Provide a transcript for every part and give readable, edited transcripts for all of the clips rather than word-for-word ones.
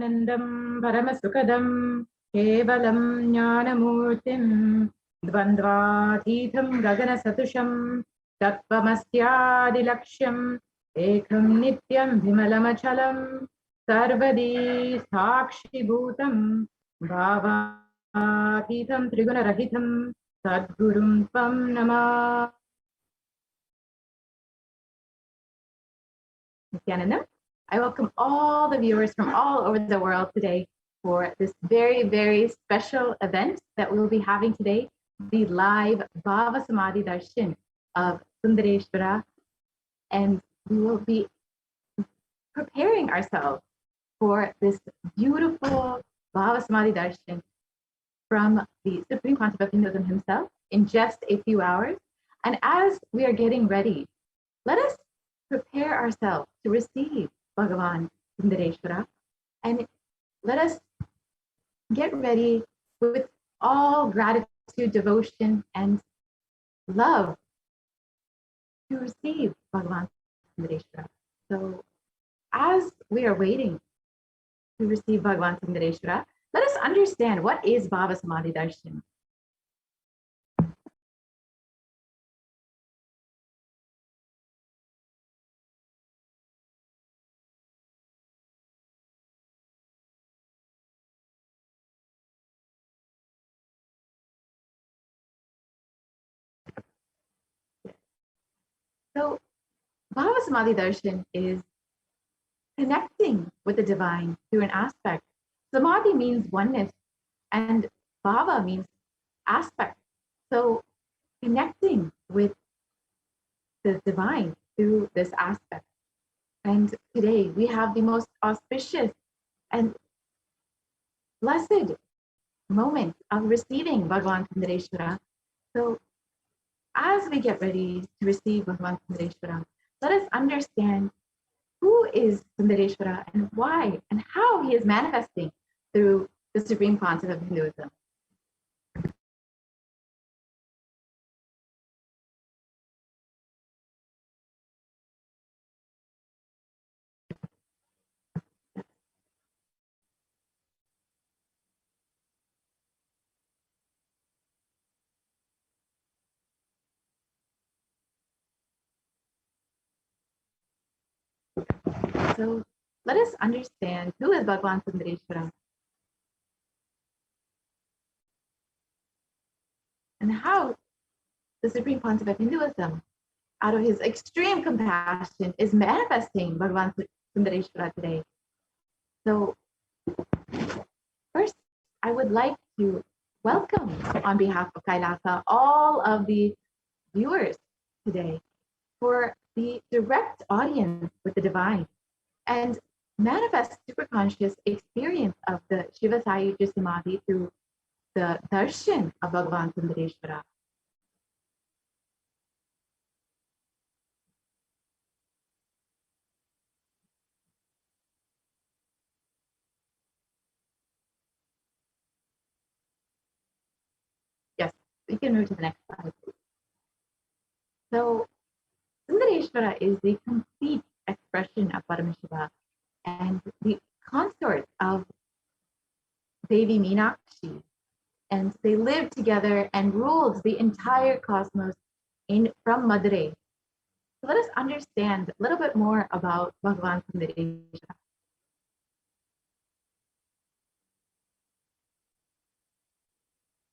Nityanandam Paramasukadam Kevalam Jnanamurtim Dvandvatitham Gaganasatusham Tattvamasyaadilakshyam Ekam Nityam Vimalamachalam Sarvadi Sakshibhutam Bhavathitham Trigunarahitam Sadgurum Tvam Namah. Nityanandam. I welcome all the viewers from all over the world today for this very, very special event that we will be having today, the live Bhava Samadhi Darshan of Sundareshwara. And we will be preparing ourselves for this beautiful Bhava Samadhi Darshan from the Supreme Pontiff of Hinduism himself in just a few hours. And as we are getting ready, let us prepare ourselves to receive Bhagavan Sundareshwara, and let us get ready with all gratitude, devotion, and love to receive Bhagavan Sundareshwara. So as we are waiting to receive Bhagavan Sundareshwara, let us understand what is Bhava Samadhi Darshan. So Bhava Samadhi Darshan is connecting with the divine through an aspect. Samadhi means oneness, and Bhava means aspect. So connecting with the divine through this aspect. And today we have the most auspicious and blessed moment of receiving Bhagavan Sundareshwara. So as we get ready to receive Bhagavan Sundareshwara, let us understand who is Sundareshwara and why and how he is manifesting through the Supreme Pontiff of Hinduism. So let us understand who is Bhagavan Sundareshwara and how the Supreme Pontiff of Hinduism, out of his extreme compassion, is manifesting Bhagavan Sundareshwara today. So first, I would like to welcome on behalf of Kailasa all of the viewers today for the direct audience with the divine and manifest superconscious experience of the Shiva Sayujya Samadhi through the Darshan of Bhagavan Sundareshwara. Yes, we can move to the next slide. So Sundareshwara is the complete expression of Paramashiva and the consort of Devi Meenakshi. And they lived together and ruled the entire cosmos from Madurai. So let us understand a little bit more about Bhagavan Sundareshwara.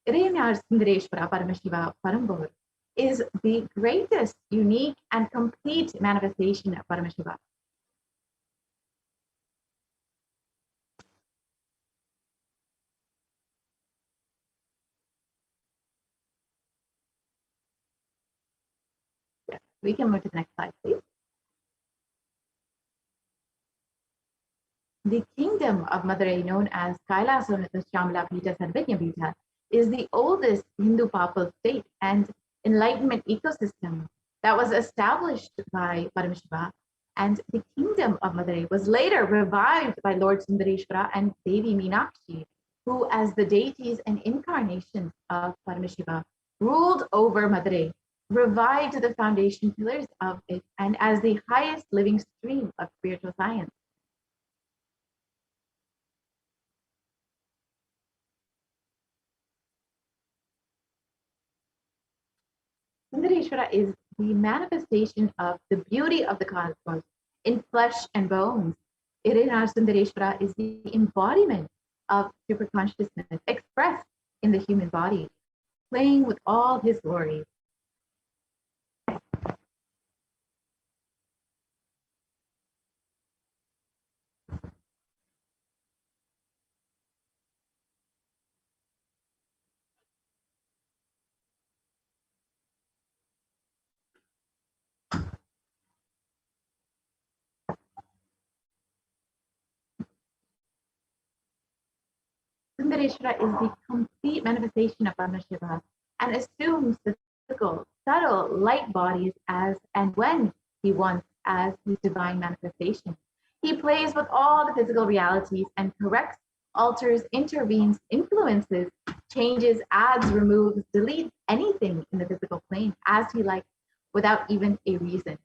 Lineage Sundareshwara Paramashiva Parambur is the greatest, unique, and complete manifestation of Paramashiva. Yes, we can move to the next slide, please. The kingdom of Madurai, known as Kailasa Shamla Pita Sarvajna Pita, is the oldest Hindu papal state and Enlightenment ecosystem that was established by Paramashiva, and the kingdom of Madurai was later revived by Lord Sundareshwara and Devi Meenakshi, who, as the deities and incarnations of Paramashiva, ruled over Madurai, revived the foundation pillars of it, and as the highest living stream of spiritual science. Sundareshwara is the manifestation of the beauty of the cosmos in flesh and bones. Irina Sundareshwara is the embodiment of superconsciousness expressed in the human body, playing with all his glories. Sundareshwara is the complete manifestation of Paramashiva and assumes the physical, subtle, light bodies as and when he wants as his divine manifestation. He plays with all the physical realities and corrects, alters, intervenes, influences, changes, adds, removes, deletes anything in the physical plane as he likes without even a reason.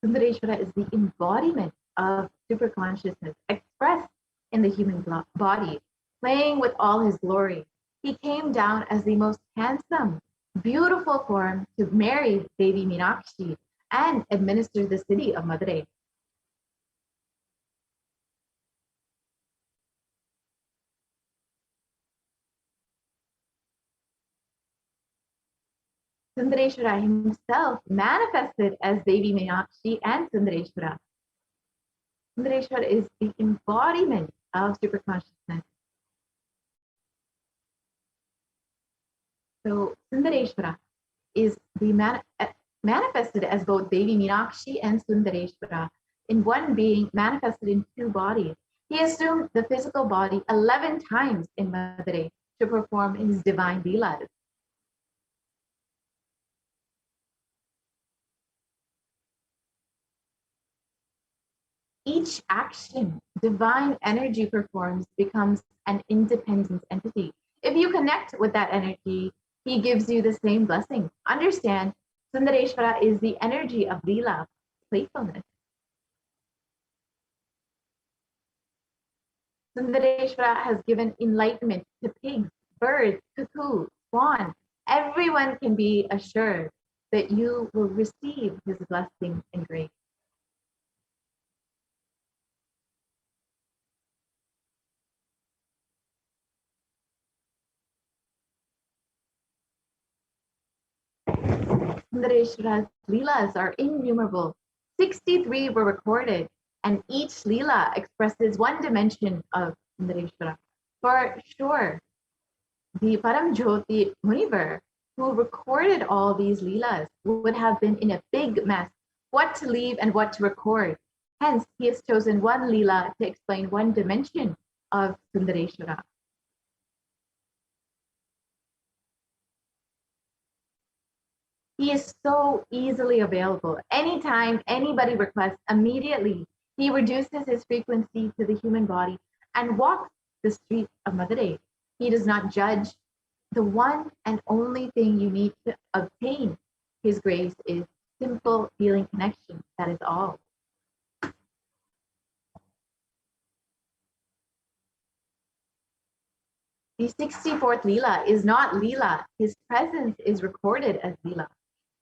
Sundareshwara is the embodiment of superconsciousness expressed in the human body, playing with all his glory. He came down as the most handsome, beautiful form to marry Devi Meenakshi and administer the city of Madurai. Sundareshwara himself manifested as Devi Meenakshi and Sundareshwara. Sundareshwara is the embodiment of superconsciousness. So Sundareshwara is the manifested as both Devi Meenakshi and Sundareshwara in one being manifested in two bodies. He assumed the physical body 11 times in Madurai to perform his divine leelas. Each action divine energy performs becomes an independent entity. If you connect with that energy, he gives you the same blessing. Understand, Sundareshwara is the energy of Leela, playfulness. Sundareshwara has given enlightenment to pigs, birds, cuckoo, swan. Everyone can be assured that you will receive his blessing and grace. Sundareshwara's leelas are innumerable. 63 were recorded, and each leela expresses one dimension of Sundareshwara. For sure, the Paramjyoti Munivar, who recorded all these leelas, would have been in a big mess, what to leave and what to record. Hence, he has chosen one leela to explain one dimension of Sundareshwara. He is so easily available. Anytime anybody requests, immediately he reduces his frequency to the human body and walks the streets of Madurai. He does not judge. The one and only thing you need to obtain his grace is simple feeling connection. That is all. The 64th Leela is not Leela. His presence is recorded as Leela.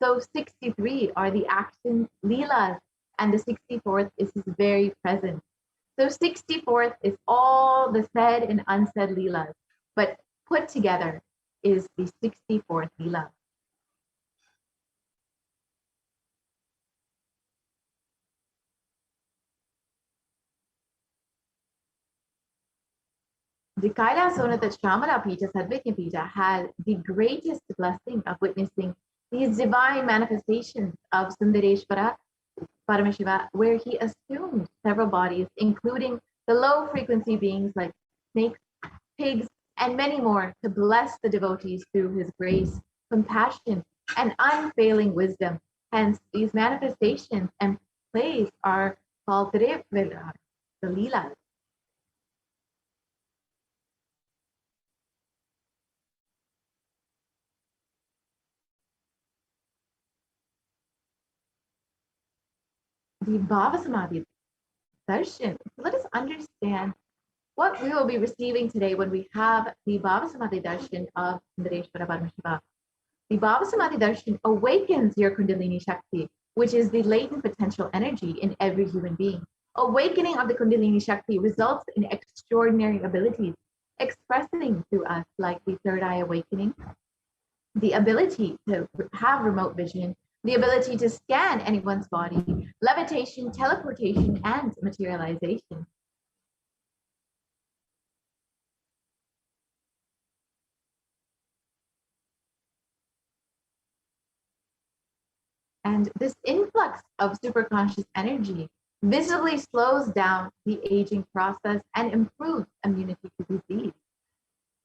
So 63 are the actions, Leelas, and the 64th is his very presence. So 64th is all the said and unsaid Leelas, but put together is the 64th Leela. The Kailasa that Shamala Pita, Sadvikya Pita, had the greatest blessing of witnessing these divine manifestations of Sundareshwara Paramashiva, where he assumed several bodies, including the low frequency beings like snakes, pigs, and many more, to bless the devotees through his grace, compassion, and unfailing wisdom. Hence, these manifestations and plays are called the Leelas. The Bhava Samadhi, Darshan. Let us understand what we will be receiving today when we have the Bhava Samadhi Darshan of Sundareshwara Paramashiva. The Bhava Samadhi Darshan awakens your Kundalini Shakti, which is the latent potential energy in every human being. Awakening of the Kundalini Shakti results in extraordinary abilities, expressing to us like the third eye awakening, the ability to have remote vision, the ability to scan anyone's body, levitation, teleportation, and materialization. And this influx of superconscious energy visibly slows down the aging process and improves immunity to disease.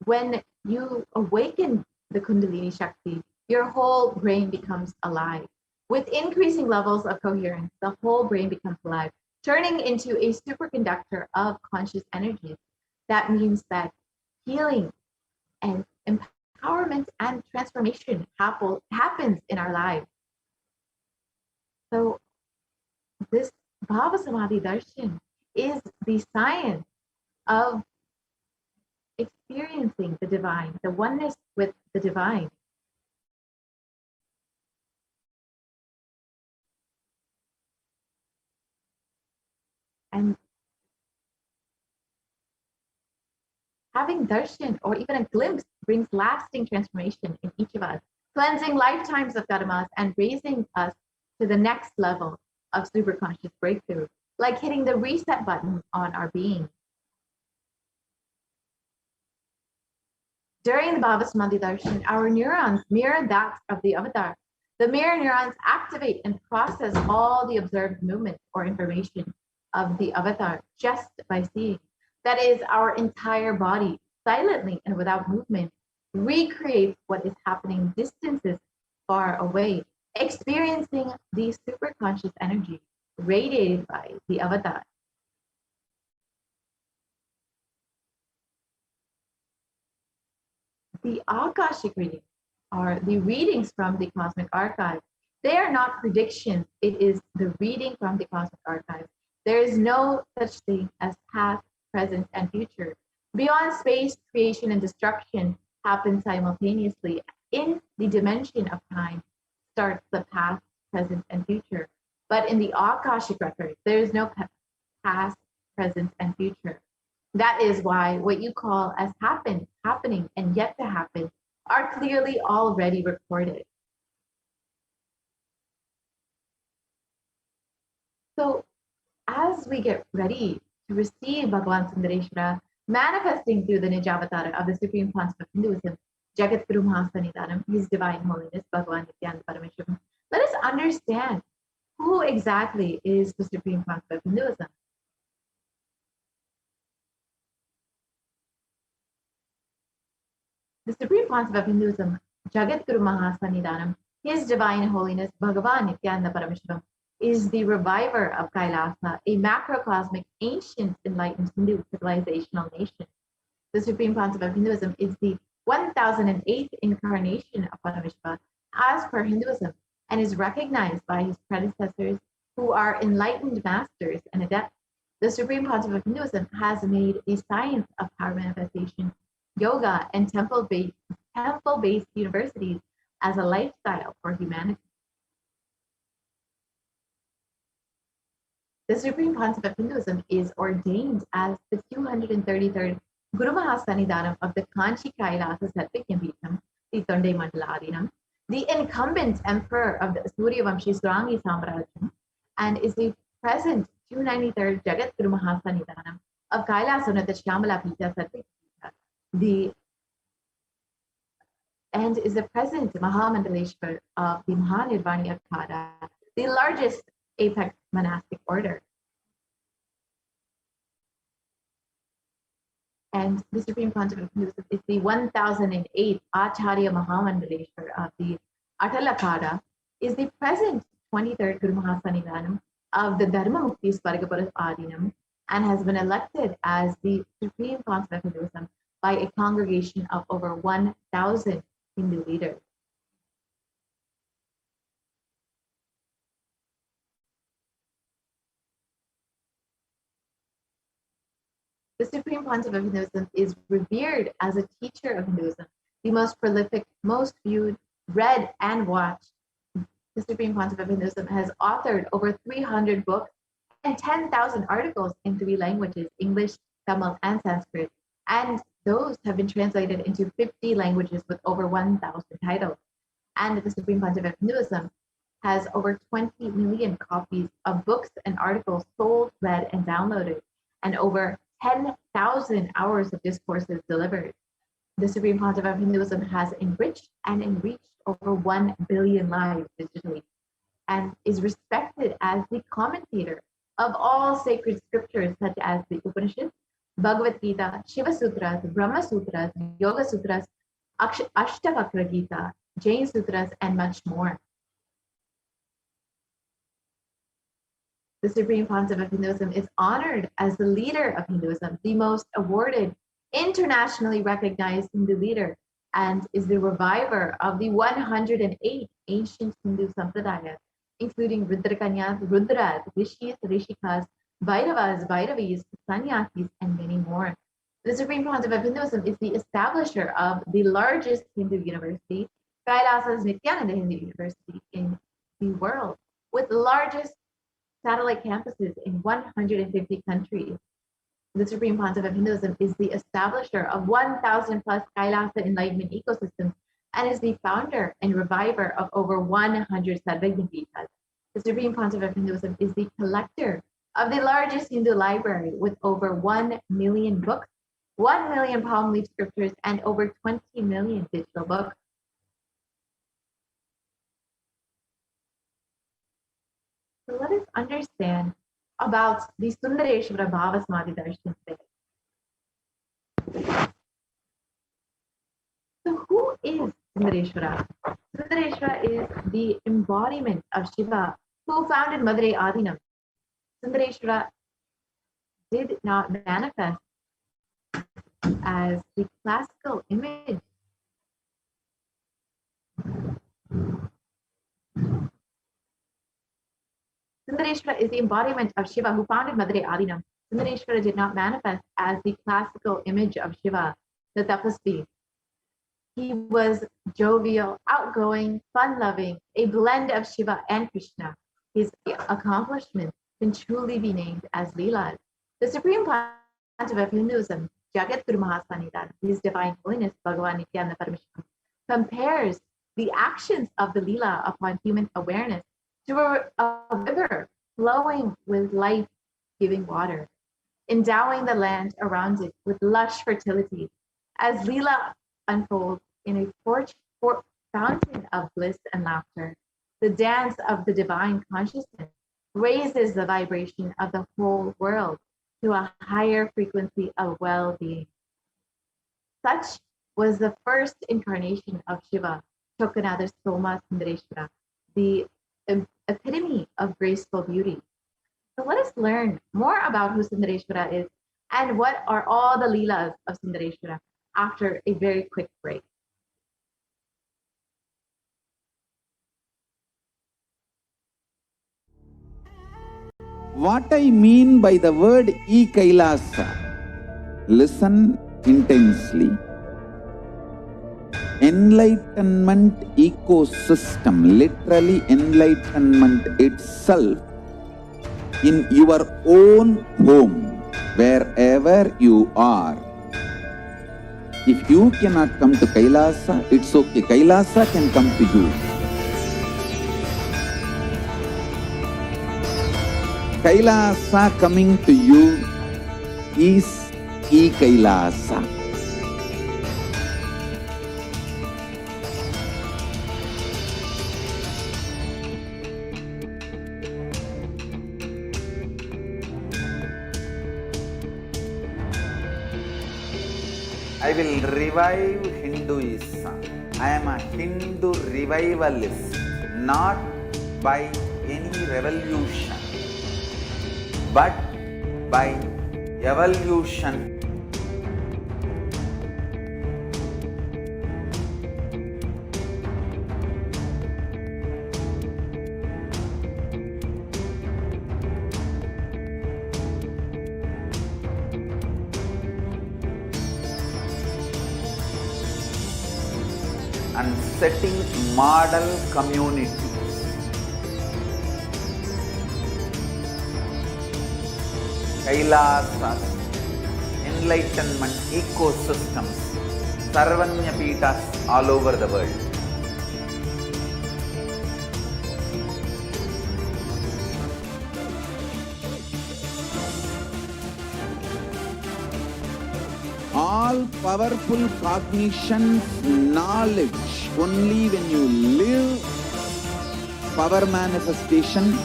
When you awaken the Kundalini Shakti, your whole brain becomes alive. With increasing levels of coherence, the whole brain becomes alive, turning into a superconductor of conscious energies. That means that healing and empowerment and transformation happens in our lives. So this Bhava Samadhi Darshan is the science of experiencing the divine, the oneness with the divine. And having darshan or even a glimpse brings lasting transformation in each of us, cleansing lifetimes of karmas and raising us to the next level of superconscious breakthrough, like hitting the reset button on our being. During the Bhava Samadhi Darshan, our neurons mirror that of the avatar. The mirror neurons activate and process all the observed movement or information of the avatar just by seeing. That is, our entire body, silently and without movement, recreates what is happening distances far away, experiencing the superconscious energy radiated by the avatar. The Akashic readings are the readings from the cosmic archive. They are not predictions, it is the reading from the cosmic archive. There is no such thing as past, present, and future. Beyond space, creation and destruction happen simultaneously. In the dimension of time starts the past, present, and future. But in the Akashic record, there is no past, present, and future. That is why what you call as happening, and yet to happen are clearly already recorded. So as we get ready to receive Bhagavan Sundareshwara, manifesting through the Nijavatara of the Supreme Pontiff of Hinduism, Jagat Guru Mahasanidanam, His Divine Holiness, Bhagavan Nithyananda Paramashivam, let us understand who exactly is the Supreme Pontiff of Hinduism. The Supreme Pontiff of Hinduism, Jagat Guru Mahasanidanam, His Divine Holiness, Bhagavan Nithyananda Paramashivam, is the reviver of Kailasa, a macrocosmic, ancient, enlightened Hindu civilizational nation. The Supreme Pontiff of Hinduism is the 1008th incarnation of Paramashiva as per Hinduism, and is recognized by his predecessors who are enlightened masters and adepts. The Supreme Pontiff of Hinduism has made the science of power manifestation, yoga, and temple-based universities as a lifestyle for humanity. The Supreme Pontiff of Hinduism is ordained as the 233rd Guru Mahasanidanam of the Kanchi Kailasa Satvik-Pitham, the Tonde Mandaladinam, the incumbent emperor of the Suryavamshi Swarangi Samrajyam, and is the present 293rd Jagat Guru Mahasanidanam of Kailasa Unnata Shyamala Pitha Satvik-Pitha, and is the present Mahamandaleshwar of the Mahanirvani Akhada, the largest apex monastic order. And the Supreme Pontiff of Hinduism is the 1008th Acharya Mahamandaleshwar of the Atalakada, is the present 23rd Guru Mahasanidanam of the Dharma Mukti Svargapura Adinam, and has been elected as the Supreme Pontiff of Hinduism by a congregation of over 1,000 Hindu leaders. The Supreme Pontiff of Hinduism is revered as a teacher of Hinduism, the most prolific, most viewed, read, and watched. The Supreme Pontiff of Hinduism has authored over 300 books and 10,000 articles in 3 languages, English, Tamil, and Sanskrit. And those have been translated into 50 languages with over 1,000 titles. And the Supreme Pontiff of Hinduism has over 20 million copies of books and articles sold, read, and downloaded, and over 10,000 hours of discourses delivered. The Supreme Pontiff of Hinduism has enriched and enriched over 1 billion lives digitally, and is respected as the commentator of all sacred scriptures such as the Upanishads, Bhagavad Gita, Shiva Sutras, Brahma Sutras, Yoga Sutras, Ashtavakra Gita, Jain Sutras, and much more. The Supreme Pontiff of Hinduism is honored as the leader of Hinduism, the most awarded, internationally recognized Hindu leader, and is the reviver of the 108 ancient Hindu sampradayas, including Rudrakanyas, Rudras, Rishis, Rishikas, Bhairavas, Bhairavis, Sannyasis, and many more. The Supreme Pontiff of Hinduism is the establisher of the largest Hindu university, Kailasa's Nithyananda Hindu University in the world, with the largest satellite campuses in 150 countries. The Supreme Pontiff of Hinduism is the establisher of 1,000 plus Kailasa Enlightenment ecosystems and is the founder and reviver of over 100 Sarvajna Pitas. The Supreme Pontiff of Hinduism is the collector of the largest Hindu library with over 1 million books, 1 million palm leaf scriptures, and over 20 million digital books. So let us understand about the Sundareshwara Bhava Samadhi Darshan today. So who is Sundareshwara? Sundareshwara is the embodiment of Shiva who founded Madurai Adinam. Sundareshwara did not manifest as the classical image Sundareshwara is the embodiment of Shiva who founded Madurai Adinam. Sundareshwara did not manifest as the classical image of Shiva, the tapasvi. He was jovial, outgoing, fun-loving, a blend of Shiva and Krishna. His accomplishments can truly be named as leelas. The Supreme Pontiff of Hinduism, Jagat Guru Mahasanidan, His Divine Holiness Bhagavan Nithyananda Paramashivam, compares the actions of the leela upon human awareness to a river flowing with life-giving water, endowing the land around it with lush fertility. As Leela unfolds in a fountain of bliss and laughter, the dance of the divine consciousness raises the vibration of the whole world to a higher frequency of well-being. Such was the first incarnation of Shiva, Chokanada Soma Sundareshwara, the epitome of graceful beauty. So let us learn more about who Sundareshwara is and what are all the leelas of Sundareshwara after a very quick break. What I mean by the word Kailasa, listen intensely. Enlightenment ecosystem, literally enlightenment itself, in your own home, wherever you are. If you cannot come to Kailasa, it's okay. Kailasa can come to you. Kailasa coming to you is Kailasa. I will revive Hinduism. I am a Hindu revivalist, not by any revolution, but by evolution. and setting model communities. Kailasas, enlightenment ecosystems, Sarvanya Pitas all over the world. All powerful cognitions, knowledge, only when you live, power manifestation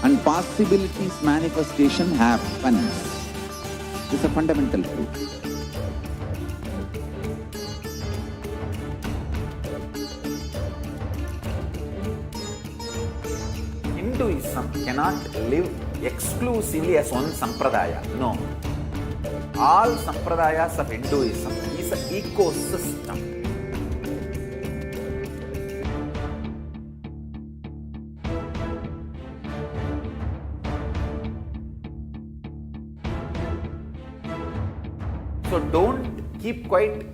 and possibilities manifestation happens. It's a fundamental truth. Hinduism cannot live exclusively as one sampradaya. No. All sampradayas of Hinduism is an ecosystem. So don't keep quiet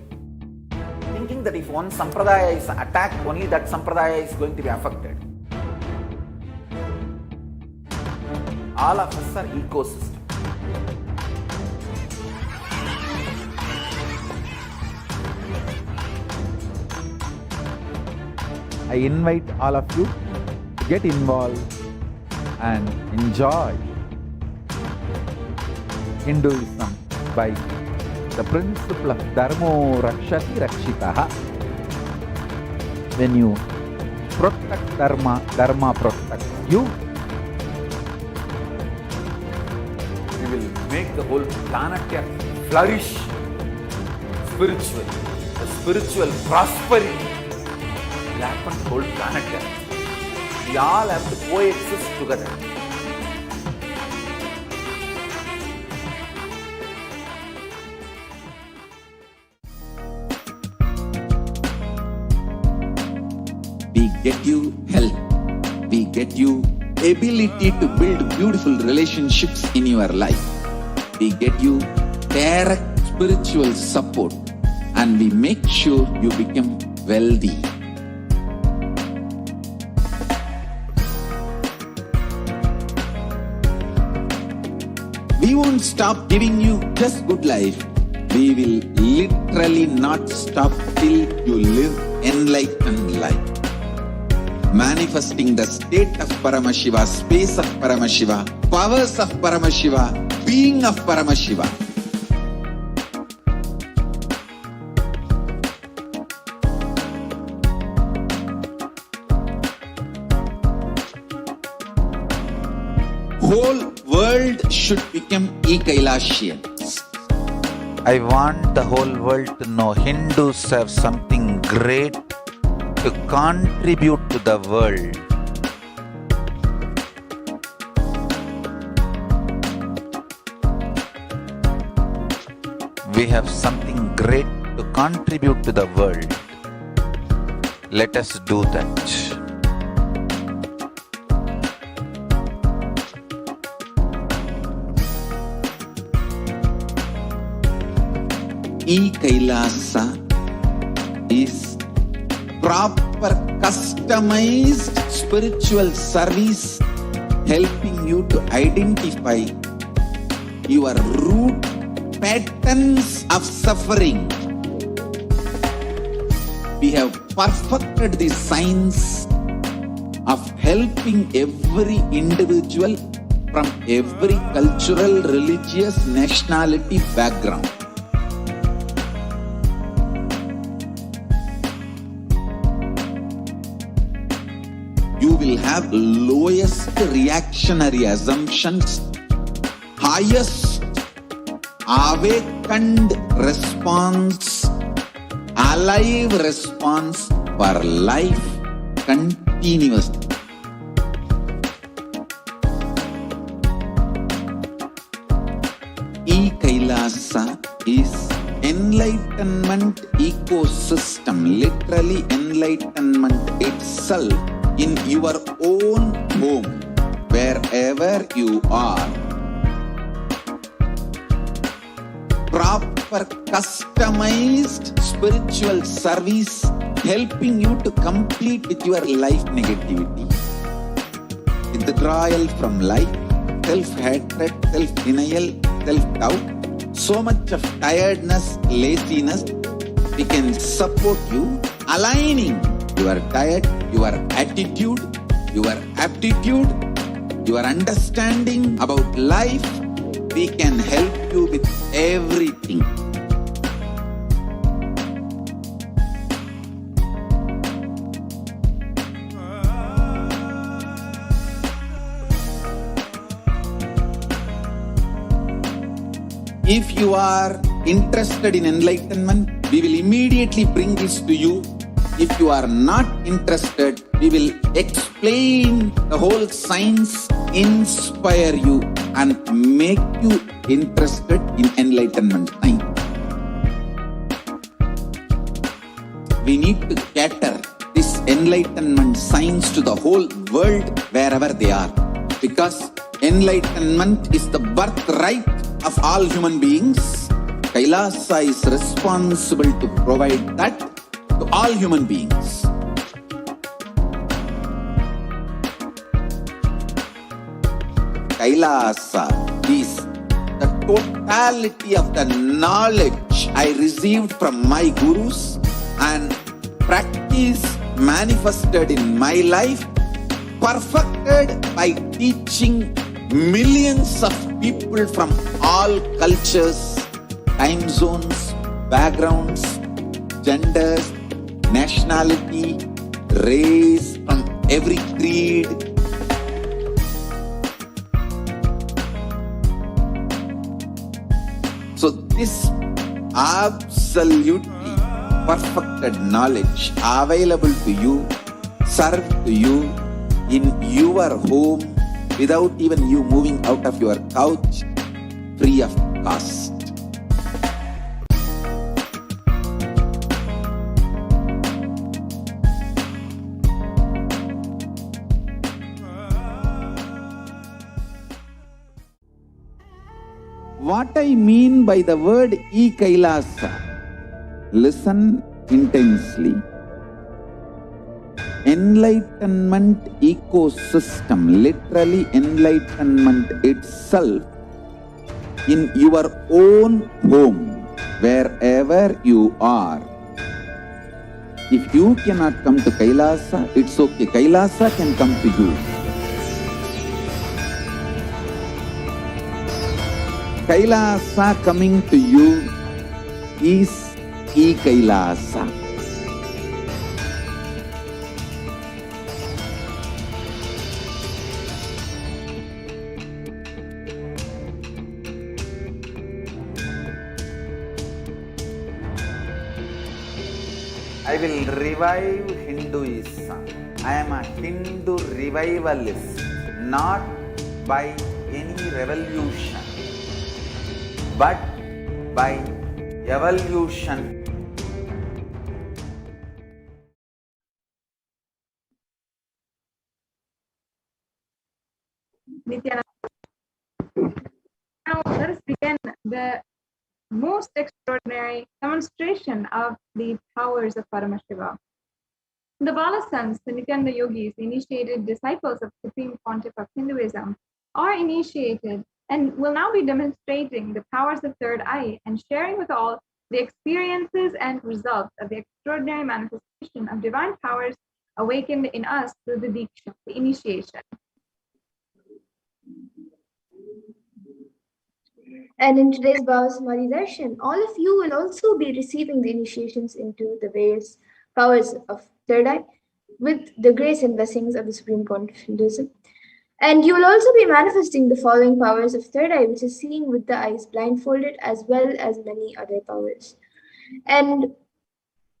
thinking that if one sampradaya is attacked, only that sampradaya is going to be affected. All of us are ecosystems. I invite all of you to get involved and enjoy Hinduism by the principle of Dharmo Rakshati Rakshitaha. When you protect Dharma, Dharma protects you. You will make the whole planet flourish spiritually, the spiritual prosperity. Happen to whole planet Earth. We all have to coexist together. We get you health. We get you ability to build beautiful relationships in your life. We get you direct spiritual support, and we make sure you become wealthy. We won't stop giving you just good life. We will literally not stop till you live enlightened life. Manifesting the state of Paramashiva, space of Paramashiva, powers of Paramashiva, being of Paramashiva. Whole world should become Kailasians. I want the whole world to know Hindus have something great to contribute to the world. We have something great to contribute to the world. Let us do that. Kailasa is proper customized spiritual service helping you to identify your root patterns of suffering. We have perfected the science of helping every individual from every cultural, religious, nationality background. You will have lowest reactionary assumptions, highest awakened response, alive response for life continuously. Kailasa is enlightenment ecosystem, literally enlightenment itself in your own home, wherever you are. Proper offer customized spiritual service, helping you to complete with your life negativity, withdrawal from life, self-hatred, self-denial, self-doubt, so much of tiredness, laziness. We can support you, aligning your diet, your attitude, your aptitude, your understanding about life. We can help you with everything. If you are interested in enlightenment, we will immediately bring this to you. If you are not interested, we will explain the whole science, inspire you and make you interested in enlightenment time. We need to cater this enlightenment science to the whole world wherever they are, because enlightenment is the birthright of all human beings. Kailasa is responsible to provide that to all human beings. Kailasa is the totality of the knowledge I received from my gurus and practice manifested in my life, perfected by teaching millions of people from all cultures, time zones, backgrounds, genders, nationality, race, from every creed. So this absolutely perfected knowledge available to you, served to you in your home without even you moving out of your couch, free of cost. What I mean by the word Kailasa, listen intensely. Enlightenment ecosystem, literally enlightenment itself, in your own home, wherever you are. If you cannot come to Kailasa, it's okay. Kailasa can come to you. Kailasa coming to you is Kailasa. I will revive Hinduism. I am a Hindu revivalist, not by any revolution, but by evolution. Nithyananda. Now let us begin the most extraordinary demonstration of the powers of Paramashiva. The Balasans, the Nityananda yogis, initiated disciples of Supreme Pontiff of Hinduism, are initiated and will now be demonstrating the powers of third eye and sharing with all the experiences and results of the extraordinary manifestation of divine powers awakened in us through the Diksha, the initiation. And in today's Bhava Samadhi Darshan, all of you will also be receiving the initiations into the various powers of third eye with the grace and blessings of the Supreme Pontiff of Hinduism. And you will also be manifesting the following powers of third eye, which is seeing with the eyes blindfolded, as well as many other powers. And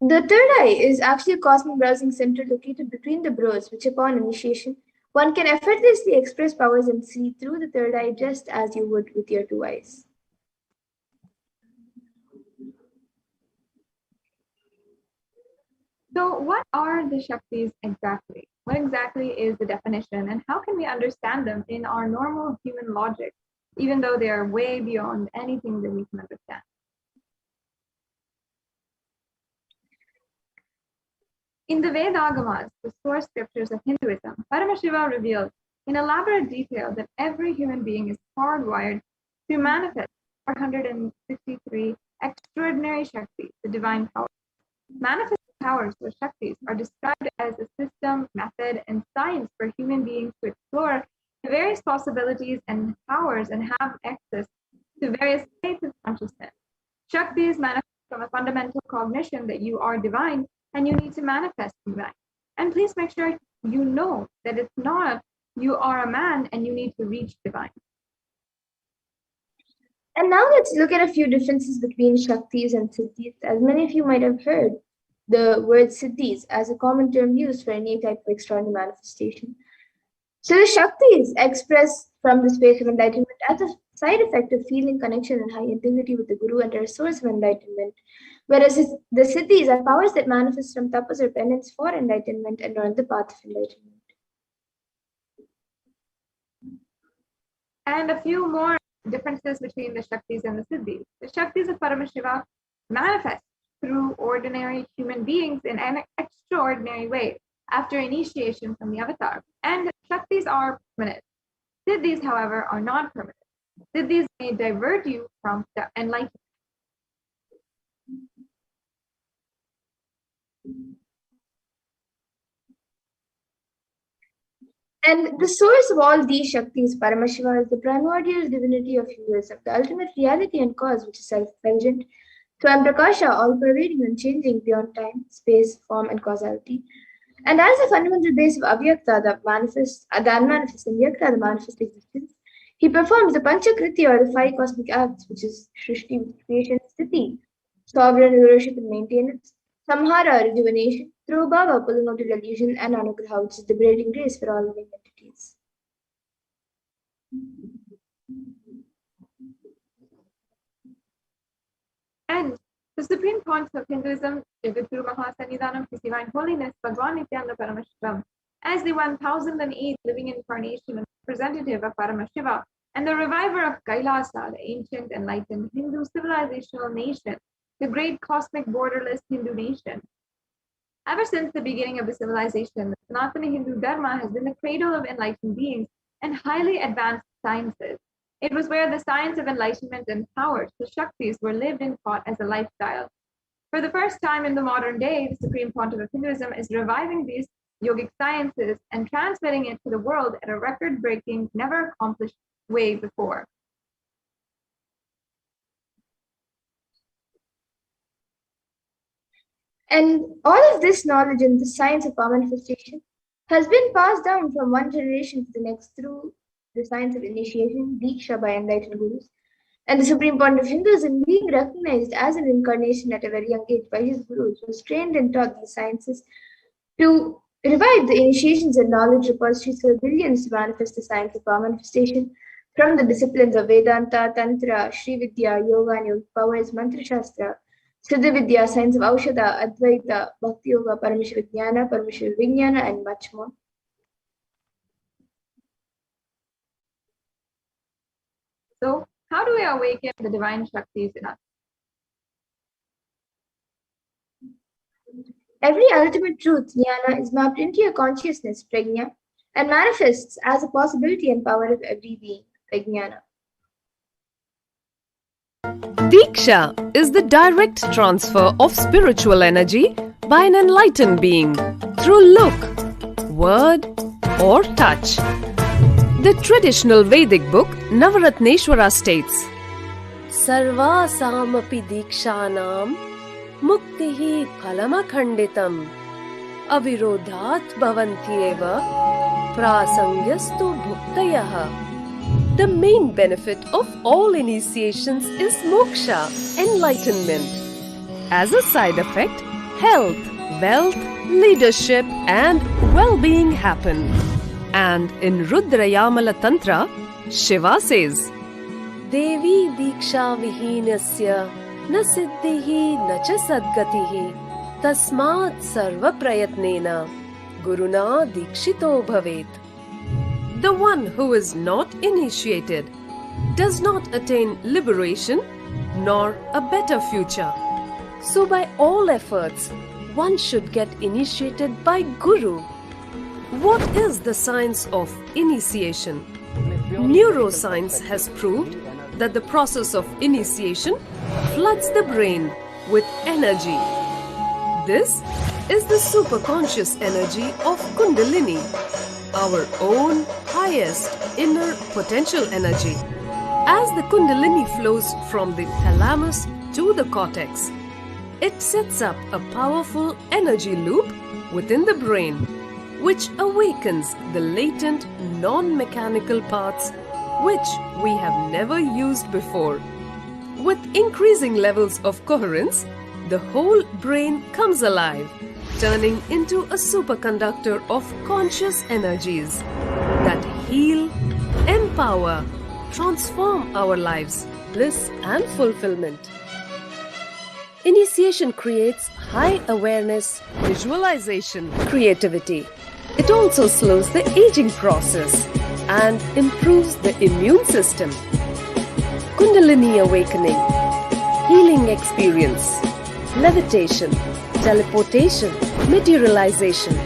the third eye is actually a cosmic browsing center located between the brows, which upon initiation, one can effortlessly express powers and see through the third eye just as you would with your two eyes. So what are the Shaktis exactly? What exactly is the definition, and how can we understand them in our normal human logic, even though they are way beyond anything that we can understand? In the Vedagamas, the source scriptures of Hinduism, Paramashiva reveals in elaborate detail that every human being is hardwired to manifest 453 extraordinary Shaktis, the divine powers. Manifest powers or Shaktis are described as a system, method, and science for human beings to explore the various possibilities and powers and have access to various states of consciousness. Shaktis manifest from a fundamental cognition that you are divine and you need to manifest divine. And please make sure you know that it's not you are a man and you need to reach divine. And now let's look at a few differences between Shaktis and Siddhis. As many of you might have heard the word Siddhis as a common term used for any type of extraordinary manifestation. So the Shaktis express from the space of enlightenment as a side effect of feeling connection and high integrity with the Guru and are a source of enlightenment, whereas the Siddhis are powers that manifest from tapas or penance for enlightenment and are on the path of enlightenment. And a few more differences between the Shaktis and the Siddhis. The Shaktis of Paramashiva manifest through ordinary human beings in an extraordinary way after initiation from the avatar. And Shaktis are permanent. Siddhis, however, are not permanent. Siddhis may divert you from the enlightenment. And the source of all these Shaktis, Paramashiva, is the primordial divinity of Hinduism, the ultimate reality and cause, which is self-effulgent, Swam Prakasha, all-pervading and changing beyond time, space, form, and causality. And as the fundamental base of Avyakta, the unmanifest, and Vyakta, the manifest existence, he performs the Panchakritya, or the 5 cosmic acts, which is Shrishti, creation, Sthiti, sovereign rulership and maintenance, Samhara, rejuvenation, through Bhava, pulling out illusion, and Anugraha, which is liberating grace for all living entities. And the supreme pontiff of Hinduism, Jagadguru Mahasannidhanam, His Divine Holiness, Bhagwan Nithyananda Paramashivam, as the 1008th living incarnation and representative of Paramashiva, and the reviver of Kailasa, the ancient enlightened Hindu civilizational nation, the great cosmic borderless Hindu nation. Ever since the beginning of the civilization, the Sanatana Hindu Dharma has been the cradle of enlightened beings and highly advanced sciences. It was where the science of enlightenment and powers, the Shaktis, were lived and taught as a lifestyle. For the first time in the modern day, the Supreme Pontiff of Hinduism is reviving these yogic sciences and transmitting it to the world at a record-breaking, never accomplished way before. And all of this knowledge in the science of power manifestation has been passed down from one generation to the next through the science of initiation, Diksha by enlightened gurus. And the Supreme Pontiff of Hinduism, being recognized as an incarnation at a very young age by his gurus, was trained and taught these sciences to revive the initiations and knowledge repositories for billions to manifest the science of power manifestation from the disciplines of Vedanta, Tantra, Sri Vidya, Yoga and Yogic powers, Mantra Shastra, Siddha Vidya, science of Aushadha, Advaita, Bhakti Yoga, Paramashiva Jnana, Paramashiva Vijnana, and much more. So, how do we awaken the divine Shaktis in us? Every ultimate truth, jnana, is mapped into your consciousness, prajna, and manifests as a possibility and power of every being, prajnana. Diksha is the direct transfer of spiritual energy by an enlightened being through look, word, or touch. The traditional Vedic book Navaratneshwara states, Sarva samapi dikshanam muktihi phalamakhanditam avirodhat bhavantyeva prasangyastu bhuktayaha. The main benefit of all initiations is moksha, enlightenment. As a side effect, health, wealth, leadership, and well-being happen. And in Rudrayamala Tantra, Shiva says, Devi diksha vihinasya na siddhihi na cha sadgatihi tasmat sarva prayatnena guruna dikshito bhavet. The one who is not initiated does not attain liberation nor a better future. So by all efforts, one should get initiated by Guru. What is the science of initiation? Neuroscience has proved that the process of initiation floods the brain with energy. This is the superconscious energy of Kundalini, our own highest inner potential energy. As the Kundalini flows from the thalamus to the cortex, it sets up a powerful energy loop within the brain, which awakens the latent non-mechanical parts which we have never used before. With increasing levels of coherence, the whole brain comes alive, turning into a superconductor of conscious energies that heal, empower, transform our lives, bliss and fulfillment. Initiation creates high awareness, visualization, creativity. It also slows the aging process and improves the immune system. Kundalini awakening, healing experience, levitation, teleportation, materialization.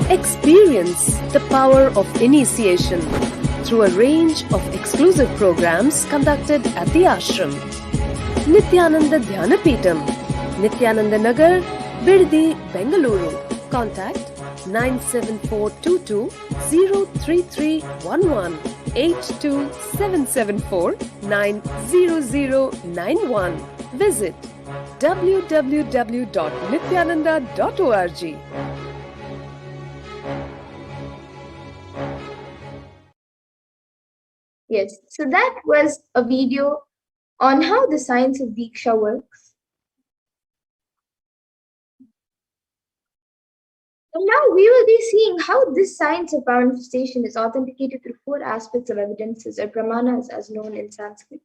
Experience the power of initiation through a range of exclusive programs conducted at the ashram. Nithyananda Dhyanapitham, Nithyananda Nagar, Birdi, Bengaluru. Contact 97422 03311 82774 90091. Visit www.nithyananda.org. Yes, so that was a video on how the science of Diksha works. And now we will be seeing how this science of manifestation is authenticated through 4 aspects of evidences, or pramanas as known in Sanskrit.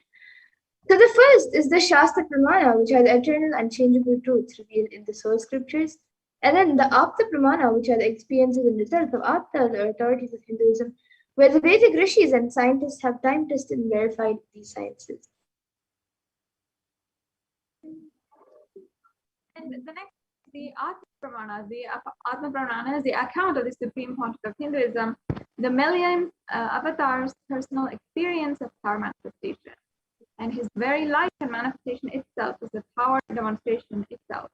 So the first is the Shastra Pramana, which are the eternal unchangeable truths revealed in the source scriptures. And then the Apta Pramana, which are the experiences and results of Apta, the authorities of Hinduism, where the Vedic rishis and scientists have time tested and verified these sciences. And the next, the Atma Pramana. The Atma Pramana is the account of the Supreme Pontiff of Hinduism, the million avatars' personal experience of power manifestation. And his very life and manifestation itself is the power demonstration itself.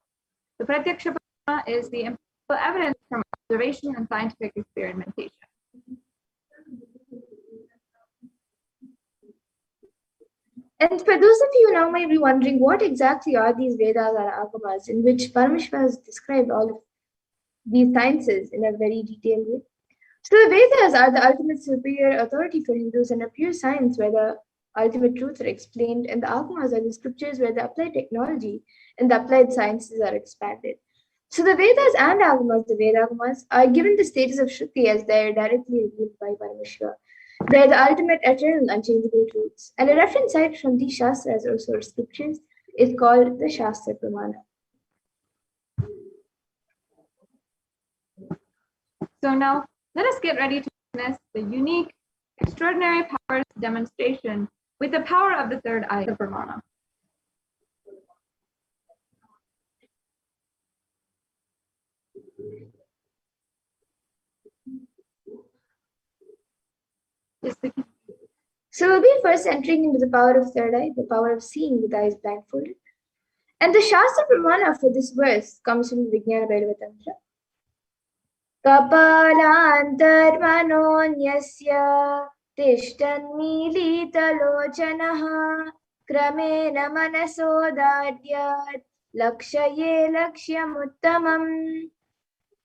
The Pratyaksha Pramana is the empirical evidence from observation and scientific experimentation. And for those of you now might be wondering, what exactly are these Vedas or Agamas in which Paramashiva has described all of these sciences in a very detailed way? So the Vedas are the ultimate superior authority for Hindus and a pure science where the ultimate truths are explained, and the Agamas are the scriptures where the applied technology and the applied sciences are expanded. So the Vedas and Agamas, the Vedagamas, are given the status of Shruti as they are directly revealed by Paramashiva. They are the ultimate eternal unchangeable truths. And a reference site from these Shastras or source scriptures is called the Shastra Pramana. So now let us get ready to witness the unique, extraordinary powers demonstration with the power of the third eye, the Brahmana. So we'll be first entering into the power of third eye, the power of seeing with eyes blindfolded. And the Shastra Pramana for this verse comes from the Vijnana Bhairava Tantra. Kapalantarmanonyasya tishtannilitalochanaha kramena manasodadyat lakshaye lakshyamuttamam.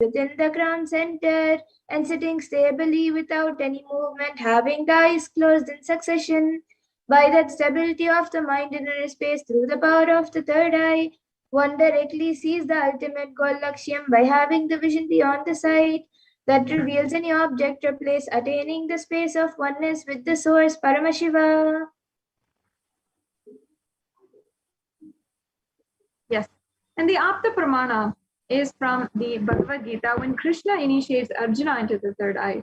Within the crown center and sitting stably without any movement, having the eyes closed in succession, by that stability of the mind in inner space through the power of the third eye, one directly sees the ultimate goal Lakshyam by having the vision beyond the sight that reveals any object or place, attaining the space of oneness with the source Paramashiva. Yes, and the Apta Pramana is from the Bhagavad Gita when Krishna initiates Arjuna into the third eye.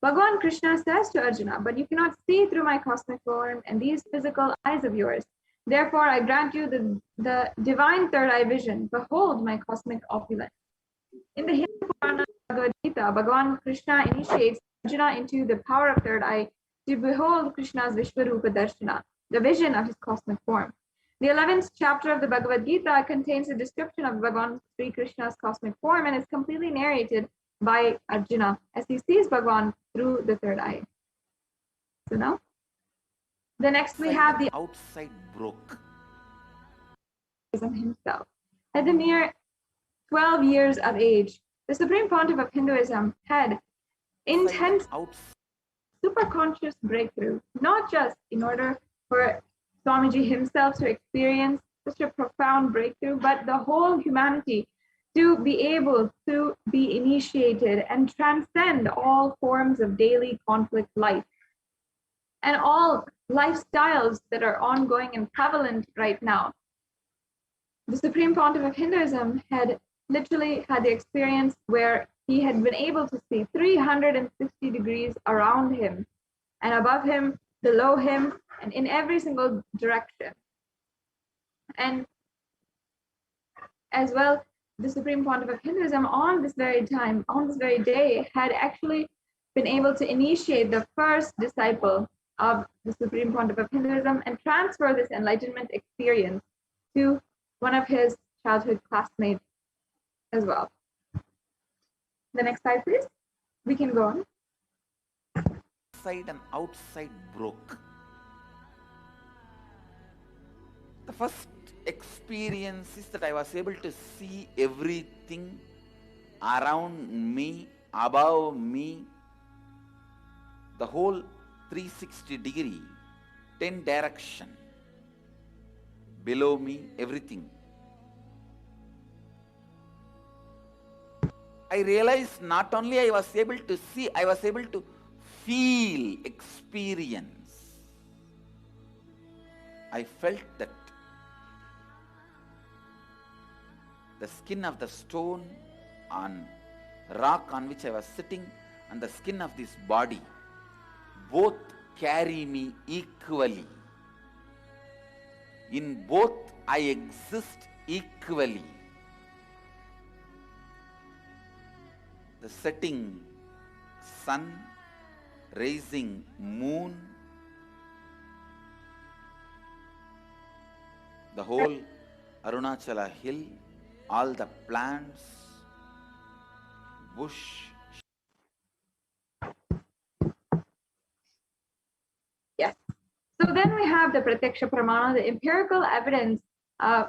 Bhagavan Krishna says to Arjuna, but you cannot see through my cosmic form and these physical eyes of yours. Therefore, I grant you the divine third eye vision. Behold my cosmic opulence. In the Hindu Purana Bhagavad Gita, Bhagavan Krishna initiates Arjuna into the power of third eye to behold Krishna's Vishwarupa Darshana, the vision of his cosmic form. The 11th chapter of the Bhagavad Gita contains a description of Bhagavan Sri Krishna's cosmic form and is completely narrated by Arjuna as he sees Bhagavan through the third eye. So now, the next we have the outside broke. himself. At the mere 12 years of age, the Supreme Pontiff of Hinduism had intense superconscious breakthrough, not just in order for Swamiji himself to experience such a profound breakthrough, but the whole humanity to be able to be initiated and transcend all forms of daily conflict life and all lifestyles that are ongoing and prevalent right now. The Supreme Pontiff of Hinduism had literally had the experience where he had been able to see 360 degrees around him and above him, below him, and in every single direction. And as well, the Supreme Pontiff of Hinduism on this very time, on this very day, had actually been able to initiate the first disciple of the Supreme Pontiff of Hinduism and transfer this enlightenment experience to one of his childhood classmates as well. The next slide, please. We can go on. Inside and outside broke. The first experience is that I was able to see everything around me, above me, the whole 360 degree, 10 direction, below me, everything. I realized not only I was able to see, I was able to feel, experience. I felt that the skin of the stone on rock on which I was sitting and the skin of this body both carry me equally. In both I exist equally. The setting sun, rising moon, the whole Arunachala hill, all the plants, bush. Yes. So then we have the Pratyaksha Pramana, the empirical evidence,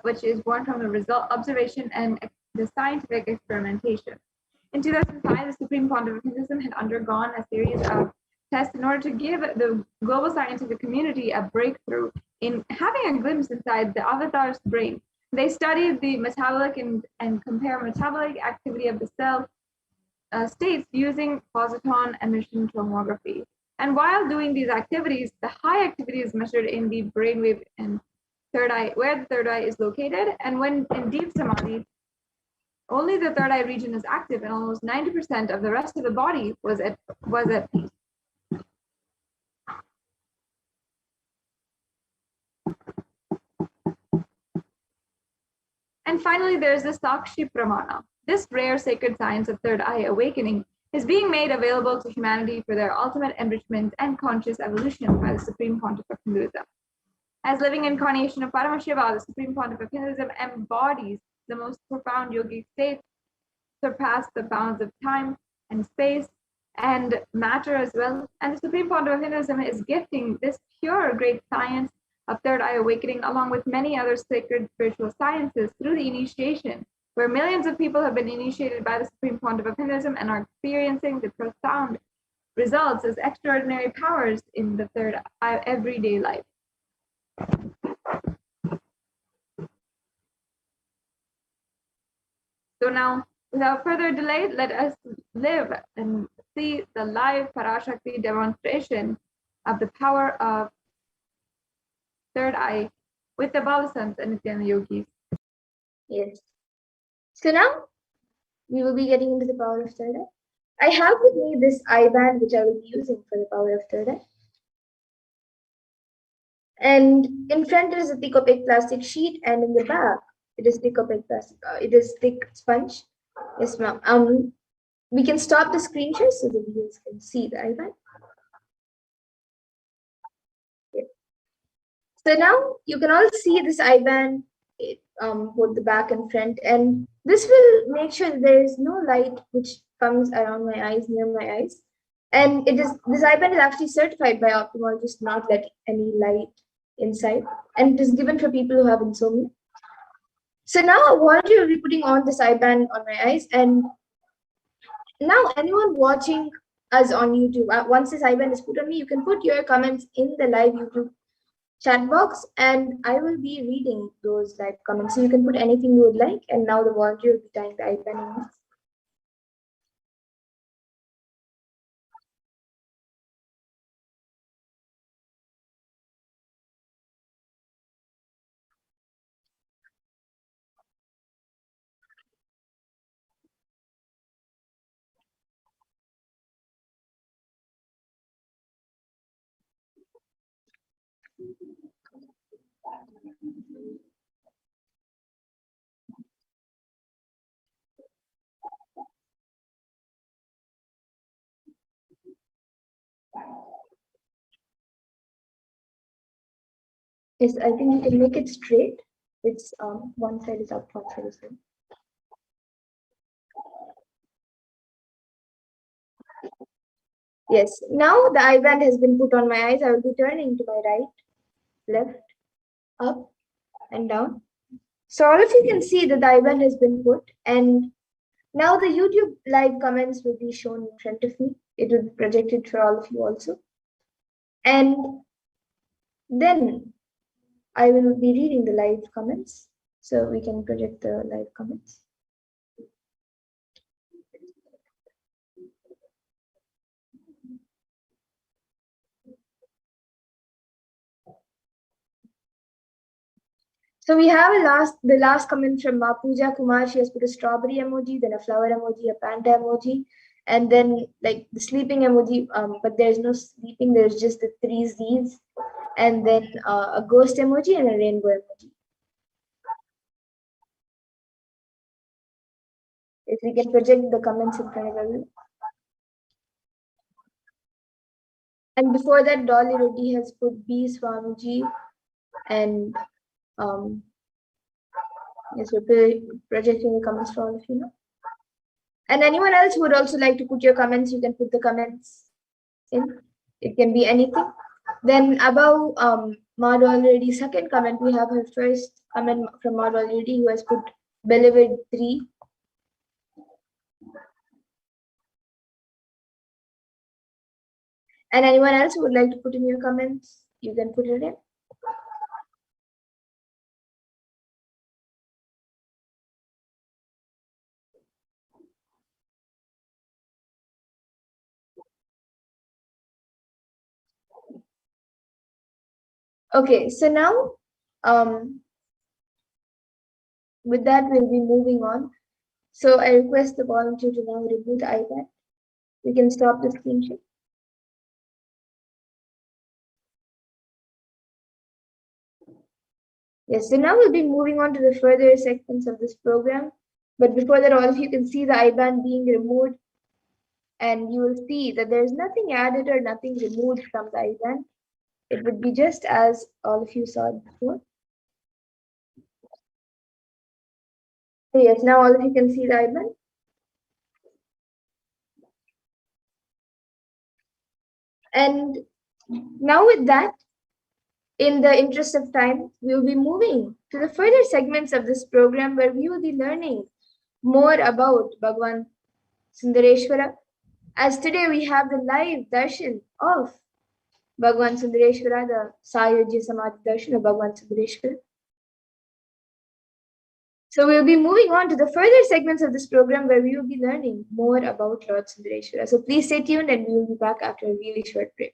which is born from the result, observation, and the scientific experimentation. In 2005, the Supreme Pontiff of Hinduism had undergone a series of tests in order to give the global scientific community a breakthrough in having a glimpse inside the avatar's brain. They studied the metabolic and compare metabolic activity of the cell states using positron emission tomography. And while doing these activities, the high activity is measured in the brainwave and third eye, where the third eye is located. And when in deep samadhi, only the third eye region is active, and almost 90% of the rest of the body was at peace. And finally, there's the Sakshi Pramana. This rare sacred science of third eye awakening is being made available to humanity for their ultimate enrichment and conscious evolution by the Supreme Pontiff of Hinduism. As living incarnation of Paramashiva, the Supreme Pontiff of Hinduism embodies the most profound yogic states, surpass the bounds of time and space and matter as well. And the Supreme Pontiff of Hinduism is gifting this pure great science of third eye awakening along with many other sacred spiritual sciences through the initiation, where millions of people have been initiated by the Supreme Pontiff of Hinduism and are experiencing the profound results as extraordinary powers in the third eye everyday life. So now, without further delay, let us live and see the live Parashakti demonstration of the power of third eye with the Bhavasants and Nityananda yogis. Yes. So now we will be getting into the power of third eye. I have with me this eye band which I will be using for the power of third eye. And in front is a thick opaque plastic sheet, and in the back it is thick opaque plastic. It is thick sponge. Yes, ma'am. We can stop the screen share so the viewers can see the IBAN. Okay. So now you can all see this IBAN, both the back and front, and this will make sure that there is no light which comes around my eyes, near my eyes. And this IBAN is actually certified by ophthalmologists not let any light inside, and it is given for people who have insomnia. So now a volunteer will be putting on this IBAN on my eyes, and now anyone watching us on YouTube, once this IBAN is put on me, you can put your comments in the live YouTube chat box, and I will be reading those live comments. So you can put anything you would like, and now the volunteer will be tying the IBAN in. Yes, I think you can make it straight. It's one side is up, one side is down. Yes, now the IBAN has been put on my eyes. I will be turning to my right, left, up, and down. So all of you can see that the IBAN has been put, and now the YouTube live comments will be shown in front of me. It will be projected for all of you also. And then I will be reading the live comments, so we can project the live comments. So we have the last comment from Pooja Kumar. She has put a strawberry emoji, then a flower emoji, a panda emoji, and then like the sleeping emoji. But there's no sleeping. There's just the 3 Z's, and then a ghost emoji and a rainbow emoji. If we can project the comments in front of everyone. And before that, Dolly Reddy has put B Swamiji, and yes, we're projecting the comments for all of you now. And anyone else who would also like to put your comments, you can put the comments in. It can be anything. Then above Maud already second comment, we have her first comment from Maud already, who has put beloved 3. And anyone else who would like to put in your comments, you can put it in. Okay, so now with that, we'll be moving on. So I request the volunteer to now remove the iPad. We can stop the screen share. Yes, so now we'll be moving on to the further segments of this program. But before that, all of you can see the IBAN being removed, and you will see that there's nothing added or nothing removed from the IBAN. It would be just as all of you saw it before. So yes, now all of you can see the IBAN. And now with that, in the interest of time, we will be moving to the further segments of this program where we will be learning more about Bhagwan Sundareshwara. As today we have the live darshan of Bhagwan Sundareshwara, the Sayujya Samadhi darshan of Bhagwan Sundareshwara. So we'll be moving on to the further segments of this program where we will be learning more about Lord Sundareshwara. So please stay tuned, and we will be back after a really short break.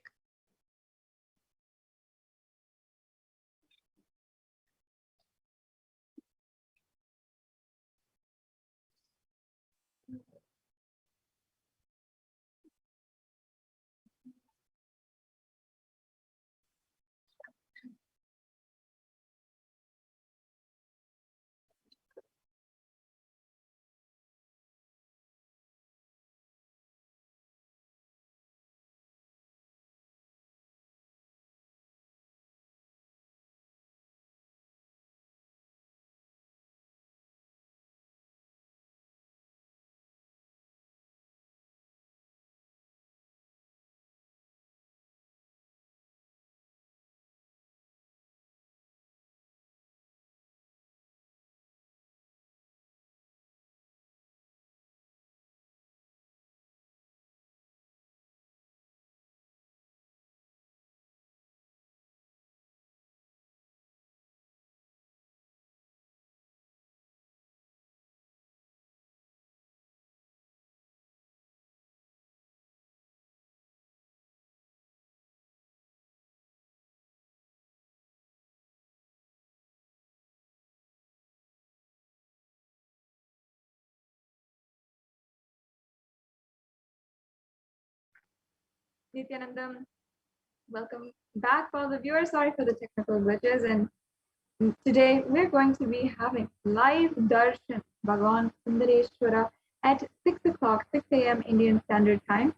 Nithyanandam. Welcome back, all the viewers. Sorry for the technical glitches. And today we're going to be having live Darshan Bhagavan Sundareshwara at 6 o'clock, 6 a.m. Indian Standard Time.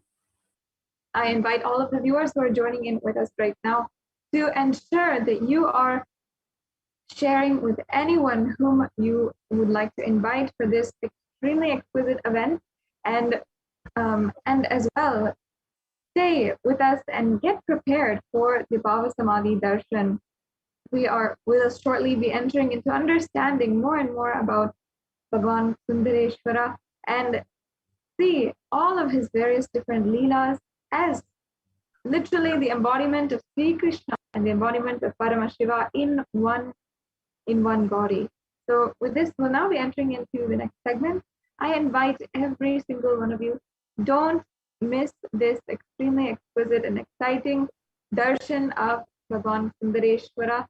I invite all of the viewers who are joining in with us right now to ensure that you are sharing with anyone whom you would like to invite for this extremely exquisite event, and as well stay with us and get prepared for the Bhava Samadhi Darshan. Will shortly be entering into understanding more and more about Bhagavan Sundareshwara and see all of his various different leelas as literally the embodiment of Sri Krishna and the embodiment of Paramashiva in one body. So with this, we'll now be entering into the next segment. I invite every single one of you, don't miss this extremely exquisite and exciting darshan of Bhagavan Sundareshwara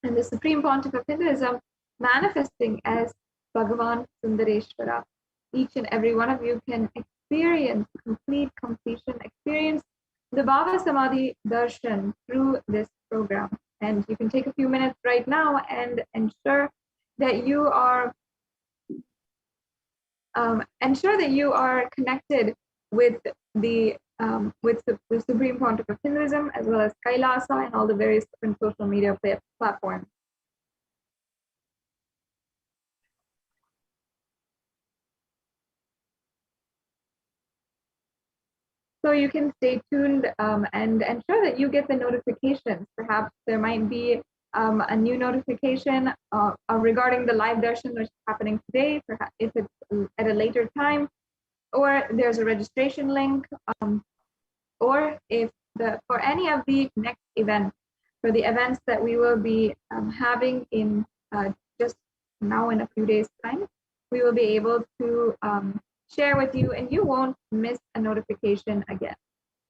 and the Supreme Pontiff of Hinduism manifesting as Bhagavan Sundareshwara. Each and every one of you can experience completion, experience the Bhava Samadhi darshan through this program. And you can take a few minutes right now and ensure that you are connected with the Supreme Pontiff of Hinduism, as well as Kailasa and all the various different social media platforms. So you can stay tuned and ensure that you get the notifications. Perhaps there might be a new notification regarding the live darshan which is happening today, perhaps if it's at a later time, or there's a registration link, or if for any of the next events, for the events that we will be having in just now in a few days' time, we will be able to share with you, and you won't miss a notification again.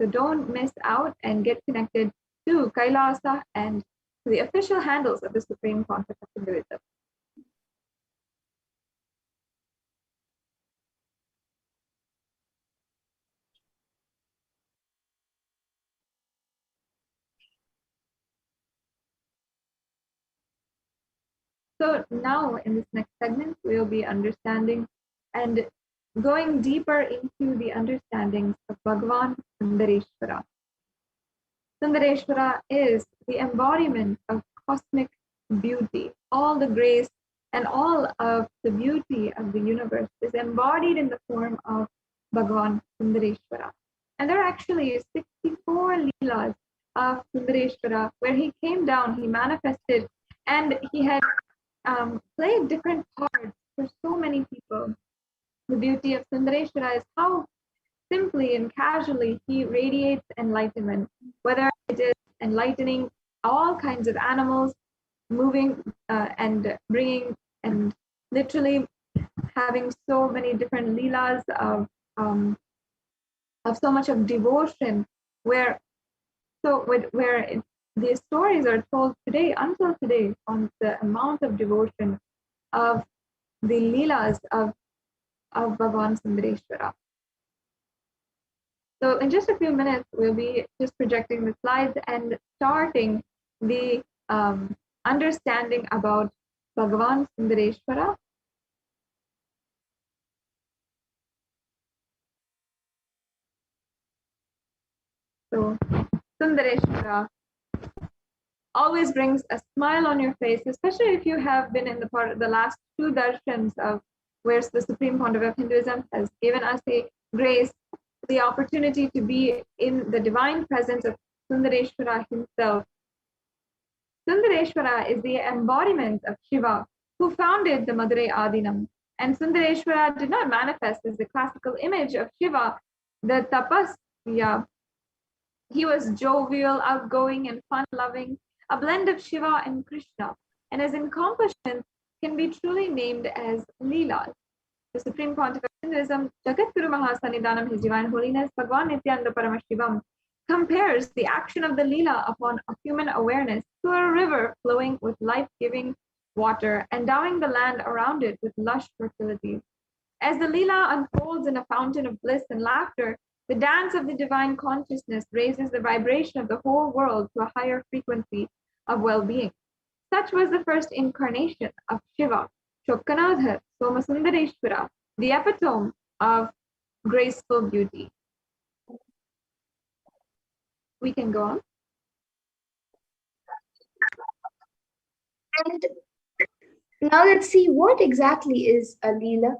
So don't miss out and get connected to Kailasa and to the official handles of the Supreme Pontiff of Hinduism. So now in this next segment, we'll be understanding and going deeper into the understandings of Bhagavan Sundareshwara. Sundareshwara is the embodiment of cosmic beauty. All the grace and all of the beauty of the universe is embodied in the form of Bhagavan Sundareshwara. And there are actually 64 leelas of Sundareshwara where he came down, he manifested, and he had played different parts for so many people. The beauty of Sundareshwara is how simply and casually he radiates enlightenment, whether it is enlightening all kinds of animals, moving and bringing and literally having so many different leelas of so much of devotion, where the stories are told today, until today, on the amount of devotion of the leelas of Bhagavan Sundareshwara. So in just a few minutes, we'll be just projecting the slides and starting the understanding about Bhagavan Sundareshwara. So Sundareshwara always brings a smile on your face, especially if you have been in the last two darshans of where the Supreme Pontiff of Hinduism has given us a grace, the opportunity to be in the divine presence of Sundareshwara himself. Sundareshwara is the embodiment of Shiva, who founded the Madurai Adinam. And Sundareshwara did not manifest as the classical image of Shiva, the tapasya. He was jovial, outgoing, and fun-loving, a blend of Shiva and Krishna, and his accomplishments can be truly named as leelas. The Supreme Pontiff of Hinduism, Jagadguru Mahasannidhanam, His Divine Holiness, Bhagavan Nithyananda Paramashivam, compares the action of the leela upon a human awareness to a river flowing with life-giving water, endowing the land around it with lush fertility. As the leela unfolds in a fountain of bliss and laughter, The dance of the divine consciousness raises the vibration of the whole world to a higher frequency of well-being. Such was the first incarnation of Shiva, Chokkanadhar Somasundareshwara, the epitome of graceful beauty. We can go on. And now let's see what exactly is a Leela.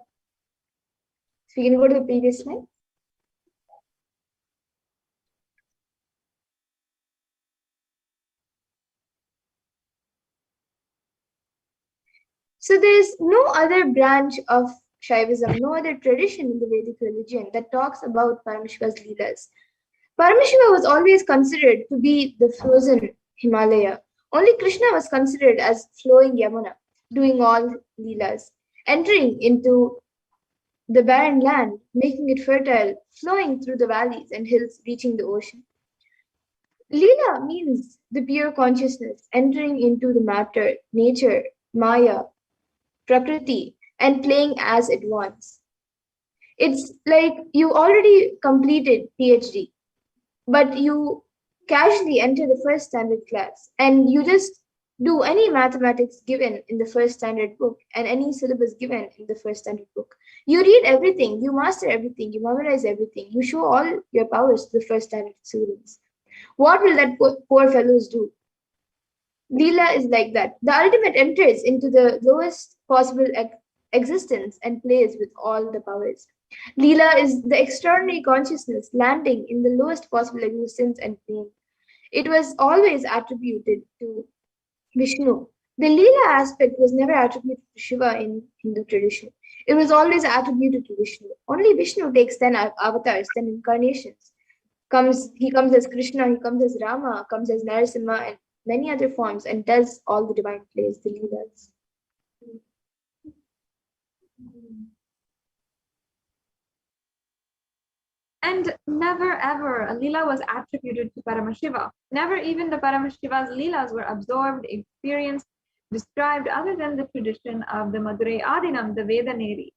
So we can go to the previous slide. So there is no other branch of Shaivism, no other tradition in the Vedic religion that talks about Paramashiva's Leelas. Paramashiva was always considered to be the frozen Himalaya. Only Krishna was considered as flowing Yamuna, doing all Leelas, entering into the barren land, making it fertile, flowing through the valleys and hills, reaching the ocean. Leela means the pure consciousness, entering into the matter, nature, Maya, Prakriti, and playing as it wants. It's like you already completed PhD, but you casually enter the first standard class and you just do any mathematics given in the first standard book and any syllabus given in the first standard book. You read everything, you master everything, you memorize everything, you show all your powers to the first standard students. What will that poor fellows do? Leela is like that. The ultimate enters into the lowest possible existence and plays with all the powers. Leela is the extraordinary consciousness landing in the lowest possible existence and playing. It was always attributed to Vishnu. The Leela aspect was never attributed to Shiva in Hindu tradition. It was always attributed to Vishnu. Only Vishnu takes 10 avatars, 10 incarnations. He comes as Krishna, he comes as Rama, comes as Narasimha, and many other forms, and does all the divine plays, the leelas. And never ever a Leela was attributed to Paramashiva. Never even the Paramashiva's Leelas were absorbed, experienced, described other than the tradition of the Madurai Adinam, the Vedaneri.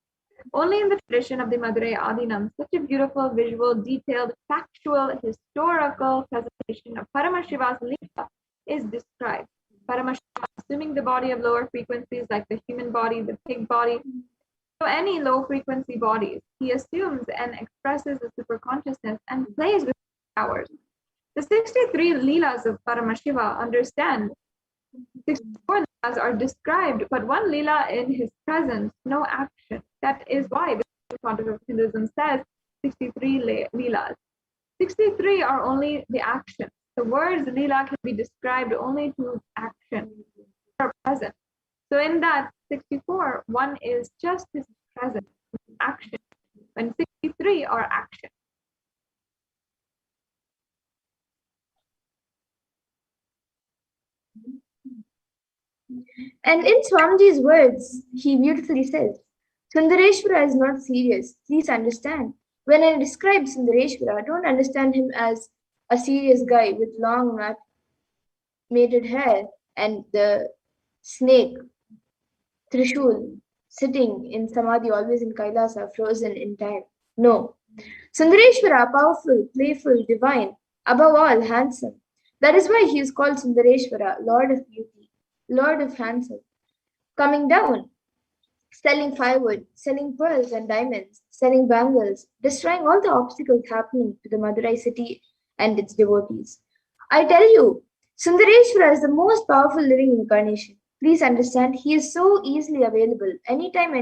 Only in the tradition of the Madurai Adinam, such a beautiful, visual, detailed, factual, historical presentation of Paramashiva's Leela is described. Paramashiva assuming the body of lower frequencies like the human body, the pig body, so any low frequency bodies, he assumes and expresses the superconsciousness and plays with powers. The 63 Leelas of Paramashiva understand 64 Leelas are described, but one Leela in his presence, no action. That is why the pontiff of Hinduism says 63 Leelas. 63 are only the action. The words Leela can be described only to action or present. So in that 64, one is just his presence, action, when 63 are action. And in Swamiji's words, he beautifully says, Sundareshwara is not serious. Please understand. When I describe Sundareshwara, I don't understand him as a serious guy with long matted hair and the snake, Trishul, sitting in Samadhi, always in Kailasa, frozen in time. No. Sundareshwara, powerful, playful, divine, above all, handsome. That is why he is called Sundareshwara, Lord of Beauty, Lord of Handsome. Coming down, selling firewood, selling pearls and diamonds, selling bangles, destroying all the obstacles happening to the Madurai city and its devotees. I tell you, Sundareshwara is the most powerful living incarnation. Please understand, he is so easily available. Anytime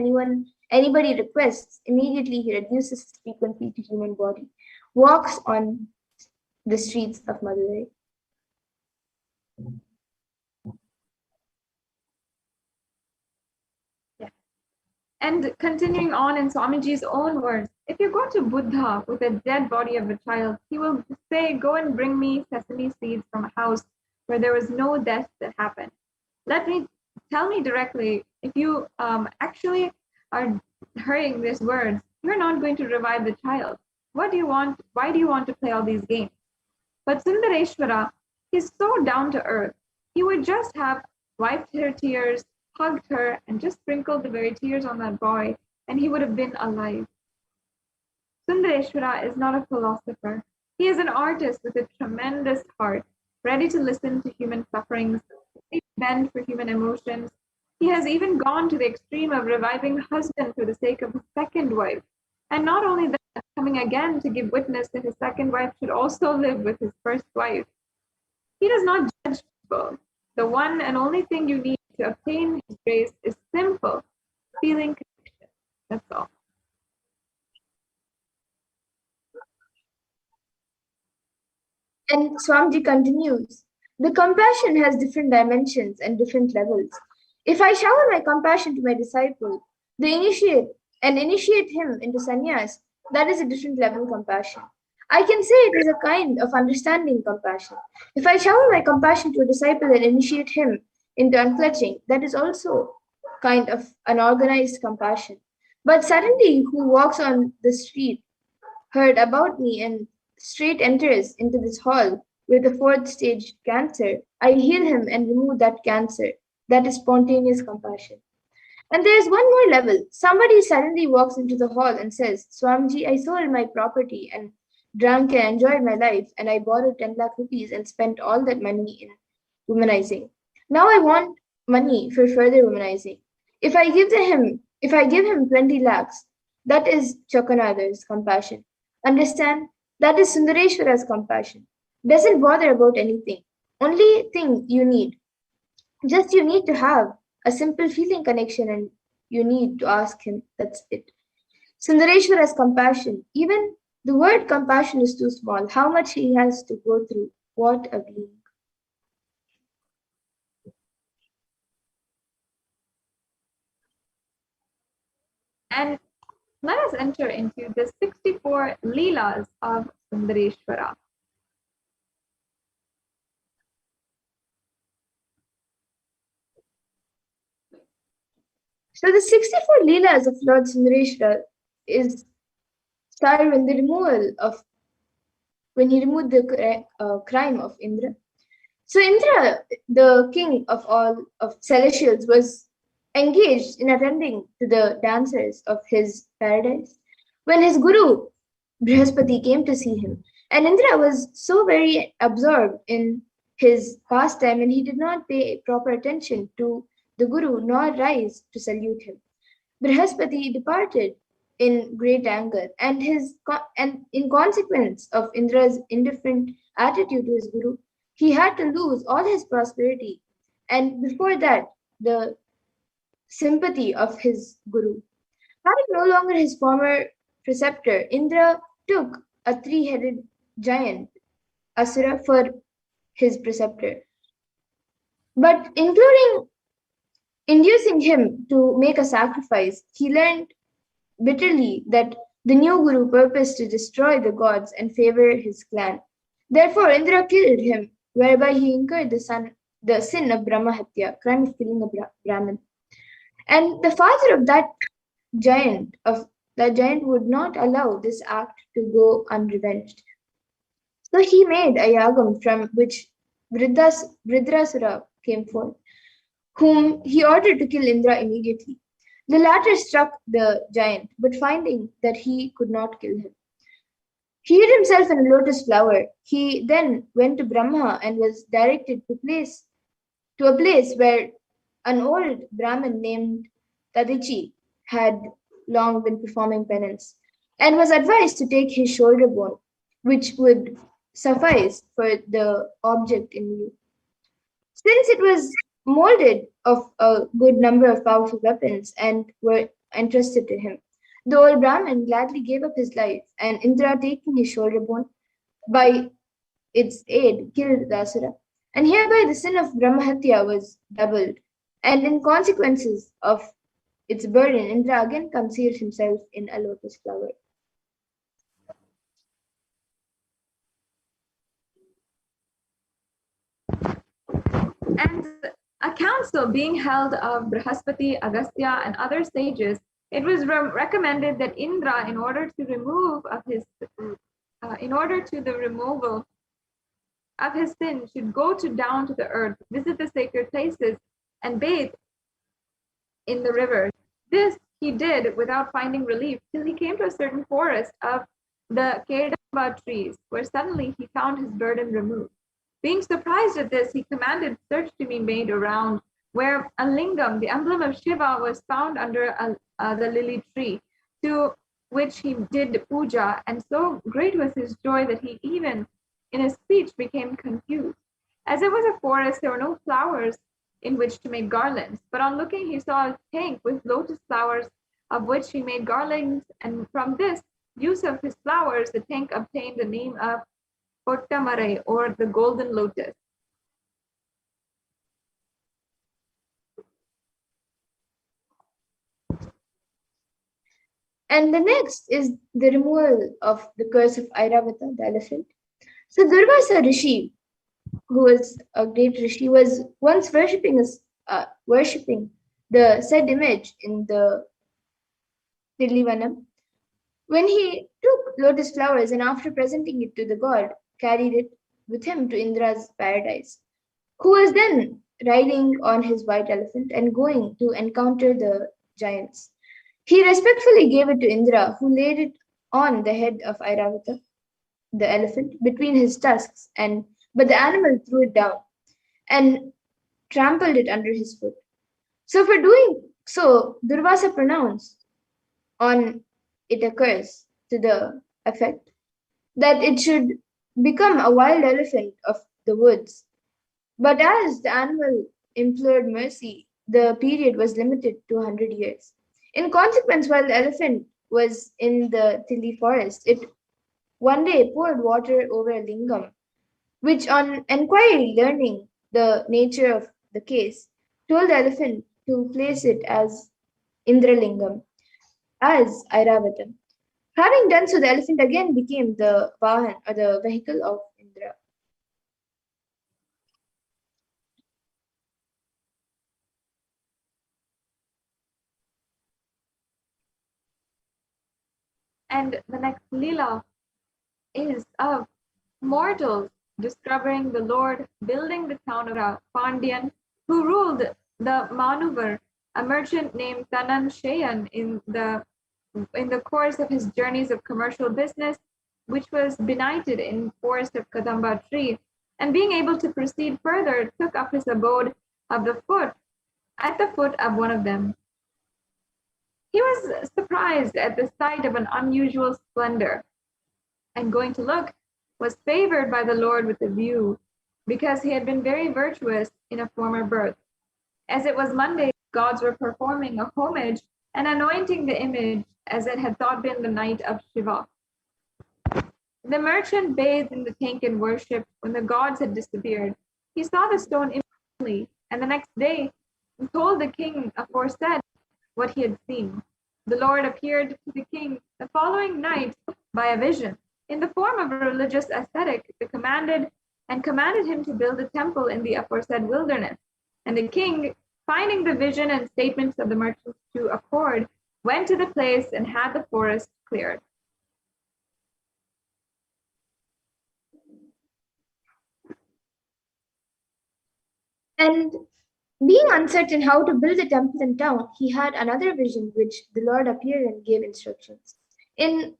anybody requests, immediately he reduces his frequency to human body, walks on the streets of Madurai. And continuing on in Swamiji's own words, if you go to Buddha with a dead body of a child, he will say, go and bring me sesame seeds from a house where there was no death that happened. Tell me directly, if you actually are hearing these words, you're not going to revive the child. What do you want? Why do you want to play all these games? But Sundareshwara is so down to earth. He would just have wiped her tears, hugged her, and just sprinkled the very tears on that boy, and he would have been alive. Sundareshwara is not a philosopher. He is an artist with a tremendous heart, ready to listen to human sufferings, bend for human emotions. He has even gone to the extreme of reviving a husband for the sake of his second wife. And not only that, coming again to give witness that his second wife should also live with his first wife. He does not judge people. The one and only thing you need to obtain his grace is simple, feeling connection. That's all. And Swamiji continues, the compassion has different dimensions and different levels. If I shower my compassion to my disciple, initiate him into sannyas, that is a different level compassion. I can say it is a kind of understanding compassion. If I shower my compassion to a disciple and initiate him into unclutching, that is also kind of an organized compassion. But suddenly, who walks on the street heard about me and straight enters into this hall with a fourth stage cancer, I heal him and remove that cancer. That is spontaneous compassion. And there is one more level. Somebody suddenly walks into the hall and says, Swamiji, I sold my property and drank and enjoyed my life, and I borrowed 10 lakh rupees and spent all that money in womanizing. Now I want money for further womanizing. If I give him 20 lakhs, that is Chakanada's compassion. Understand? That is Sundareshwara's compassion. Doesn't bother about anything. Only thing you need. Just you need to have a simple feeling connection and you need to ask him. That's it. Sundareshwara's compassion. Even the word compassion is too small. How much he has to go through. What a being. And let us enter into the 64 leelas of Sundareshwara. So the 64 leelas of Lord Sundareshwara is started when he removed the crime of Indra. So Indra, the king of all of celestials, was engaged in attending to the dancers of his paradise when his guru Brihaspati came to see him. And Indra was so very absorbed in his pastime and he did not pay proper attention to the guru nor rise to salute him. Brihaspati departed in great anger, and in consequence of Indra's indifferent attitude to his guru, he had to lose all his prosperity, and before that, the sympathy of his guru. Having no longer his former preceptor, Indra took a three-headed giant, Asura, for his preceptor. But inducing him to make a sacrifice, he learned bitterly that the new guru purposed to destroy the gods and favor his clan. Therefore, Indra killed him, whereby he incurred the sin of Brahmahatya, crime of killing a Brahmin. And the father of that giant would not allow this act to go unrevenged. So he made a yagam from which Vridrasura came forth, whom he ordered to kill Indra immediately. The latter struck the giant, but finding that he could not kill him, he hid himself in a lotus flower. He then went to Brahma and was directed to a place where an old Brahmin named Tadichi had long been performing penance, and was advised to take his shoulder bone, which would suffice for the object in view. Since it was molded of a good number of powerful weapons and were entrusted to him, the old Brahmin gladly gave up his life, and Indra, taking his shoulder bone, by its aid killed the Asura. And hereby the sin of Brahmahatya was doubled, and in consequences of its burden, Indra again concealed himself in a lotus flower. And a council being held of Brihaspati, Agastya, and other sages, it was recommended that Indra, in order to the removal of his sin, should go down to the earth, visit the sacred places, and bathe in the rivers. This he did without finding relief till he came to a certain forest of the Kedamba trees, where suddenly he found his burden removed. Being surprised at this, he commanded search to be made around where a lingam, the emblem of Shiva, was found under the lily tree, to which he did puja, and so great was his joy that he even in his speech became confused. As it was a forest, there were no flowers in which to make garlands, but on looking he saw a tank with lotus flowers, of which he made garlands, and from this use of his flowers, the tank obtained the name of Kottamarai, or the golden lotus. And the next is the removal of the curse of Airavata, the elephant. So Durvasa Rishi, who was a great Rishi, was once worshipping the said image in the Tilivanam. When he took lotus flowers and after presenting it to the god, carried it with him to Indra's paradise, who was then riding on his white elephant and going to encounter the giants. He respectfully gave it to Indra, who laid it on the head of Airavata, the elephant, between his tusks, but the animal threw it down and trampled it under his foot. So for doing so, Durvasa pronounced on it a curse to the effect that it should become a wild elephant of the woods. But as the animal implored mercy, the period was limited to 100 years. In consequence, while the elephant was in the Tili forest, it one day poured water over a lingam, which, on enquiry learning the nature of the case, told the elephant to place it as Indralingam, as Airavatam. Having done so, the elephant again became the Vahan, or the vehicle of Indra. And the next Leela is of mortals discovering the Lord building the town of Pandan, who ruled the Manuvar, a merchant named Tanan Shayan, in the course of his journeys of commercial business, which was benighted in forest of Kadamba tree, and being able to proceed further, took up his abode at the foot of one of them. He was surprised at the sight of an unusual splendor, and going to look, was favored by the Lord with a view, because he had been very virtuous in a former birth. As it was Monday, gods were performing a homage and anointing the image as it had thought been the night of Shiva. The merchant bathed in the tank and worshipped when the gods had disappeared. He saw the stone immediately, and the next day told the king aforesaid what he had seen. The Lord appeared to the king the following night by a vision, in the form of a religious ascetic, commanded him to build a temple in the aforesaid wilderness. And the king, finding the vision and statements of the merchants to accord, went to the place and had the forest cleared. And being uncertain how to build a temple in town, he had another vision which the Lord appeared and gave instructions. In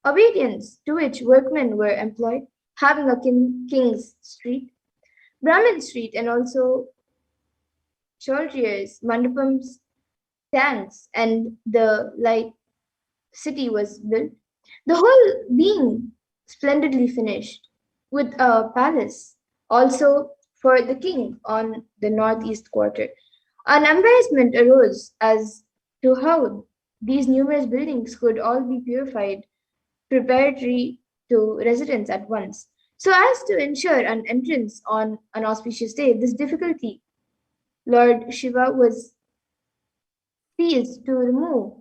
obedience to which workmen were employed, having a king's street, Brahmin street, and also chorriers, mandapams, tanks, and the like city was built. The whole being splendidly finished, with a palace also for the king on the northeast quarter. An embarrassment arose as to how these numerous buildings could all be purified preparatory to residence at once. So as to ensure an entrance on an auspicious day, this difficulty Lord Shiva was pleased to remove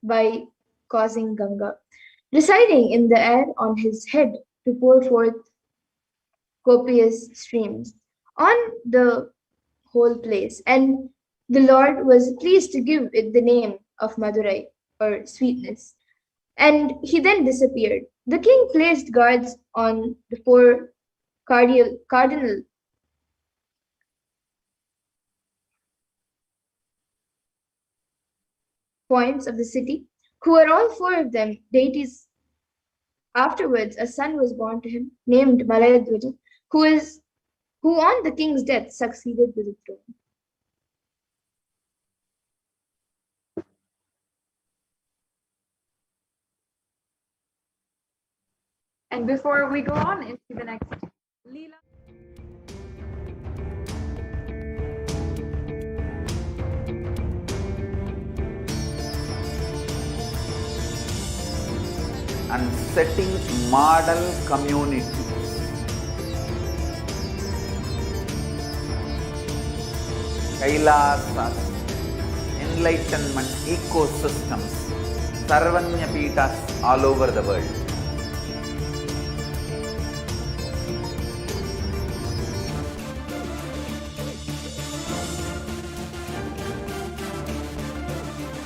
by causing Ganga, residing in the air on his head, to pour forth copious streams on the whole place. And the Lord was pleased to give it the name of Madurai, or sweetness. And he then disappeared. The king placed guards on the four cardinal points of the city, who were all four of them deities Afterwards, a son was born to him, named Malayadwaja, who on the king's death succeeded to the throne. And before we go on into the next Leela, and setting model communities. Kailasa, Enlightenment ecosystems, Sarvanya Peethas all over the world.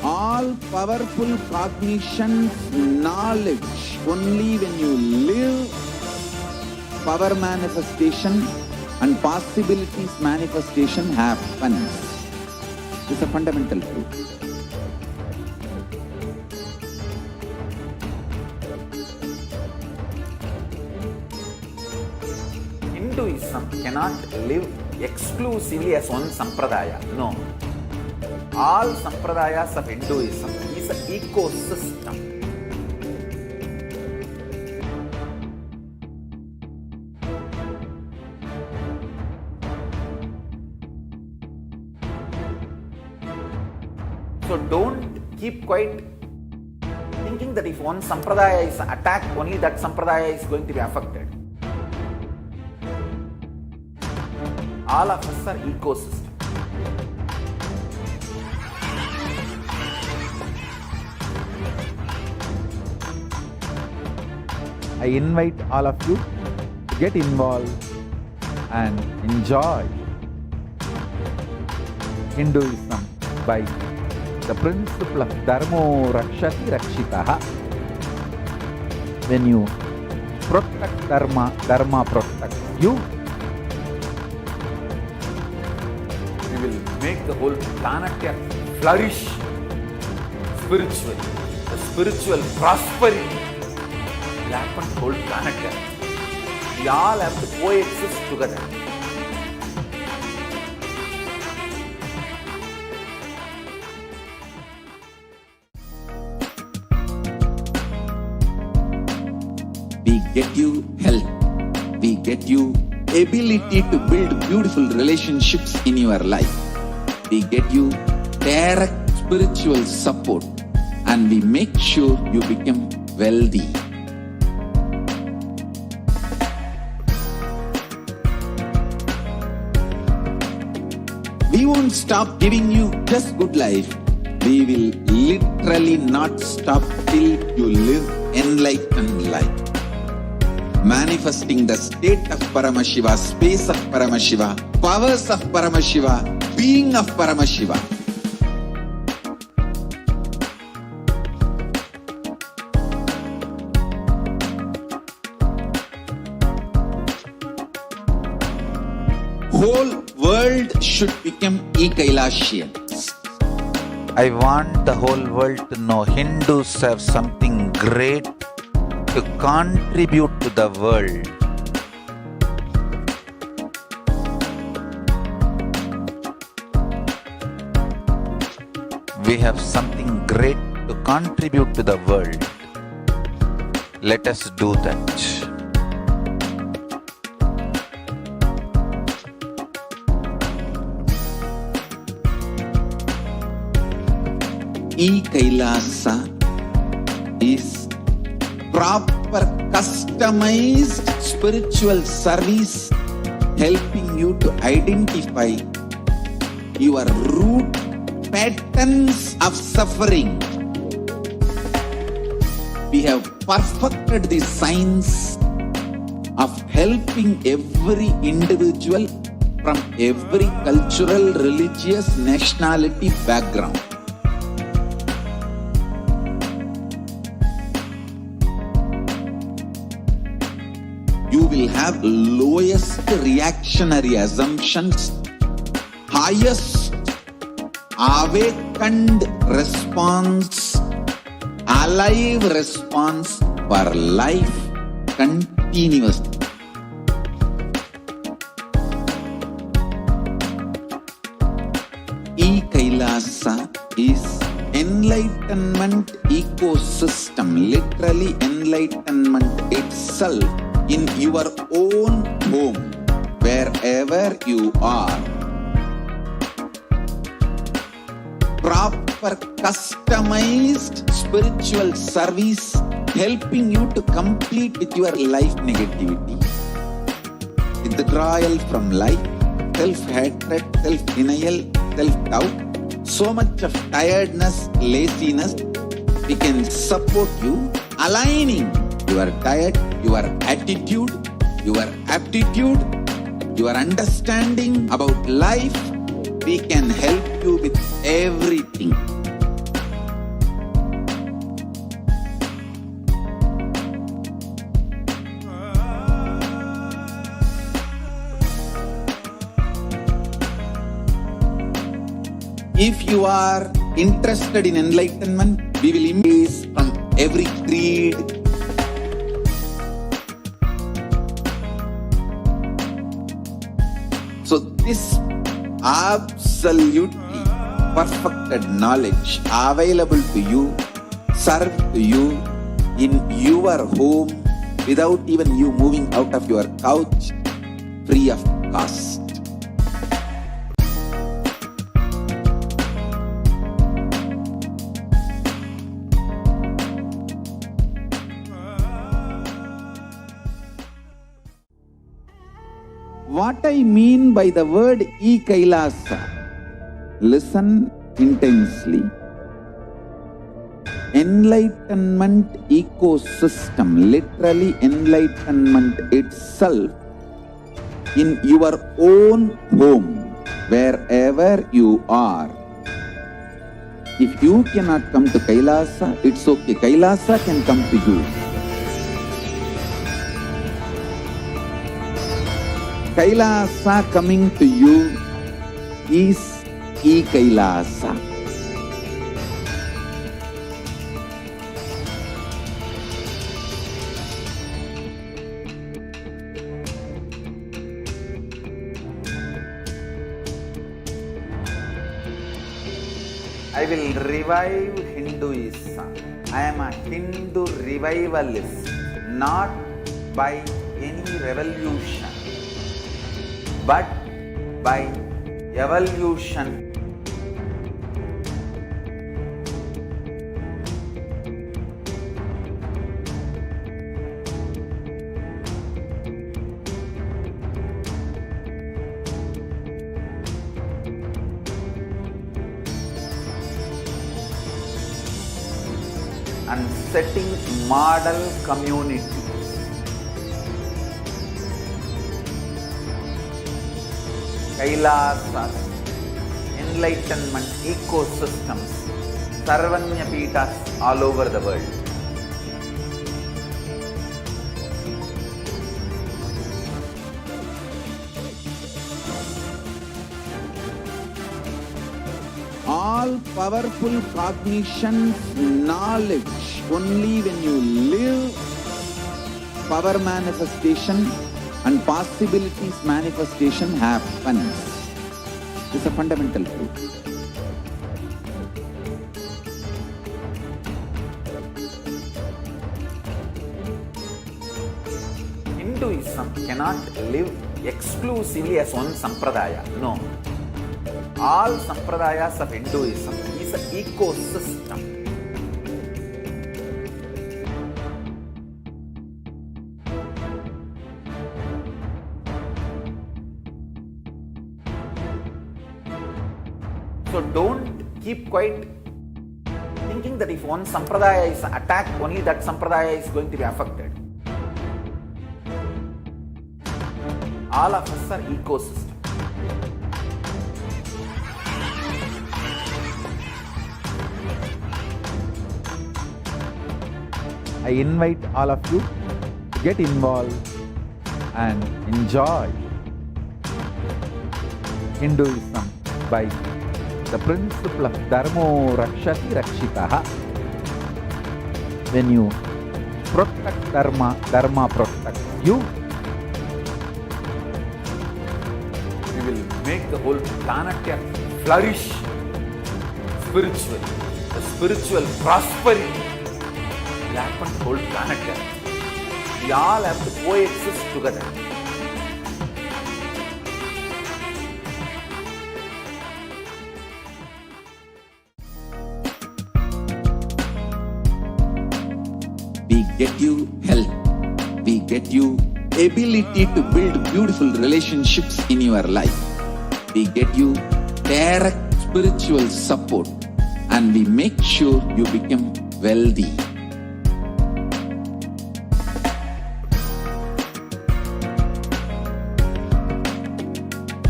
All powerful cognitions, knowledge, only when you live, power manifestation and possibilities manifestation happens. It's a fundamental truth. Hinduism cannot live exclusively as one sampradaya. No. All sampradayas of Hinduism is an ecosystem. So don't keep quiet thinking that if one sampradaya is attacked, only that sampradaya is going to be affected. All of us are ecosystem. I invite all of you to get involved and enjoy Hinduism by the principle of Dharmo Rakshati Rakshitaha. When you protect Dharma, Dharma protects you. We will make the whole planet flourish spiritually. The spiritual prosperity will happen to the whole planet Earth. We all have to coexist together. We get you health. We get you ability to build beautiful relationships in your life. We get you direct spiritual support, and we make sure you become wealthy. We won't stop giving you just good life. We will literally not stop till you live enlightened life. Manifesting the state of Paramashiva, space of Paramashiva, powers of Paramashiva, being of Paramashiva. Whole world should become Kailasians. I want the whole world to know Hindus have something great to contribute to the world. We have something great to contribute to the world. Let us do that. Kailasa is proper customized spiritual service helping you to identify your root patterns of suffering. We have perfected the science of helping every individual from every cultural, religious, nationality background. You will have lowest reactionary assumptions, highest awakened response, alive response, for life continuously. Kailasa is enlightenment ecosystem, literally enlightenment itself in your own home, wherever you are. Proper customized spiritual service helping you to complete with your life negativity, withdrawal from life, self-hatred, self-denial, self-doubt, so much of tiredness, laziness. We can support you, aligning your diet, your attitude, your aptitude, your understanding about life. We can help you with everything. If you are interested in enlightenment, we will embrace from every creed, so this absolutely perfected knowledge available to you, served to you in your home without even you moving out of your couch, free of cost. What I mean by the word Kailasa, listen intensely. Enlightenment ecosystem, literally enlightenment itself in your own home, wherever you are. If you cannot come to Kailasa, it's okay. Kailasa can come to you. Kailasa coming to you is Kailasa. I will revive Hinduism. I am a Hindu revivalist, not by any revolution, but by evolution. And setting model communities. Kailasas, enlightenment ecosystems, Sarvanya Pitas all over the world. All powerful cognition, knowledge, only when you live, power manifestation and possibilities manifestation happens. This is a fundamental truth. Hinduism cannot live exclusively as one sampradaya. No. All sampradayas of Hinduism is an ecosystem. So don't keep quiet thinking that if one sampradaya is attacked, only that sampradaya is going to be affected. All of us are ecosystem. I invite all of you to get involved and enjoy Hinduism by the principle of Dharmo Rakshati Rakshitaha. When you protect Dharma, Dharma protect you. We will make the whole planet flourish spiritually. The spiritual prosperity will happen to the whole planet. We all have to coexist together. We get you health. We get you ability to build beautiful relationships in your life. We get you direct spiritual support, and we make sure you become wealthy.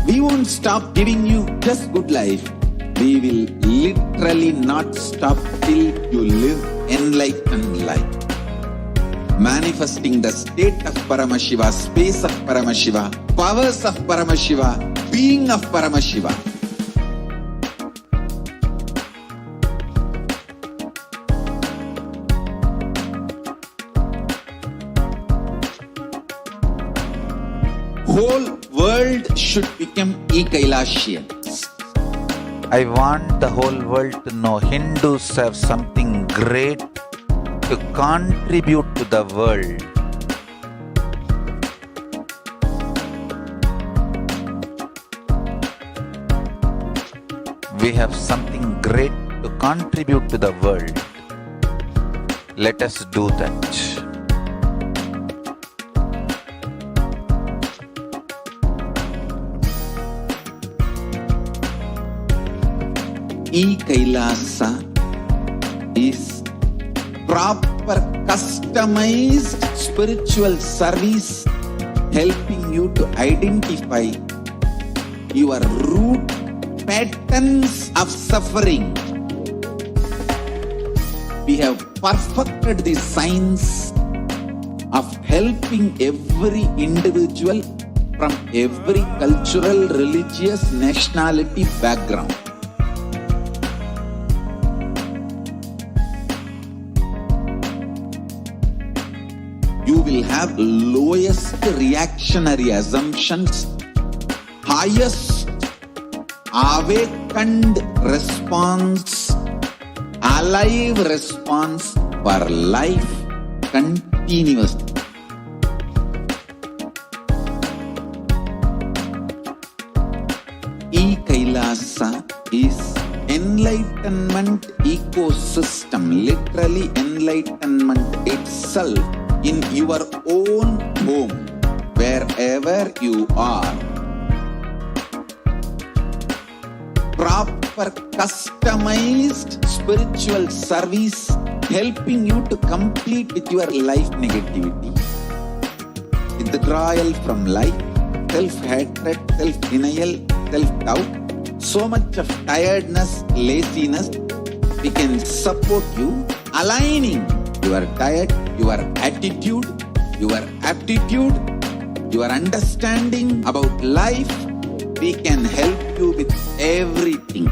We won't stop giving you just good life. We will literally not stop till you live enlightened life. Manifesting the state of Paramashiva, space of Paramashiva, powers of Paramashiva, being of Paramashiva. Whole world should become Kailasians. I want the whole world to know Hindus have something great to contribute to the world. We have something great to contribute to the world. Let us do that. Kailasa is proper customized spiritual service helping you to identify your root patterns of suffering. We have perfected the science of helping every individual from every cultural, religious, nationality background. You will have lowest reactionary assumptions, highest awakened response, alive response for life continuously. Kailasa is enlightenment ecosystem, literally enlightenment itself in your own home, wherever you are. Proper customized spiritual service helping you to complete with your life negativity, withdrawal from life, self-hatred, self-denial, self-doubt, so much of tiredness, laziness. We can support you aligning your diet, your attitude, your aptitude, your understanding about life. We can help you with everything.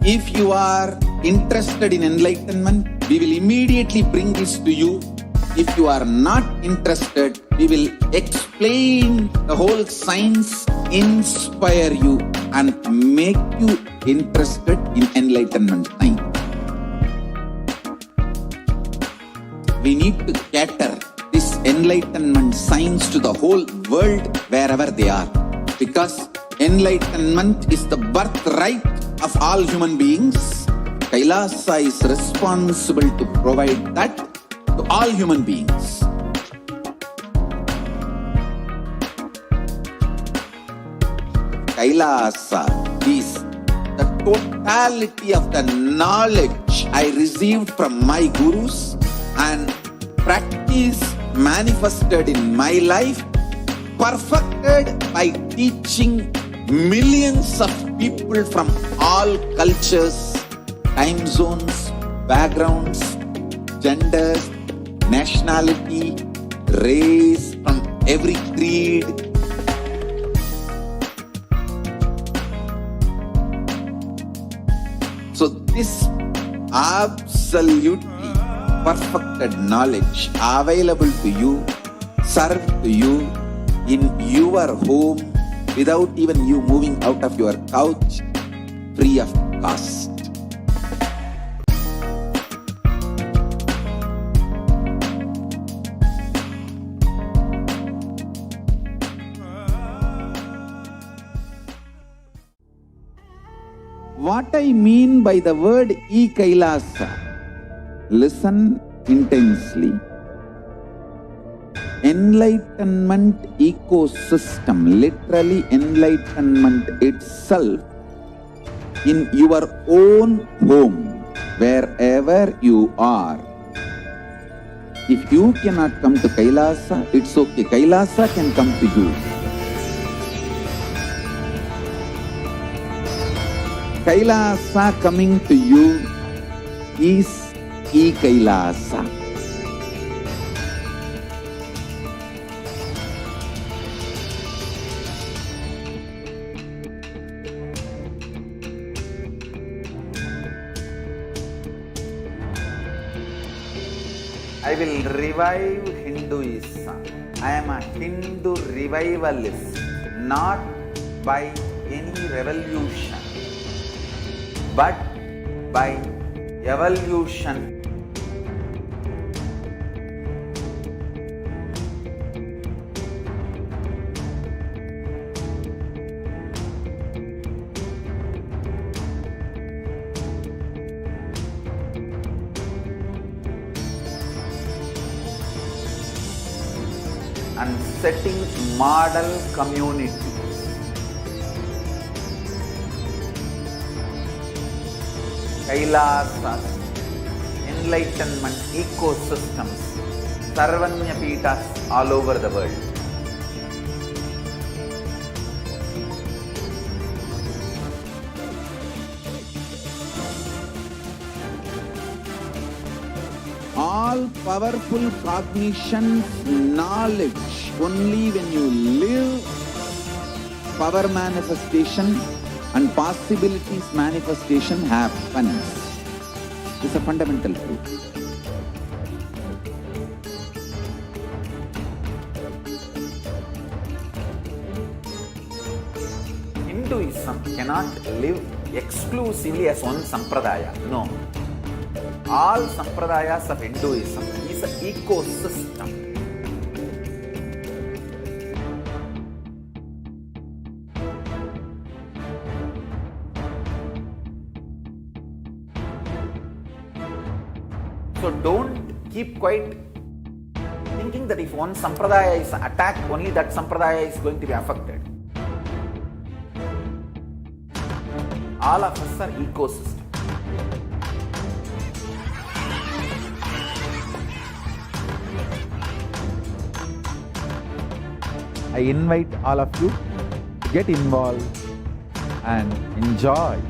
If you are interested in enlightenment, we will immediately bring this to you. If you are not interested, we will explain the whole science, inspire you and make you interested in enlightenment science. We need to cater this enlightenment science to the whole world wherever they are, because enlightenment is the birthright of all human beings. Kailasa is responsible to provide that to all human beings. Kailasa is the totality of the knowledge I received from my gurus and practice manifested in my life, perfected by teaching millions of people from all cultures, time zones, backgrounds, genders, nationality, race, from every creed. So this absolutely perfected knowledge available to you, served to you in your home without even you moving out of your couch, free of cost. What I mean by the word Kailasa, listen intensely. Enlightenment ecosystem, literally enlightenment itself, in your own home, wherever you are. If you cannot come to Kailasa, it's okay. Kailasa can come to you. Kailasa coming to you is Kailasa. I will revive Hinduism. I am a Hindu revivalist, not by any revolution, but by evolution. And setting model communities. Kailasas, enlightenment ecosystems, Sarvanya Pitas all over the world. All powerful cognition, knowledge, only when you live, power manifestation and possibilities manifestation happens. This is a fundamental truth. Hinduism cannot live exclusively as one sampradaya. No. All sampradayas of Hinduism is an ecosystem. So don't keep quiet thinking that if one sampradaya is attacked, only that sampradaya is going to be affected. All of us are ecosystems. I invite all of you to get involved and enjoy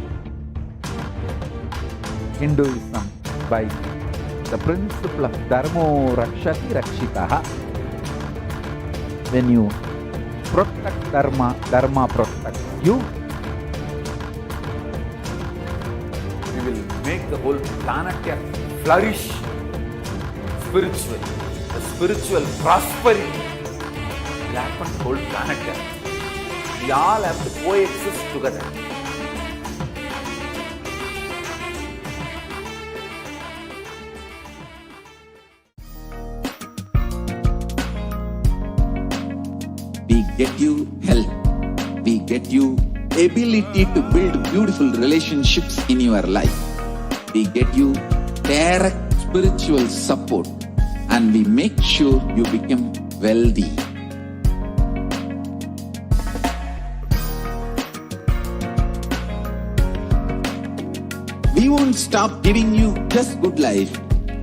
Hinduism by the principle of Dharmo Rakshati Rakshitaha. When you protect Dharma, Dharma protects you. We will make the whole planet flourish spiritually. The spiritual prosperity will happen to the whole planet. We all have to coexist together. We get you health. We get you ability to build beautiful relationships in your life. We get you direct spiritual support, and we make sure you become wealthy. We won't stop giving you just good life.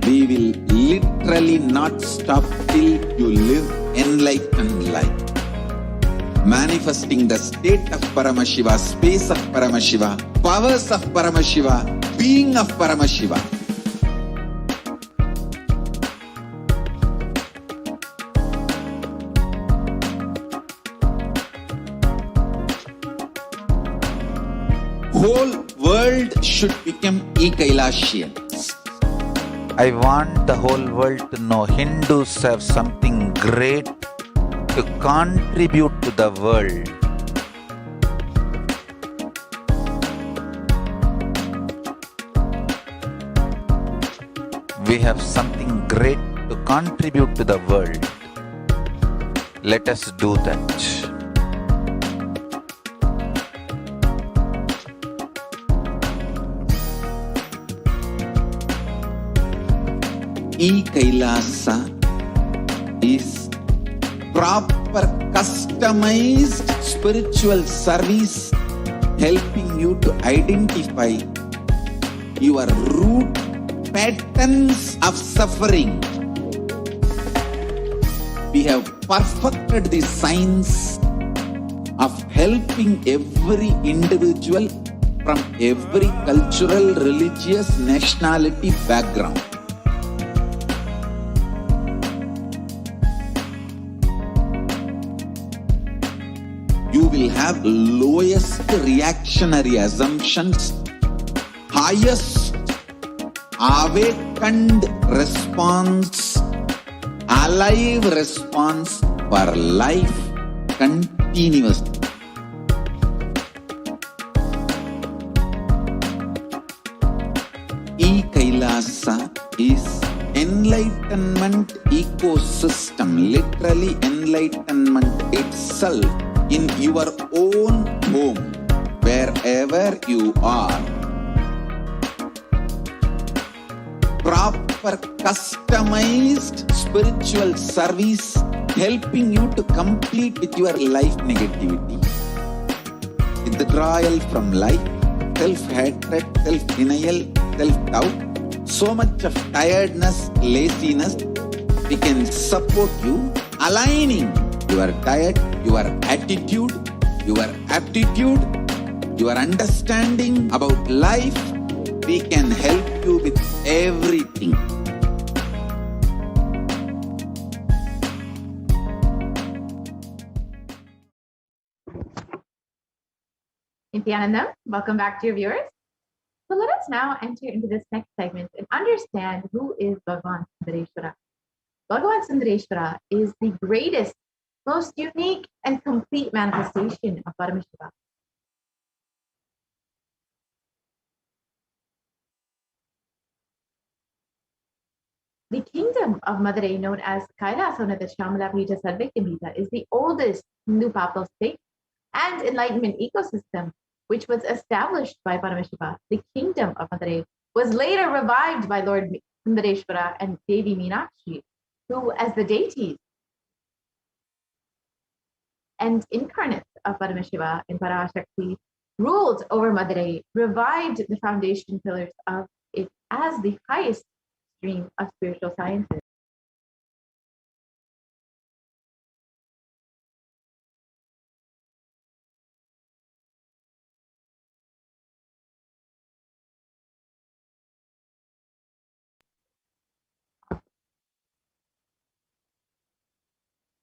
We will literally not stop till you live enlightened life. Manifesting the state of Paramashiva, space of Paramashiva, powers of Paramashiva, being of Paramashiva. whole world should become Kailasians. I want the whole world to know Hindus have something great to contribute to the world. We have something great to contribute to the world. Let us do that. Kailasa is proper customized spiritual service helping you to identify your root patterns of suffering. We have perfected the science of helping every individual from every cultural, religious, nationality background. You will have lowest reactionary assumptions, highest awakened response, alive response for life continuously. Kailasa is enlightenment ecosystem, literally enlightenment itself in your own home, wherever you are. Proper customized spiritual service helping you to complete with your life negativity. Withdrawal from life, self-hatred, self-denial, self-doubt, so much of tiredness, laziness, we can support you aligning your diet, your attitude, your aptitude, your understanding about life. We can help you with everything. Nithyananda, welcome back to your viewers. So let us now enter into this next segment and understand who is Bhagavan Sundareshwara. Bhagavan Sundareshwara is the greatest, most unique and complete manifestation of Paramashiva. The kingdom of Madurai, known as Kailasa is the oldest Hindu papal state and enlightenment ecosystem, which was established by Paramashiva. The kingdom of Madurai was later revived by Lord Sundareshwara and Devi Meenakshi, who, as the deities and incarnates of Paramashiva and Parashakti, ruled over Madurai, revived the foundation pillars of it as the highest stream of spiritual sciences.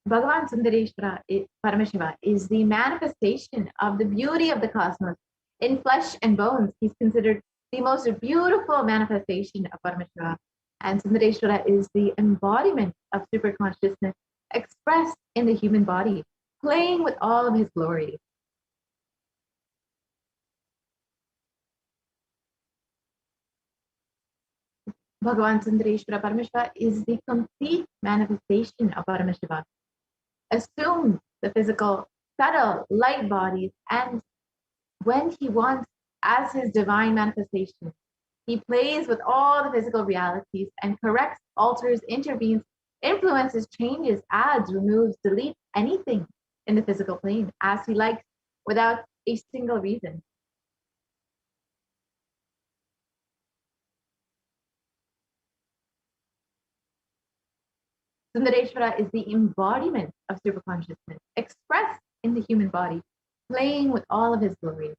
Bhagavan Sundareshwara, Paramashiva, is the manifestation of the beauty of the cosmos. In flesh and bones, he's considered the most beautiful manifestation of Paramashiva. And Sundareshwara is the embodiment of superconsciousness expressed in the human body, playing with all of his glory. Bhagavan Sundareshwara Paramashiva is the complete manifestation of Paramashiva. Assumes the physical, subtle, light bodies, and when he wants, as his divine manifestation, he plays with all the physical realities and corrects, alters, intervenes, influences, changes, adds, removes, deletes anything in the physical plane as he likes without a single reason. Sundareshwara is the embodiment of superconsciousness expressed in the human body, playing with all of his glory.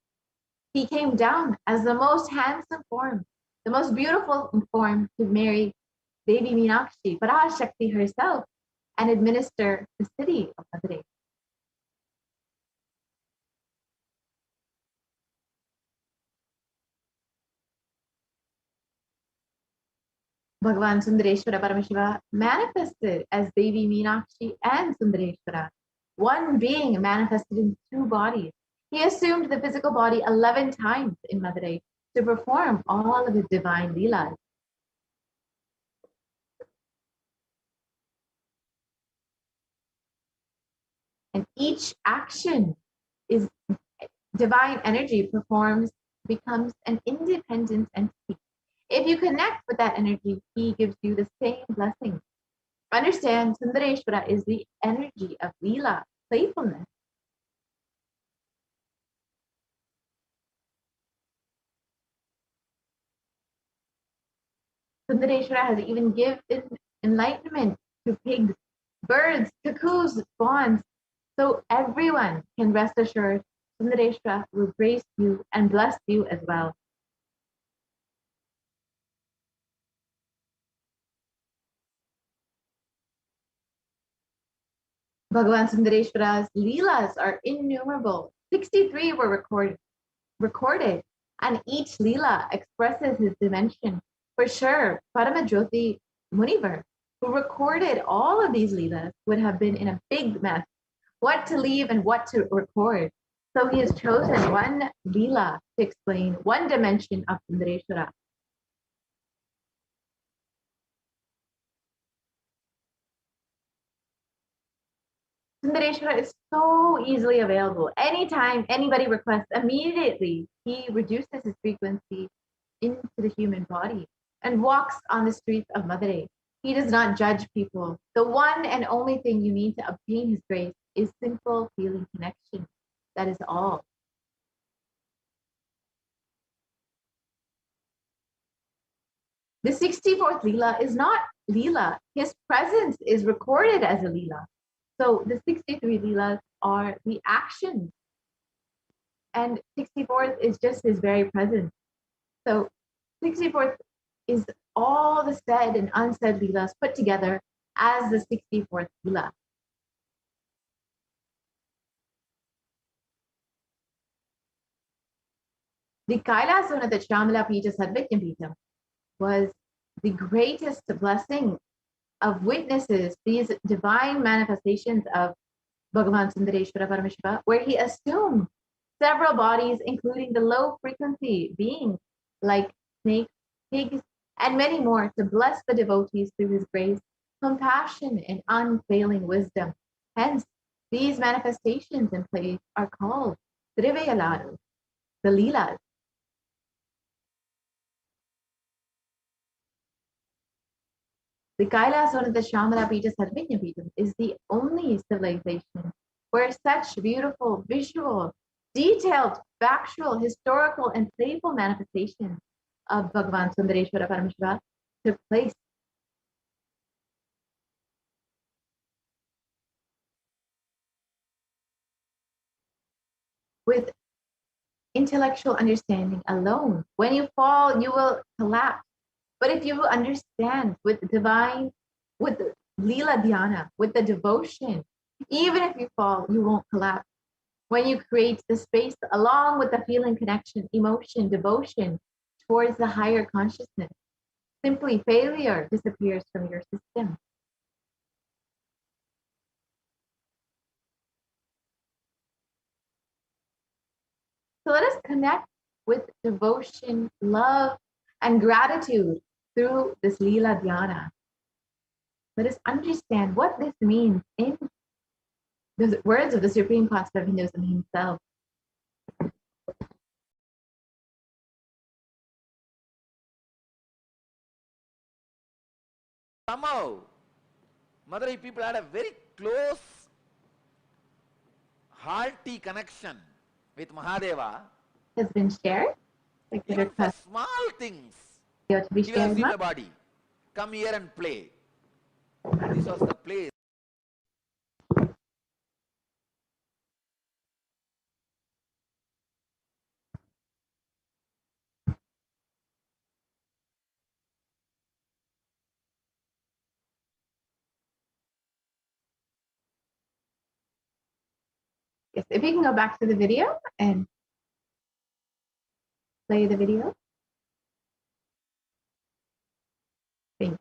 He came down as the most handsome form, the most beautiful form to marry Devi Meenakshi, Parashakti herself, and administer the city of Madurai. Bhagavan Sundareshwara Paramashiva manifested as Devi Meenakshi and Sundareshwara, one being manifested in two bodies. He assumed the physical body 11 times in Madurai to perform all of his divine leelas. And each action is divine energy becomes an independent entity. If you connect with that energy, he gives you the same blessing. Understand, Sundareshwara is the energy of Leela, playfulness. Sundareshwara has even given enlightenment to pigs, birds, cuckoos, swans. So everyone can rest assured Sundareshwara will grace you and bless you as well. Bhagavan Sundareshwara's leelas are innumerable. 63 were recorded, and each leela expresses his dimension. For sure, Paramajyoti Munivar, who recorded all of these leelas, would have been in a big mess. What to leave and what to record. So he has chosen one leela to explain one dimension of Sundareshwara. Sundareshwara is so easily available. Anytime anybody requests, immediately he reduces his frequency into the human body and walks on the streets of Madurai. He does not judge people. The one and only thing you need to obtain his grace is simple feeling connection. That is all. The 64th Leela is not Leela. His presence is recorded as a Leela. So the 63 Leelas are the actions. And 64th is just his very presence. So 64th is all the said and unsaid Leelas put together as the 64th Leela. The Kailasa of the Shamala Pita Sadvijna Pita was the greatest blessing of witnesses, these divine manifestations of Bhagavan Sundareshwara Paramashiva, where he assumed several bodies, including the low frequency beings like snakes, pigs, and many more, to bless the devotees through his grace, compassion, and unfailing wisdom. Hence, these manifestations in place are called Trivayalaru, the Leelas. The Kailasa of the Shamala Pita Sarvijna Pita is the only civilization where such beautiful, visual, detailed, factual, historical, and playful manifestations of Bhagavan Sundareshwara Paramashiva took place. With intellectual understanding alone, when you fall, you will collapse. But if you understand with divine, with the Leela Dhyana, with the devotion, even if you fall, you won't collapse. When you create the space along with the feeling, connection, emotion, devotion towards the higher consciousness, simply failure disappears from your system. So let us connect with devotion, love, and gratitude through this Leela Dhyana. Let us understand what this means in the words of the Supreme Pastor of Hinduism himself. Somehow, Madurai people had a very close, hearty connection with Mahadeva. Has been shared. Like Even for small things, to be he will shared. assume a body. Come here and play. This was the place. Yes, if you can go back to the video and play the video. Thank you.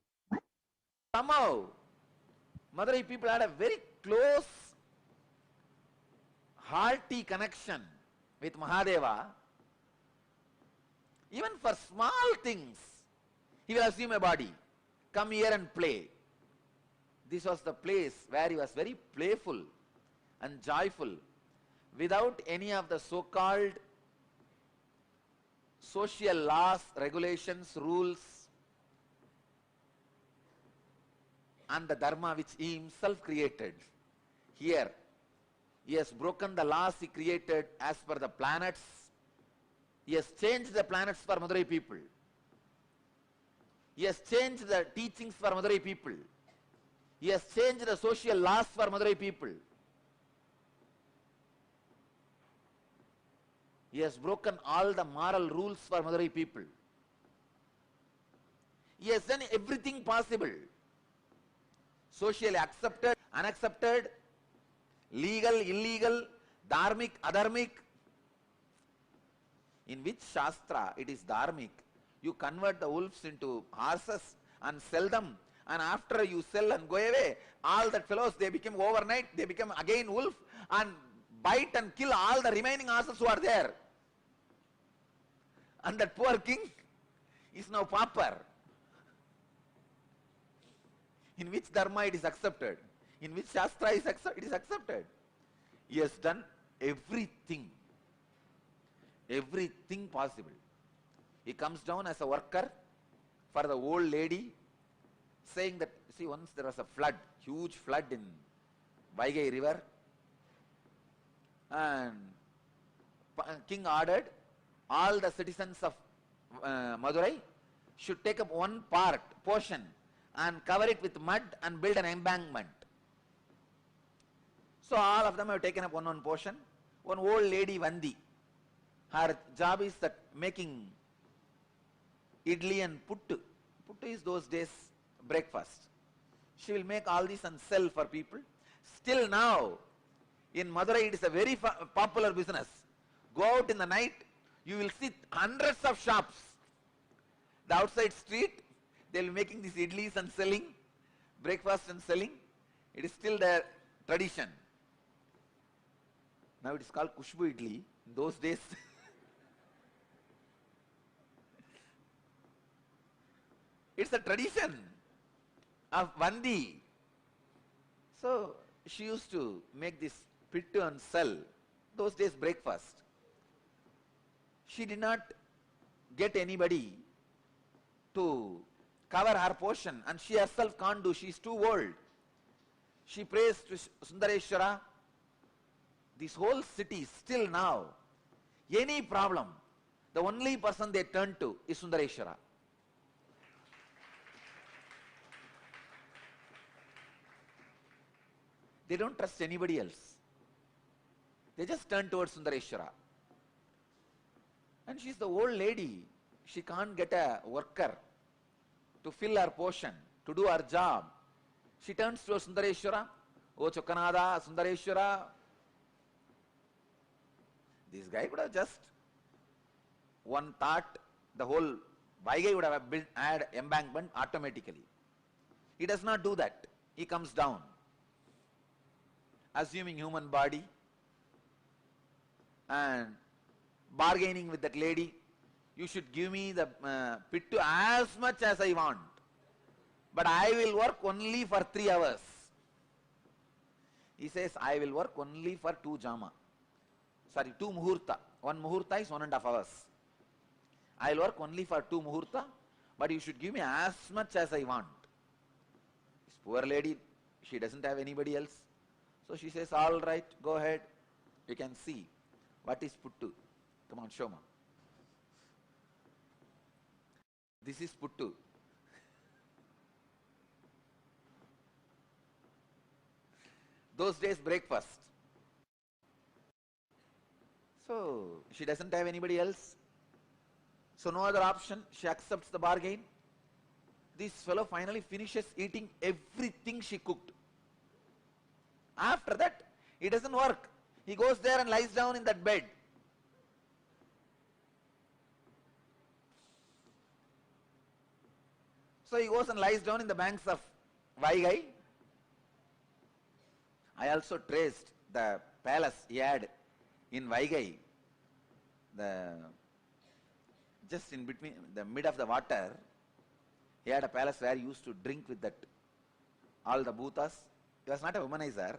Somehow, Madurai people had a very close, hearty connection with Mahadeva. Even for small things, he will assume a body. Come here and play. This was the place where he was very playful and joyful, without any of the so-called social laws, regulations, rules, and the dharma which he himself created. Here, he has broken the laws he created as per the planets. He has changed the planets for Madurai people. He has changed the teachings for Madurai people. He has changed the social laws for Madurai people. He has broken all the moral rules for Madurai people. He has done everything possible. Socially accepted, unaccepted, legal, illegal, dharmic, adharmic. In which Shastra it is dharmic? You convert the wolves into horses and sell them, and after you sell and go away, all that fellows, they become overnight, they become again wolf and bite and kill all the remaining horses who are there. And that poor king is now pauper. In which dharma it is accepted? In which Shastra it is accepted? He has done everything. Everything possible. He comes down as a worker for the old lady, saying that, see, once there was a flood, huge flood in Vaigai river, and king ordered all the citizens of Madurai should take up one portion and cover it with mud and build an embankment. So all of them have taken up one portion. One old lady, Vandi, her job is that making idli and puttu. Puttu is those days breakfast. She will make all this and sell for people. Still now, in Madurai it is a very popular business. Go out in the night, you will see hundreds of shops. The outside street, they will be making these idlis and selling, breakfast and selling. It is still their tradition. Now it is called Kushbu idli. In those days, it's a tradition of Vandi. So she used to make this pittu and sell. Those days breakfast. She did not get anybody to cover her portion, and she herself can't do. She is too old. She prays to Sundareshwara. This whole city, still now, any problem, the only person they turn to is Sundareshwara. They don't trust anybody else. They just turn towards Sundareshwara. And she's the old lady. She can't get a worker to fill her portion, to do her job. She turns towards Sundareshwara. Oh Chokanada, Sundareshwara. This guy could have just one thought, the whole Vaigai would have built, add embankment automatically. He does not do that. He comes down, assuming human body and bargaining with that lady. You should give me the pittu as much as I want, but I will work only for 3 hours. He says, I will work only for 2 jama. Sorry, 2 muhurta. 1 muhurta is 1.5 hours. I will work only for 2 muhurta, but you should give me as much as I want. This poor lady, she doesn't have anybody else. So she says, all right, go ahead. You can see what is puttu. Come on, show me. This is puttu. Those days breakfast. So she doesn't have anybody else. So no other option. She accepts the bargain. This fellow finally finishes eating everything she cooked. After that, it doesn't work. He goes there and lies down in that bed. So he goes and lies down in the banks of Vaigai. I also traced the palace he had in Vaigai, just in between the mid of the water. He had a palace where he used to drink with that all the bhutas. He was not a womanizer.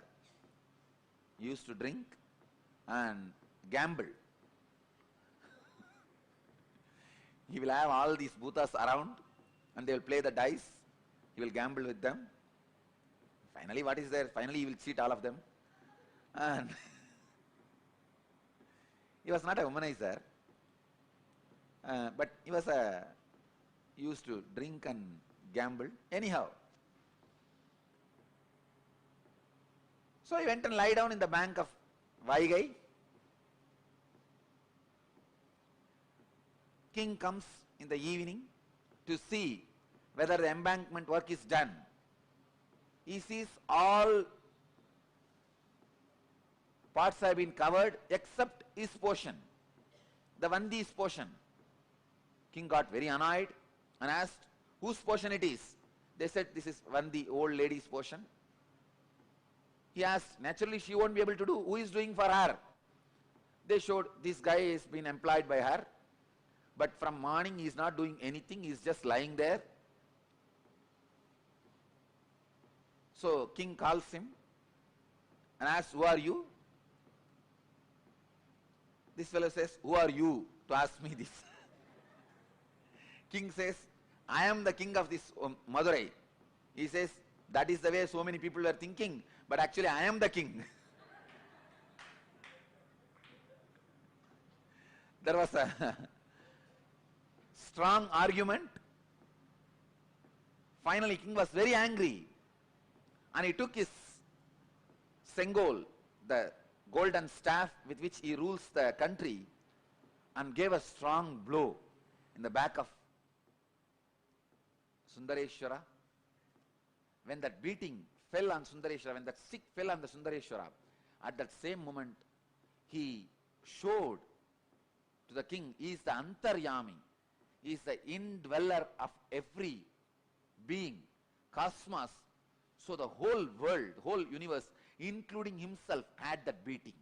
He used to drink and gamble. He will have all these bhutas around and they will play the dice. He will gamble with them. Finally, what is there? Finally, he will cheat all of them. And he was not a womanizer, but he used to drink and gamble. Anyhow, so he went and lie down in the bank of Vaigai. King comes in the evening to see whether the embankment work is done. He sees all parts have been covered except his portion, the Vandi's portion. King got very annoyed and asked whose portion it is. They said this is Vandi, old lady's portion. He asked, naturally she won't be able to do. Who is doing for her? They showed this guy has been employed by her, but from morning he is not doing anything, he is just lying there. So king calls him and asks, who are you? This fellow says, who are you to ask me this? King says, I am the king of this Madurai. He says, that is the way so many people were thinking, but actually I am the king. There was a strong argument. Finally, king was very angry and he took his sengol, the golden staff with which he rules the country, and gave a strong blow in the back of Sundareshwara. When that beating fell on Sundareshwara, when that stick fell on the Sundareshwara, at that same moment he showed to the king, he is the Antaryami, he is the indweller of every being, cosmos. So the whole world, whole universe, including himself, had that beating.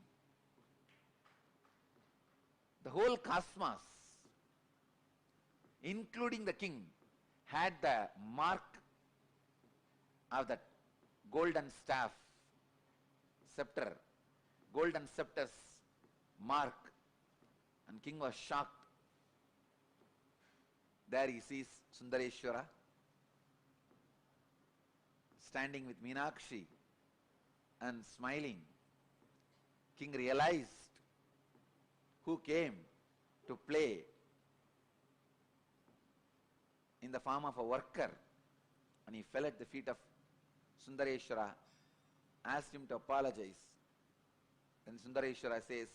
The whole cosmos, including the king, had the mark of that golden staff, scepter, golden scepter's mark. And king was shocked. There he sees Sundareshwara standing with Meenakshi and smiling. King realized who came to play in the form of a worker, and he fell at the feet of Sundareshwara, asked him to apologize. And Sundareshwara says,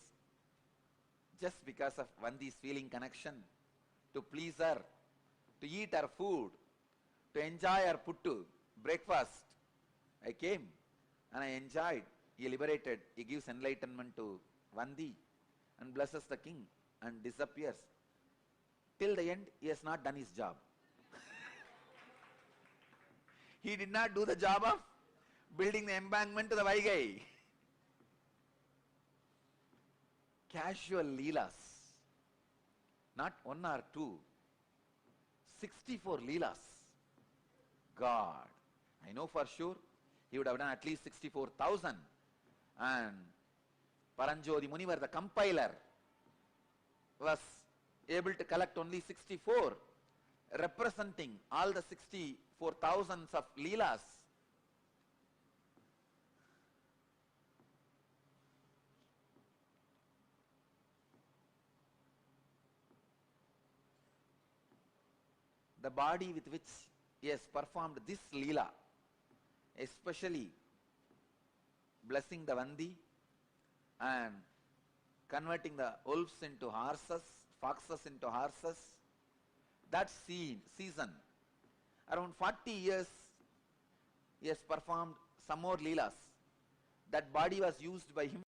just because of Vandi's feeling connection, to please her, to eat her food, to enjoy her puttu, breakfast, I came and I enjoyed. He liberated, he gives enlightenment to Vandi and blesses the king and disappears. Till the end, he has not done his job. He did not do the job of building the embankment to the Vaigai. Casual leelas, not one or two, 64 leelas. God, I know for sure he would have done at least 64,000. And Paranjodi Munivar, the compiler, was able to collect only 64, representing all the 64,000s of leelas. The body with which he has performed this leela, especially blessing the Vandi and converting the wolves into horses, foxes into horses, that season, around 40 years he has performed some more leelas. That body was used by him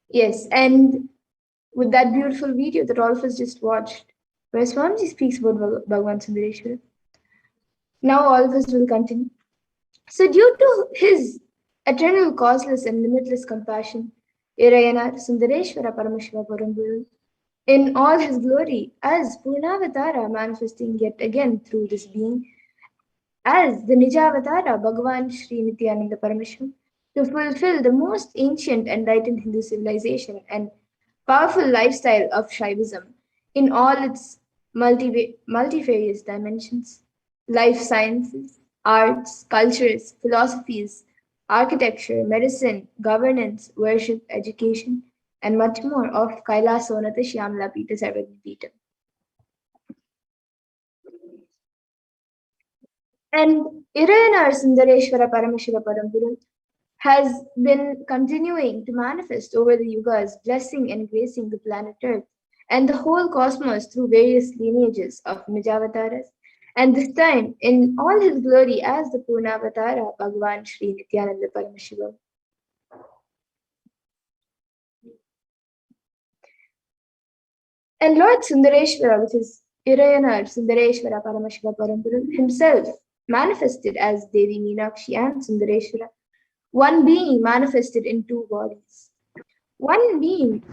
Yes, and with that beautiful video that all of us just watched, where Swamiji speaks about Bhagavan Sundareshwara. Now all of us will continue. So due to his eternal causeless and limitless compassion, Irayanar Sundareshwara Paramashiva Paramburu, in all his glory, as Purnavatara manifesting yet again through this being, as the Nijavatara Bhagavan Sri Nithyananda Paramashivam, to fulfill the most ancient enlightened Hindu civilization and powerful lifestyle of Shaivism in all its multifarious dimensions, life sciences, arts, cultures, philosophies, architecture, medicine, governance, worship, education, and much more of Kailasa Onata Shyamala Pita Sarvagni Pita. And Irayanar Sundareshwara Paramashiva Paramburu has been continuing to manifest over the yugas, blessing and gracing the planet Earth and the whole cosmos through various lineages of Nijavataras, and this time in all his glory as the Purnavatara Bhagavan Sri Nithyananda Paramashivam. And Lord Sundareshwara, which is Irayanar Sundareshwara Paramashiva Paramburu, himself manifested as Devi Meenakshi and Sundareshwara, one being manifested in two bodies. One being,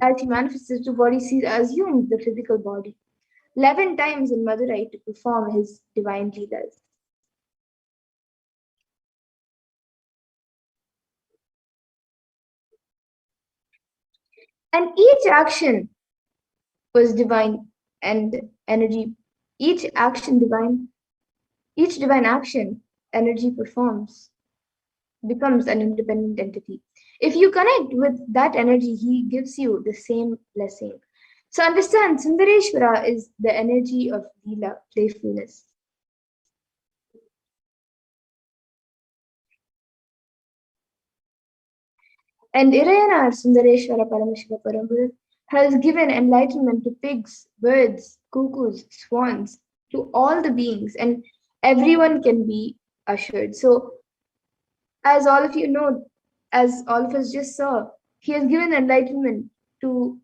as he manifested two bodies, he assumed the physical body 11 times in Madurai to perform his divine leelas. And each action was divine and energy. Each divine action energy performs becomes an independent entity. If you connect with that energy, he gives you the same blessing. So understand, Sundareshwara is the energy of Leela, playfulness. And Irayanar Sundareshwara Paramashiva Paramburu has given enlightenment to pigs, birds, cuckoos, swans, to all the beings, and everyone can be ushered. So, as all of you know, as all of us just saw, he has given enlightenment to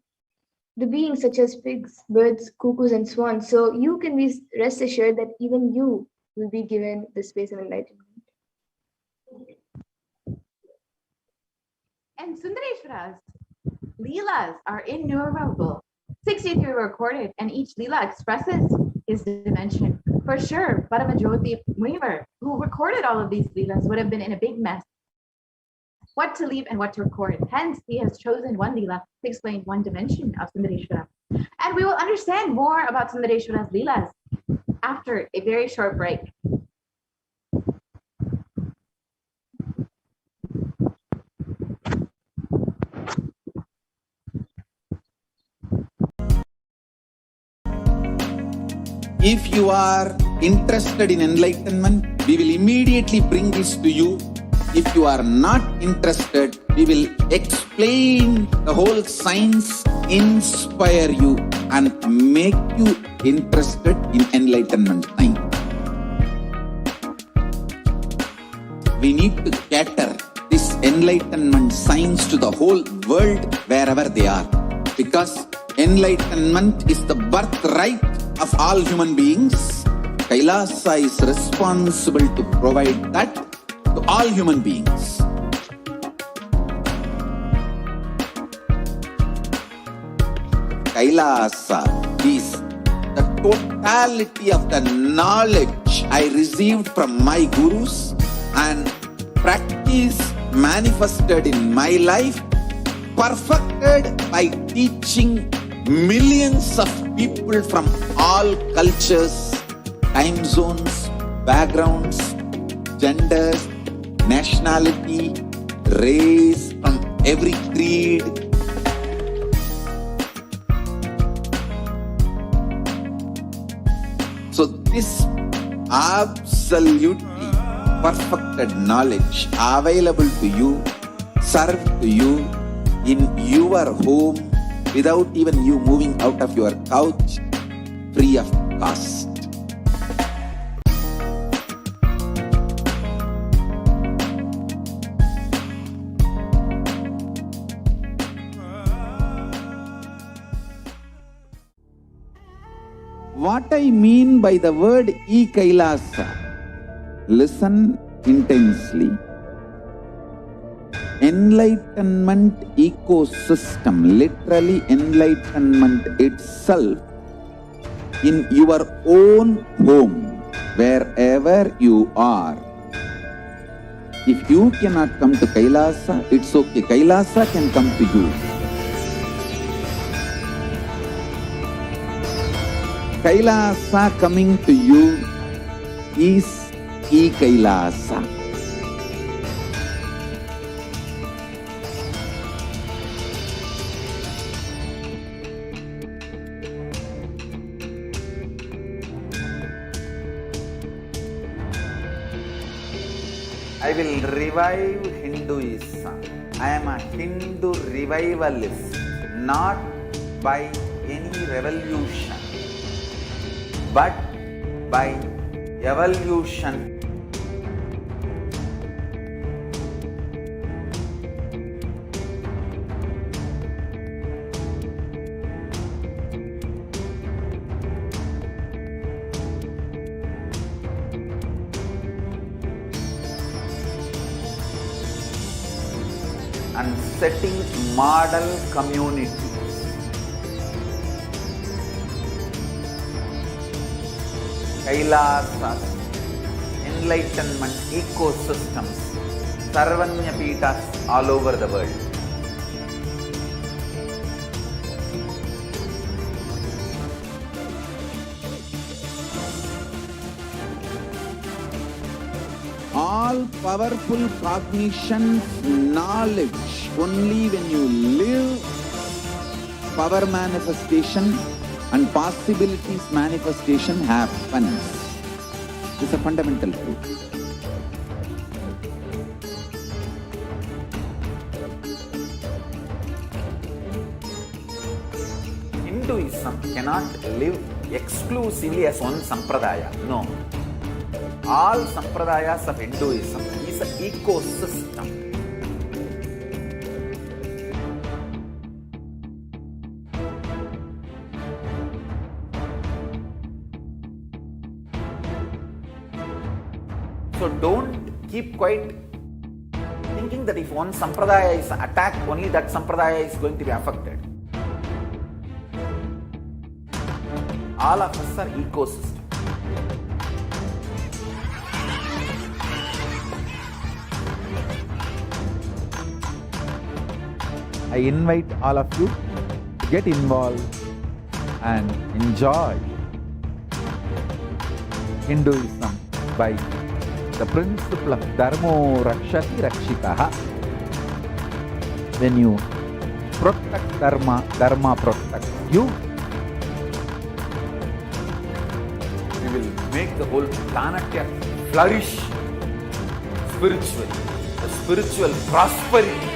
the beings such as pigs, birds, cuckoos, and swans. So you can be rest assured that even you will be given the space of enlightenment. And Sundareshwara's leelas are innumerable. 63 were recorded, and each leela expresses his dimension. For sure, Paramajyoti Munivar, who recorded all of these leelas, would have been in a big mess. What to leave and what to record. Hence, he has chosen one leela to explain one dimension of Sundareshwara. And we will understand more about Sundareshwara's leelas after a very short break. If you are interested in enlightenment, we will immediately bring this to you. If you are not interested, we will explain the whole science, inspire you, and make you interested in enlightenment time. We need to cater this enlightenment science to the whole world wherever they are, because enlightenment is the birthright of all human beings. Kailasa is responsible to provide that to all human beings. Kailasa is the totality of the knowledge I received from my gurus and practice manifested in my life, perfected by teaching millions of people from all cultures, time zones, backgrounds, genders, nationality, race, from every creed. So this absolutely perfected knowledge available to you, served to you in your home without even you moving out of your couch, free of cost. What I mean by the word Kailasa, listen intensely. Enlightenment ecosystem, literally enlightenment itself, in your own home, wherever you are. If you cannot come to Kailasa, it's okay. Kailasa can come to you. Kailasa coming to you is Kailasa. I will revive Hinduism. I am a Hindu revivalist, not by any revolution, but by evolution. And setting model communities. Kailasas, enlightenment ecosystems, Sarvanya Pitas all over the world. All powerful cognition, knowledge, only when you live, power manifestation and possibilities manifestation happens. This is a fundamental truth. Hinduism cannot live exclusively as one sampradaya. No. All sampradayas of Hinduism is an ecosystem. So don't keep quiet thinking that if one sampradaya is attacked, only that sampradaya is going to be affected. All of us are ecosystem. I invite all of you to get involved and enjoy Hinduism by the principle of Dharmo Rakshati Rakshitaha. When you protect Dharma, Dharma protects you. We will make the whole planet flourish spiritually. The spiritual prosperity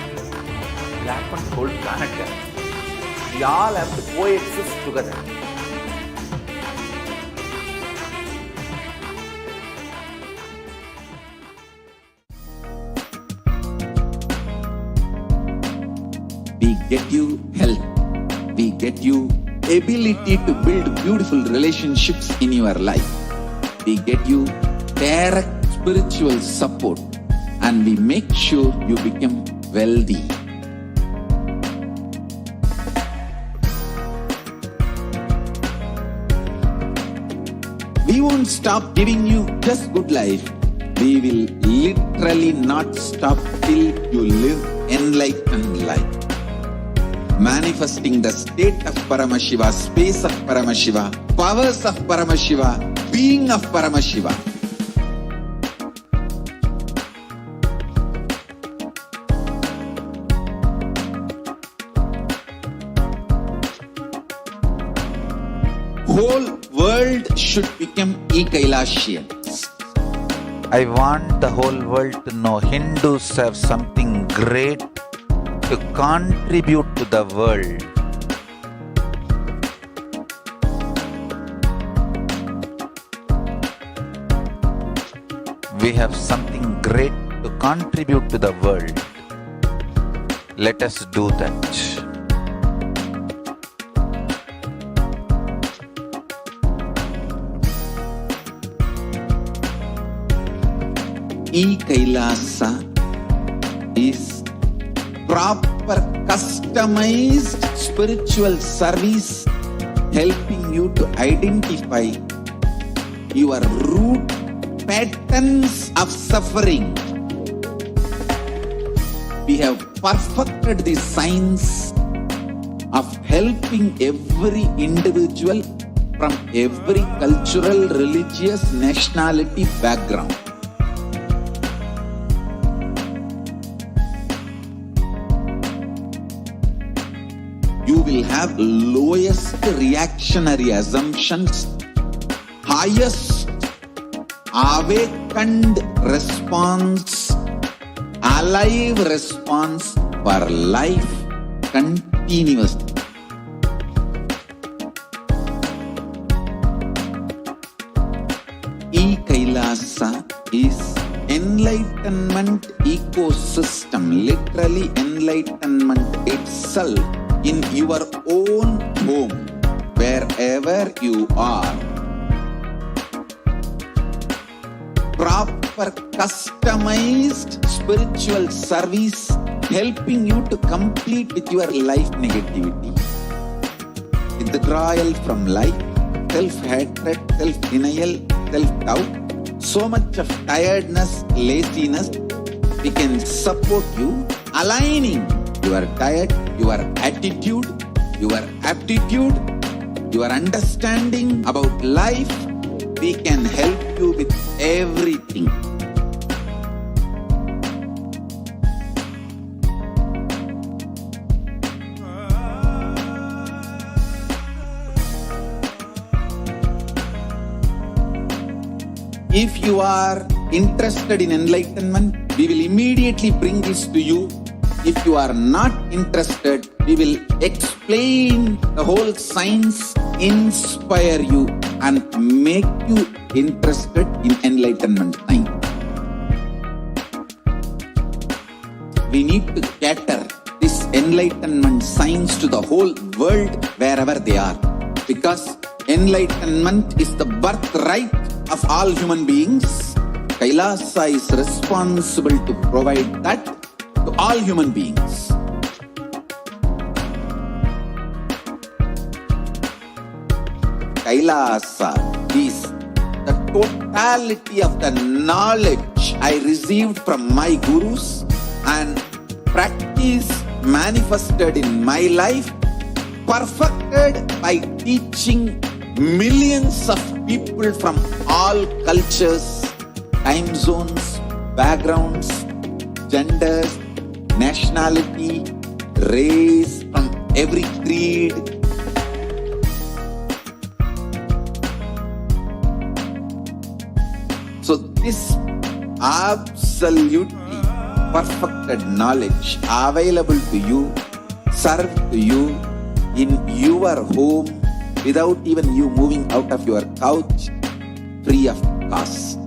will happen to the whole planet. We all have to coexist together. We get you health. We get you ability to build beautiful relationships in your life. We get you direct spiritual support, and we make sure you become wealthy. We won't stop giving you just good life. We will literally not stop till you live enlightened life. Manifesting the state of Paramashiva, space of Paramashiva, powers of Paramashiva, being of Paramashiva. Whole world should become Kailasians. I want the whole world to know Hindus have something great to contribute to the world. We have something great to contribute to the world. Let us do that. Kailasa is proper customized spiritual service helping you to identify your root patterns of suffering. We have perfected the science of helping every individual from every cultural, religious, nationality background. You will have lowest reactionary assumptions, highest awakened response, alive response for life continuously. Kailasa is enlightenment ecosystem, literally enlightenment itself in your own home, wherever you are. Proper customized spiritual service helping you to complete with your life negativity, withdrawal from life, self-hatred, self-denial, self-doubt, so much of tiredness, laziness. We can support you, aligning your diet, your attitude, your aptitude, your understanding about life. We can help you with everything. If you are interested in enlightenment, we will immediately bring this to you. If you are not interested, we will explain the whole science, inspire you and make you interested in enlightenment science. We need to cater this enlightenment science to the whole world wherever they are, because enlightenment is the birthright of all human beings. Kailasa is responsible to provide that to all human beings. Kailasa is the totality of the knowledge I received from my gurus and practice manifested in my life, perfected by teaching millions of people from all cultures, time zones, backgrounds, genders, nationality, race, from every creed. So this absolutely perfected knowledge available to you, served to you in your home, without even you moving out of your couch, free of cost.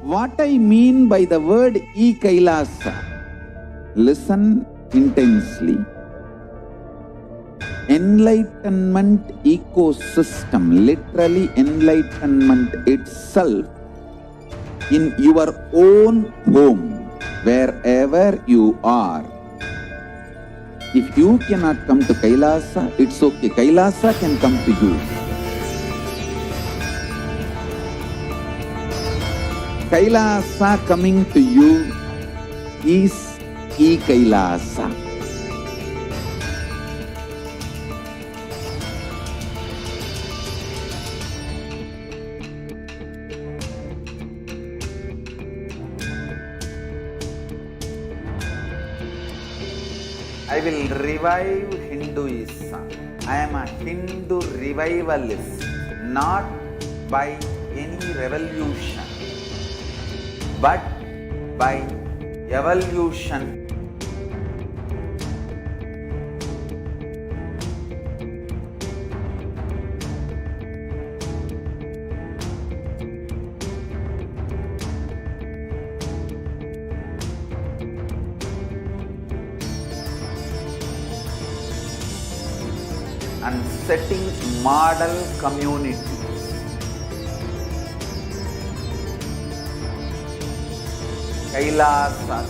What I mean by the word Kailasa, listen intensely. Enlightenment ecosystem, literally enlightenment itself in your own home, wherever you are. If you cannot come to Kailasa, it's okay. Kailasa can come to you. Kailasa coming to you is Kailasa. I will revive Hinduism. I am a Hindu revivalist, not by any revolution, but by evolution. and setting model community. Kailasas,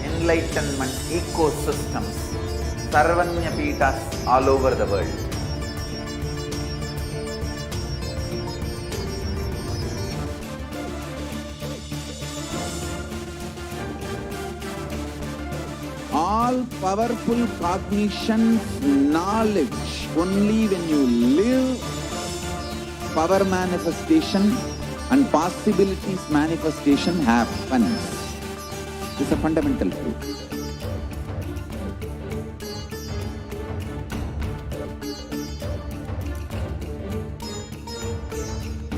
enlightenment ecosystems, Sarvanya Pitas all over the world. All powerful cognition, knowledge, only when you live, power manifestation and possibilities manifestation happens. This is a fundamental truth.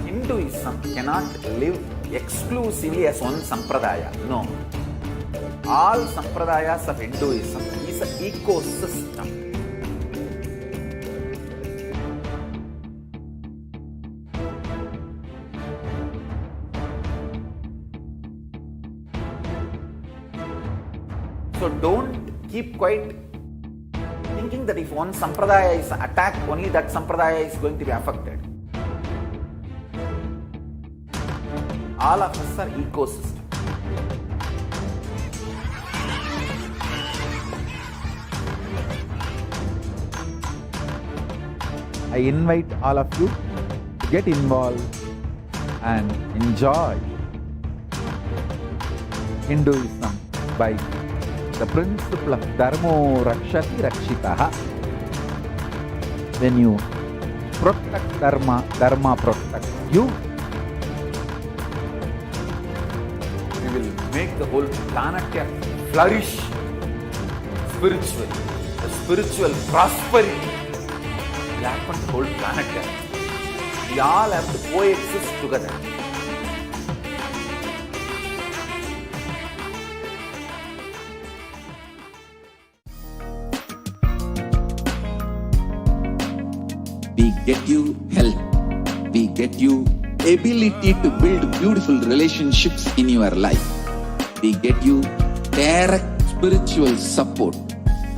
Hinduism cannot live exclusively as one sampradaya. No. All sampradayas of Hinduism is an ecosystem. So don't keep quiet thinking that if one sampradaya is attacked, only that sampradaya is going to be affected. All of us are ecosystem. I invite all of you to get involved and enjoy Hinduism by the principle of Dharmo Rakshati Rakshitaha. When you protect Dharma, Dharma protects you. We will make the whole planet flourish spiritually. The spiritual prosperity will happen to the whole planet. We all have to coexist together. We get you health. We get you ability to build beautiful relationships in your life. We get you direct spiritual support,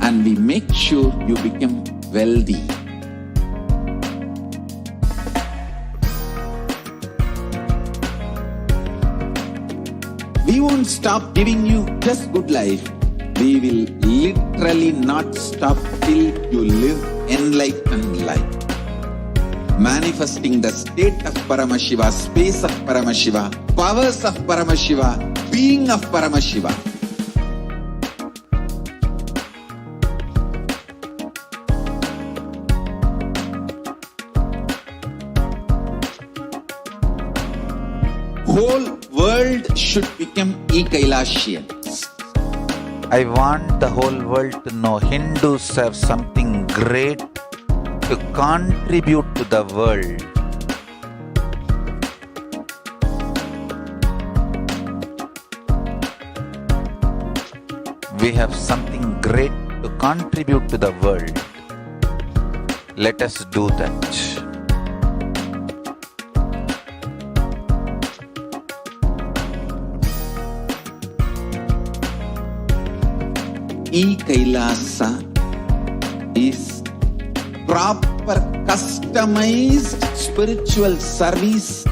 and we make sure you become wealthy. We won't stop giving you just good life. We will literally not stop till you live enlightened life. Manifesting the state of Paramashiva, space of Paramashiva, powers of Paramashiva, being of Paramashiva. Whole world should become Kailasians. I want the whole world to know Hindus have something great to contribute to the world. We have something great to contribute to the world. Let us do that. Kailasa is proper customized spiritual service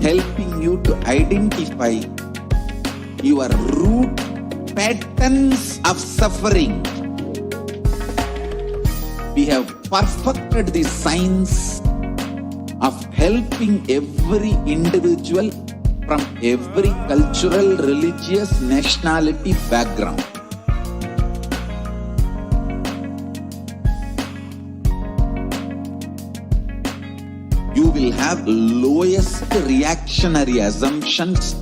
helping you to identify your root patterns of suffering. We have perfected the science of helping every individual from every cultural, religious, nationality background. You will have lowest reactionary assumptions,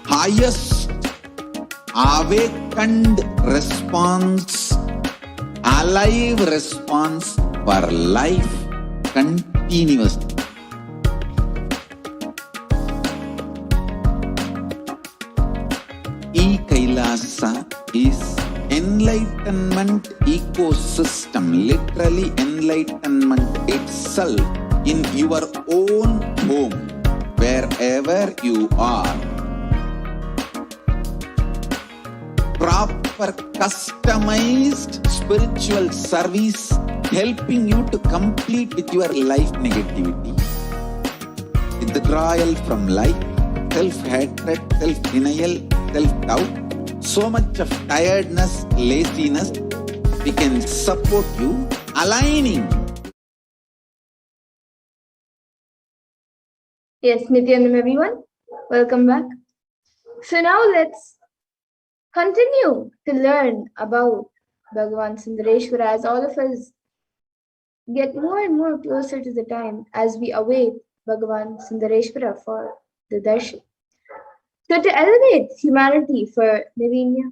highest awakened response, alive response for life continuously. Kailasa is enlightenment ecosystem, literally enlightenment itself in your own home, wherever you are. Proper customized spiritual service helping you to complete with your life negativity, withdrawal from life, self-hatred, self-denial, self-doubt, so much of tiredness, laziness. We can support you, aligning. Yes, Nithyanam everyone, welcome back. So now let's continue to learn about Bhagavan Sundareshwara as all of us get more and more closer to the time as we await Bhagavan Sundareshwara for the Darshan. So to elevate humanity for millennia,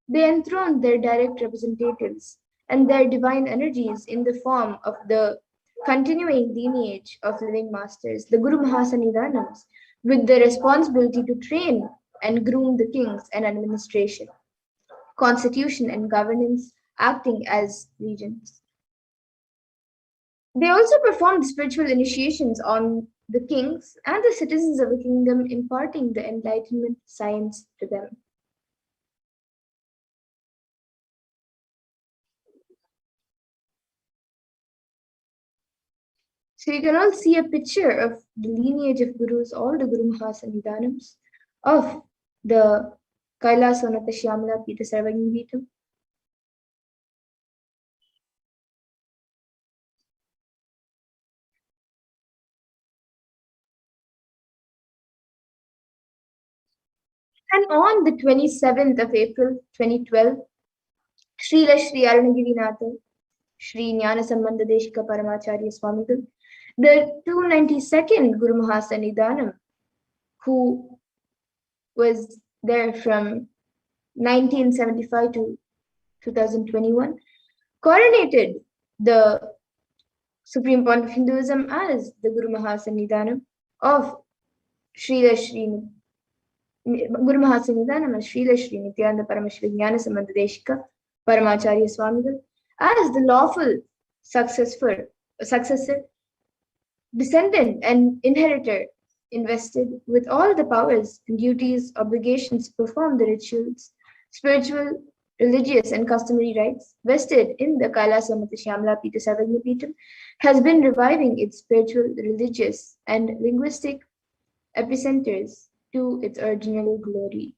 they enthroned their direct representatives and their divine energies in the form of the continuing lineage of living masters, the Guru Mahasanidhanams, with the responsibility to train and groom the kings and administration, constitution and governance, acting as regents. They also performed spiritual initiations on the kings and the citizens of the kingdom, imparting the Enlightenment science to them. So you can all see a picture of the lineage of gurus, all the Guru Mahasanidhanams of the Kailasa Shyamala Pita Sarvagnivitam. And on the 27th of April 2012, Srila Sri Arunagirinatha, Sri Jnana Sambandha Deshika Paramacharya Swamigal, the 292nd Guru Mahasanidhanam, who was there from 1975 to 2021, coronated the Supreme Pontiff of Hinduism as the Guru Mahasanidhanam of Srila Sri Guru Mahasanidhanam as Srila Sri Nithyananda Paramashivam Jnana Sambandha Deshika Paramacharya Swamigal as the lawful successor, descendant and inheritor, invested with all the powers and duties, obligations to perform the rituals, spiritual, religious, and customary rites vested in the Kailasa Shyamala Pita Sarvagnipitam, has been reviving its spiritual, religious, and linguistic epicenters to its original glory.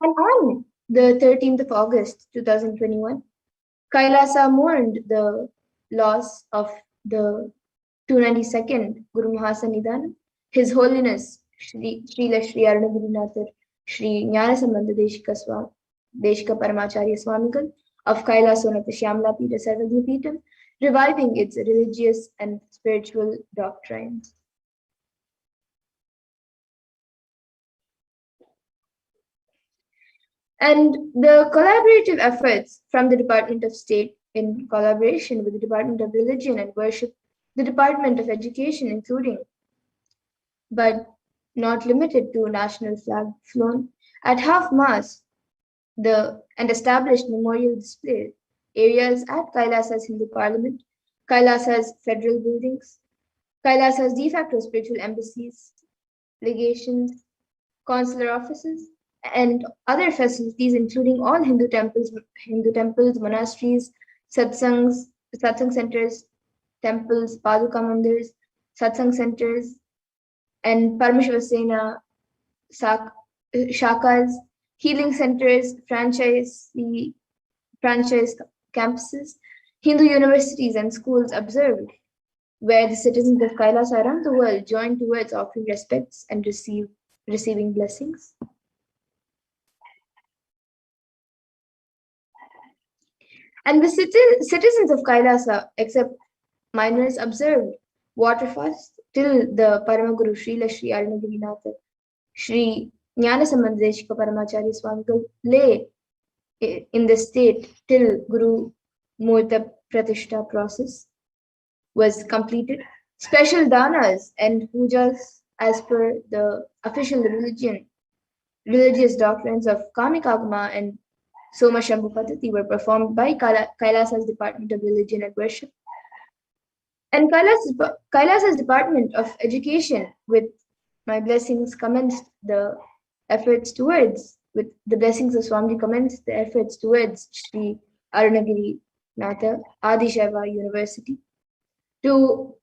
And on the 13th of August 2021, Kailasa mourned the loss of the 292nd Guru Mahasanidhanam, His Holiness Srila Sri Arunagirinatha, Sri Jnana Sambandha Deshika Paramacharya Swamigal of Kailasa Shyamala Pita Sarvagnipitam, reviving its religious and spiritual doctrines. And the collaborative efforts from the Department of State in collaboration with the Department of Religion and Worship, the Department of Education, including but not limited to national flag flown at half-mast and established memorial display areas at Kailasa's Hindu Parliament, Kailasa's federal buildings, Kailasa's de facto spiritual embassies, legations, consular offices, and other facilities, including all Hindu temples, monasteries, satsang centers, temples, paduka mandirs, satsang centers, and Paramashiva Sena, shakas, healing centers, franchise campuses, Hindu universities and schools observed, where the citizens of Kailasa around the world joined towards offering respects and receiving blessings. And the citizens of Kailasa, except minors, observed water fast till the Paramaguru Srila Sri Arunagirinatha, Sri Jnana Sambandha Deshika Paramacharya Swamigal lay in the state till Guru Murta Pratishta process was completed. Special danas and pujas as per the official religious doctrines of Kamikagama and Soma Shambhu Paddhati were performed by Kailasa's Department of Religion and Worship. And Kailasa's Department of Education, with my blessings, commenced the efforts towards with the blessings of Swamiji, commenced the efforts towards Sri Arunagiri Natha Adishaiva University to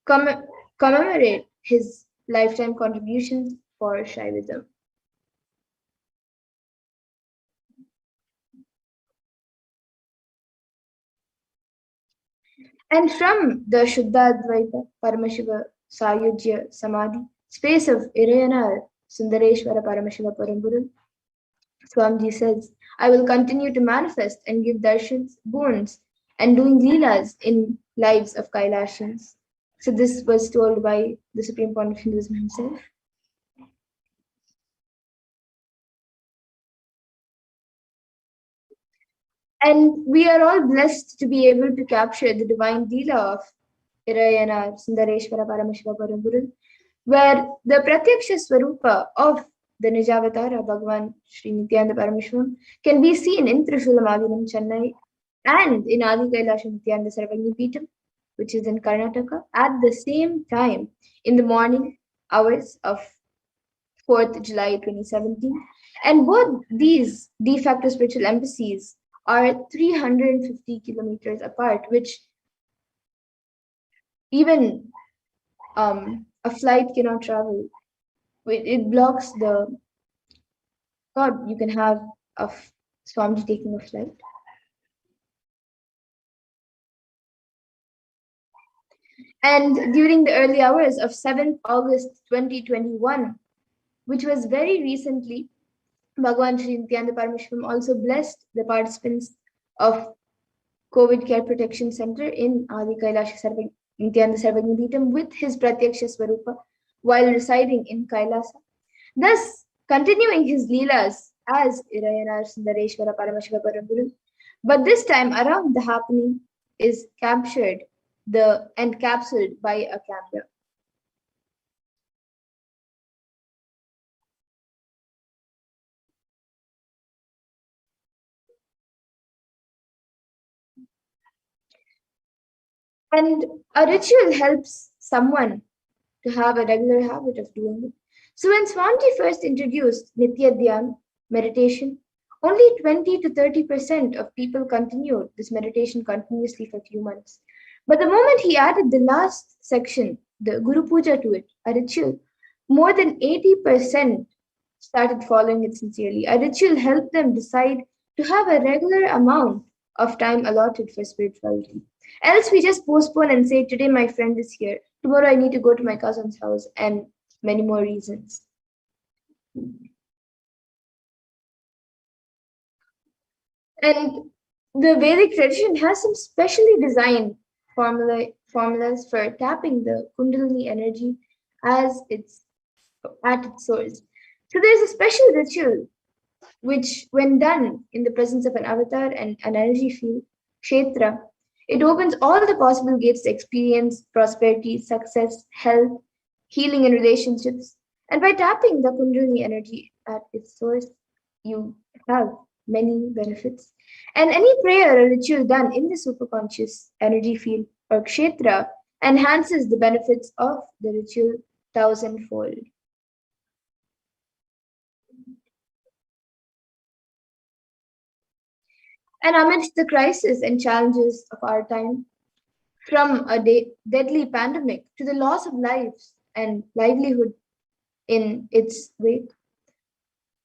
commemorate his lifetime contributions for Shaivism. And from the Shuddhadvaita Paramashiva Sayujya Samadhi, space of Irayanar Sundareshwara Paramashiva Paramburu, Swamiji says, I will continue to manifest and give darshans, boons, and doing leelas in lives of Kailashans. So this was told by the Supreme Pontiff Hinduism himself. And we are all blessed to be able to capture the divine Leela of Irayanar Sundareshwara Paramashiva Paramburu, where the Pratyaksha Swarupa of the Nijavatara Bhagavan Sri Nithyananda Paramashivam can be seen in Trishulamadinam, Chennai, and in Adi Kailasa Nithyananda Paramashivam, which is in Karnataka, at the same time in the morning hours of 4th July 2017. And both these de facto spiritual embassies are 350 kilometers apart, which even a flight cannot travel. It blocks the thought you can have of Swamiji taking a flight. And during the early hours of 7th August 2021, which was very recently, Bhagavan Sri Nithyananda Paramashivam also blessed the participants of COVID Care Protection Center in Adi Kailasa Nithyananda Sarvagnipitam with his Pratyaksha Swarupa while residing in Kailasa, thus continuing his leelas as Irayanar Sundareshwara Paramashiva Paramburu. But this time around, the happening is captured and capsuled by a camera. And a ritual helps someone to have a regular habit of doing it. So when Swamiji first introduced Nitya Dhyan meditation, only 20 to 30% of people continued this meditation continuously for a few months. But the moment he added the last section, the Guru Puja to it, a ritual, more than 80% started following it sincerely. A ritual helped them decide to have a regular amount of time allotted for spirituality. Else we just postpone and say, today my friend is here, tomorrow I need to go to my cousin's house, and many more reasons. And the Vedic tradition has some specially designed formulas for tapping the Kundalini energy as it's at its source. So there's a special ritual which, when done in the presence of an avatar and an energy field, Kshetra, it opens all the possible gates to experience prosperity, success, health, healing in relationships. And by tapping the Kundalini energy at its source, you have many benefits. And any prayer or ritual done in the superconscious energy field or Kshetra enhances the benefits of the ritual thousandfold. And amidst the crisis and challenges of our time, from a deadly pandemic to the loss of lives and livelihood in its wake,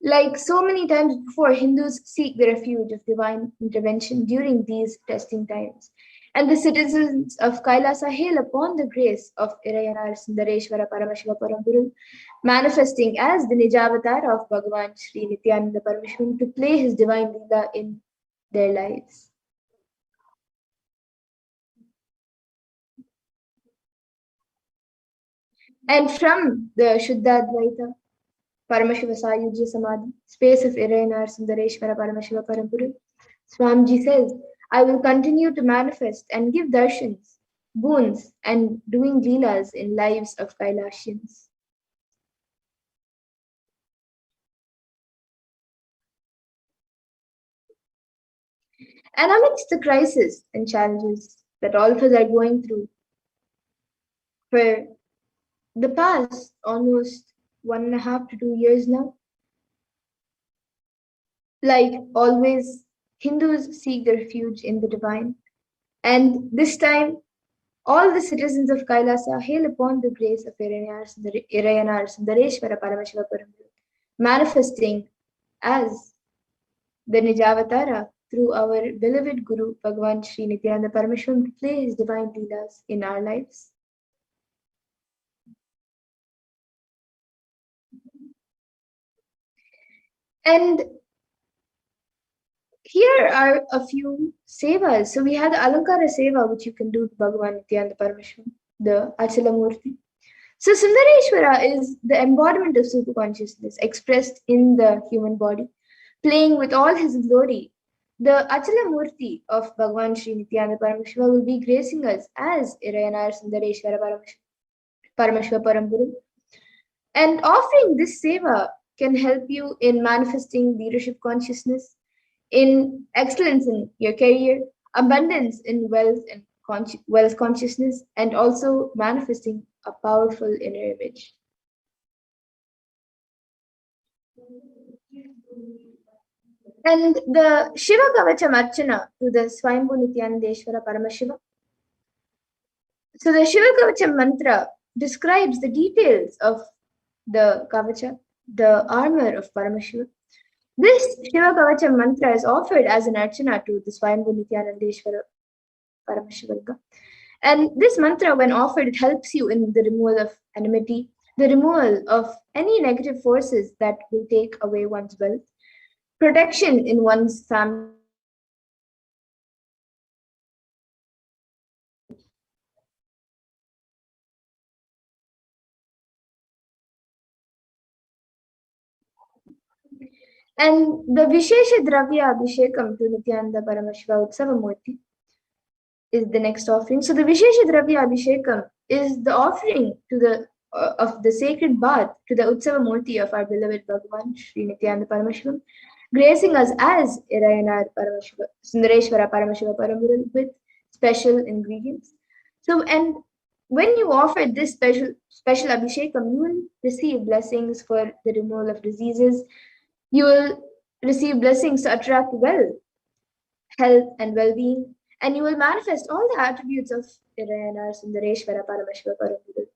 like so many times before, Hindus seek the refuge of divine intervention during these testing times. And the citizens of Kailasa hail upon the grace of Irayanar Sundareshwara Paramashiva Paramburu, manifesting as the Nijavatar of Bhagavan Sri Nithyananda Paramashivam to play his divine Leela in their lives. And from the Shuddhadvaita Paramashiva Sayujya Samadhi, space of Irayanar Sundareshwara Paramashiva Paramburu, Swamiji says, I will continue to manifest and give darshans, boons, and doing leelas in lives of Kailashans. And amidst the crisis and challenges that all of us are going through, for the past almost 1.5 to 2 years now, Like always, Hindus seek the refuge in the divine. And this time, all the citizens of Kailasa hail upon the grace of Irayanar Sundareshwara Paramashiva Paramguru, manifesting as the Nijavatara through our beloved Guru Bhagavan Sri Nithyananda Paramashivam to play his divine leelas in our lives. And here are a few sevas. So we have the Alankara Seva, which you can do to Bhagavan Nithyananda Paramashivam, the Achalamurti. So Sundareshwara is the embodiment of super consciousness expressed in the human body, playing with all his glory. The Achalamurti of Bhagavan Sri Nithyananda Paramashiva will be gracing us as Irayanar Sundareshwara Paramashiva Paramburu. And offering this seva can help you in manifesting leadership consciousness, in excellence in your career, abundance in wealth and wealth consciousness, and also manifesting a powerful inner image. And the Shiva Kavacha Marchana to the Swayambhu Nithyanandeshwara Paramashiva. So the Shiva Kavacha mantra describes the details of the Kavacha, the armor of Paramashiva. This Shiva Kavacha mantra is offered as an archana to the Swayambhu Nithyanandeshwara Paramashiva. And this mantra, when offered, it helps you in the removal of enmity, the removal of any negative forces that will take away one's wealth, protection in one's family. And the Vishesha Dravya Abhishekam to Nithyananda Paramashiva Utsavamurti is the next offering. So the Vishesha Dravya Abhishekam is the offering to the of the sacred bath to the Utsavamurti of our beloved Bhagavan Sri Nithyananda Paramashivam, gracing us as Irayanar Paramashiva, Sundareshwara Paramashiva Paramguru with special ingredients. So, and when you offer this special Abhishekam, you will receive blessings for the removal of diseases. You will receive blessings to attract wealth, health, and well-being, and you will manifest all the attributes of Irayanar Sundareshwara Paramashiva Paramguru.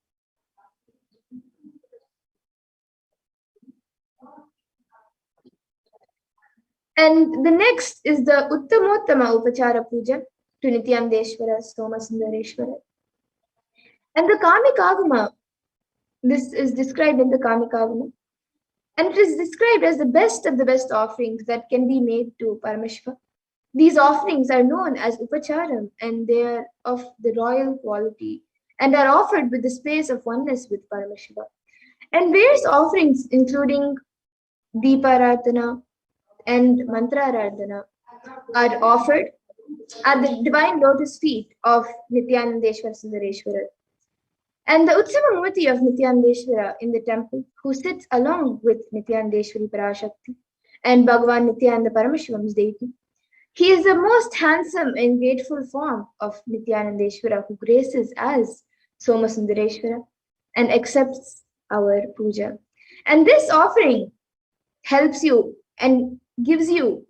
And the next is the Uttamottama Upachara Puja to Nityanandeshwara Soma Sundareshwara. And the Kamikagama, this is described in the Kamikagama. And it is described as the best of the best offerings that can be made to Paramashiva. These offerings are known as Upacharam, and they are of the royal quality and are offered with the space of oneness with Paramashiva. And various offerings, including Deeparatana and Mantraradhana, are offered at the divine lotus feet of Nithyanandeshwara Sundareshwara. And the Utsavamurti of Nithyanandeshwara in the temple, who sits along with Nithyanandeshwari Parashakti and Bhagavan Nithyananda Paramashivam's deity. He is the most handsome and grateful form of Nithyanandeshwara, who graces as Soma Sundareshwara and accepts our puja. And this offering helps you and gives you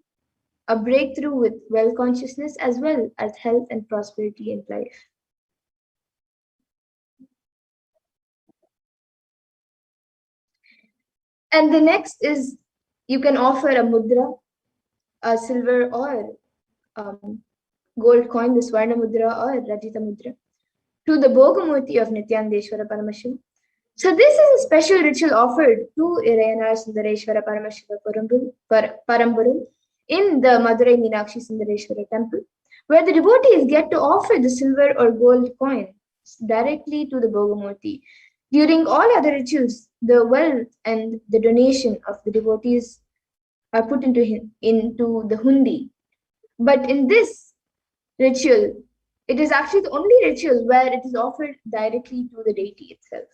a breakthrough with wealth consciousness as well as health and prosperity in life. And the next is you can offer a mudra, a silver or gold coin, the Swarna mudra or Rajita mudra, to the Bhogamurti of Nithyanandeshwara Paramashiva. So this is a special ritual offered to Irayanar Sundareshwara Paramashiva Paramburu in the Madurai Meenakshi Sundareshwara temple, where the devotees get to offer the silver or gold coin directly to the Bhogamurti. During all other rituals, the wealth and the donation of the devotees are put into the hundi. But in this ritual, it is actually the only ritual where it is offered directly to the deity itself.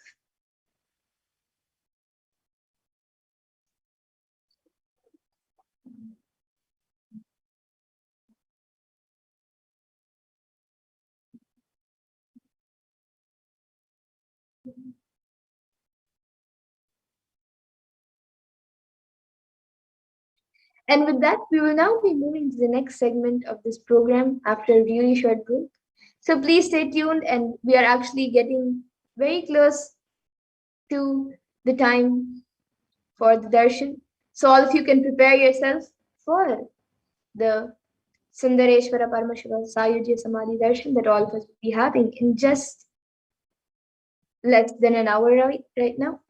And with that, we will now be moving to the next segment of this program after a really short break. So please stay tuned, and we are actually getting very close to the time for the darshan. So all of you can prepare yourselves for the Sundareshwara Paramashiva Sayujya Samadhi darshan that all of us will be having in just less than an hour right now.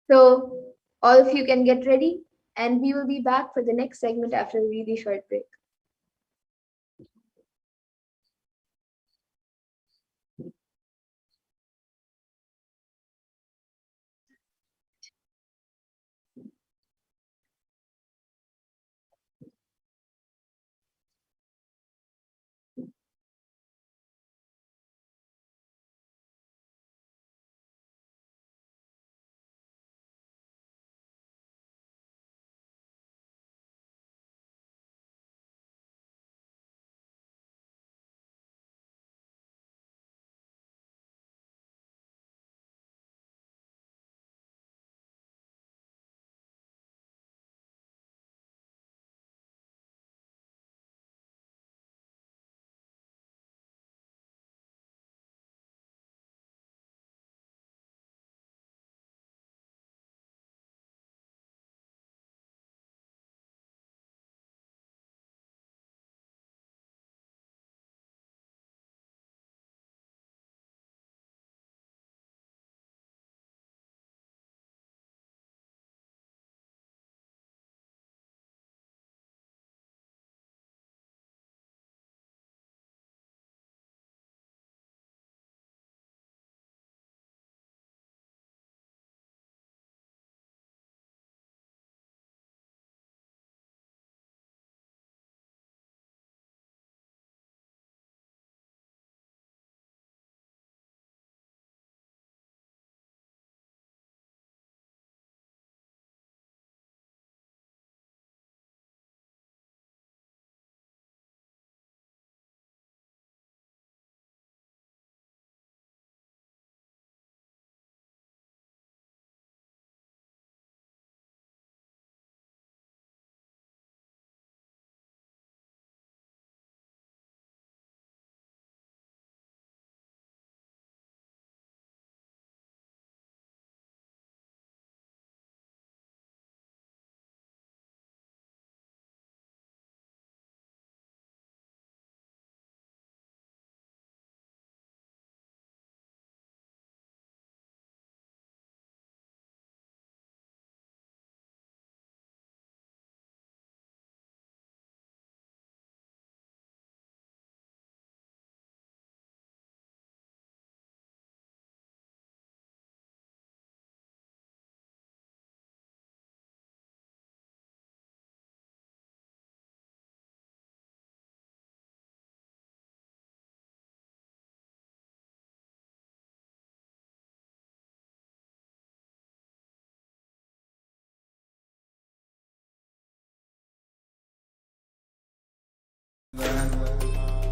So all of you can get ready, and we will be back for the next segment after a really short break.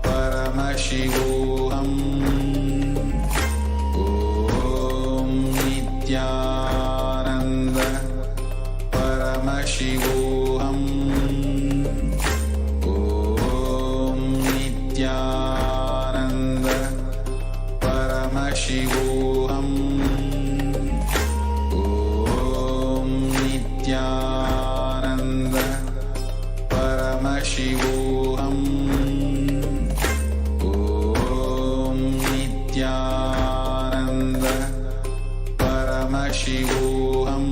Paramashivoham. Om Nithyananda Paramashivoham. Om Nithyananda Paramashivoham. Om Nithyananda Paramashivoham. Paramashivoham.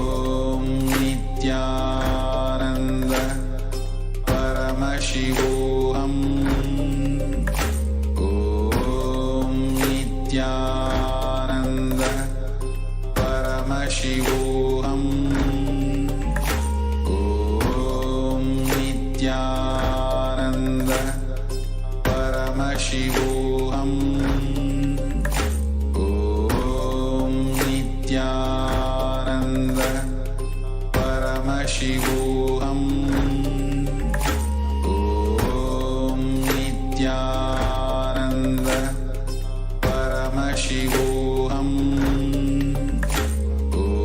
Om Nithyananda Paramashivoham. Om Nithyananda Paramashivoham. Om Nithyananda Paramashivoham. Nithyananda Paramashivoham. Om Nithyananda Paramashivoham. Om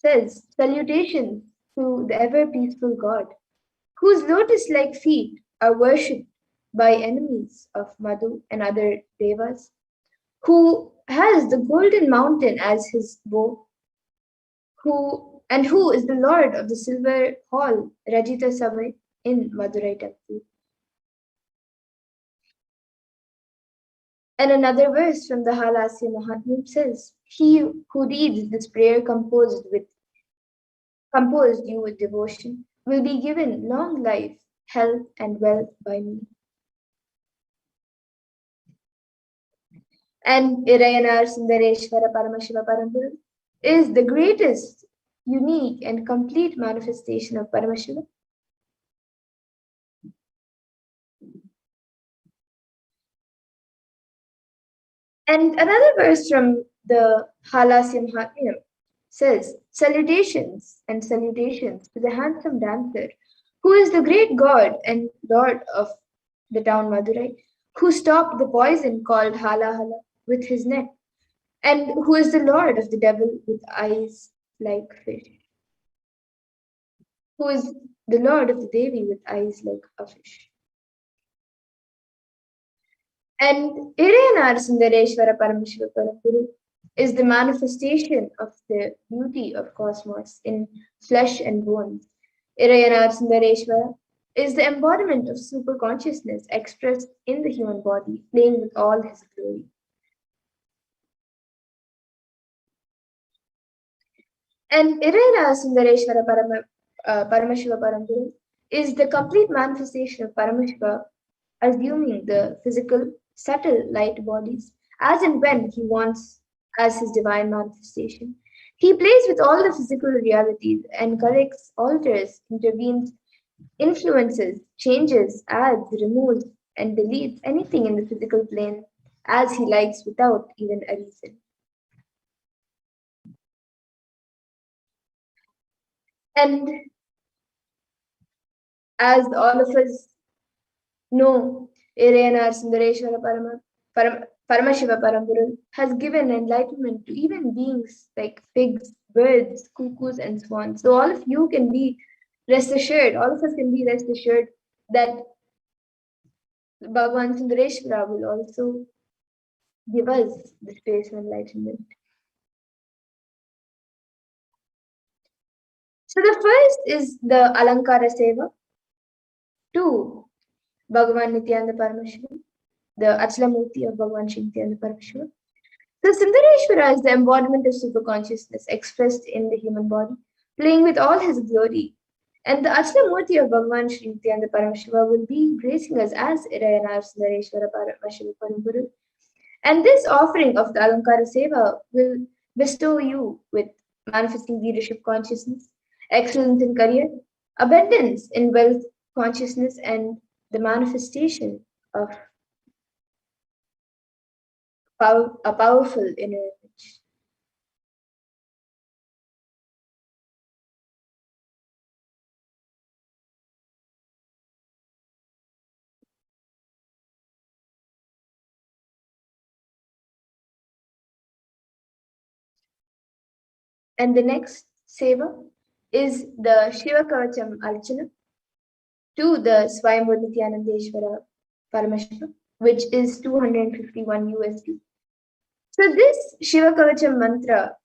says, salutations to the ever peaceful God, whose lotus-like feet are worshipped by enemies of Madhu and other devas, who has the golden mountain as his bow, who is the lord of the silver hall Rajita Savai in Madurai temple. And another verse from the Halasya Mahatmya says, he who reads this prayer composed you with devotion will be given long life, health and wealth by me. And Irayanar Sundareshwara Paramashiva Paramguru is the greatest, unique and complete manifestation of Paramashiva. And another verse from the Halasya Mahatmya says, salutations and salutations to the handsome dancer, who is the great god and lord of the town Madurai, who stopped the poison called Hala Hala with his net, and who is the lord of the devil with eyes like fish, who is the lord of the Devi with eyes like a fish. And Irayanar Sundareshwara Paramashiva Paramguru is the manifestation of the beauty of cosmos in flesh and bones. Irayanar Sundareshwara is the embodiment of super consciousness expressed in the human body, playing with all his glory. And Irayanar Sundareshwara Paramashiva Paramguru is the complete manifestation of Paramashiva, assuming the physical, subtle light bodies as and when he wants as his divine manifestation. He plays with all the physical realities and corrects, alters, intervenes, influences, changes, adds, removes, and deletes anything in the physical plane as he likes without even a reason. And as all of us know, Irayanar Sundareshwara Paramashiva Paramguru has given enlightenment to even beings like pigs, birds, cuckoos, and swans. So all of you can be rest assured, all of us can be rest assured that Bhagavan Sundareshwara will also give us the space of enlightenment. So the first is the Alankara Seva to Bhagavan Nithyananda Paramashivam, the Achalamurti of Bhagavan Shri Nithyananda Paramashivam. So Sundareshwara is the embodiment of super consciousness expressed in the human body, playing with all his glory. And the Achalamurti of Bhagavan Shri Nithyananda Paramashiva will be gracing us as Irayanar Sundareshwara Paramashiva Paramguru. And this offering of the Alankara Seva will bestow you with manifesting leadership consciousness, excellence in career, abundance in wealth consciousness, and the manifestation of a powerful inner image. And the next seva is the Shiva Kavacham Archana to the Swayambhu Nithyanandeshwara Paramashiva, which is 251 USD. So this Shiva Kavacham mantra,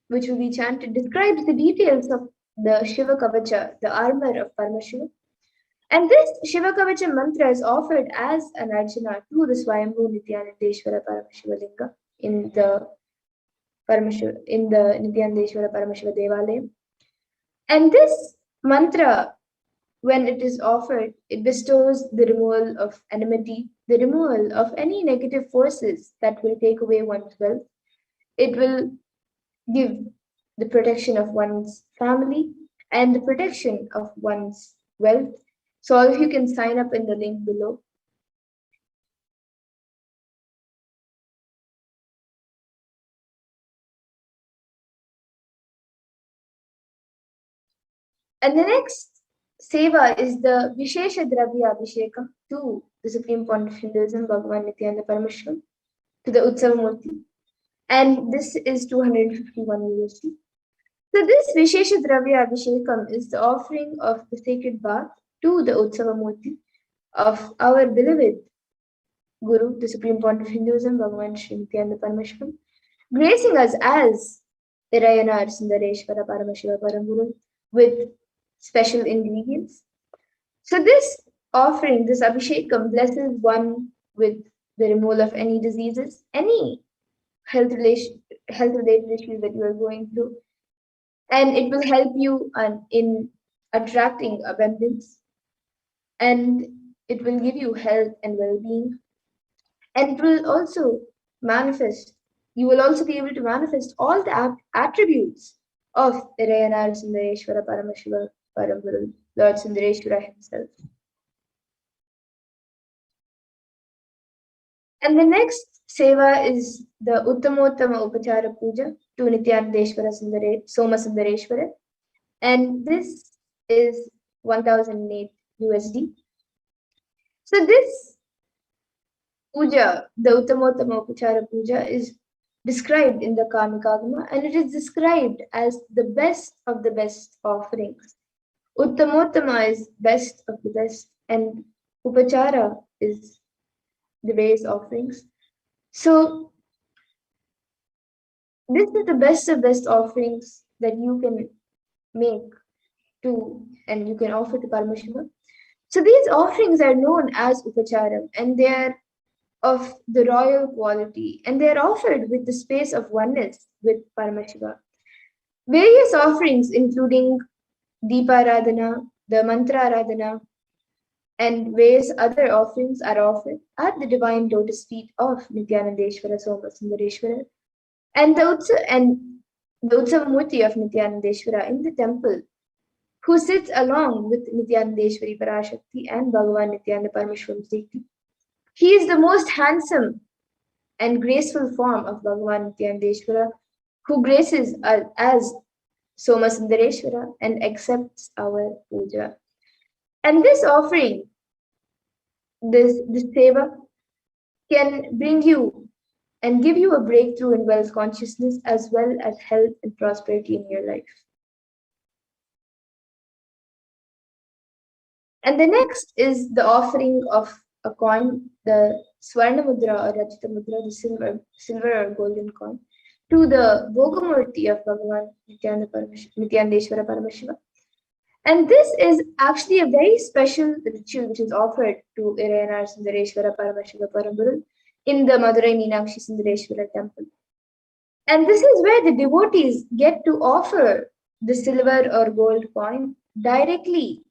which will be chanted, describes the details of the Shiva Kavacha, the armor of Paramashiva. And this Shiva Kavacham mantra is offered as an archana to the Swayambhu Nithyanandeshwara Paramashiva Linga in the Nithyanandeshwara Paramashiva Devalayam. And this mantra, when it is offered, it bestows the removal of enmity, the removal of any negative forces that will take away one's wealth. It will give the protection of one's family and the protection of one's wealth. So all of you can sign up in the link below. And the next seva is the Vishesha Dravya Abhisheka to the Supreme Pontiff of Hinduism, Bhagavan Nithyananda Paramashivam, to the Utsava Murti. And this is 251 USD. So this Vishesha Dravya Abhishekam is the offering of the sacred bath to the Utsava Murti of our beloved Guru, the Supreme Pontiff of Hinduism, Bhagavan Sri Nithyananda Paramashivam, gracing us as Irayanar Sundareshwara Paramashiva Paramburu with special ingredients. So this offering, this Abhishekam, blesses one with the removal of any diseases, any health-related issues that you are going through, and it will help you in attracting abundance, and it will give you health and well-being, and it will also manifest. You will also be able to manifest all the attributes of Irayanar Sundareshwara Paramashiva Paramburu, Lord Sundareshwara himself. And the next seva is the Uttamottama Upachara Puja to Nithyanandeshwara Soma Sundareshwara. And this is 1008 USD. So this puja, the Uttamottama Upachara Puja, is described in the Kamikagama, and it is described as the best of the best offerings. Uttamottama is best of the best, and Upachara is the base offerings. So this is the best of best offerings that you can make to, and you can offer to Paramashiva. So these offerings are known as Upacharam, and they are of the royal quality, and they are offered with the space of oneness with Paramashiva. Various offerings, including Deeparadhana, the Mantra Aradhana, and various other offerings, are offered at the divine lotus feet of Nithyanandeshwara Soma Sundareshwara and the Utsava Murti of Nithyanandeshwara in the temple, who sits along with Nithyanandeshwari Parashakti and Bhagavan Nithyananda Paramashivam Deity. He is the most handsome and graceful form of Bhagavan Nithyanandeshwara, who graces as Soma Sundareshwara and accepts our puja. And this offering, this seva, can bring you and give you a breakthrough in wealth consciousness as well as health and prosperity in your life. And the next is the offering of a coin, the Swarna Mudra or Rajita Mudra, the silver or golden coin, to the Bhogamurti of Bhagavan Nithyanandeshwara Paramashiva. And this is actually a very special ritual which is offered to Irayanar Sundareshwara Paramashiva Paramburu in the Madurai Meenakshi Sundareshwara temple. And this is where the devotees get to offer the silver or gold coin directly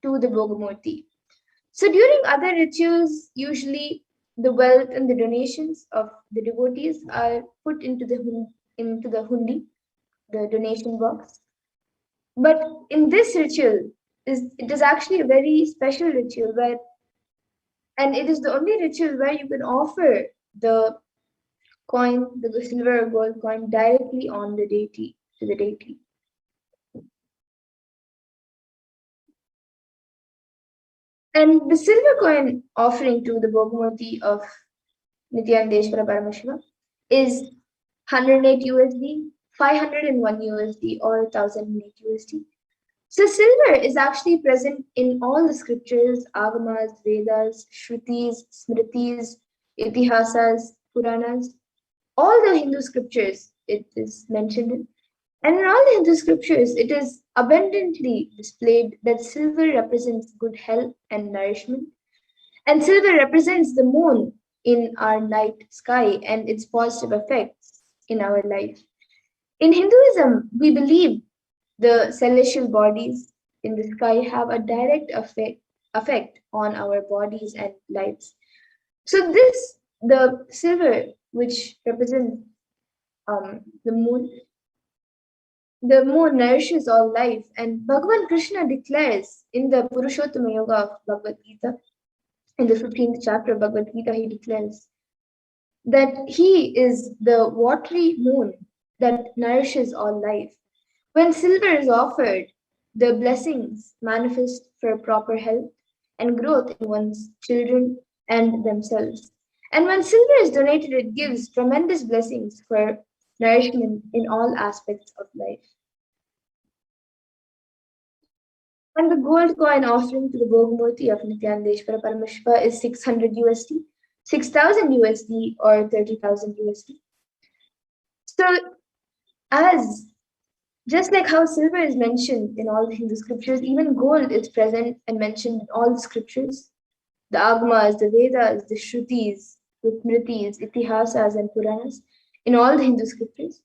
to the Bhogamurti. So during other rituals, usually the wealth and the donations of the devotees are put into the hundi, the donation box. But in this ritual, it is actually a very special ritual and it is the only ritual where you can offer the coin, the silver or gold coin, directly on the deity, to the deity. And the silver coin offering to the Bhogamurti of Nithyanandeshwara Paramashiva is 108 USD, 501 USD, or 1008 USD. So silver is actually present in all the scriptures, Agamas, Vedas, Shrutis, Smritis, Itihasas, Puranas, all the Hindu scriptures it is mentioned in. And in all the Hindu scriptures, it is abundantly displayed that silver represents good health and nourishment. And silver represents the moon in our night sky and its positive effects in our life. In Hinduism, we believe the celestial bodies in the sky have a direct effect on our bodies and lives. So the silver, which represents the moon nourishes all life. And Bhagavan Krishna declares in the Purushottama Yoga of Bhagavad Gita, in the 15th chapter of Bhagavad Gita, he declares that he is the watery moon that nourishes all life. When silver is offered, the blessings manifest for proper health and growth in one's children and themselves. And when silver is donated, it gives tremendous blessings for nourishment in all aspects of life. And the gold coin offering to the Bhogmurti of Nithyananda Paramashiva is 600 USD, 6,000 USD, or 30,000 USD. So, as just like how silver is mentioned in all the Hindu scriptures, even gold is present and mentioned in all the scriptures. The Agmas, the Vedas, the Shrutis, the Smritis, Itihasas, and Puranas, in all the Hindu scriptures.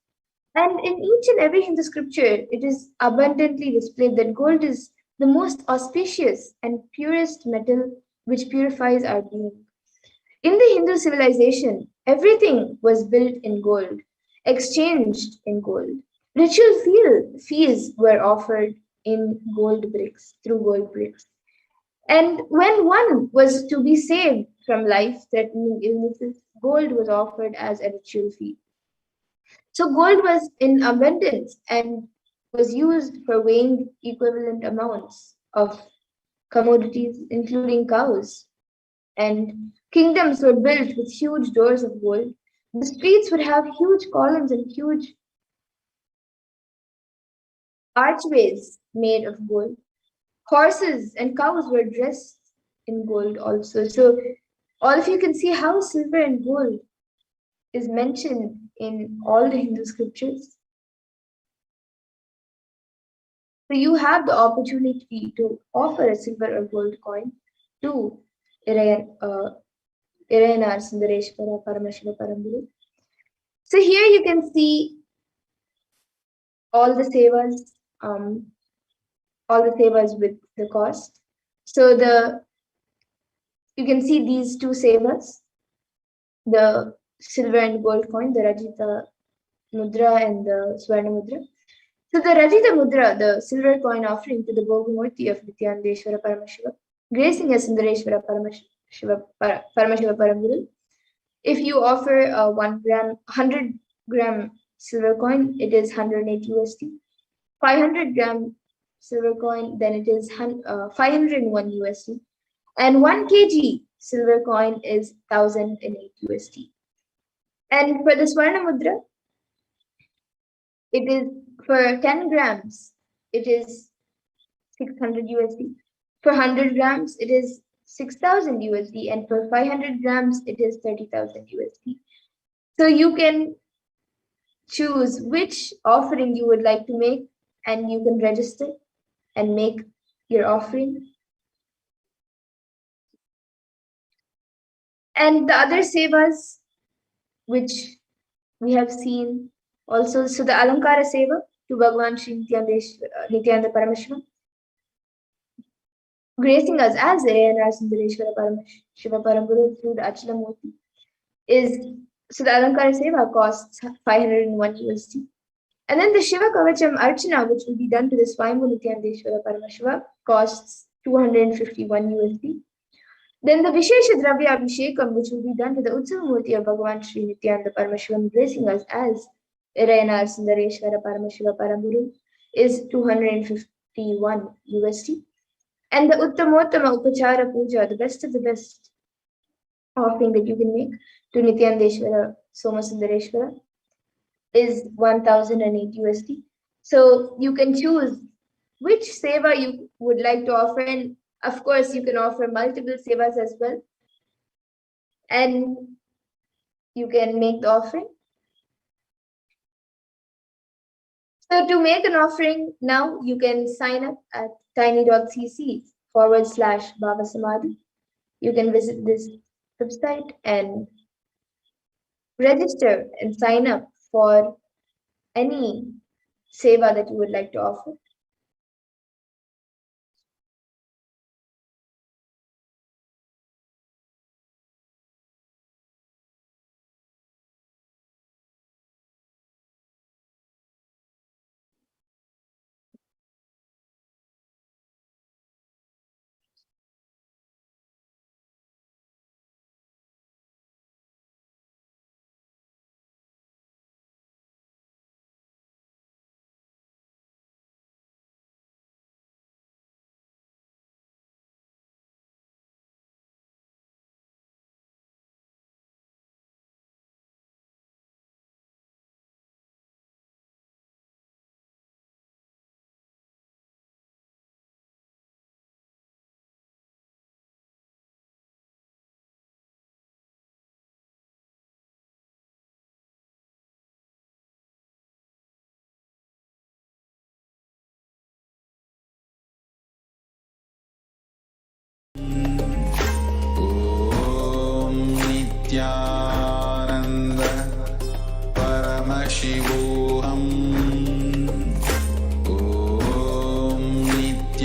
And in each and every Hindu scripture, it is abundantly displayed that gold is the most auspicious and purest metal which purifies our being. In the Hindu civilization, everything was built in gold, exchanged in gold. Ritual fees were offered in gold bricks, through gold bricks. And when one was to be saved from life-threatening illnesses, gold was offered as a ritual fee. So gold was in abundance and was used for weighing equivalent amounts of commodities, including cows. And kingdoms were built with huge doors of gold. The streets would have huge columns and huge archways made of gold. Horses and cows were dressed in gold also. So all of you can see how silver and gold is mentioned in all the Hindu scriptures. So you have the opportunity to offer a silver or gold coin to Irayanar Sundareshwara Paramashiva Paramburu. So here you can see all the sevas, with the cost. So you can see these two sevas, the silver and gold coin, the Rajita Mudra and the Swarna Mudra. So the Rajita Mudra, the silver coin offering to the Bhogmurti of Nithyananda Paramashiva, gracing as Sundareshwara Paramashiva Paramburu. If you offer a 100 gram silver coin, it is 108 USD. 500 gram silver coin, then it is 501 USD. And 1 kg silver coin is 1008 USD. And for the Swarna Mudra, it is for 10 grams, it is 600 USD. For 100 grams, it is 6,000 USD. And for 500 grams, it is 30,000 USD. So you can choose which offering you would like to make, and you can register and make your offering. And the other sevas, which we have seen also, so the Alankara Seva to Bhagavan Shri Nithyananda Paramashivam, gracing us as Irayanar Sundareshwara Paramashiva Paramburu through the Achalamurti, so the Alankara Seva costs 501 USD. And then the Shiva Kavacham Archana, which will be done to the Swayambhu Nithyanandeshwara Paramashiva, costs 251 USD. Then the Vishesha Dravya Abhishekam, which will be done to the Utsavamurti of Bhagavan Shri Nithyananda Paramashivam, gracing us as Irayanar Sundareshwara Paramashiva Paramburu, is 251 USD. And the Uttamottama Upachara Puja, the best of the best offering that you can make to Nithyanandeshwara Soma Sundareshwara, is 1008 USD. So you can choose which seva you would like to offer, and of course you can offer multiple sevas as well, and you can make the offering. So to make an offering now, you can sign up at tiny.cc/Baba Samadhi. You can visit this website and register and sign up for any seva that you would like to offer.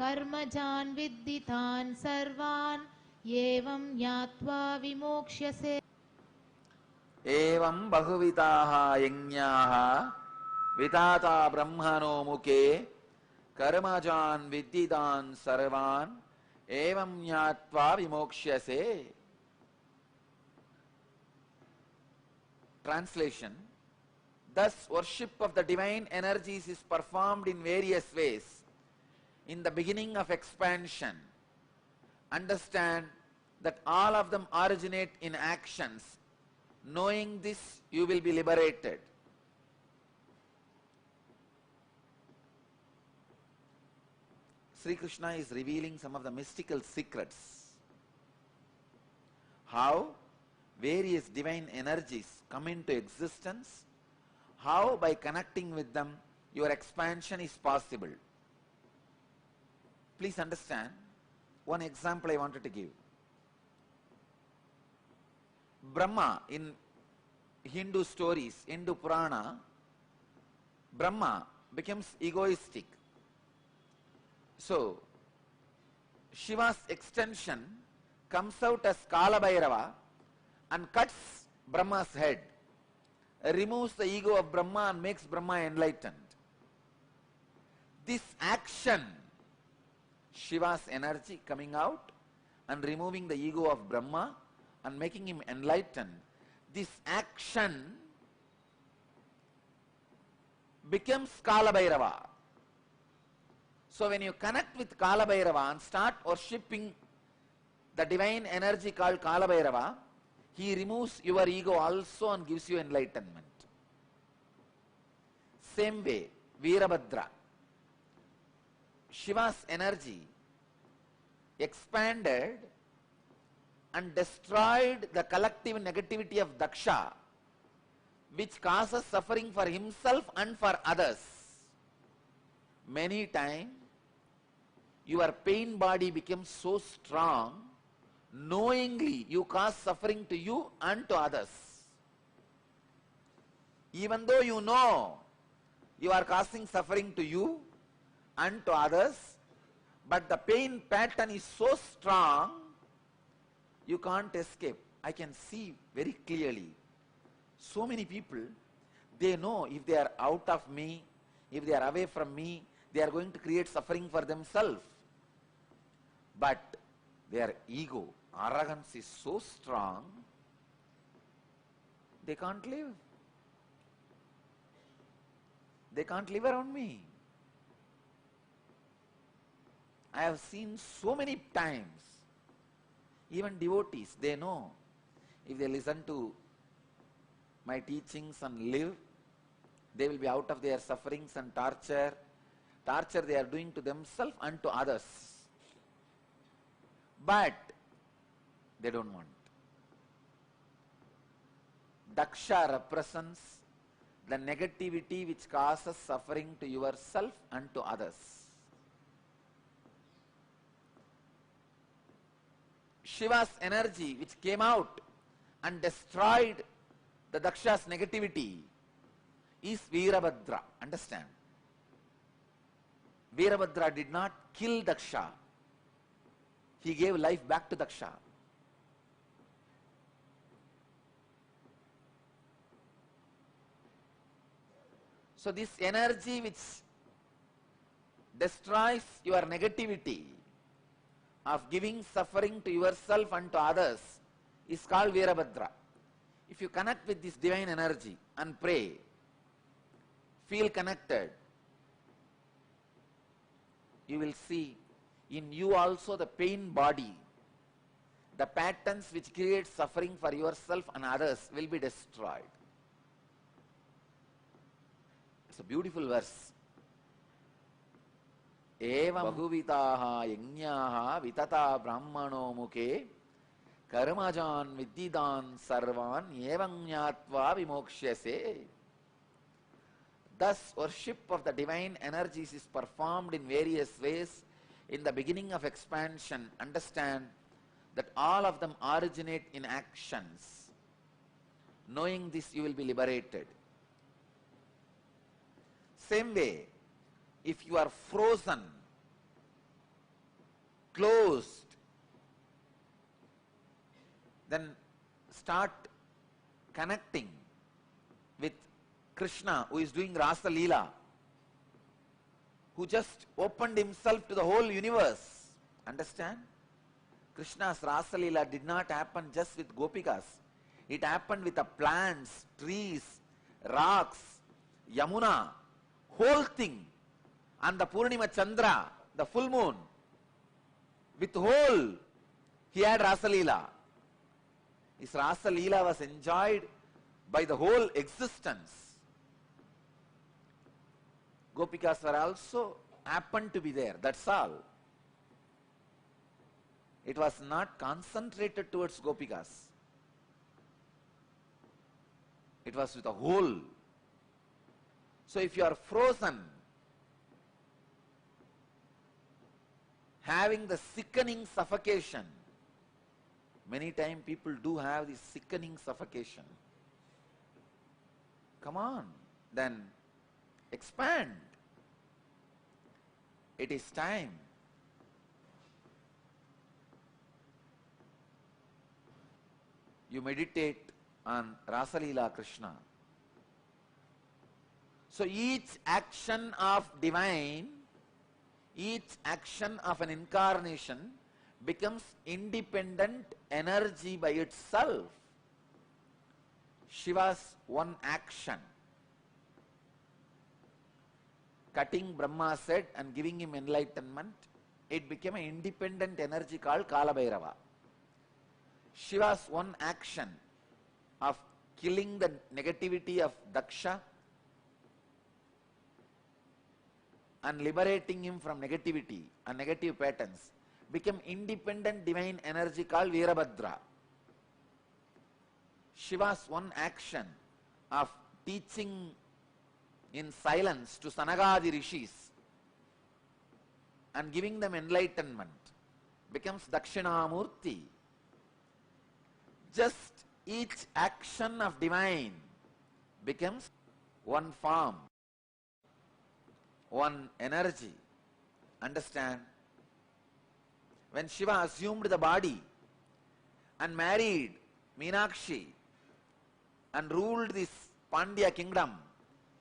कर्मजान् विद्धि तान् सर्वान् एवं ज्ञात्वा विमोक्ष्यसे एवं बहुविधाः यज्ञाः विधाता ब्रह्मणो मुखे कर्मजान् विद्धि तान् सर्वान् एवं ज्ञात्वा विमोक्ष्यसे. Translation: thus worship of the divine energies is performed in various ways in the beginning of expansion. Understand that all of them originate in actions. Knowing this, you will be liberated. Sri Krishna is revealing some of the mystical secrets. How various divine energies come into existence, how by connecting with them your expansion is possible. Please understand, one example I wanted to give. Brahma, in Hindu stories, Hindu Purana, Brahma becomes egoistic. So, Shiva's extension comes out as Kala Bhairava and cuts Brahma's head, removes the ego of Brahma and makes Brahma enlightened. This action, Shiva's energy coming out and removing the ego of Brahma and making him enlightened, this action becomes Kala Bhairava. So when you connect with Kala Bhairava and start worshipping the divine energy called Kala Bhairava, he removes your ego also and gives you enlightenment. Same way, Veerabhadra, Shiva's energy expanded and destroyed the collective negativity of Daksha, which causes suffering for himself and for others. Many times, your pain body becomes so strong, knowingly you cause suffering to you and to others. Even though you know you are causing suffering to you and to others, but the pain pattern is so strong, you can't escape. I can see very clearly. So many people, they know if they are out of me, if they are away from me, they are going to create suffering for themselves. But their ego, arrogance is so strong, they can't live. They can't live around me. I have seen so many times, even devotees, they know if they listen to my teachings and live, they will be out of their sufferings and torture they are doing to themselves and to others. But they don't want. Daksha represents the negativity which causes suffering to yourself and to others. Shiva's energy which came out and destroyed the Daksha's negativity is Veerabhadra. Understand? Veerabhadra did not kill Daksha. He gave life back to Daksha. So this energy which destroys your negativity of giving suffering to yourself and to others is called Veerabhadra. If you connect with this divine energy and pray, feel connected, you will see in you also the pain body, the patterns which create suffering for yourself and others will be destroyed. It's a beautiful verse. Evam bahuvitaha yajñaha vitata brahmano mukhe karmajan viddidan sarvan evam jnatva vimokshase. Thus, worship of the divine energies is performed in various ways. In the beginning of expansion, understand that all of them originate in actions. Knowing this, you will be liberated. Same way, if you are frozen closed, then start connecting with Krishna, who is doing Rasa Leela, who just opened himself to the whole universe. Understand? Krishna's Rasa Leela did not happen just with Gopikas. It happened with the plants, trees, rocks, Yamuna, whole thing. And the Purnima Chandra, the full moon, with whole, he had Rasa Leela. His Rasa Leela was enjoyed by the whole existence. Gopikas were also happened to be there, that's all. It was not concentrated towards Gopikas. It was with the whole. So if you are frozen, having the sickening suffocation, many times people do have this sickening suffocation. Come on, then expand. It is time. You meditate on Rasa Leela Krishna. So each action of divine, each action of an incarnation becomes independent energy by itself. Shiva's one action, cutting Brahma's head and giving him enlightenment, it became an independent energy called Kala Bhairava. Shiva's one action of killing the negativity of Daksha and liberating him from negativity and negative patterns became independent divine energy called Veerabhadra. Shiva's one action of teaching in silence to Sanagadi Rishis and giving them enlightenment becomes Dakshinamurti. Just each action of divine becomes one form, one energy. Understand? When Shiva assumed the body and married Meenakshi and ruled this Pandya kingdom,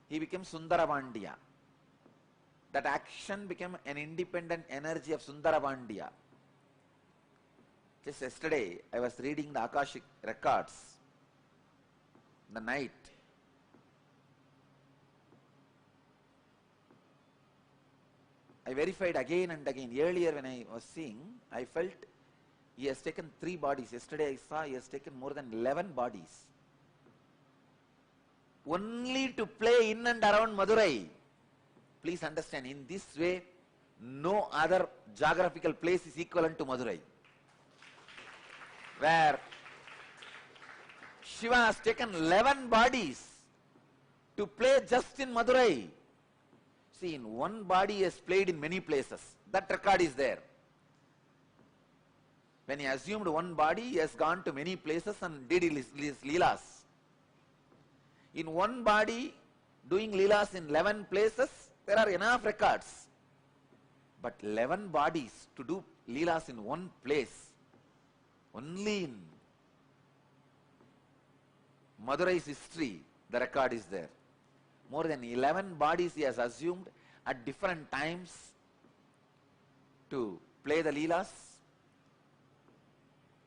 he became Sundara Pandya. That action became an independent energy of Sundara Pandya. Just yesterday, I was reading the Akashic records, the night. I verified again and again. Earlier when I was seeing, I felt he has taken 3 bodies. Yesterday I saw he has taken more than 11 bodies. Only to play in and around Madurai. Please understand, in this way, no other geographical place is equivalent to Madurai, where Shiva has taken 11 bodies to play just in Madurai. See, in one body he has played in many places. That record is there. When he assumed one body, he has gone to many places and did his leelas. In one body, doing leelas in 11 places, there are enough records. But 11 bodies to do leelas in one place, only in Madurai's history, the record is there. More than 11 bodies he has assumed at different times to play the leelas.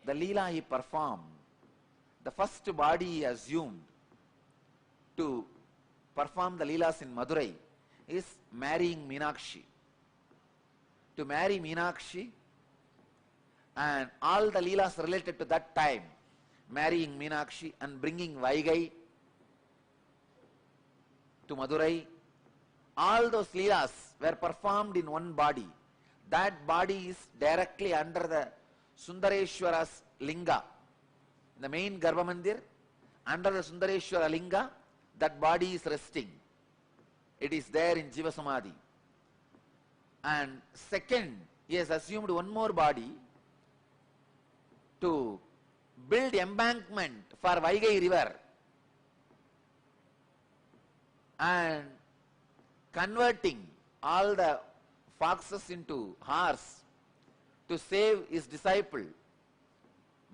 The leela he performed, the first body he assumed to perform the leelas in Madurai is marrying Meenakshi. To marry Meenakshi and all the leelas related to that time, marrying Meenakshi and bringing Vaigai to Madurai, all those leelas were performed in one body. That body is directly under the Sundareshwara's linga. In the main Garbha Mandir, under the Sundareshwara linga, that body is resting. It is there in Jiva Samadhi. And second, he has assumed one more body to build embankment for Vaigai river and converting all the foxes into horse to save his disciple,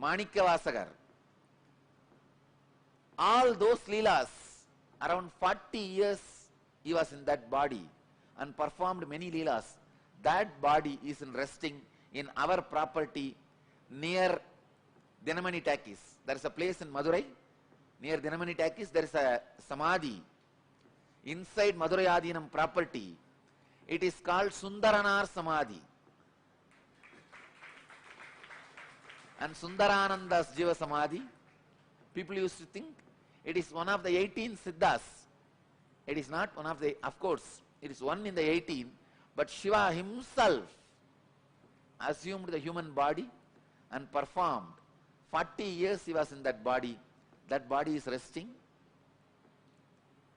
Manikavasagar. All those leelas, around 40 years he was in that body and performed many leelas. That body is resting in our property near Dinamani Takis. There is a place in Madurai, near Dinamani Takis, there is a Samadhi inside Madurai Adinam property. It is called Sundaranar Samadhi. And Sundarananda's Jiva Samadhi, people used to think it is one of the 18 Siddhas. It is not one of the, of course, it is one in the 18, but Shiva himself assumed the human body and performed. 40 years he was in that body. That body is resting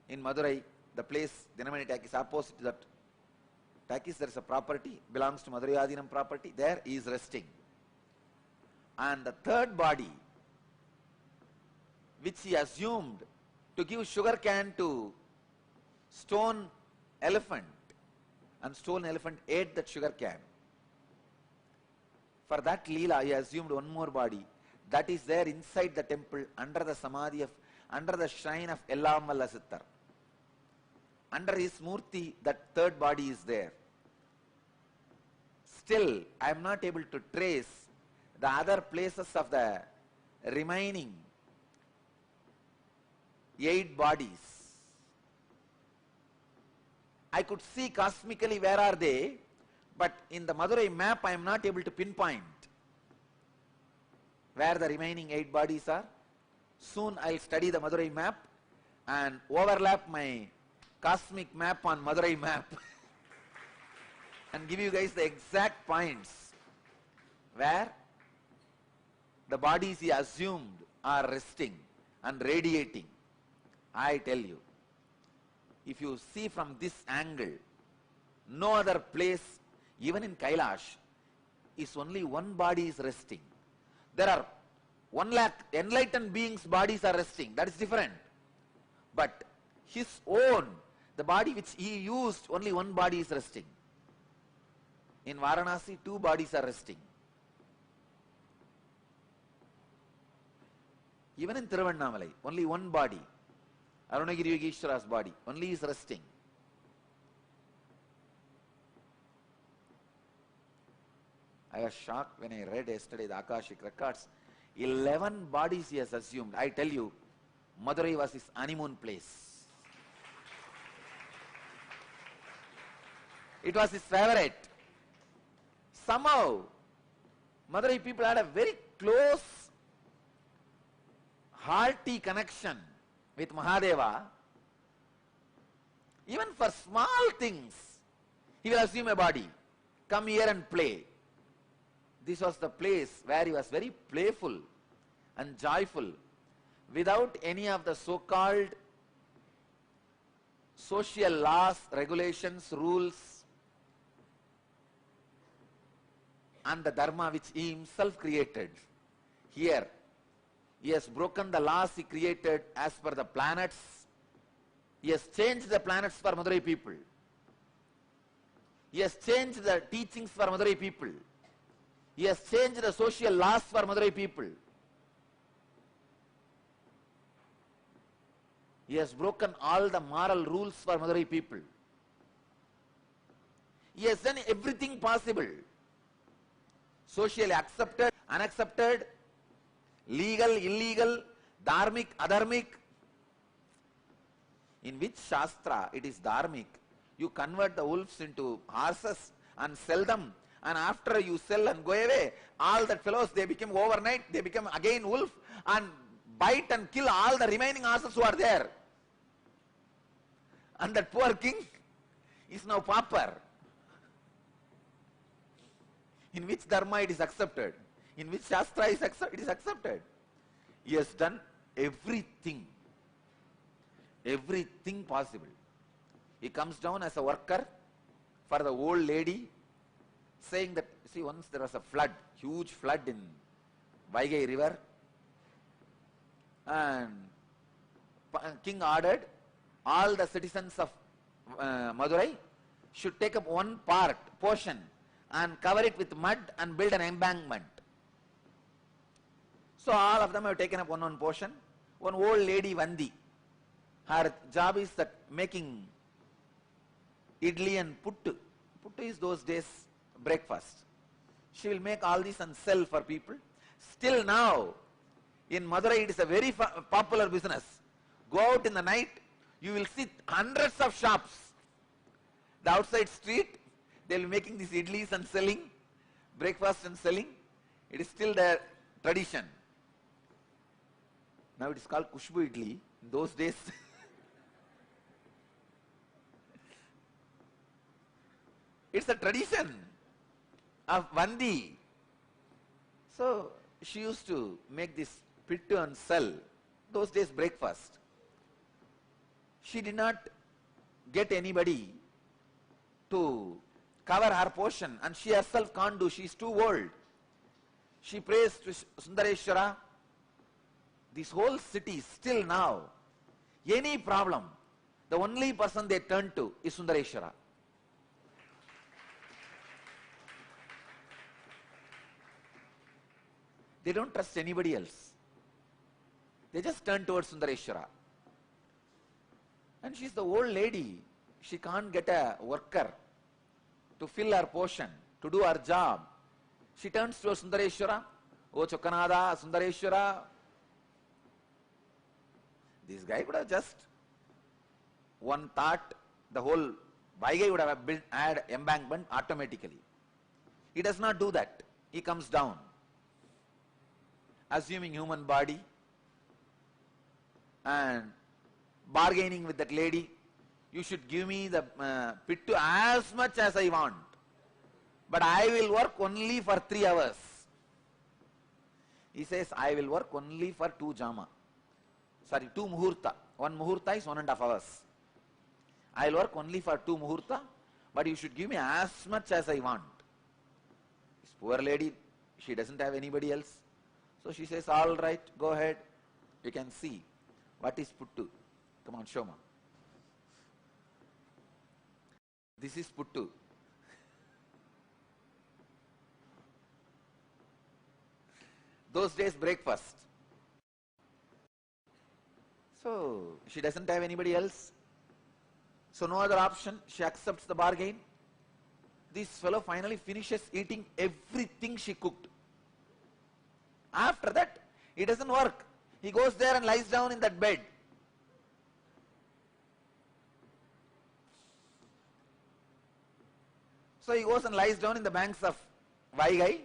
in Madurai, the place Dinamani Takis, opposite to that Takis, there is a property, belongs to Madurai Adinam property. There he is resting. And the third body, which he assumed to give sugar cane to stone elephant, and stone elephant ate that sugar cane. For that Leela, he assumed one more body that is there inside the temple under the Samadhi of, under the shrine of Ellamalla Sittar. Under his Murti, that third body is there. Still, I am not able to trace the other places of the remaining 8 bodies. I could see cosmically where are they, but in the Madurai map I am not able to pinpoint where the remaining 8 bodies are. Soon I will study the Madurai map and overlap my cosmic map on Madurai map and give you guys the exact points where the bodies he assumed are resting and radiating. I tell you, if you see from this angle, no other place, even in Kailash, is only one body is resting. There are 1 lakh enlightened beings' bodies are resting. That is different. But his own, the body which he used, only one body is resting. In Varanasi, 2 bodies are resting. Even in Thiruvannamalai, only one body, Arunagiri Yogeshwara's body, only is resting. I was shocked when I read yesterday the Akashic records. 11 bodies he has assumed. I tell you, Madurai was his honeymoon place. It was his favorite. Somehow, Madurai people had a very close, hearty connection with Mahadeva. Even for small things, he will assume a body. Come here and play. This was the place where he was very playful and joyful, without any of the so-called social laws, regulations, rules, and the dharma which he himself created. Here, he has broken the laws he created as per the planets. He has changed the planets for Madurai people. He has changed the teachings for Madurai people. He has changed the social laws for Madurai people. He has broken all the moral rules for Madurai people. He has done everything possible. Socially accepted, unaccepted, legal, illegal, dharmic, adharmic. In which Shastra it is dharmic? You convert the wolves into horses and sell them, and after you sell and go away, all that fellows, they become overnight, they become again wolf and bite and kill all the remaining horses who are there. And that poor king is now pauper. In which dharma it is accepted? In which Shastra it is accepted? He has done everything possible. He comes down as a worker for the old lady, saying that, see, once there was a flood, huge flood in Vaigai river, and king ordered all the citizens of Madurai should take up one portion and cover it with mud and build an embankment. So all of them have taken up one portion. One old lady, Vandi, her job is that making idli and puttu. Puttu is those days breakfast. She will make all this and sell for people. Still now, in Madurai it is a very popular business. Go out in the night, you will see hundreds of shops. The outside street, they will be making these idlis and selling, breakfast and selling. It is still their tradition. Now it is called Kushbu idli. In those days, it's a tradition of Vandi. So she used to make this pittu and sell. Those days breakfast. She did not get anybody to cover her portion, and she herself can't do. She is too old. She prays to Sundareshwara. This whole city still now, any problem, the only person they turn to is Sundareshwara. They don't trust anybody else. They just turn towards Sundareshwara. And she's the old lady. She can't get a worker to fill her portion, to do her job. She turns towards Sundareshwara. Oh Chokkanada, Sundareshwara. This guy could have just one thought, the whole Vaigai would have built, add embankment automatically. He does not do that. He comes down, assuming human body and bargaining with that lady. You should give me the pittu as much as I want, but I will work only for 3 hours. He says, I will work only for 2 jama. Sorry, 2 muhurta. 1 muhurta is 1.5 hours. I will work only for 2 muhurta, but you should give me as much as I want. This poor lady, she doesn't have anybody else. So she says, all right, go ahead. You can see what is puttu. Come on, show me. This is puttu. Those days breakfast. So she doesn't have anybody else. So no other option. She accepts the bargain. This fellow finally finishes eating everything she cooked. After that, it doesn't work. He goes there and lies down in that bed. So he goes and lies down in the banks of Vaigai.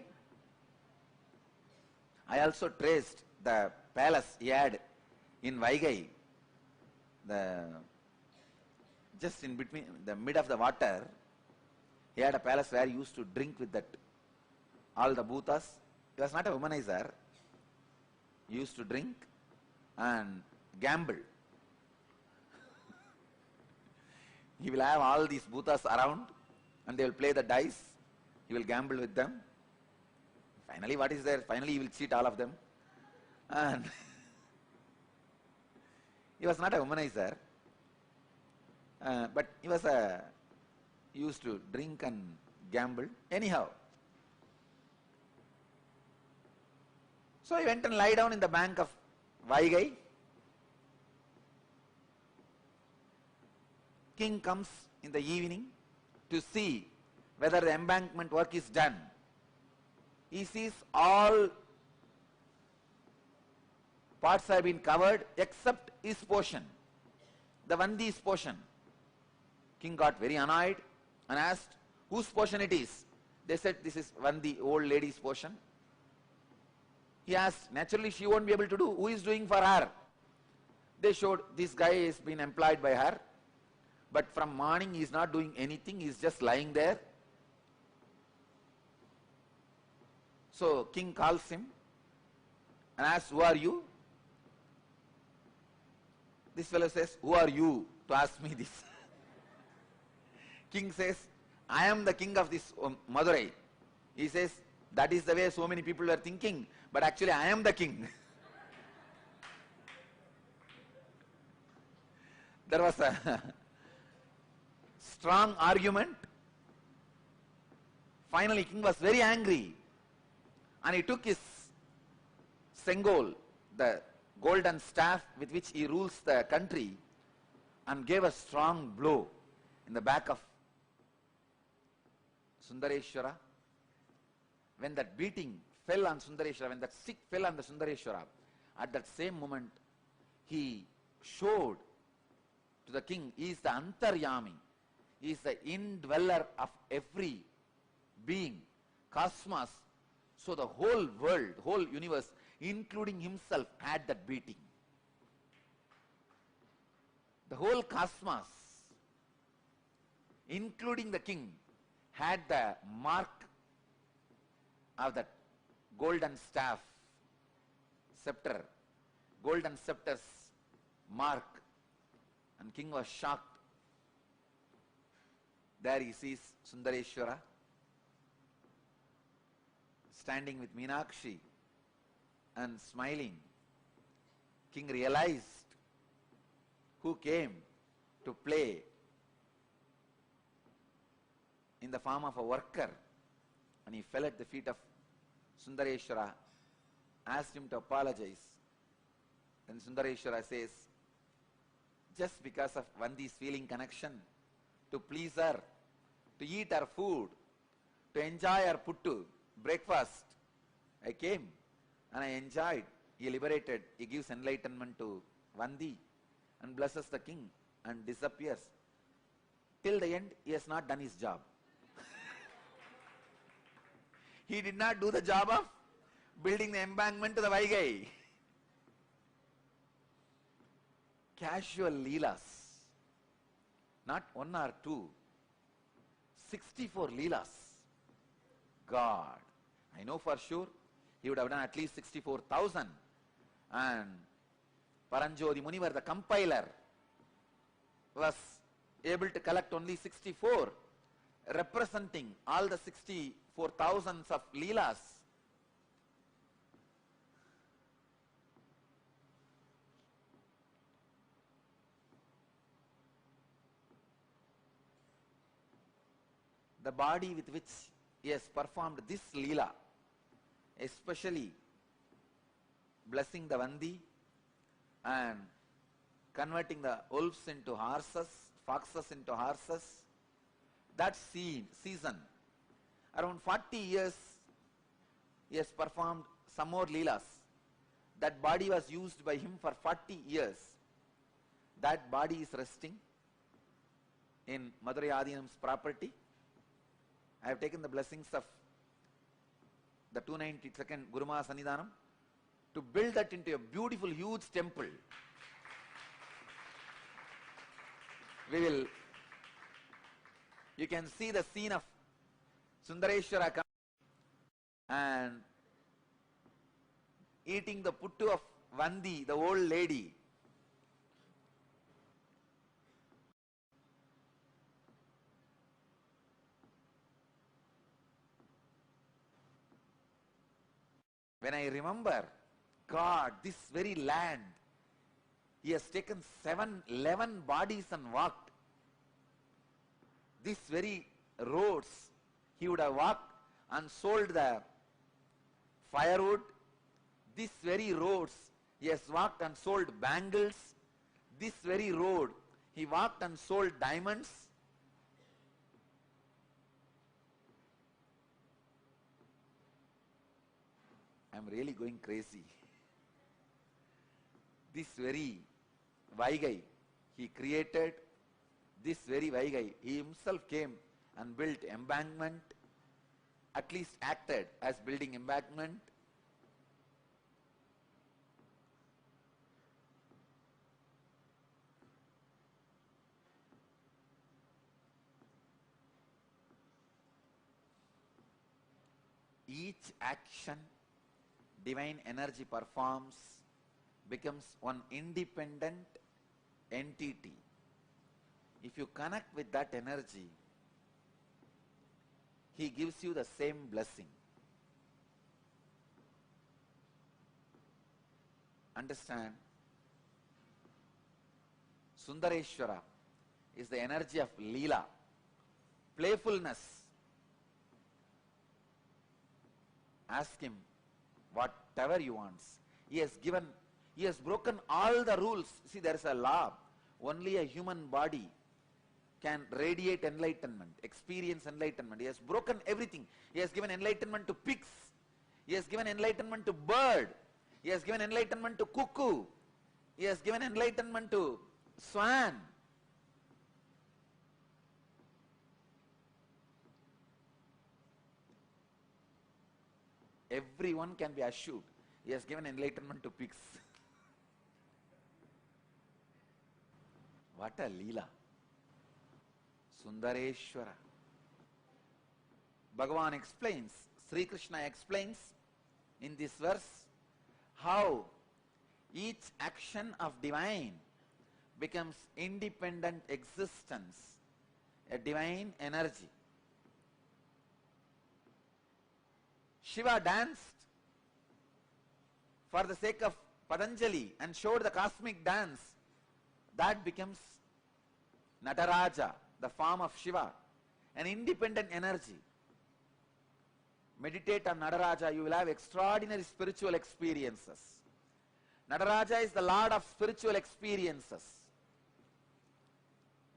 I also traced the palace he had in Vaigai. Just in between, the mid of the water, he had a palace where he used to drink with that, all the bhutas. He was not a womanizer. He used to drink and gamble. He will have all these bhutas around and they will play the dice. He will gamble with them. Finally, what is there? Finally, he will cheat all of them. And he was not a womanizer, but he was he used to drink and gamble. Anyhow, so he went and lie down in the bank of Vaigai. King comes in the evening to see whether the embankment work is done. He sees all parts have been covered except his portion, the Vandi's portion. King got very annoyed and asked whose portion it is. They said this is Vandi, old lady's portion. He asked, naturally she won't be able to do. Who is doing for her? They showed this guy has been employed by her, but from morning he is not doing anything, he is just lying there. So king calls him and asks, who are you? This fellow says, who are you to ask me this? King says, I am the king of this Madurai. He says, that is the way so many people were thinking, but actually I am the king. There was a strong argument. Finally, king was very angry and he took his sengol, the golden staff with which he rules the country, and gave a strong blow in the back of Sundareshwara. When that beating fell on Sundareshwara, when that stick fell on the Sundareshwara, at that same moment he showed to the king, he is the Antaryami, he is the indweller of every being, cosmos. So the whole world, whole universe, including himself, had that beating. The whole cosmos, including the king, had the mark of that golden staff, scepter, golden scepter's mark, and king was shocked. There he sees Sundareshwara standing with Meenakshi and smiling. King realized who came to play in the form of a worker, and he fell at the feet of Sundareshwara, asked him to apologize. Then Sundareshwara says, just because of Vandi's feeling connection, to please her, to eat her food, to enjoy her puttu, breakfast, I came and I enjoyed. He liberated, he gives enlightenment to Vandi and blesses the king and disappears. Till the end, he has not done his job. He did not do the job of building the embankment to the Vaigai. Casual leelas, not one or two, 64 leelas. God, I know for sure he would have done at least 64,000. And Paranjodi Munivar, the compiler, was able to collect only 64, representing all the 64,000 of leelas. The body with which he has performed this leela, especially blessing the Vandi and converting the wolves into horses, foxes into horses, that season, around 40 years he has performed some more leelas. That body was used by him for 40 years. That body is resting in Madurai Adinam's property. I have taken the blessings of the 292nd Guruma Sannidhanam to build that into a beautiful, huge temple. You can see the scene of Sundareshwara coming and eating the puttu of Vandi, the old lady. When I remember, God, this very land, he has taken 11 bodies and walked. These very roads, he would have walked and sold the firewood. These very roads, he has walked and sold bangles. This very road, he walked and sold diamonds. I'm really going crazy. This very Vaigai, he created this very Vaigai. He himself came and built embankment, at least acted as building embankment. Each action divine energy performs becomes one independent entity. If you connect with that energy, he gives you the same blessing. Understand? Sundareshwara is the energy of Leela, playfulness. Ask him whatever he wants. He has broken all the rules. See, there is a law. Only a human body can radiate enlightenment, experience enlightenment. He has broken everything. He has given enlightenment to pigs. He has given enlightenment to bird. He has given enlightenment to cuckoo. He has given enlightenment to swan. Everyone can be assured. He has given enlightenment to pigs. What a Leela. Sundareshwara. Bhagavan explains, Sri Krishna explains in this verse how each action of divine becomes independent existence, a divine energy. Shiva danced for the sake of Patanjali and showed the cosmic dance. That becomes Nataraja, the form of Shiva, an independent energy. Meditate on Nataraja, you will have extraordinary spiritual experiences. Nataraja is the Lord of spiritual experiences.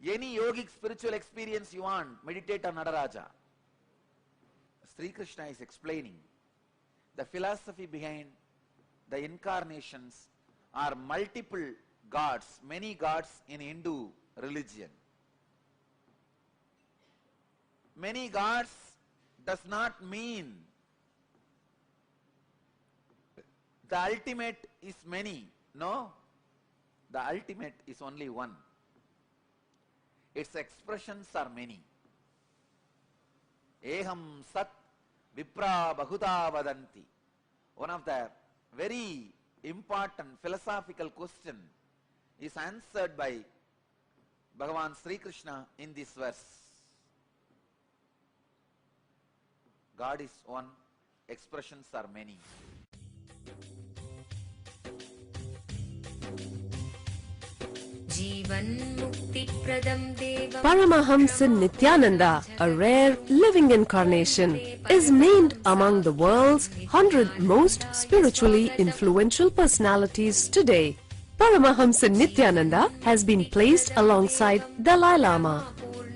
Any yogic spiritual experience you want, meditate on Nataraja. Sri Krishna is explaining the philosophy behind the incarnations are multiple gods, many gods in Hindu religion. Many gods does not mean the ultimate is many. No, the ultimate is only one. Its expressions are many. Eham sat vipra bahuda vadanti. One of the very important philosophical question is answered by Bhagavan Sri Krishna in this verse. God is one, expressions are many. Paramahamsa Nithyananda, a rare living incarnation, is named among the world's 100 most spiritually influential personalities today. Paramahamsa Nithyananda has been placed alongside Dalai Lama,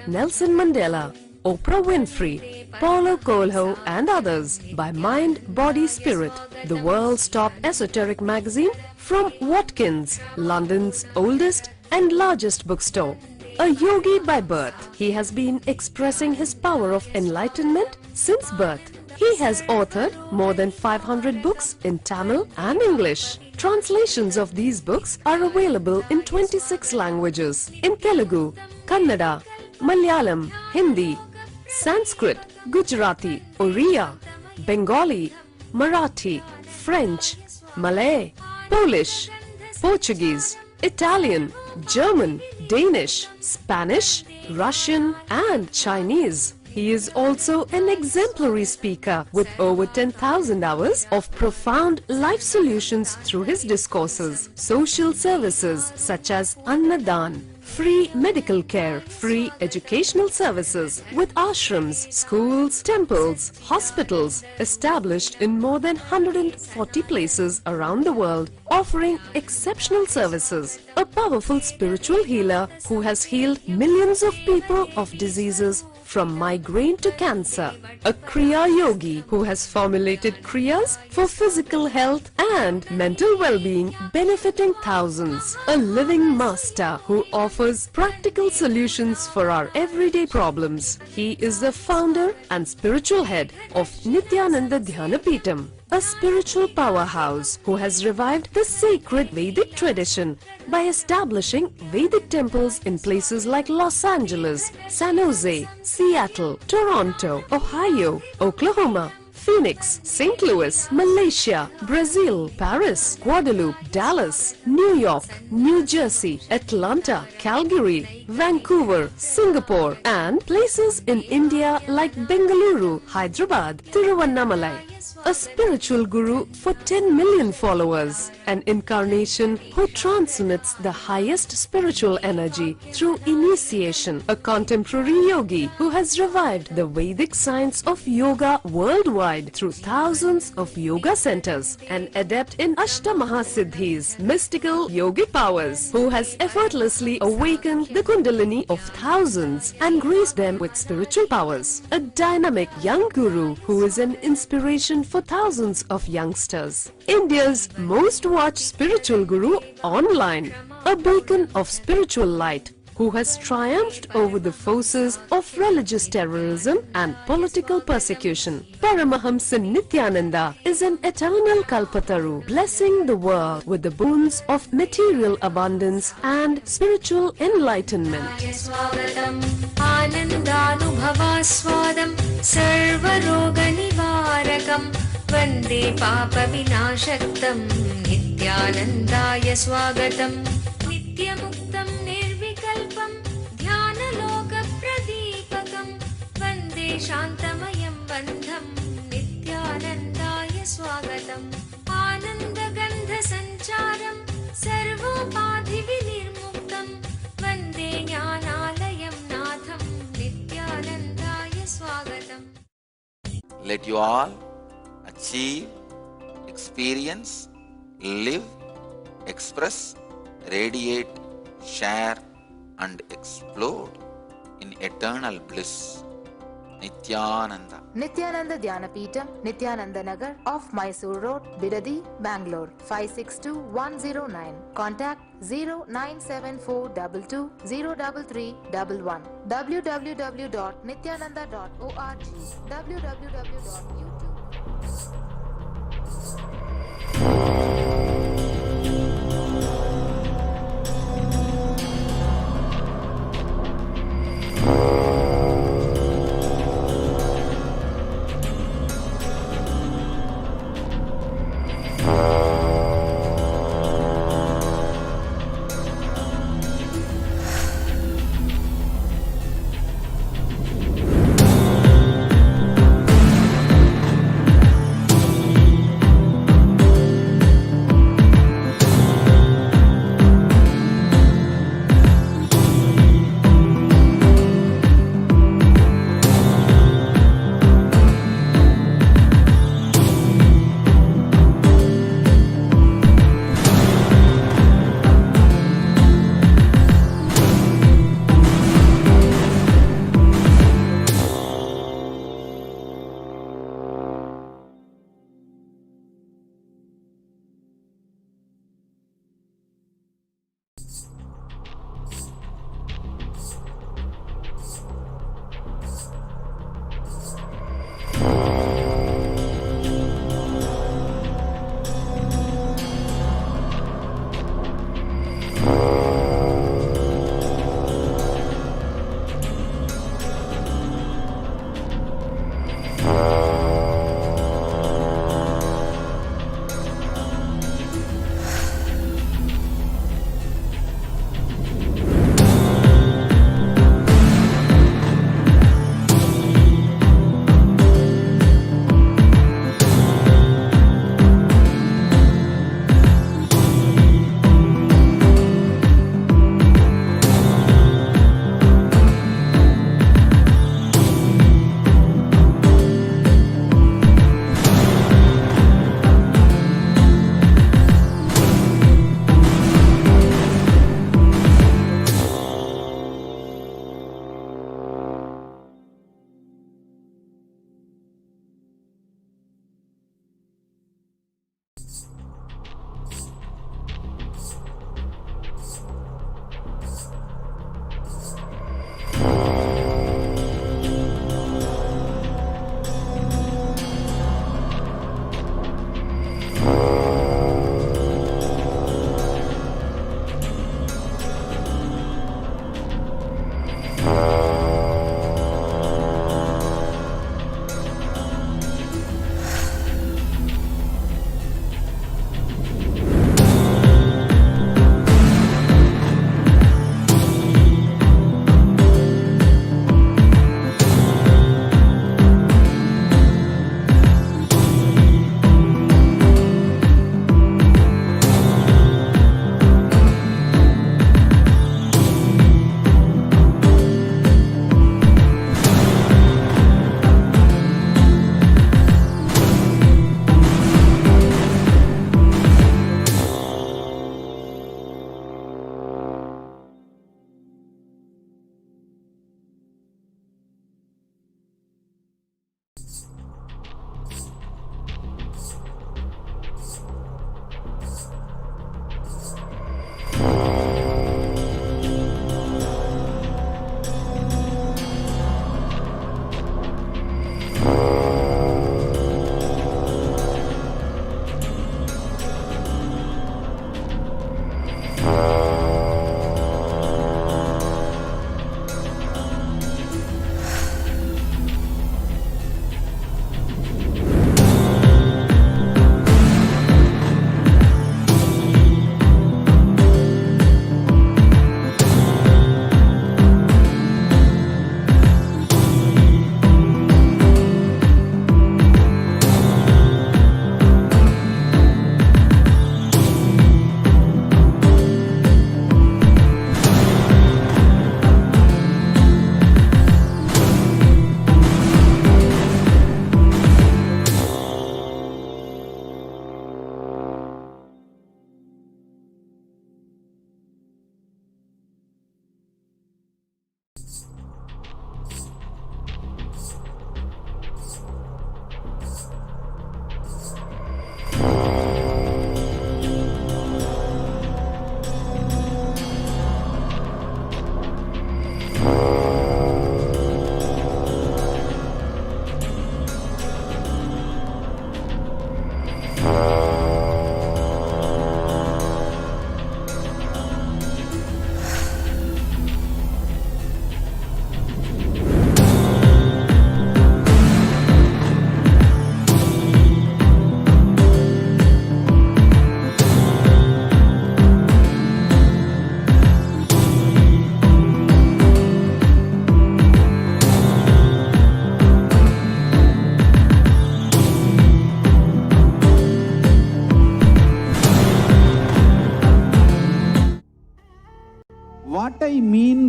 Nelson Mandela, Oprah Winfrey, Paulo Coelho and others by Mind, Body, Spirit, the world's top esoteric magazine from Watkins, London's oldest and largest bookstore. A yogi by birth, he has been expressing his power of enlightenment since birth. He has authored more than 500 books in Tamil and English. Translations of these books are available in 26 languages in Telugu, Kannada, Malayalam, Hindi, Sanskrit, Gujarati, Oriya, Bengali, Marathi, French, Malay, Polish, Portuguese, Italian, German, Danish, Spanish, Russian and Chinese. He is also an exemplary speaker with over 10,000 hours of profound life solutions through his discourses. Social services such as Annadan, free medical care, free educational services with ashrams, schools, temples, hospitals established in more than 140 places around the world, offering exceptional services. A powerful spiritual healer who has healed millions of people of diseases from migraine to cancer. A Kriya Yogi who has formulated Kriyas for physical health and mental well-being, benefiting thousands. A living master who offers practical solutions for our everyday problems. He is the founder and spiritual head of Nithyananda Dhanapeetham, a spiritual powerhouse who has revived the sacred Vedic tradition by establishing Vedic temples in places like Los Angeles, San Jose, Seattle, Toronto, Ohio, Oklahoma, Phoenix, St. Louis, Malaysia, Brazil, Paris, Guadeloupe, Dallas, New York, New Jersey, Atlanta, Calgary, Vancouver, Singapore, and places in India like Bengaluru, Hyderabad, Tiruvannamalai, a spiritual guru for 10 million followers, an incarnation who transmits the highest spiritual energy through initiation, a contemporary yogi who has revived the Vedic science of yoga worldwide through thousands of yoga centers, an adept in Ashtamahasiddhis, mystical yogic powers, who has effortlessly awakened the Kundalini of thousands and graced them with spiritual powers, a dynamic young guru who is an inspiration for thousands of youngsters, India's most watched spiritual guru online, a beacon of spiritual light who has triumphed over the forces of religious terrorism and political persecution. Paramahamsa Nithyananda is an eternal Kalpataru, blessing the world with the boons of material abundance and spiritual enlightenment. स्वागतम् आनन्दानुभवास्वादं सर्वरोगनिवारकं वन्दे पापविनाशक्तं नित्यानन्दाय स्वागतं नित्यमुक्तं निर्विकल्पं ध्यानलोकप्रदीपकं वन्दे शान्तमयं बन्धं नित्यानन्दाय स्वागतम् आनन्दगन्धसञ्चारं सर्वोपाधिविनिर्मुक्तं वन्दे ज्ञानालयं नाथं नित्यानन्दाय स्वागतम्. Let you all achieve, experience, live, express, radiate, share and explode in eternal bliss. Nithyananda. Nithyananda Dhyanapitham, Nithyananda Nagar off Mysore Road, Bidadi, Bangalore 562109. Contact 097422033111. www.nithyananda.org. www.youtube.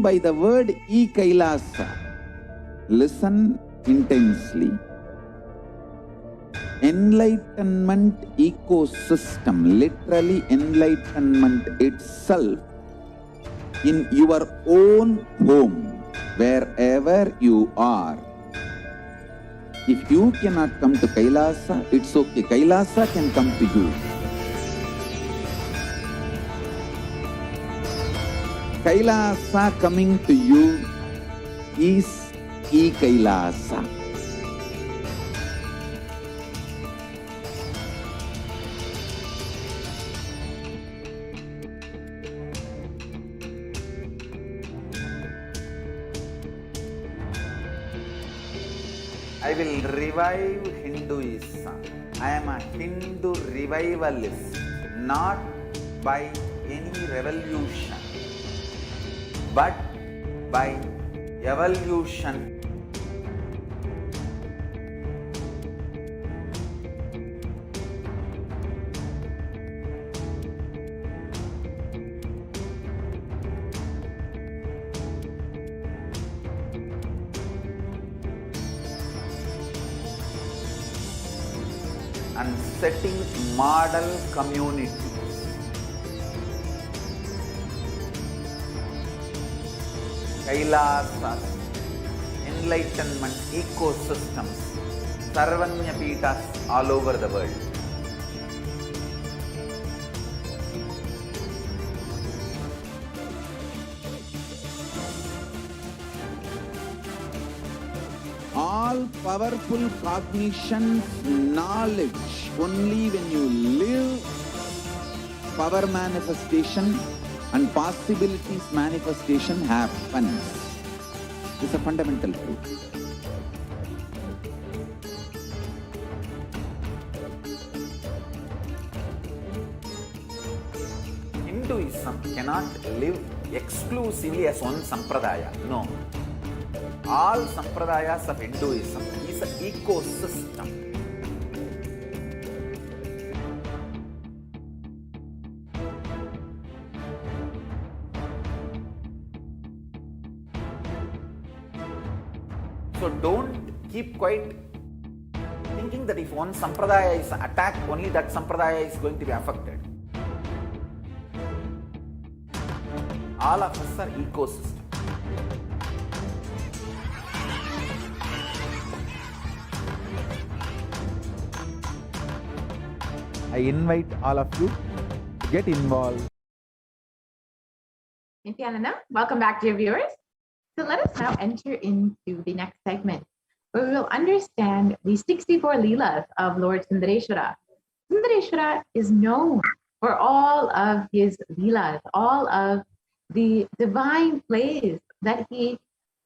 by the word Kailasa. Listen intensely. Enlightenment ecosystem, literally enlightenment itself, in your own home, wherever you are. If you cannot come to Kailasa, it's okay. Kailasa can come to you. Kailasa coming to you is Kailasa. I will revive Hinduism. I am a Hindu revivalist, not by any revolution, but by evolution. And setting model communities. Kailasas, enlightenment ecosystems, Sarvanya Pitas all over the world. All powerful cognition, knowledge, only when you live, power manifestation and possibilities manifestation happens. It's a fundamental truth. Hinduism cannot live exclusively as one sampradaya. No. All sampradayas of Hinduism is an ecosystem. So don't keep quiet thinking that if one sampradaya is attacked, only that sampradaya is going to be affected. All of us are ecosystems. I invite all of you to get involved. Nithyananda, welcome back, dear viewers. So let us now enter into the next segment, where we will understand the 64 leelas of Lord Sundareshwara. Sundareshwara is known for all of his leelas, all of the divine plays that he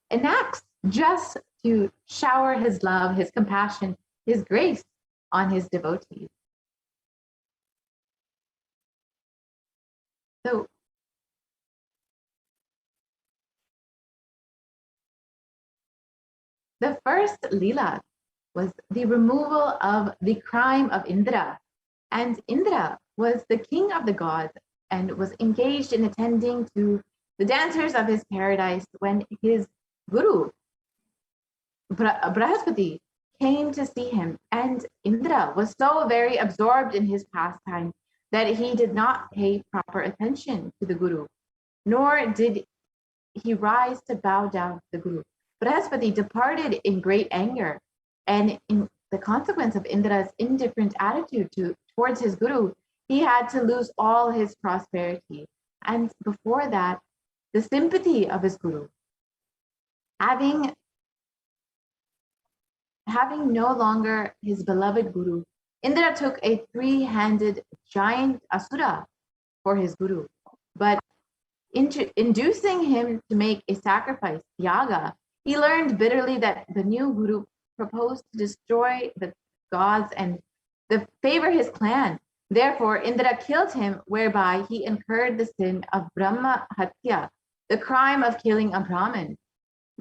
enacts just to shower his love, his compassion, his grace on his devotees. So the first Leela was the removal of the crime of Indra. And Indra was the king of the gods and was engaged in attending to the dancers of his paradise when his guru, Brahaspati, came to see him. And Indra was so very absorbed in his pastime that he did not pay proper attention to the guru, nor did he rise to bow down to the guru. Brahaspati departed in great anger, and in the consequence of Indra's indifferent attitude towards his guru, he had to lose all his prosperity. And before that, the sympathy of his guru. Having no longer his beloved guru, Indra took a three-handed giant asura for his guru, but inducing him to make a sacrifice, yaga, he learned bitterly that the new guru proposed to destroy the gods and favor his clan. Therefore, Indra killed him, whereby he incurred the sin of Brahma Hatya, the crime of killing a Brahmin.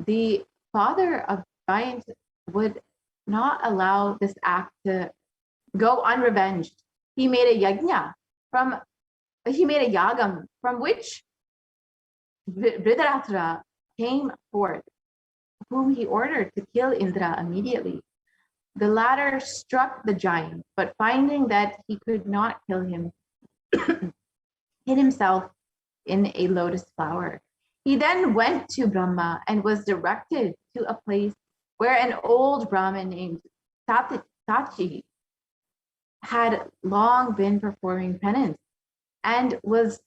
The father of the giant would not allow this act to go unrevenged. He made a yagam from which Dhritarashtra came forth, whom he ordered to kill Indra immediately. The latter struck the giant, but finding that he could not kill him, hid himself in a lotus flower. He then went to Brahma and was directed to a place where an old Brahmin named Sachi had long been performing penance and was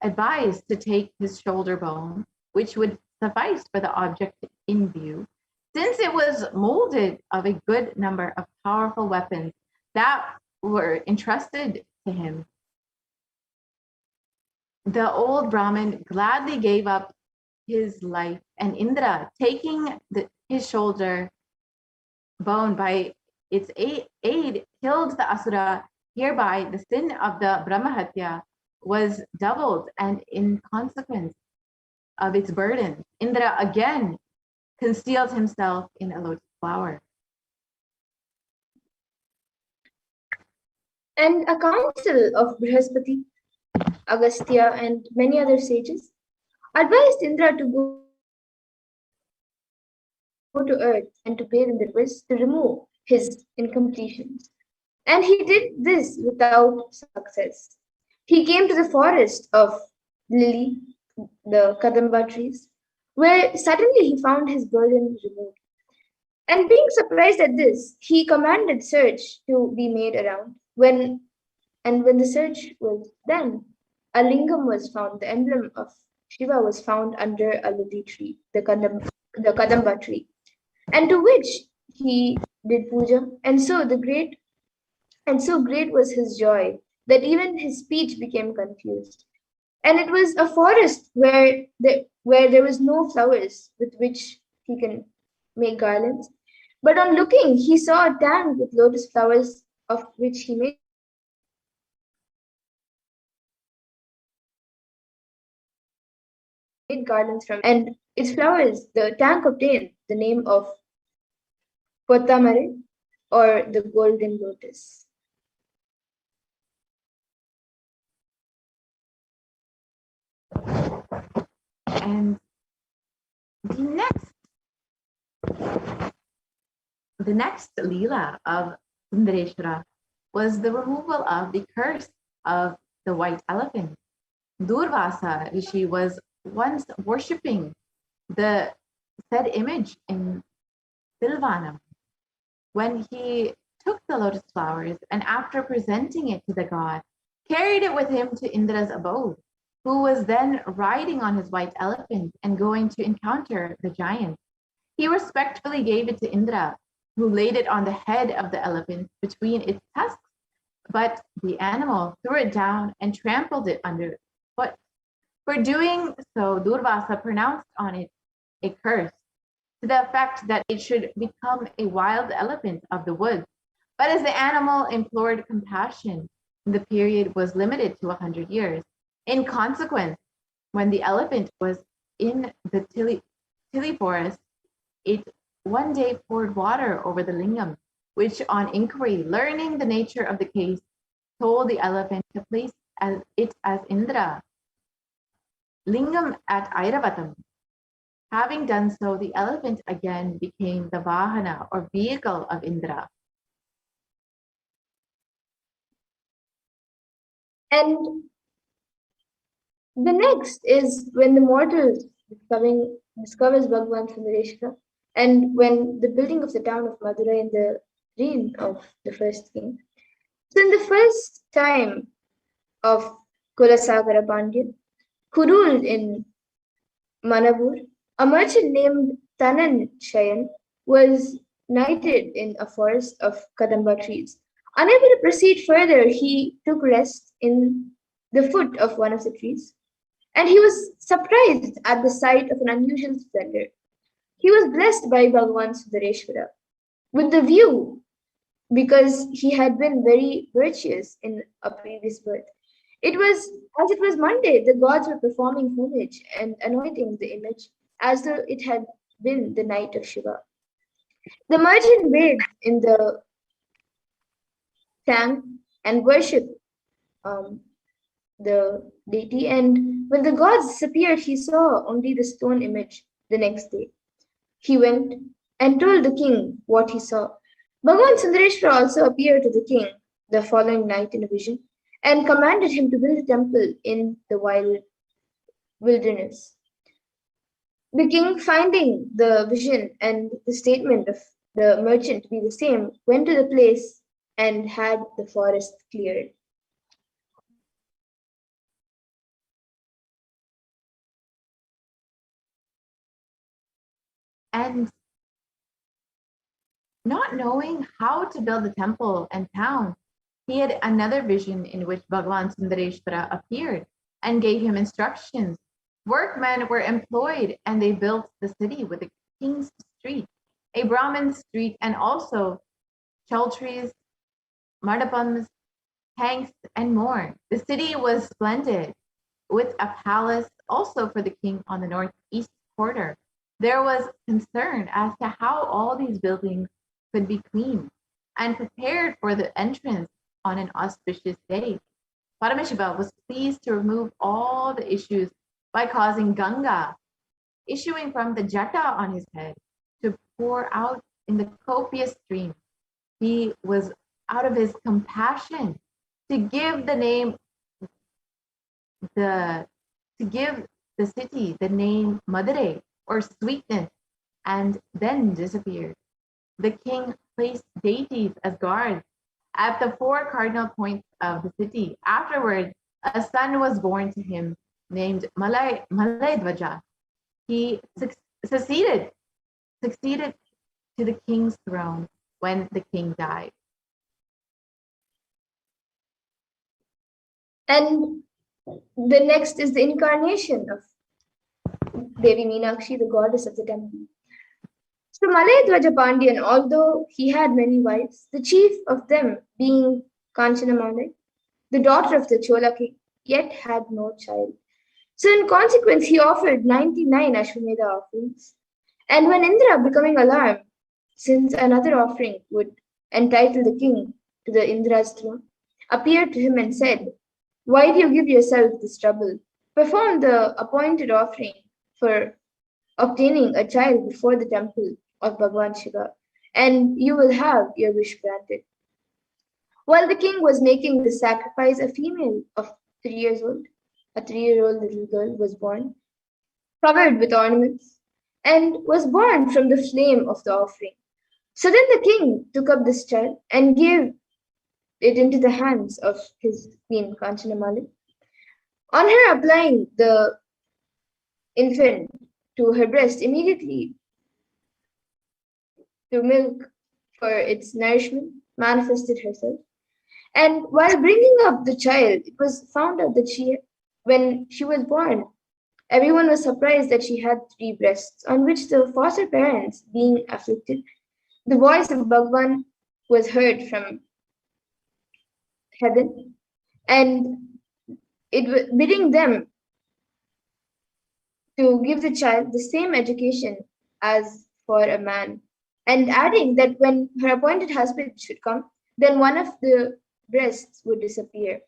advised to take his shoulder bone, which would suffice for the object in view, since it was molded of a good number of powerful weapons that were entrusted to him. The old Brahmin gladly gave up his life, and Indra, taking his shoulder bone by its aid, killed the Asura. Hereby, the sin of the Brahmahatya was doubled, and in consequence of its burden, Indra again concealed himself in a lotus flower. And a council of Brihaspati, Agastya, and many other sages advised Indra to go to earth and to bathe in the rivers to remove his incompletions. And he did this without success. He came to the forest of lily, the Kadamba trees, where suddenly he found his burden removed. And being surprised at this, he commanded search to be made around. When the search was done, a lingam was found. The emblem of Shiva was found under a lily tree, the Kadamba tree, and to which he did puja. And so great was his joy that even his speech became confused. And it was a forest where there was no flowers with which he can make garlands. But on looking, he saw a tank with lotus flowers, of which he made garlands from, and its flowers, the tank obtained the name of Pottamare, or the golden lotus. And the next Leela of Sundareshwara was the removal of the curse of the white elephant. Durvasa Rishi was once worshipping the said image in Silvanam when he took the lotus flowers and after presenting it to the god, carried it with him to Indra's abode, who was then riding on his white elephant and going to encounter the giant. He respectfully gave it to Indra, who laid it on the head of the elephant between its tusks, but the animal threw it down and trampled it underfoot. For doing so, Durvasa pronounced on it a curse to the effect that it should become a wild elephant of the woods. But as the animal implored compassion, the period was limited to 100 years. In consequence, when the elephant was in the Tili forest, it one day poured water over the lingam, which on inquiry, learning the nature of the case, told the elephant to place it as Indra, lingam at Airavatam. Having done so, the elephant again became the Vahana, or vehicle of Indra. And the next is when the mortal discovers Bhagavan Sundareshwara, and when the building of the town of Madurai in the reign of the first king. So in the first time of Kulasagara Pandyan, who ruled in Manavur, a merchant named Tanan Shayan was knighted in a forest of Kadamba trees. Unable to proceed further, he took rest in the foot of one of the trees, and he was surprised at the sight of an unusual splendor. He was blessed by Bhagavan Sundareshwara with the view, because he had been very virtuous in a previous birth. It was Monday, the gods were performing homage and anointing the image as though it had been the night of Shiva. The merchant bathed in the tank and worshipped the deity, and when the gods disappeared, he saw only the stone image the next day. He went and told the king what he saw. Bhagavan Sundareshwara also appeared to the king the following night in a vision and commanded him to build a temple in the wilderness. The king, finding the vision and the statement of the merchant to be the same, went to the place and had the forest cleared. And not knowing how to build a temple and town, he had another vision in which Bhagavan Sundareshwara appeared and gave him instructions. Workmen were employed and they built the city with a king's street, a Brahmin street, and also chautries, mandapams, tanks, and more. The city was splendid, with a palace also for the king on the northeast quarter. There was concern as to how all these buildings could be cleaned and prepared for the entrance on an auspicious day. Paramashiva was pleased to remove all the issues by causing Ganga, issuing from the jata on his head, to pour out in the copious stream. He was out of his compassion to give the name, to give the city the name Madurai, or sweetness, and then disappeared. The king placed deities as guards at the four cardinal points of the city. Afterward, a son was born to him named Malay Dwaja. He succeeded to the king's throne when the king died. And the next is the incarnation of Devi Meenakshi, the goddess of the temple. So Malay Dwaja Pandyan, although he had many wives, the chief of them being Kanchana Malay, the daughter of the Chola king, yet had no child. So in consequence, he offered 99 Ashwamedha offerings. And when Indra, becoming alarmed, since another offering would entitle the king to the Indra's throne, appeared to him and said, "Why do you give yourself this trouble? Perform the appointed offering for obtaining a child before the temple of Bhagavan Shiva, and you will have your wish granted." While the king was making the sacrifice, a female of 3 years old, a 3-year-old little girl, was born, covered with ornaments, and was born from the flame of the offering. So then the king took up this child and gave it into the hands of his queen Kanchana Malay. On her applying the infant to her breast, immediately to milk for its nourishment, manifested herself. And while bringing up the child, it was found out that when she was born, everyone was surprised that she had 3 breasts, on which the foster parents, being afflicted, the voice of Bhagavan was heard from heaven, and it bidding them to give the child the same education as for a man, and adding that when her appointed husband should come, then one of the breasts would disappear.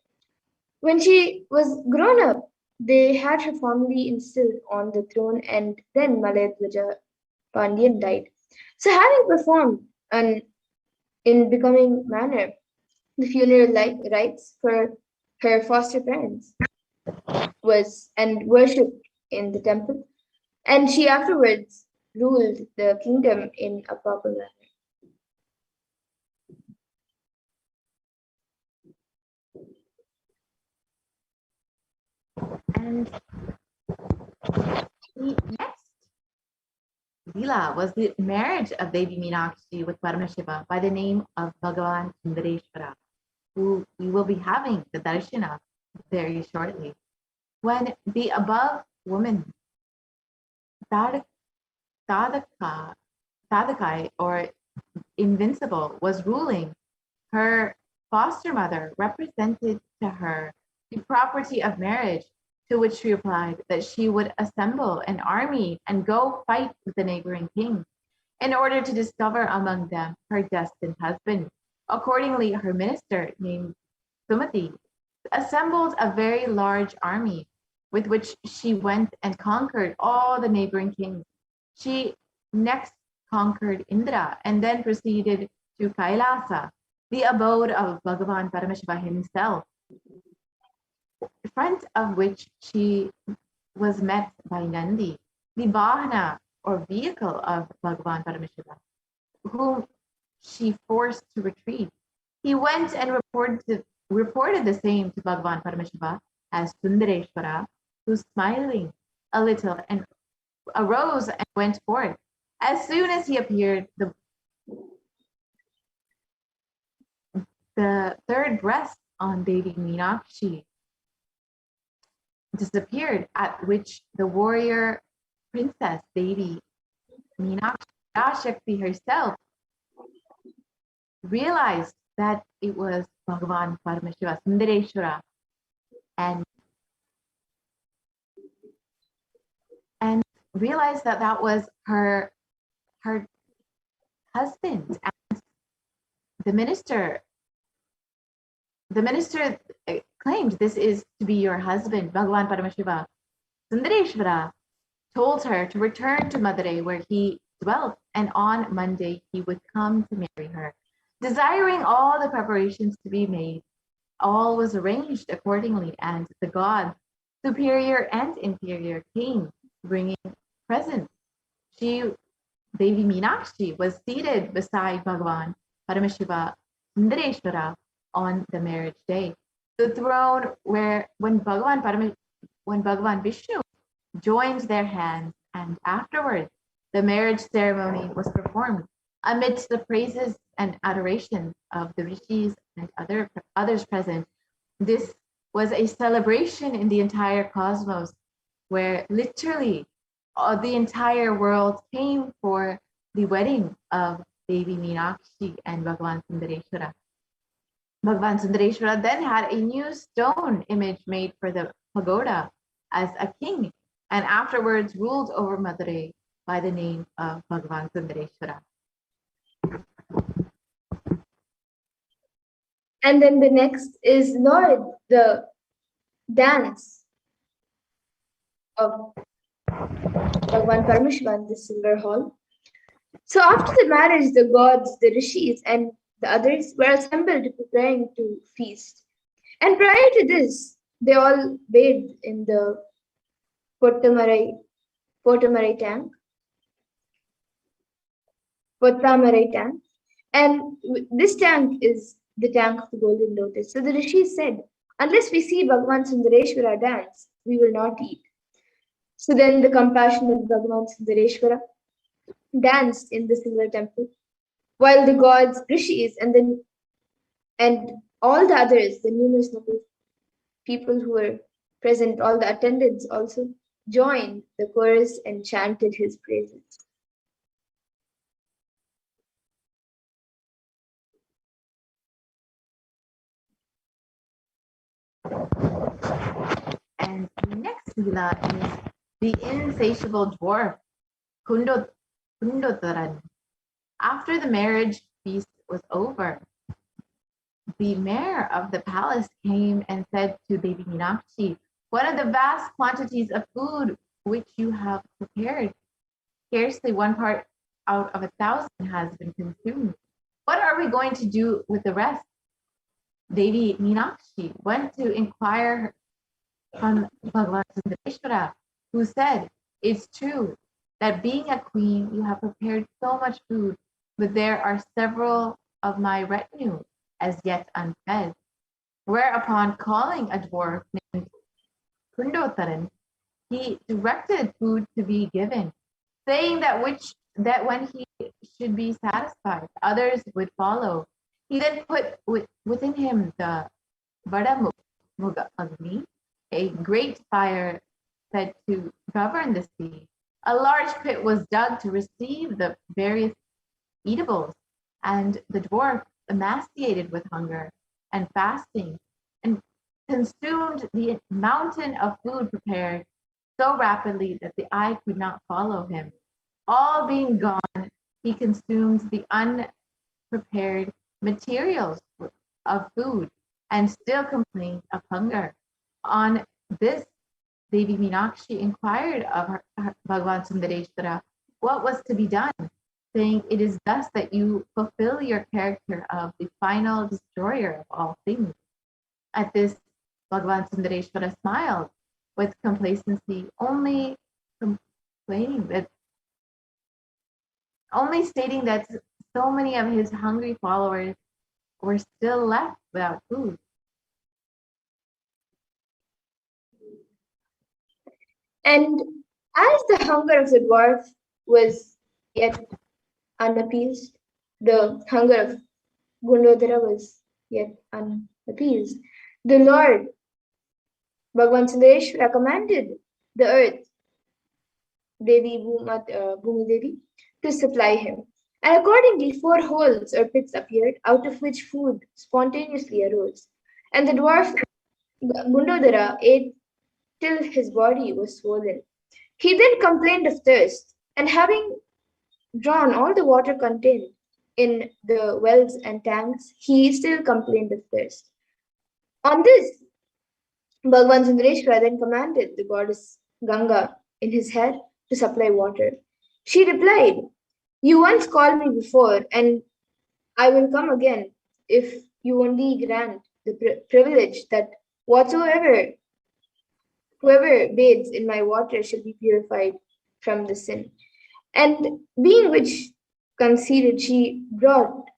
When she was grown up, they had her formally installed on the throne, and then Malay Dwaja Pandyan died. So having performed in becoming manner the funeral rites for her foster parents was and worshipped in the temple, and she afterwards ruled the kingdom in a proper manner. And the next Leela was the marriage of Devi Meenakshi with Paramashiva by the name of Bhagavan Sundareshwara, who we will be having the darshan of very shortly. When the above woman, Tadakai, or invincible, was ruling, her foster mother represented to her the property of marriage, to which she replied that she would assemble an army and go fight with the neighboring kings in order to discover among them her destined husband. Accordingly, her minister, named Samadi, assembled a very large army with which she went and conquered all the neighboring kings. She next conquered Indra and then proceeded to Kailasa, the abode of Bhagavan Paramashiva himself, in front of which she was met by Nandi, the Vahana or vehicle of Bhagavan Paramashiva, whom she forced to retreat. He went and reported the same to Bhagavan Paramashiva as Sundareshwara, who smiling a little and arose and went forth. As soon as he appeared, the third breast on Devi Meenakshi disappeared, at which the warrior princess Devi Meenakshi Shakti herself realized that it was Bhagavan Paramashiva, Sundareshwara, and realized that that was her husband. And the minister claimed, "This is to be your husband." Bhagavan Paramashiva. Sundareshwara told her to return to Madurai where he dwelt, and on Monday he would come to marry her. Desiring all the preparations to be made, all was arranged accordingly, and the gods, superior and inferior, came bringing presents. Devi Meenakshi, was seated beside Bhagavan Paramashiva Sundareshwara on the marriage day. The throne where when Bhagavan Vishnu joined their hands, and afterwards the marriage ceremony was performed amidst the praises and adoration of the rishis and others present. This was a celebration in the entire cosmos, where literally the entire world came for the wedding of Devi Meenakshi and Bhagavan Sundareshwara. Bhagavan Sundareshwara then had a new stone image made for the pagoda as a king, and afterwards ruled over Madurai by the name of Bhagavan Sundareshwara. And then the next is Lord, the dance of Bhagavan Paramashiva in the silver hall. So after the marriage, the gods, the rishis, and the others were assembled preparing to feast. And prior to this, they all bathed in the Pottamarai tank. And this tank is the tank of the golden lotus. So the rishis said, unless we see Bhagavan Sundareshwara dance, we will not eat. So then the compassionate Bhagavan Sundareshwara danced in the silver temple, while the gods, rishis, and all the others, the numerous noble people who were present, all the attendants also joined the chorus and chanted his praises. And the next Leela is the insatiable dwarf, Kundotaran. After the marriage feast was over, the mayor of the palace came and said to Devi Meenakshi, "What are the vast quantities of food which you have prepared? Scarcely 1 part out of 1,000 has been consumed. What are we going to do with the rest?" Devi Meenakshi went to inquire from Bhagavan Sundareshwara, who said, "It's true that being a queen, you have prepared so much food, but there are several of my retinue as yet unfed." Whereupon, calling a dwarf named Kundotaran, he directed food to be given, saying that when he should be satisfied, others would follow. He then put within him the Vadamuga Agni, a great fire said to govern the sea. A large pit was dug to receive the various eatables, and the dwarf, emaciated with hunger and fasting, and consumed the mountain of food prepared so rapidly that the eye could not follow him. All being gone, he consumed the unprepared materials of food and still complained of hunger. On this, Devi Meenakshi inquired of Bhagavan Sundareshwara, what was to be done, saying, "It is thus that you fulfill your character of the final destroyer of all things." At this, Bhagavan Sundareshwara smiled with complacency, only stating that so many of his hungry followers were still left without food. And as the hunger of the dwarf was yet unappeased, the hunger of Gundodhara was yet unappeased, the Lord Bhagavan Sundareshwara commanded the earth, Devi Bhumi Devi, to supply him. And accordingly, 4 holes or pits appeared, out of which food spontaneously arose. And the dwarf Gundodhara ate till his body was swollen. He then complained of thirst, and having drawn all the water contained in the wells and tanks, he still complained of thirst. On this, Bhagavan Sundareshwara then commanded the goddess Ganga in his head to supply water. She replied, "You once called me before, and I will come again if you only grant the privilege that whoever bathes in my water shall be purified from the sin." And being which conceded, she brought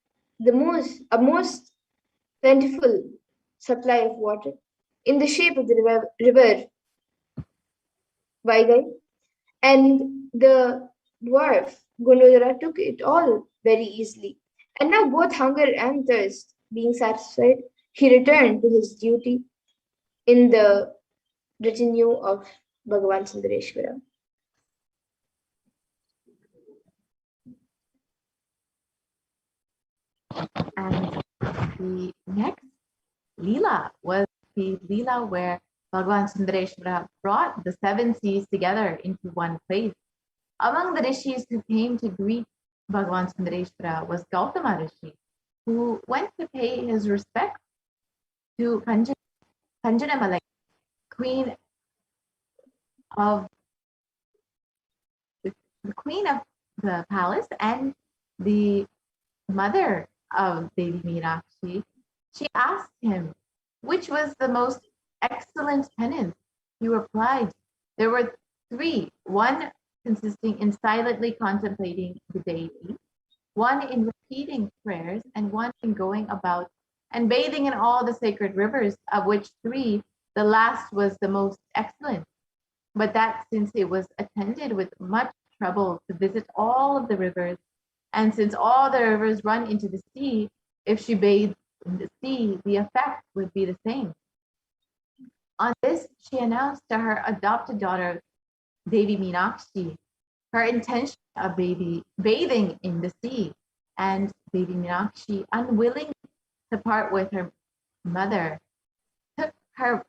a most plentiful supply of water in the shape of the river Vaigai, and the dwarf Gundodhara took it all very easily. And now both hunger and thirst being satisfied, he returned to his duty in the retinue of Bhagavan Sundareshwara. And the next Leela was the Leela where Bhagavan Sundareshwara brought the 7 seas together into one place. Among the rishis who came to greet Bhagavan Sundareshwara was Gautama Rishi, who went to pay his respects to Kanjanamalai, queen of the palace and the mother of Devi Meenakshi. She asked him, which was the most excellent penance? He replied, there were 3, one consisting in silently contemplating the deity, one in repeating prayers, and one in going about and bathing in all the sacred rivers, of which 3, the last was the most excellent. But that since it was attended with much trouble to visit all of the rivers, and since all the rivers run into the sea, if she bathed in the sea, the effect would be the same. On this, she announced to her adopted daughter, Devi Meenakshi, her intention of bathing in the sea, and Devi Meenakshi, unwilling to part with her mother, took her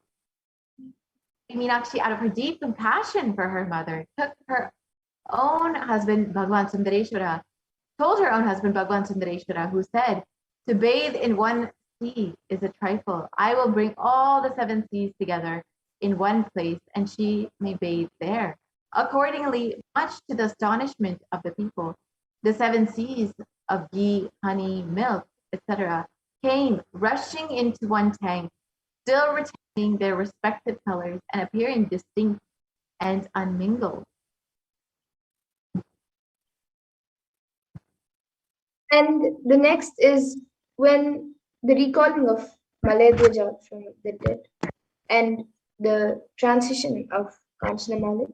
Meenakshi, out of her deep compassion for her mother, took her own husband, Bhagavan Sundareshwara, told her own husband, Bhagavan Sundareshwara, who said, to bathe in one sea is a trifle. I will bring all the 7 seas together in one place, and she may bathe there. Accordingly, much to the astonishment of the people, the 7 seas of ghee, honey, milk, etc., came rushing into one tank, still retaining their respective colors and appearing distinct and unmingled. And the next is when the recalling of Maledwaja from the dead and the transition of Kanchanamali.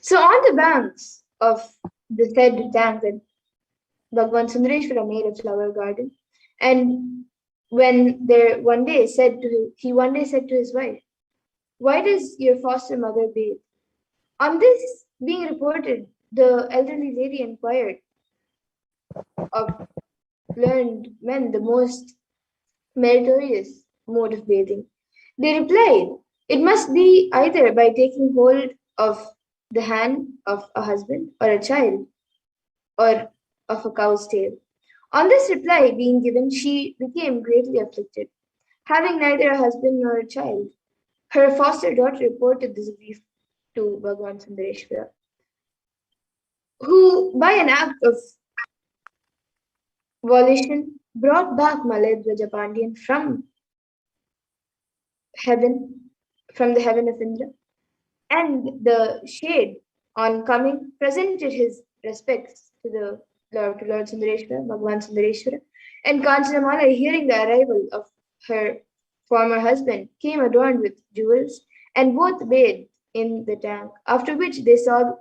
So on the banks of the said tank that Bhagavan Sundareshwara made a flower garden, and when he one day said to his wife, "Why does your foster mother bathe?" On this being reported, the elderly lady inquired of learned men the most meritorious mode of bathing. They replied, "It must be either by taking hold of the hand of a husband or a child, or of a cow's tail." On this reply being given, she became greatly afflicted. Having neither a husband nor a child, her foster daughter reported this grief to Bhagavan Sundareshwara. who, by an act of volition, brought back Maledwaja Pandian from heaven, from the heaven of Indra, and the shade, on coming, presented his respects to Lord Sundareshwara, Bhagavan Sundareshwara, and Kanchanamala, hearing the arrival of her former husband, came adorned with jewels, and both bathed in the tank, after which they saw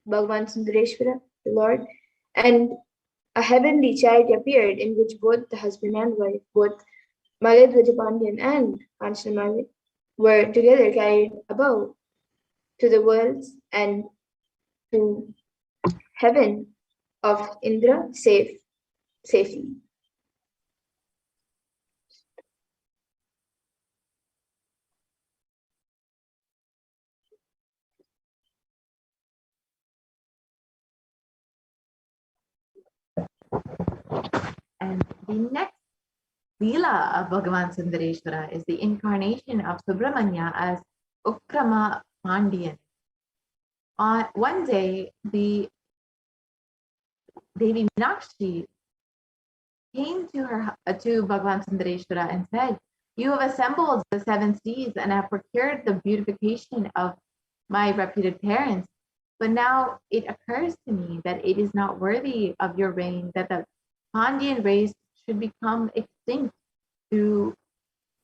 Bhagavan Sundareshwara, the Lord, and a heavenly chariot appeared in which both the husband and wife, both Maledwaja Pandian and Kanchanamala, were together carried above to the worlds and to heaven of Indra safely. And the next Leela of Bhagavan Sundareshwara is the incarnation of Subramanya as Ukrama Pandian. On one day, the Devi Meenakshi came to Bhagavan Sundareshwara and said, "You have assembled the seven seas and have procured the beautification of my reputed parents. But now it occurs to me that it is not worthy of your reign that the Pandian race should become extinct through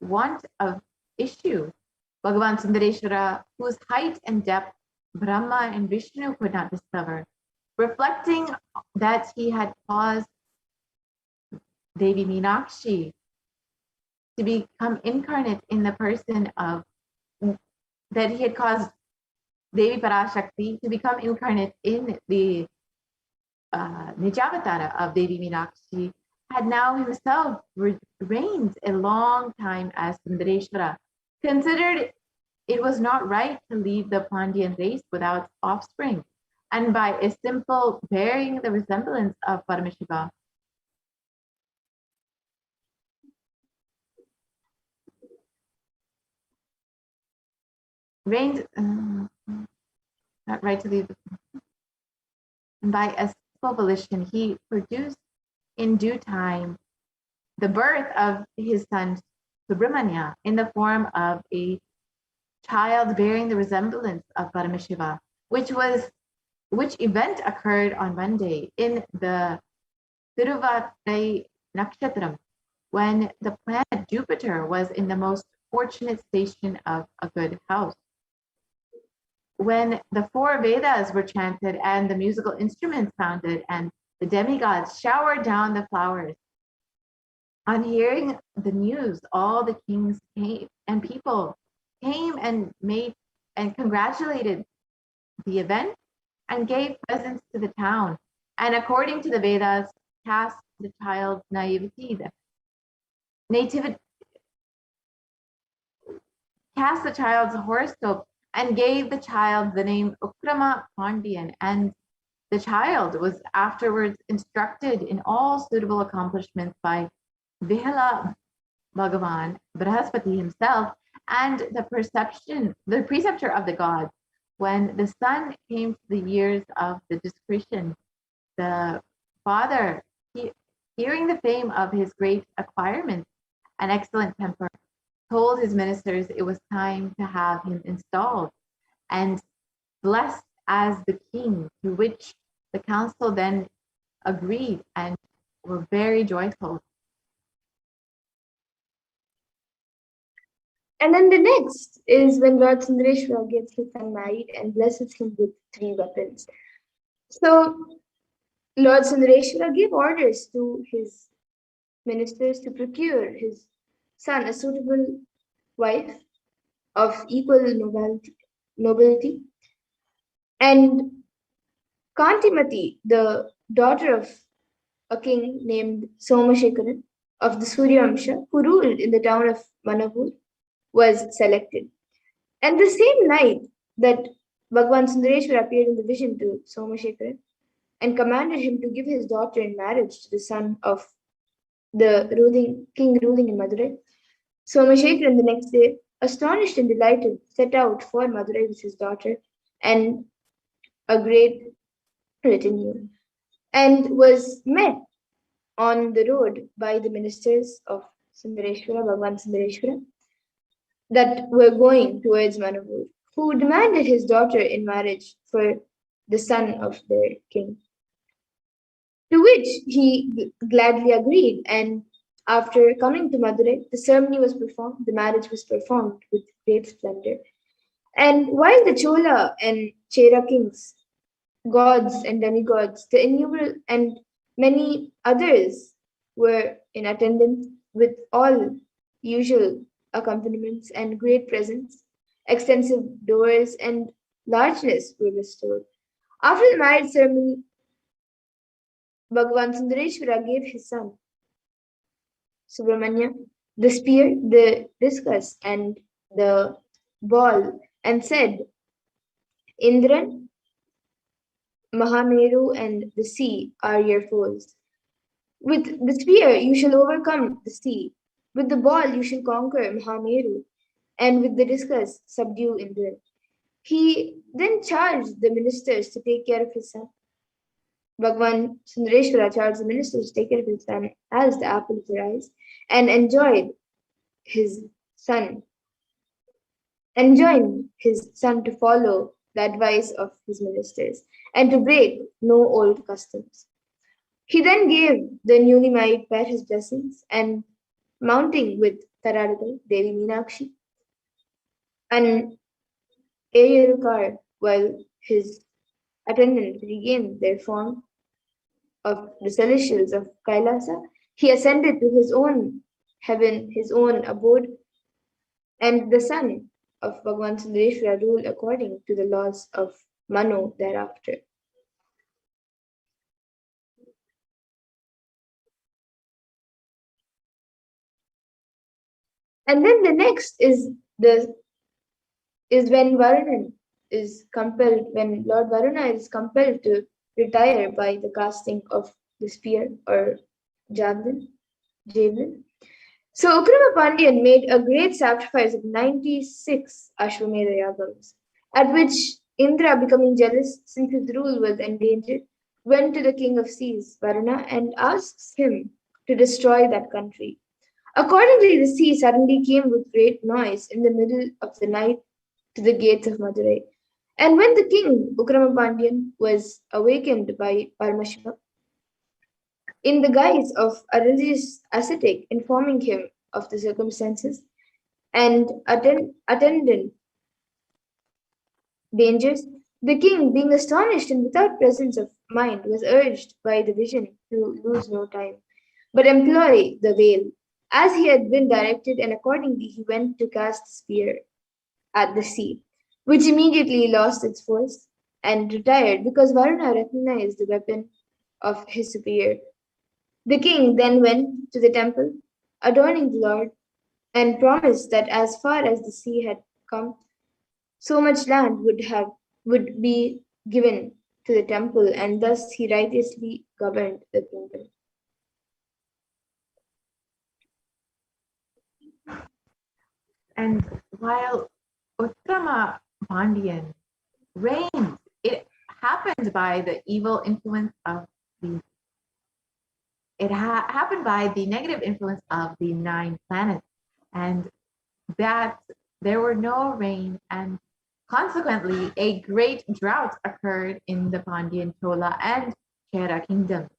want of issue." Bhagavan Sundareshwara, whose height and depth Brahma and Vishnu could not discover, reflecting that he had caused Devi Meenakshi to become incarnate in the person of, that he had caused Devi Parashakti to become incarnate in the Nijavatara of Devi Meenakshi, had now himself reigned a long time as Sundareshwara, considered it was not right to leave the Pandian race without offspring, and by a simple bearing the resemblance of Paramashiva, reigned, not right to leave, and by a simple volition, he produced in due time the birth of his son Subramanya in the form of a child bearing the resemblance of Paramashiva, which event occurred on Monday in the Thiruvattai Nakshatram, when the planet Jupiter was in the most fortunate station of a good house. When the four Vedas were chanted and the musical instruments sounded and the demigods showered down the flowers, on hearing the news, all the kings came and people came and congratulated the event and gave presents to the town. And according to the Vedas, cast the child's cast the child's horoscope and gave the child the name Ukrama Pandian. And the child was afterwards instructed in all suitable accomplishments by Vihela Bhagavan, Brahaspati himself, and the preceptor of the gods. When the son came to the years of the discretion, the father, hearing the fame of his great acquirements and excellent temper, told his ministers it was time to have him installed and blessed as the king, to which the council then agreed and were very joyful. And then the next is when Lord Sundareshwara gets his son married and blesses him with 3 weapons. So Lord Sundareshwara gave orders to his ministers to procure his son a suitable wife of equal nobility. And Kantimati, the daughter of a king named Somashekaran of the Suryamsha, who ruled in the town of Manapur, was selected. And the same night that Bhagavan Sundareshwara appeared in the vision to Somashekaran and commanded him to give his daughter in marriage to the son of the king ruling in Madurai, Somashekaran the next day, astonished and delighted, set out for Madurai with his daughter and a great retinue and was met on the road by the ministers of Sundareshwara, Bhagwan Sundareshwara, that were going towards Manavur, who demanded his daughter in marriage for the son of their king. To which he gladly agreed, and after coming to Madurai, the ceremony was performed, the marriage was performed with great splendor. And while the Chola and Chera kings, gods and demigods, the innumerable and many others were in attendance with all usual accompaniments and great presents, extensive doors and largeness were bestowed. After the marriage ceremony, Bhagavan Sundareshwara gave his son Subramanya the spear, the discus, and the ball, and said, Indran, Mahameru, and the sea are your foes. With the spear you shall overcome the sea. With the ball you shall conquer Mahameru, and with the discus subdue Indra. He then charged the ministers to take care of his son. Bhagwan Sundareshwara charged the ministers to take care of his son as the apple of their eyes, and his son, enjoined his son to follow the advice of his ministers and to break no old customs. He then gave the newly married pair his blessings, and mounting with Taradagai, Devi Meenakshi, an aerial car, while his attendants regained their form of the celestials of Kailasa, he ascended to his own heaven, his own abode, and the son of Bhagavan Sundareshwara ruled according to the laws of Manu thereafter. And then the next is when when Lord Varuna is compelled to retire by the casting of the spear or javelin. So Ukrama Pandyan made a great sacrifice of 96 Ashwamedha yagams, at which Indra, becoming jealous since his rule was endangered, went to the king of seas, Varuna, and asks him to destroy that country. Accordingly, the sea suddenly came with great noise in the middle of the night to the gates of Madurai. And when the king, Ukrama was awakened by Paramashiva, in the guise of a religious ascetic informing him of the circumstances and attendant dangers, the king, being astonished and without presence of mind, was urged by the vision to lose no time, but employ the veil, as he had been directed, and accordingly he went to cast the spear at the sea, which immediately lost its force and retired because Varuna recognized the weapon of his superior. The king then went to the temple, adorning the Lord, and promised that as far as the sea had come, so much land would be given to the temple, and thus he righteously governed the kingdom. And while Uttarama Pandyan reigned, it happened by the evil influence of happened by the negative influence of the 9 planets, and that there were no rain, and consequently a great drought occurred in the Pandyan, Chola, and Chera kingdoms.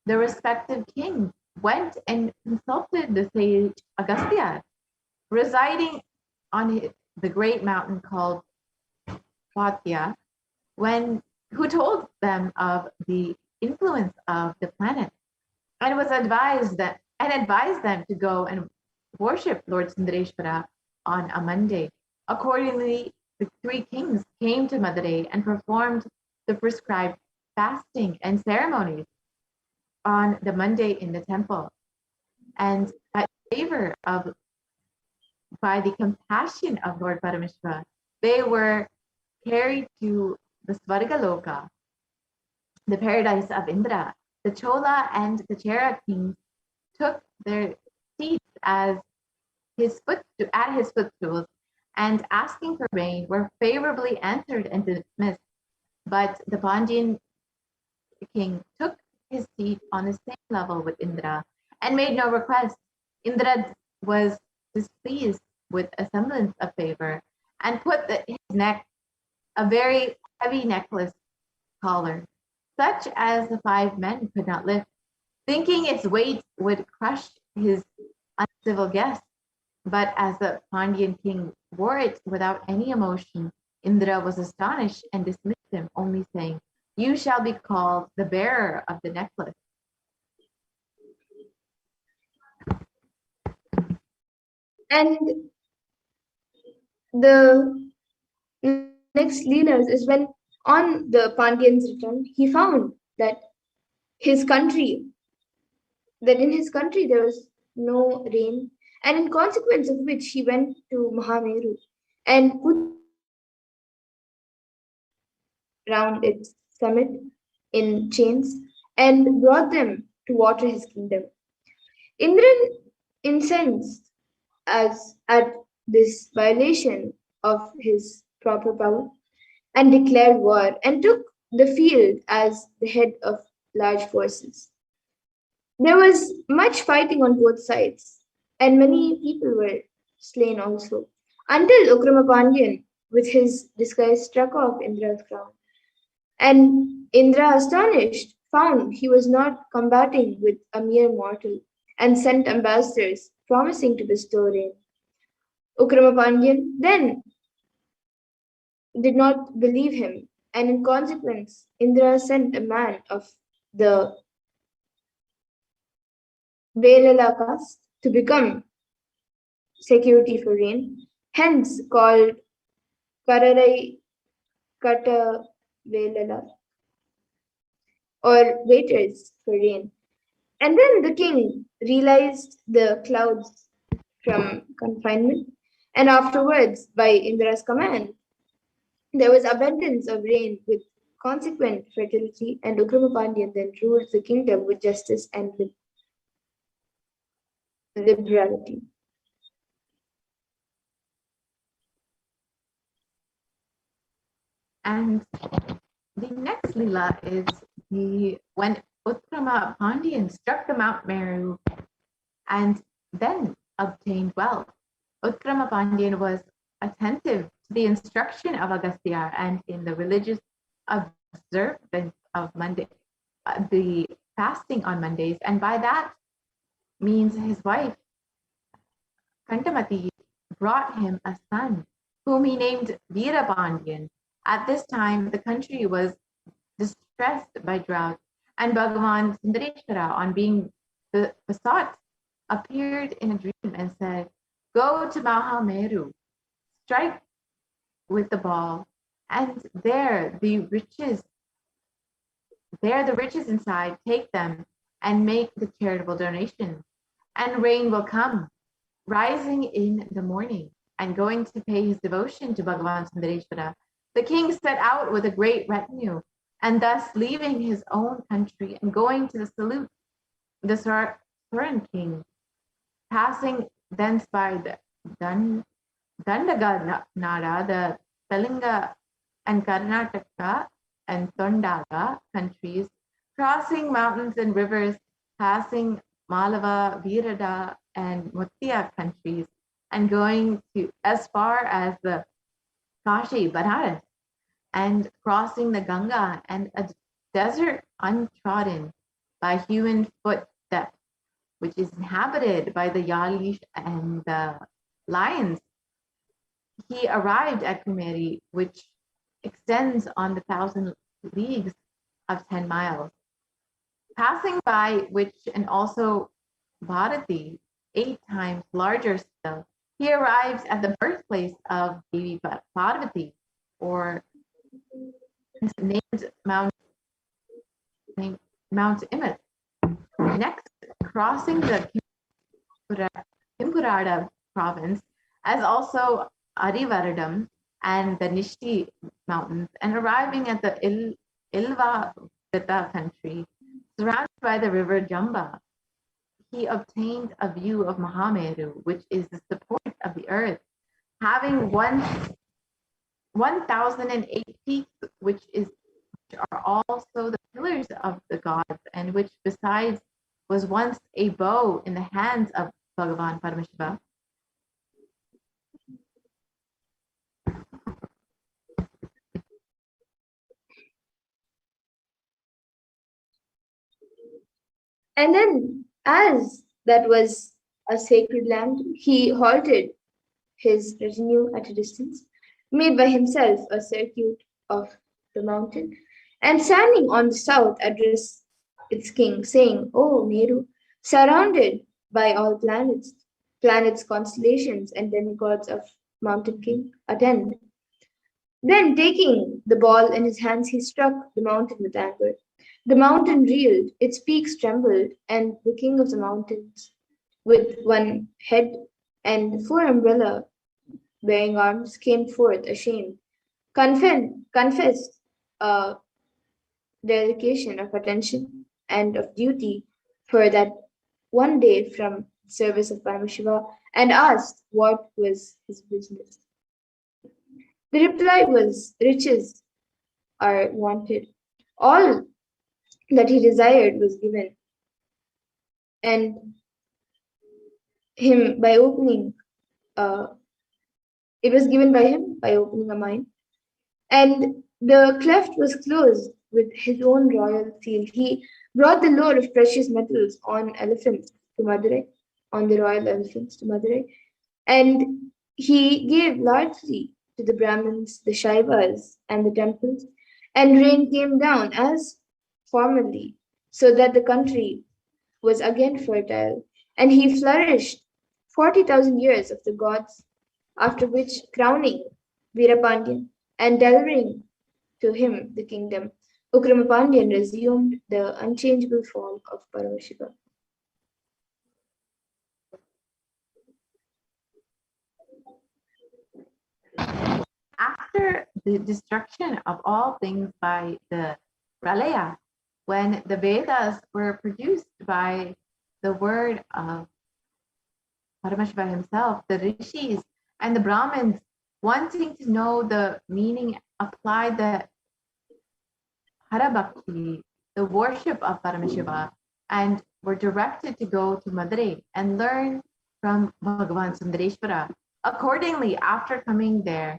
The respective kings went and consulted the sage Agastya, residing on the great mountain called Swatya, who told them of the influence of the planet, and advised them to go and worship Lord Sundareshwara on a Monday. Accordingly, the 3 kings came to Madurai and performed the prescribed fasting and ceremonies on the Monday in the temple. And by the compassion of Lord Paramashiva, they were carried to the Svargaloka, the paradise of Indra. The Chola and the Chera kings took their seats at his footstools, and asking for rain were favorably answered and dismissed. But the Pandyan The king took his seat on the same level with Indra and made no request. Indra was displeased with a semblance of favor and put his neck a very heavy necklace collar, such as the 5 men could not lift, thinking its weight would crush his uncivil guest. But as the Pandyan king wore it without any emotion, Indra was astonished and dismissed him, only saying, "You shall be called the bearer of the necklace." And the next Leelas is when, on the Pandyan's return, he found that in his country there was no rain, and in consequence of which he went to Mahameru and put around its summit in chains and brought them to water his kingdom. Indran, incensed as at this violation of his proper power, and declared war and took the field as the head of large forces. There was much fighting on both sides, and many people were slain also, until Ukramapandian, with his disguise, struck off Indra's crown. And Indra, astonished, found he was not combating with a mere mortal, and sent ambassadors promising to bestow rain. Ukramapandian then did not believe him, and in consequence, Indra sent a man of the Leela caste to become security for rain, hence called Kararai Kata Velela, or waiters for rain. And then the king realized the clouds from confinement, and afterwards, by Indra's command, there was abundance of rain with consequent fertility, and Ukramapandian then ruled the kingdom with justice and liberality. And the next Leela is when Utkrama Pandian struck the Mount Meru and then obtained wealth. Utkrama Pandian was attentive to the instruction of Agastya and in the religious observance of Monday, the fasting on Mondays, and by that means his wife Kantamati brought him a son whom he named Veerapandian. At this time, the country was distressed by drought, and Bhagavan Sundareshwara, on being besought, appeared in a dream and said, "Go to Mahameru, strike with the ball, and there the riches inside, take them and make the charitable donation, and rain will come." Rising in the morning and going to pay his devotion to Bhagavan Sundareshwara, the king set out with a great retinue, and thus leaving his own country and going to salute the Suran king, passing thence by the Dandaga Nada, the Telinga and Karnataka and Tondaga countries, crossing mountains and rivers, passing Malava, Virada, and Muttiya countries, and going to as far as the Kashi, Banaras, and crossing the Ganga and a desert untrodden by human footsteps, which is inhabited by the Yalish and the lions. He arrived at Kumeri, which extends on the 1,000 leagues of 10 miles, passing by which, and also Bharati, 8 times larger still, he arrives at the birthplace of Devi Parvati, or named Mount Imit. Next, crossing the Kimpurada province, as also Arivaradam and the Nishti mountains, and arriving at the Ilva country, surrounded by the river Jamba, he obtained a view of Mahameru, which is the support of the earth, having 1,008 peaks, which is are also the pillars of the gods, and which besides was once a bow in the hands of Bhagavan Paramashiva. And then, as that was a sacred land, he halted his retinue at a distance, made by himself a circuit of the mountain, and standing on the south addressed its king, saying, O Meru, surrounded by all planets, constellations, and demigods of Mountain King, attend. Then, taking the ball in his hands, he struck the mountain with anger. The mountain reeled, its peaks trembled, and the king of the mountains, with one head and four umbrella bearing arms, came forth ashamed, confessed a dedication of attention and of duty for that one day from service of Paramashiva, and asked what was his business. The reply was, riches are wanted. All that he desired was given, and him by opening it was given by him by opening a mine, and the cleft was closed with his own royal seal. He brought the load of precious metals on elephants to Madurai, on the royal elephants to Madurai, and he gave largely to the Brahmins, the Shaivas, and the temples, and rain came down as formerly, so that the country was again fertile, and he flourished 40,000 years of the gods, after which, crowning Veerapandian and delivering to him the kingdom, Ukramapandian resumed the unchangeable form of Paramashiva. After the destruction of all things by the Pralaya, when the Vedas were produced by the word of Paramashiva himself, the rishis and the Brahmins, wanting to know the meaning, applied the Harabhakti, the worship of Paramashiva, and were directed to go to Madurai and learn from Bhagavan Sundareshwara. Accordingly, after coming there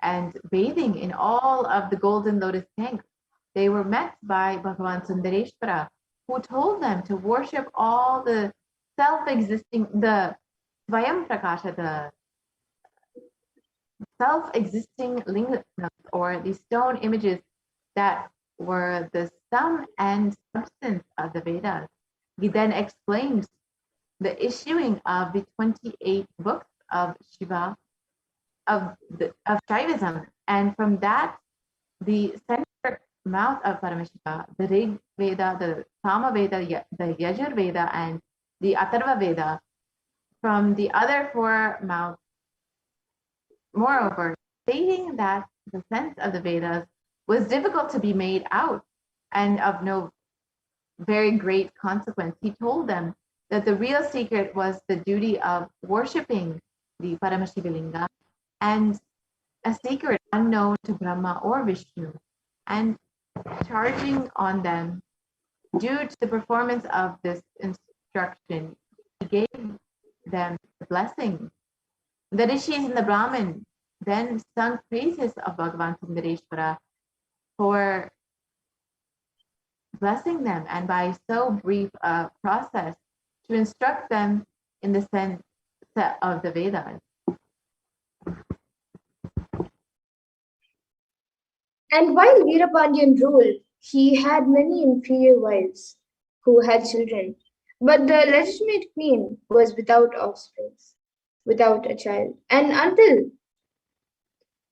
and bathing in all of the golden lotus tanks, they were met by Bhagavan Sundareshwara, who told them to worship all the self-existing, the Svayam Prakasha, the self-existing lingas, or the stone images that were the sum and substance of the Vedas. He then explains the issuing of the 28 books of Shiva, of Shaivism, and from that, the center mouth of Paramashiva, the Rig Veda, the Sama Veda, the Yajur Veda, and the Atharva Veda, from the other four mouths. Moreover, stating that the sense of the Vedas was difficult to be made out and of no very great consequence, he told them that the real secret was the duty of worshipping the Paramashiva and a secret unknown to Brahma or Vishnu, and charging on them, due to the performance of this instruction, he gave them the blessing. The rishis and the Brahmin then sung praises of Bhagavan Sundareshwara for blessing them, and by so brief a process, to instruct them in the sense of the Vedas. And while Veerapandian ruled, he had many inferior wives who had children, but the legitimate queen was without offspring, without a child. And until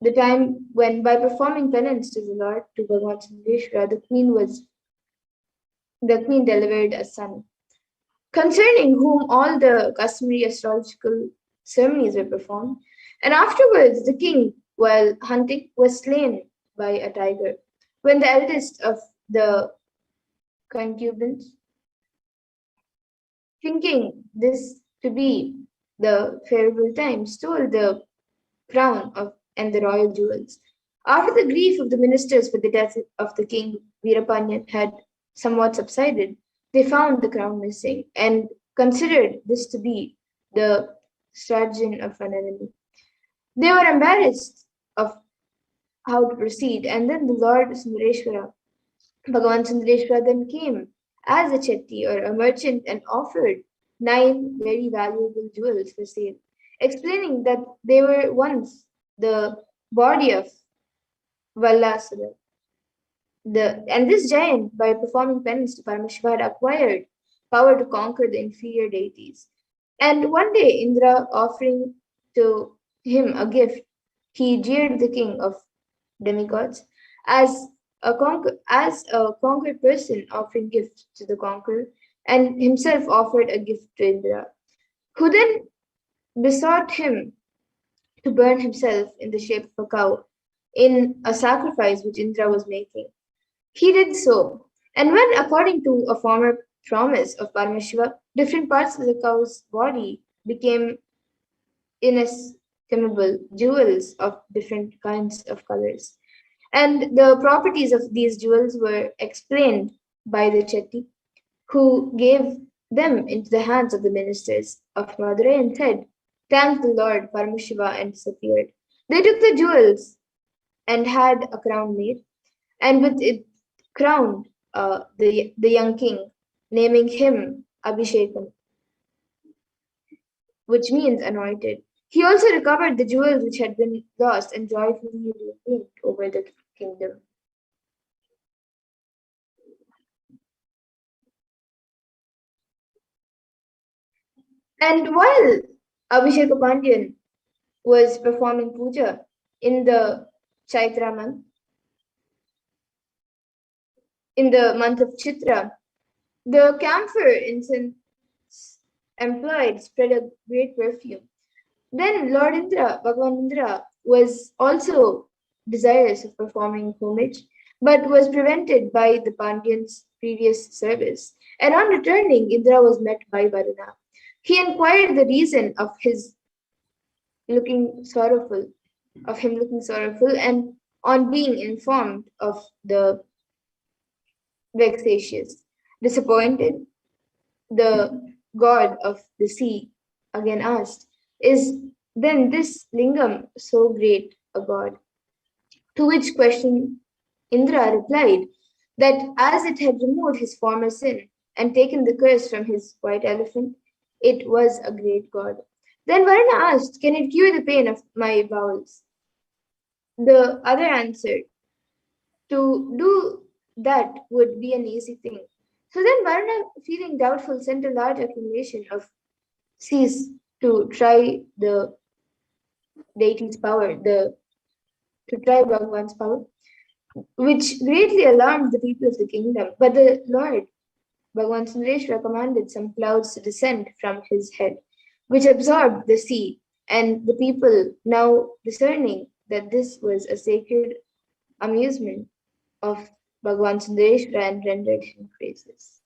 the time when, by performing penance to the Lord, to Bhagavan Sundareshwara, the queen delivered a son, concerning whom all the customary astrological ceremonies were performed. And afterwards, the king, while hunting, was slain by a tiger. When the eldest of the concubines, thinking this to be the favorable time, stole the crown and the royal jewels. After the grief of the ministers for the death of the king Veerapanyan had somewhat subsided, they found the crown missing and considered this to be the stratagem of an enemy. They were embarrassed of how to proceed, and then the Lord Sundareshwara, Bhagavan Sundareshwara, then came as a chetty or a merchant and offered 9 very valuable jewels for sale, explaining that they were once the body of Vallasura. And this giant, by performing penance to Paramashiva, had acquired power to conquer the inferior deities. And one day, Indra, offering to him a gift, he jeered the king of demigods as as a conquered person offering gifts to the conqueror, and himself offered a gift to Indra, who then besought him to burn himself in the shape of a cow in a sacrifice which Indra was making. He did so, and when, according to a former promise of Paramashiva, different parts of the cow's body became inestimable jewels of different kinds of colors. And the properties of these jewels were explained by the Chetty, who gave them into the hands of the ministers of Madurai and said, "Thank the Lord Paramashiva," and disappeared. They took the jewels and had a crown made, and with it crowned the young king, naming him Abhishekam, which means anointed. He also recovered the jewels which had been lost and joyfully reigned over the kingdom. And while Abhishek Pandan was performing puja in the Chaitra month, in the month of Chitra, the camphor incense employed spread a great perfume. Then Lord Indra, Bhagavan Indra, was also desirous of performing homage, but was prevented by the Pandyan's previous service. And on returning, Indra was met by Varuna. He inquired the reason of his looking sorrowful, and on being informed of the vexatious, disappointed, the god of the sea again asked, "Is then this lingam so great a god?" To which question Indra replied that as it had removed his former sin and taken the curse from his white elephant, it was a great god. Then Varuna asked, "Can it cure the pain of my bowels?" The other answered, "To do that would be an easy thing." So then Varuna, feeling doubtful, sent a large accumulation of seas to try the deity's power, to try Bhagavan's power, which greatly alarmed the people of the kingdom. But the Lord, Bhagavan Sundareshwara, commanded some clouds to descend from his head, which absorbed the sea, and the people, now discerning that this was a sacred amusement of Bhagavan Sundareshwara, and rendered him praises.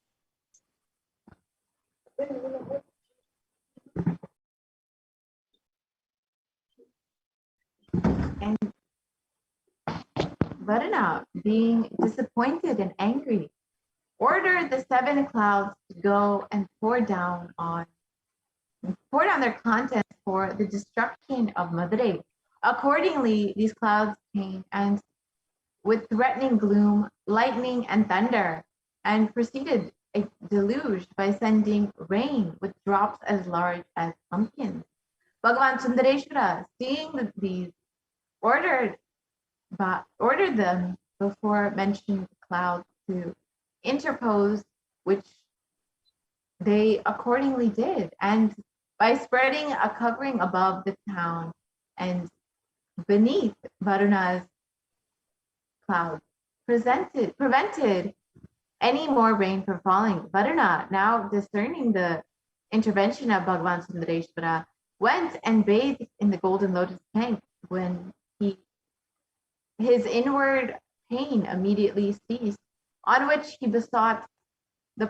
And Varuna, being disappointed and angry, ordered the 7 clouds to go and pour down their contents for the destruction of Madurai. Accordingly, these clouds came and with threatening gloom, lightning, and thunder, and preceded a deluge by sending rain with drops as large as pumpkins. Bhagavan Sundareshwara, seeing these, ordered them before mentioned clouds to interpose, which they accordingly did, and by spreading a covering above the town and beneath Varuna's clouds, prevented any more rain from falling. Varuna, now discerning the intervention of Bhagavan Sundareshwara, went and bathed in the golden lotus tank. When his inward pain immediately ceased, on which he besought the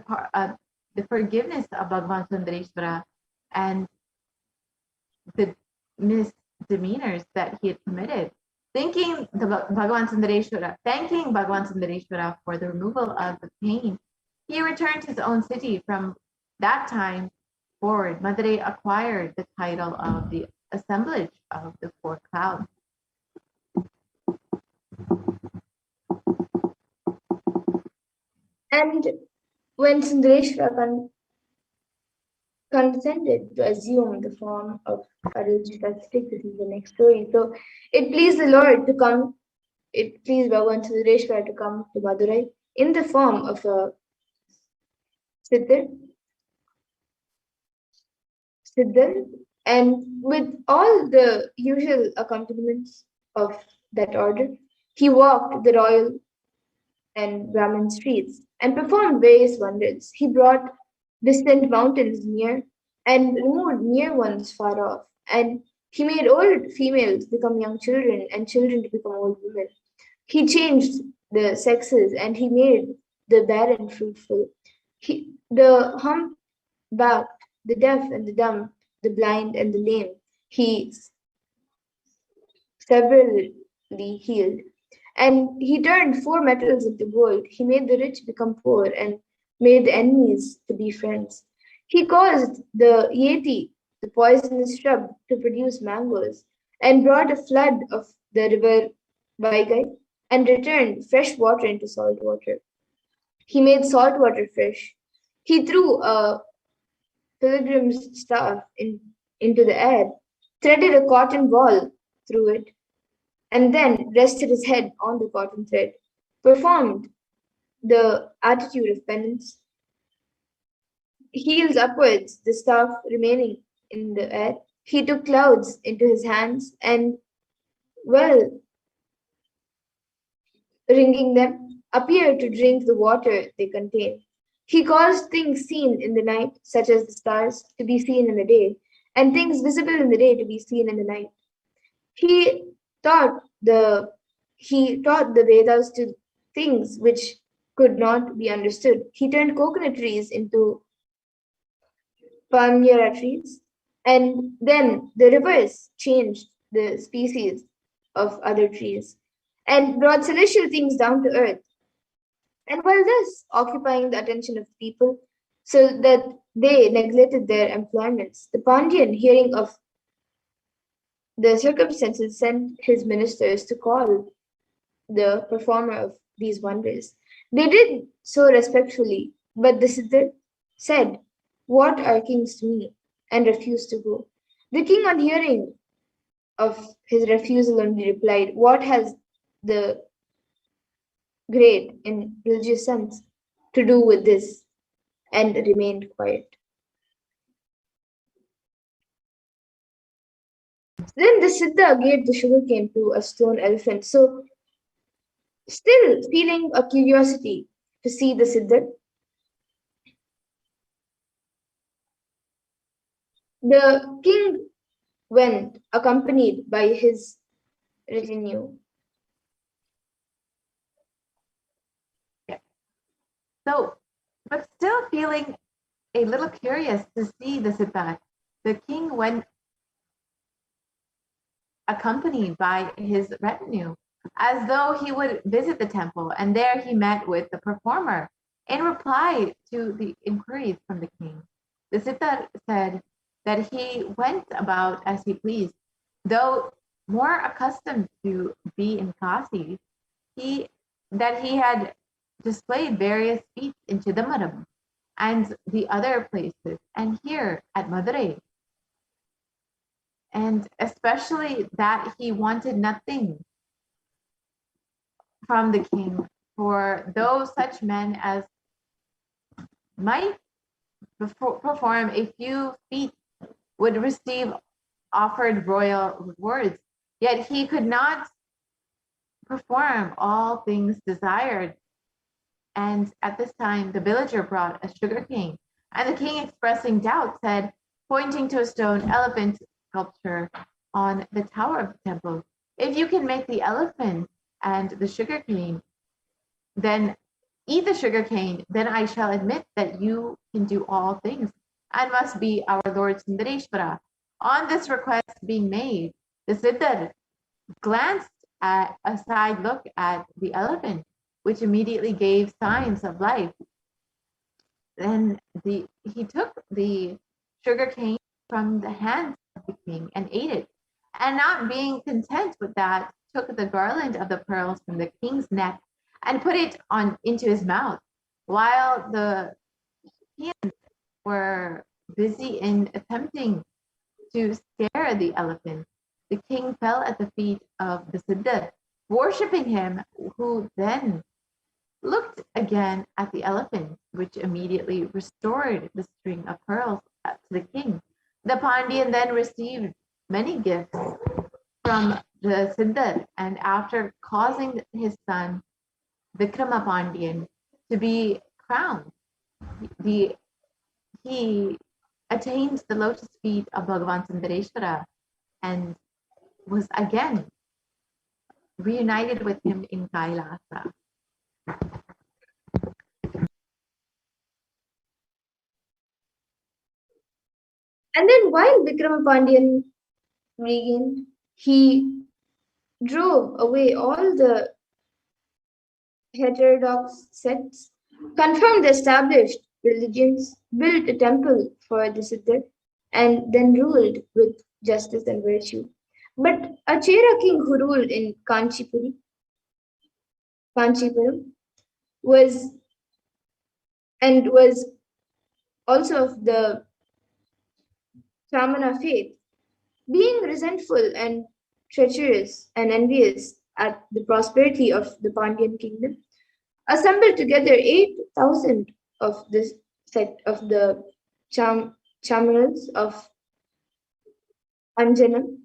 forgiveness of Bhagavan Sundareshwara and the misdemeanors that he had committed. thanking Bhagavan Sundareshwara for the removal of the pain, he returned to his own city. From that time forward, Madurai acquired the title of the assemblage of the four clouds. And when Sundareshwara condescended to assume the form of a religious ascetic, this is the next story. So it pleased the Lord to come, it pleased Bhagavan Sundareshwara to come to Madurai in the form of a Siddhar, and with all the usual accompaniments of that order, he walked the royal and Brahmin streets and performed various wonders. He brought distant mountains near and removed near ones far off, and he made old females become young children and children to become old women. He changed the sexes and he made the barren fruitful. The humpbacked, the deaf and the dumb, the blind and the lame, he severally healed. And he turned four metals into gold. He made the rich become poor and made the enemies to be friends. He caused the yeti, the poisonous shrub, to produce mangoes, and brought a flood of the river Vaigai, and returned fresh water into salt water. He made salt water fresh. He threw a pilgrim's staff into the air, threaded a cotton ball through it, and then rested his head on the cotton thread, performed the attitude of penance, heels upwards, the staff remaining in the air. He took clouds into his hands and, well, wringing them, appeared to drink the water they contain. He caused things seen in the night, such as the stars, to be seen in the day, and things visible in the day to be seen in the night. He taught the Vedas to things which could not be understood. He turned coconut trees into palmyra trees, and then the rivers changed the species of other trees and brought celestial things down to earth. And while thus occupying the attention of people, so that they neglected their employments, the Pandian, hearing of the circumstances, sent his ministers to call the performer of these wonders. They did so respectfully, but the Siddhar said, "What are kings to me?" and refused to go. The king, on hearing of his refusal, only replied, "What has the great in religious sense to do with this?" and remained quiet. Then the Siddha gave the sugarcane to a stone elephant. So, still feeling a curiosity to see the Siddha, the king went accompanied by his retinue. So, but still feeling a little curious to see the Siddha, the king went accompanied by his retinue, as though he would visit the temple, and there he met with the performer. In reply to the inquiries from the king, the Siddha said that he went about as he pleased. Though more accustomed to be in Kaasa, he had displayed various feats in Chidambaram and the other places, and here at Madurai. And especially that he wanted nothing from the king, for those such men as might perform a few feats would receive offered royal rewards, yet he could not perform all things desired. And at this time, the villager brought a sugar cane, and the king, expressing doubt, said, pointing to a stone elephant sculpture on the tower of the temple, "If you can make the elephant and the sugar cane, then eat the sugar cane, then I shall admit that you can do all things and must be our Lord Sundareshwara." On this request being made, the Siddhar glanced a side look at the elephant, which immediately gave signs of life. Then he took the sugar cane from the hands of the king and ate it. And not being content with that, took the garland of the pearls from the king's neck and put it on into his mouth. While the Europeans were busy in attempting to scare the elephant, the king fell at the feet of the Siddha, worshipping him, who then looked again at the elephant, which immediately restored the string of pearls to the king. The Pandian then received many gifts from the Siddha, and after causing his son Vikrama Pandian to be crowned, he attained the lotus feet of Bhagavan Sundareshwara and was again reunited with him in Kailasa. And then while Vikramapandian regained, he drove away all the heterodox sects, confirmed the established religions, built a temple for the Siddha, and then ruled with justice and virtue. But a Chera king who ruled in Kanchipuram was also of the Samana faith, being resentful and treacherous and envious at the prosperity of the Pandyan kingdom, assembled together 8,000 of this sect of the Chamarals of Anjanam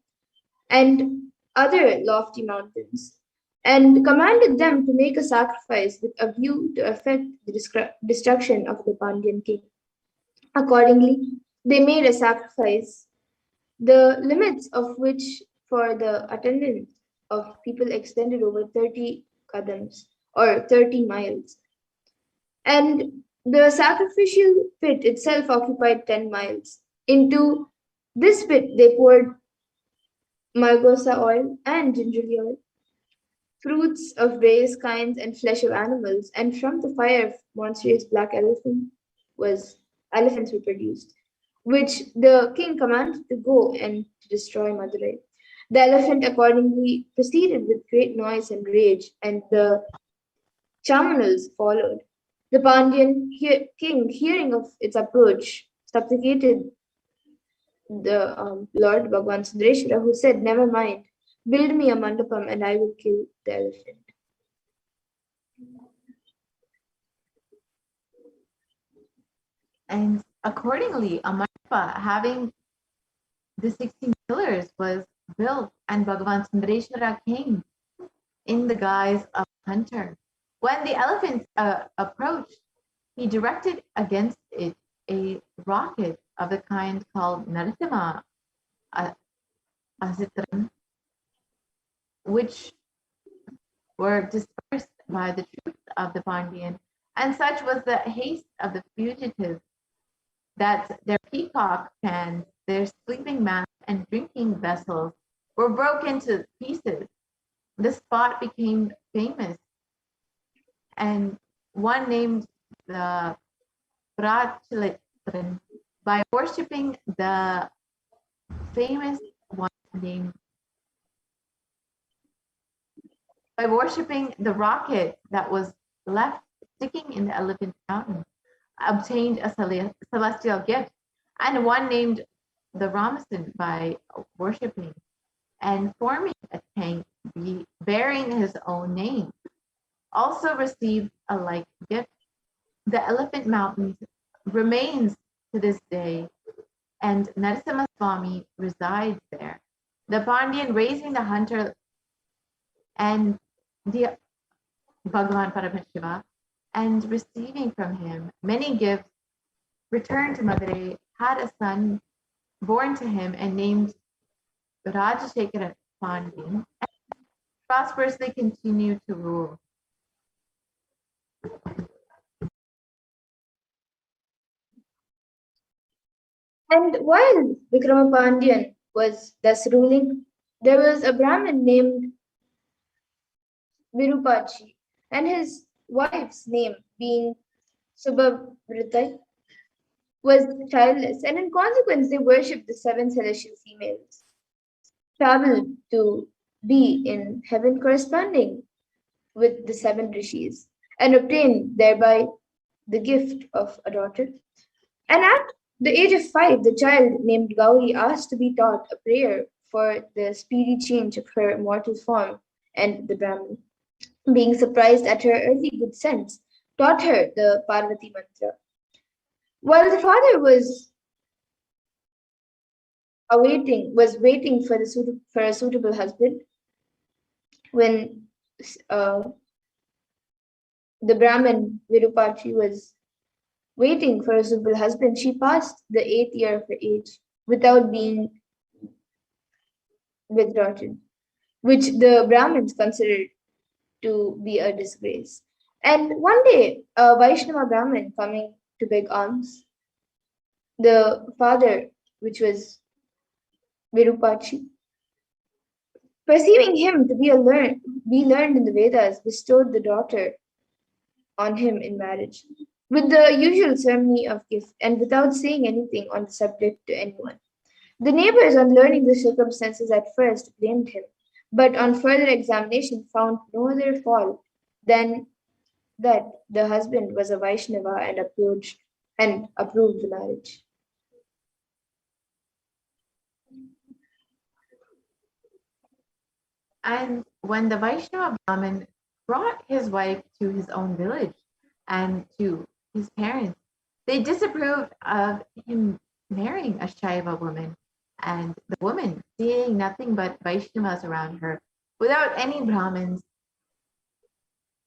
and other lofty mountains, and commanded them to make a sacrifice with a view to effect the destruction of the Pandyan king. Accordingly, they made a sacrifice, the limits of which for the attendance of people extended over 30 kadams or 30 miles. And the sacrificial pit itself occupied 10 miles. Into this pit they poured margosa oil and gingerly oil, fruits of various kinds and flesh of animals, and from the fire of monstrous black elephants were produced, which the king commanded to go and to destroy Madurai. The elephant accordingly proceeded with great noise and rage, and the Chamanals followed. The Pandyan king, hearing of its approach, supplicated the Lord Bhagavan Sundareshwara, who said, "Never mind, build me a mandapam and I will kill the elephant." And accordingly, a mandapa having the 16 pillars was built, and Bhagavan Sundareshwara came in the guise of a hunter. When the elephant approached, he directed against it a rocket of the kind called Narasimha Asitram, which were dispersed by the troops of the Pandyan. And such was the haste of the fugitives that their peacock fans, their sleeping mats, and drinking vessels were broken to pieces. The spot became famous, and one named the Prachalitran by worshipping the famous one named by worshipping the rocket that was left sticking in the elephant mountain, obtained a celestial gift, and one named the Ramasan by worshipping and forming a tank bearing his own name, also received a like gift. The elephant mountain remains to this day, and Narasimha Swami resides there. The Pandyan raising the hunter and the Bhagavan Paramashiva and receiving from him many gifts, returned to Madurai, had a son born to him and named Rajashekara Pandyan, and prosperously continued to rule. And while Vikramapandian was thus ruling, there was a Brahmin named Virupachi, and his wife's name being Subhavrita was childless, and in consequence they worshipped the seven celestial females, traveled to be in heaven corresponding with the seven rishis, and obtained thereby the gift of a daughter. And at the age of 5, the child named Gauri asked to be taught a prayer for the speedy change of her mortal form, and the Brahmin, being surprised at her early good sense, taught her the Parvati mantra. While the father was waiting for for a suitable husband, when uh, the Brahmin Virupachi was waiting for a suitable husband, she passed the 8th year of her age without being betrothed, which the Brahmins considered to be a disgrace. And one day, a Vaishnava Brahmin coming to beg alms, the father, which was Virupachi, perceiving him to be learned in the Vedas, bestowed the daughter on him in marriage, with the usual ceremony of gift, and without saying anything on the subject to anyone. The neighbors, on learning the circumstances at first, blamed him, but on further examination found no other fault than that the husband was a Vaishnava and approved the marriage. And when the Vaishnava Brahmin brought his wife to his own village and to his parents, they disapproved of him marrying a Shaiva woman. And the woman, seeing nothing but Vaishnavas around her, without any Brahmins,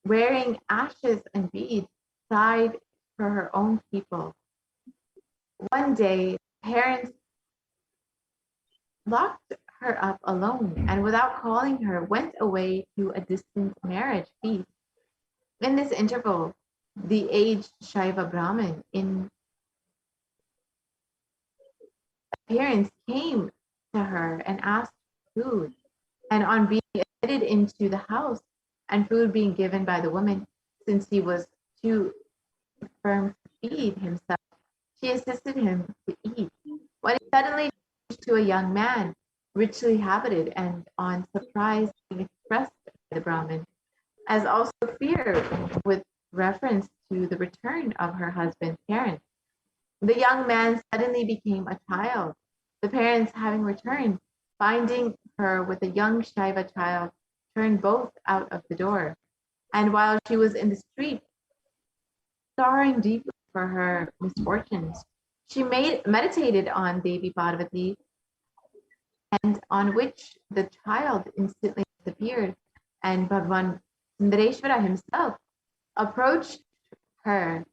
wearing ashes and beads, sighed for her own people. One day, parents locked her up alone and without calling her went away to a distant marriage feast. In this interval, the aged Shaiva Brahmin in appearance came to her and asked for food. And on being admitted into the house and food being given by the woman, since he was too firm to feed himself, she assisted him to eat. When he suddenly changed to a young man, richly habited, and on surprise being expressed by the Brahmin, as also fear with reference to the return of her husband's parents. The young man suddenly became a child. The parents, having returned, finding her with a young Shaiva child, turned both out of the door. And while she was in the street, sorrowing deeply for her misfortunes, she meditated on Devi Parvati, and on which the child instantly disappeared, and Bhagavan Sundareshwara himself approached her,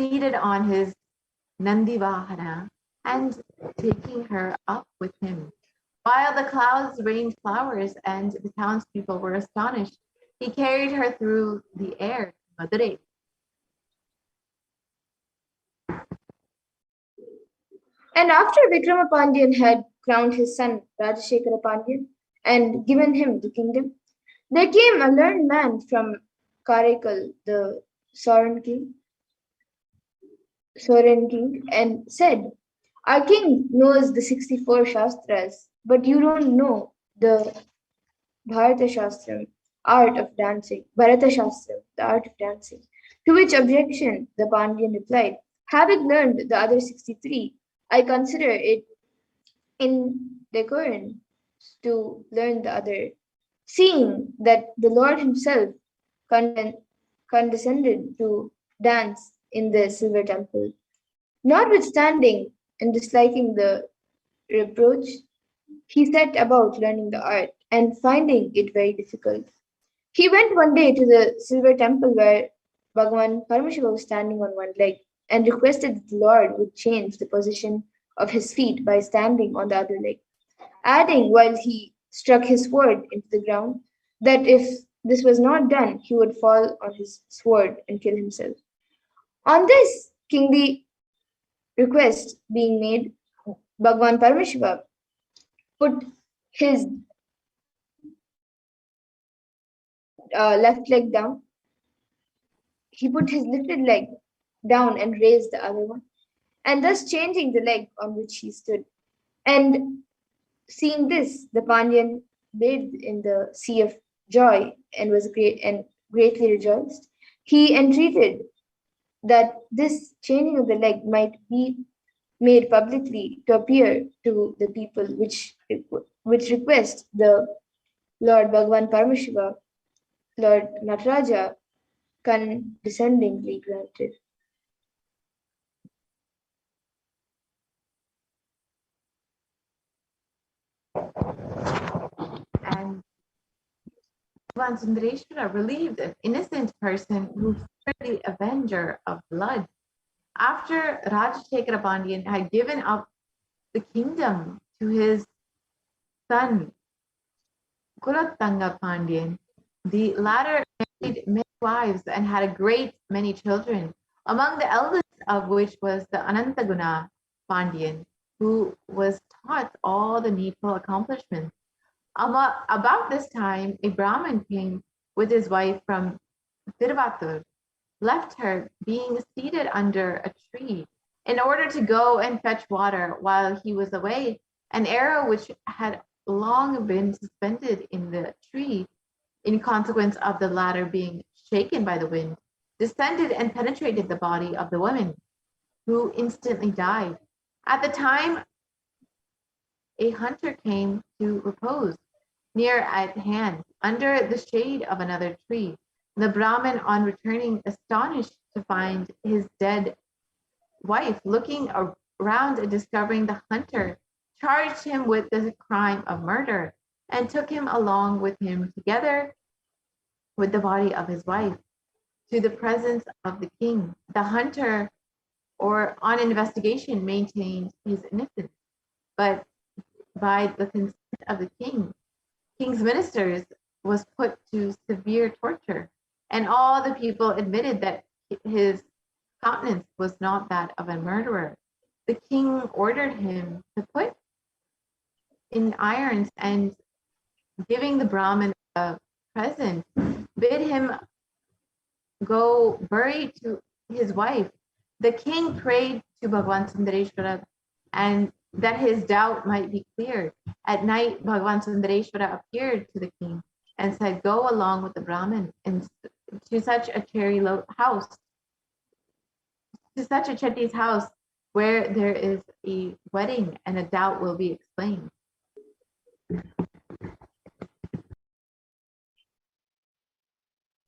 seated on his Nandi Vahana, and taking her up with him. While the clouds rained flowers and the townspeople were astonished, he carried her through the air to Madurai. And after Vikrama Pandyan had crowned his son Rajashekara Pandyan and given him the kingdom, there came a learned man from Karaikal, the Sovereign King, and said, "Our king knows the 64 Shastras, but you don't know the Bharata Shastram, art of dancing, Bharata Shastram, the art of dancing." To which objection the Pandyan replied, "Having learned the other 63, I consider it indecorous to learn the other, seeing that the Lord himself condescended to dance in the silver temple. Notwithstanding and disliking the reproach, he set about learning the art and finding it very difficult. He went one day to the silver temple where Bhagavan Paramashiva was standing on one leg and requested that the Lord would change the position of his feet by standing on the other leg, adding while he struck his sword into the ground that if this was not done, he would fall on his sword and kill himself. On this kingly request being made, Bhagavan Paramashiva put his left leg down. He put his lifted leg down and raised the other one, and thus changing the leg on which he stood. And seeing this, the Pandyan bathed in the sea of joy and was greatly rejoiced. He entreated that this changing of the leg might be made publicly to appear to the people, which request the Lord Bhagavan Paramashiva, Lord Nataraja, condescendingly granted. And Bhagavan Sundareshwara relieved an innocent person who feared the avenger of blood. After Rajashekara Pandyan had given up the kingdom to his son Kulottanga Pandyan, the latter married many wives and had a great many children, among the eldest of which was the Anantaguna Pandyan, who was taught all the needful accomplishments. About this time, a Brahmin came with his wife from Tiruvattur, left her being seated under a tree in order to go and fetch water. While he was away, an arrow which had long been suspended in the tree in consequence of the latter being shaken by the wind, descended and penetrated the body of the woman, who instantly died. At the time, a hunter came to repose near at hand under the shade of another tree. The Brahmin, on returning, astonished to find his dead wife, looking around and discovering the hunter, charged him with the crime of murder and took him along with him, together with the body of his wife, to the presence of the king. The hunter, or on investigation, maintained his innocence, but by the consent of the king's ministers, was put to severe torture, and all the people admitted that his countenance was not that of a murderer. The king ordered him to put in irons, and giving the Brahmin a present, bid him go bury to his wife. The king prayed to Bhagavan Sundareshwara and that his doubt might be cleared. At night, Bhagavan Sundareshwara appeared to the king and said, "Go along with the Brahmin and to such a house, to such a chetti's house where there is a wedding, and a doubt will be explained."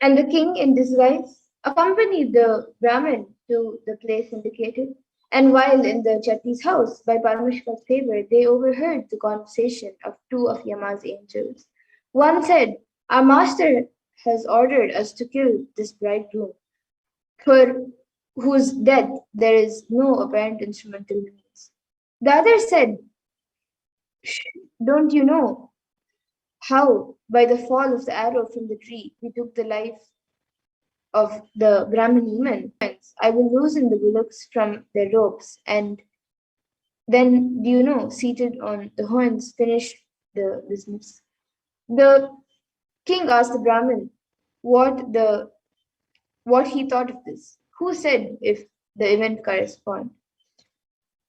And the king, in disguise, accompanied the Brahmin to the place indicated, and while in the chetti's house, by Paramashiva's favor, they overheard the conversation of two of Yama's angels. One said, "Our master has ordered us to kill this bridegroom, for whose death there is no apparent instrumental means." The other said, "Don't you know how, by the fall of the arrow from the tree, we took the life of the Brahmin woman? I will loosen the bullocks from their ropes, and then, do you know, seated on the horns, finish the business." The king asked the Brahmin what he thought of this. Who said if the event correspond?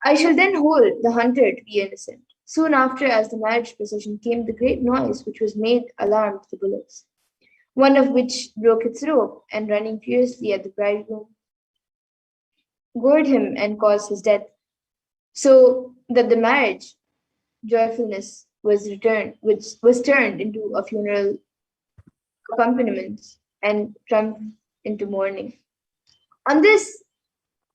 "I shall then hold the hunter to be innocent." Soon after, as the marriage procession came, the great noise which was made alarmed the bullocks, one of which broke its rope, and running furiously at the bridegroom, gored him and caused his death, so that the marriage joyfulness was turned into a funeral accompaniment and triumph into mourning. On this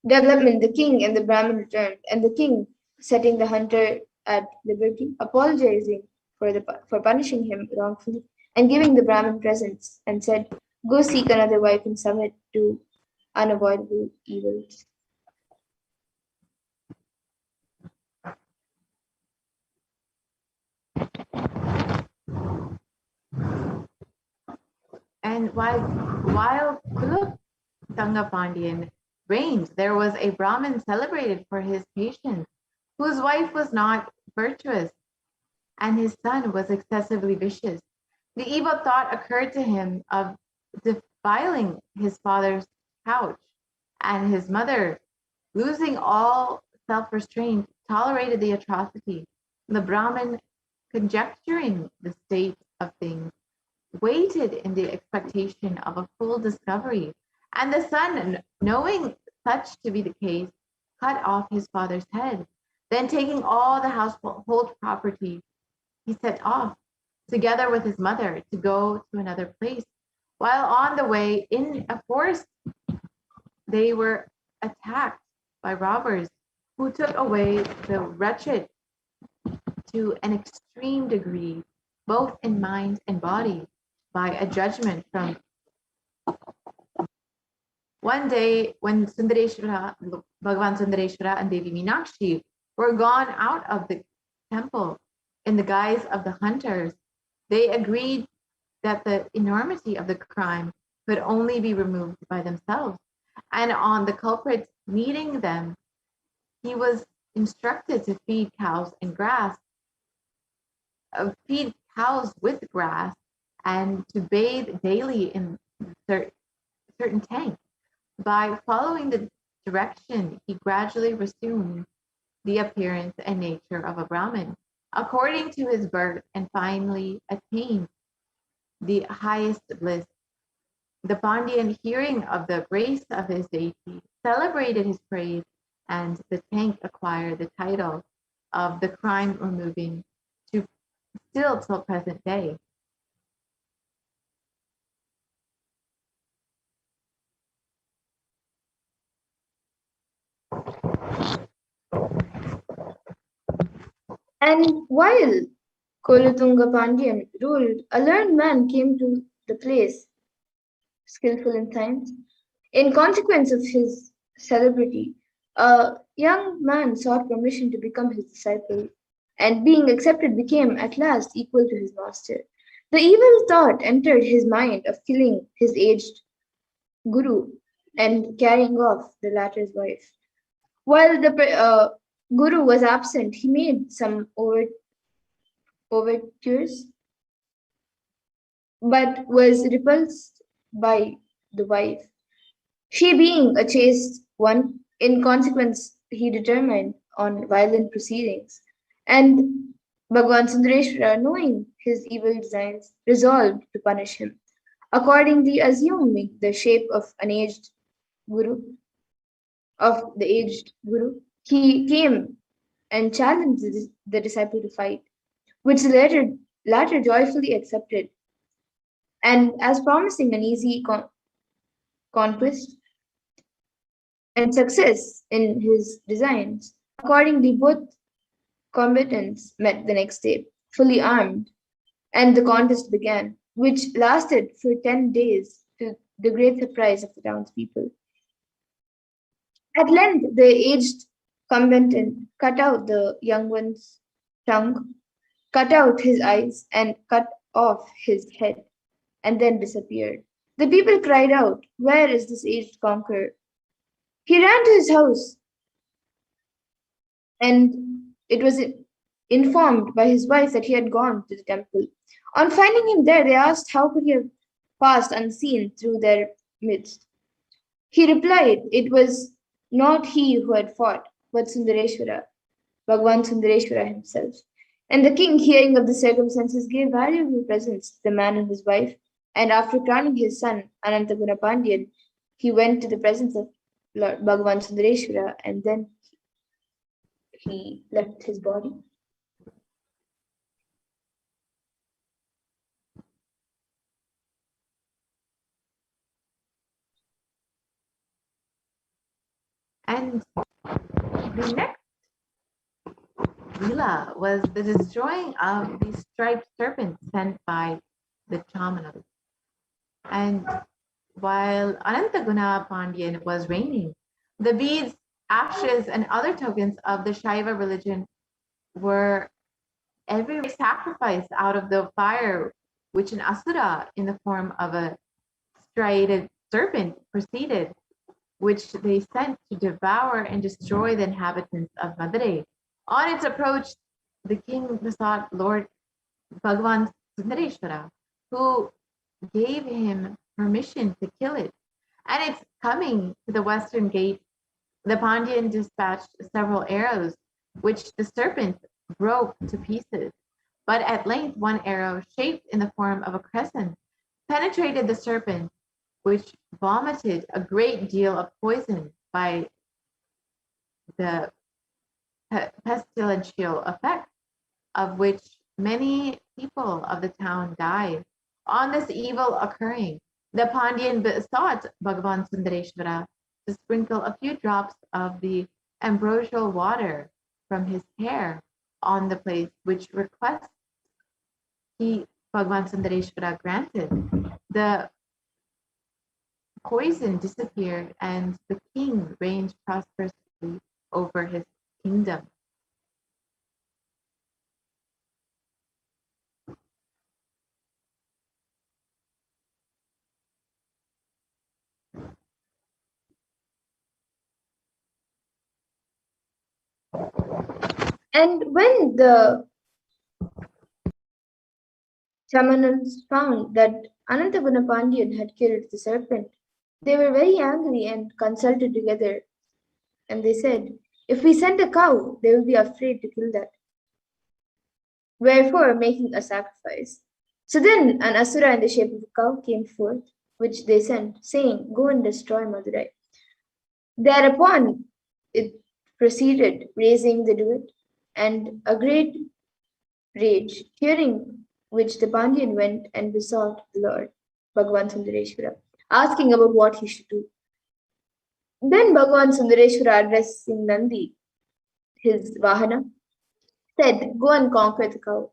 development, the king and the Brahmin returned, and the king, setting the hunter at liberty, apologizing for punishing him wrongfully, and giving the Brahmin presents, and said, "Go seek another wife and submit to unavoidable evils." And while Kulottanga Pandyan reigned, there was a Brahmin celebrated for his patience, whose wife was not virtuous, and his son was excessively vicious. The evil thought occurred to him of defiling his father's couch, and his mother, losing all self-restraint, tolerated the atrocity. The Brahmin, conjecturing the state of things, waited in the expectation of a full discovery, and the son, knowing such to be the case, cut off his father's head. Then, taking all the household property, he set off, together with his mother, to go to another place. While on the way in a forest, they were attacked by robbers who took away the wretched to an extreme degree, both in mind and body, by a judgment from. One day, when Bhagavan Sundareshwara and Devi Meenakshi were gone out of the temple in the guise of the hunters, they agreed that the enormity of the crime could only be removed by themselves. And on the culprits meeting them, he was instructed to feed cows and grass, feed cows with grass, and to bathe daily in certain tank. By following the direction, he gradually resumed the appearance and nature of a Brahmin, according to his birth, and finally attained the highest bliss. The Pandian, hearing of the grace of his deity, celebrated his praise, and the tank acquired the title of the crime removing to still till present day. And while Kolatunga Pandyan ruled, a learned man came to the place, skillful in science. In consequence of his celebrity, a young man sought permission to become his disciple, and being accepted, became at last equal to his master. The evil thought entered his mind of killing his aged guru and carrying off the latter's wife. While the guru was absent, he made some overtures, but was repulsed by the wife. She being a chaste one, in consequence, he determined on violent proceedings. And Bhagavan Sundareshwara, knowing his evil designs, resolved to punish him. Accordingly, assuming the shape of an aged guru, he came and challenged the disciple to fight, which the latter joyfully accepted. And as promising an easy conquest and success in his designs, accordingly both combatants met the next day, fully armed, and the contest began, which lasted for 10 days to the great surprise of the townspeople. At length, the aged combatant cut out the young one's tongue, cut out his eyes, and cut off his head, and then disappeared. The people cried out, "Where is this aged conqueror?" He ran to his house, and it was informed by his wife that he had gone to the temple. On finding him there, they asked how could he have passed unseen through their midst. He replied, it was not he who had fought, but Sundareshwara, Bhagavan Sundareshwara himself. And the king, hearing of the circumstances, gave valuable presents to the man and his wife, and after crowning his son, Anantaguna Pandyan, he went to the presence of Lord Bhagavan Sundareshwara, and then he left his body. And the next Leela was the destroying of the striped serpent sent by the Chamanals. And while Anantaguna Pandyan was reigning, the beads, ashes, and other tokens of the Shaiva religion were every sacrifice out of the fire which an asura in the form of a striated serpent proceeded, which they sent to devour and destroy the inhabitants of Madurai. On its approach, the king besought Lord Bhagavan Sundareshwara, who gave him permission to kill it. And it's coming to the western gate. The Pandyan dispatched several arrows, which the serpent broke to pieces. But at length, one arrow, shaped in the form of a crescent, penetrated the serpent, which vomited a great deal of poison by the pestilential effect, of which many people of the town died. On this evil occurring, the Pandyan besought Bhagavan Sundareshwara to sprinkle a few drops of the ambrosial water from his hair on the place, which request Bhagavan Sundareshwara granted. The poison disappeared and the king reigned prosperously over his kingdom. And when the Samanans found that Anantaguna Pandyan had killed the serpent, they were very angry and consulted together. And they said, if we send a cow, they will be afraid to kill that. Wherefore, making a sacrifice. So then an asura in the shape of a cow came forth, which they sent, saying, go and destroy Madurai. Thereupon it proceeded, raising the duet, and a great rage, hearing which the Pandyan went and besought the Lord, Bhagavan Sundareshwara, asking about what he should do. Then Bhagavan Sundareshwara, addressing Nandi, his Vahana, said, go and conquer the cow.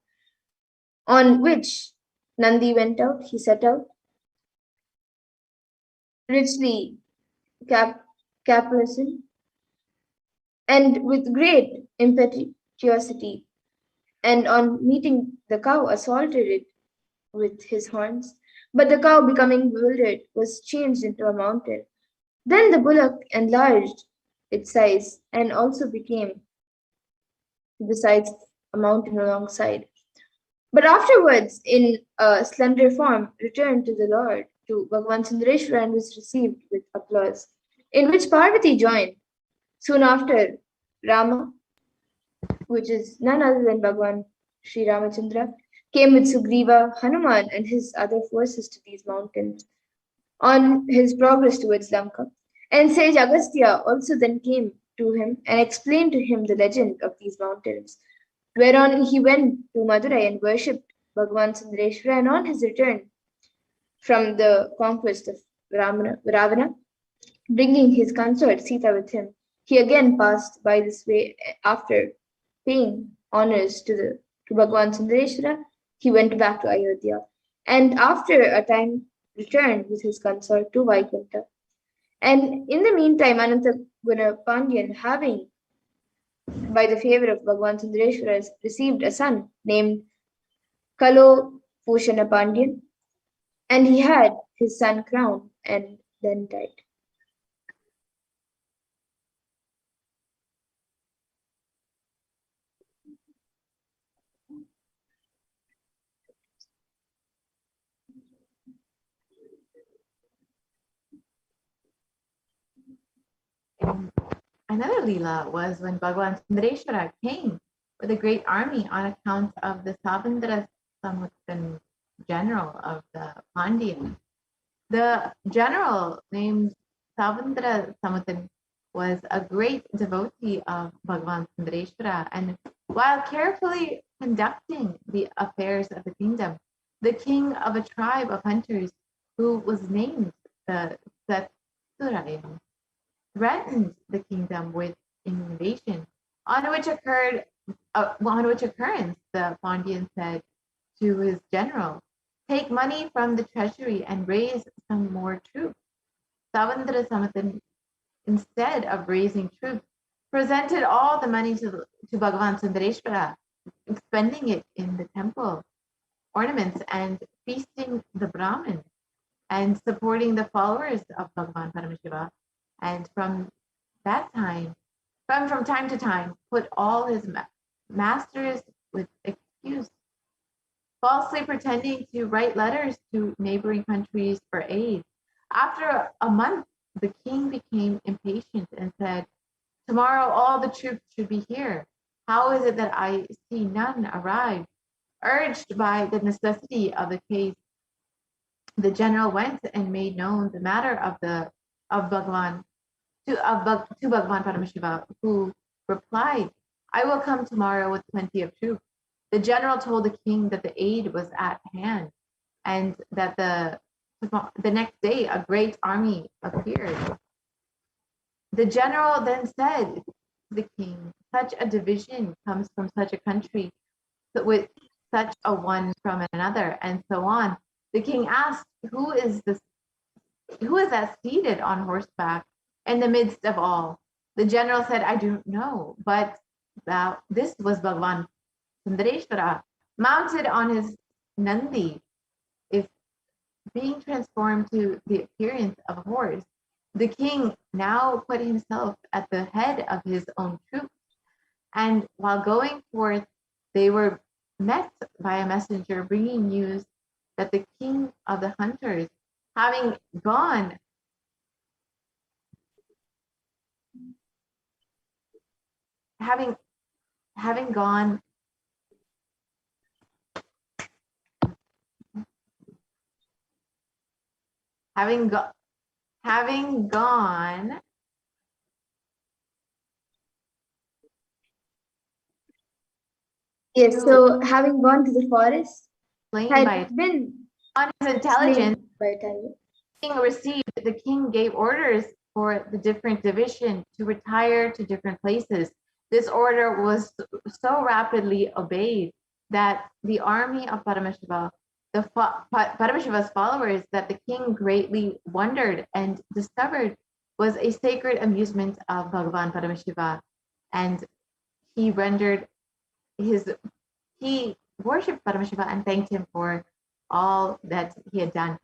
On which Nandi went out, he set out, richly caparisoned, and with great impetuosity, and on meeting the cow, assaulted it with his horns. But the cow, becoming bewildered, was changed into a mountain. Then the bullock enlarged its size and also became, besides, a mountain alongside. But afterwards, in a slender form, returned to the Lord, to Bhagavan Sundareshwara, and was received with applause, in which Parvati joined. Soon after, Rama, which is none other than Bhagavan Sri Ramachandra, came with Sugriva, Hanuman, and his other forces to these mountains on his progress towards Lanka. And sage Agastya also then came to him and explained to him the legend of these mountains, whereon he went to Madurai and worshipped Bhagavan Sundareshwara, and on his return from the conquest of Ravana, bringing his consort Sita with him, he again passed by this way. After paying honors to Bhagavan Sundareshwara, he went back to Ayodhya, and after a time returned with his consort to Vaikunta. And in the meantime, Anantaguna Pandyan, having, by the favor of Bhagavan Sundareshwara, received a son named Kalo Pushana Pandyan, and he had his son crowned and then died. Another Leela was when Bhagavan Sundareshwara came with a great army on account of the Savandra Samuttan general of the Pandyan. The general named Savandra Samuttan was a great devotee of Bhagavan Sundareshwara, and while carefully conducting the affairs of the kingdom, the king of a tribe of hunters who was named the Sept threatened the kingdom with invasion, on which occurrence the Pandyan said to his general, take money from the treasury and raise some more troops. Savandra Samuttan, instead of raising troops, presented all the money to Bhagavan Sundareshwara, expending it in the temple ornaments and feasting the Brahmins and supporting the followers of Bhagavan Paramashiva. And from time to time, put all his masters with excuse. falsely pretending to write letters to neighboring countries for aid. After a month, the king became impatient and said, "Tomorrow all the troops should be here. How is it that I see none arrive?" Urged by the necessity of the case, the general went and made known the matter of Bhagavan to Bhagavan Paramashiva, who replied, "I will come tomorrow with plenty of troops." The general told the king that the aid was at hand, and that the next day a great army appeared. The general then said to the king, "Such a division comes from such a country, with such a one from another," and so on. The king asked, Who is that seated on horseback in the midst of all?" The general said, "I don't know, but this was Bhagavan Sundareshwara, mounted on his Nandi, if being transformed to the appearance of a horse." The king now put himself at the head of his own troops, and while going forth, they were met by a messenger bringing news that the king of the hunters, having gone having gone having gone Yes, so having gone to the forest, slain had by been on his intelligence slain by a tiger. being received, the king gave orders for the different division to retire to different places. This order was so rapidly obeyed that the army of Paramashiva, Paramashiva's followers, that the king greatly wondered and discovered was a sacred amusement of Bhagavan Paramashiva, and he worshipped Paramashiva and thanked him for all that he had done.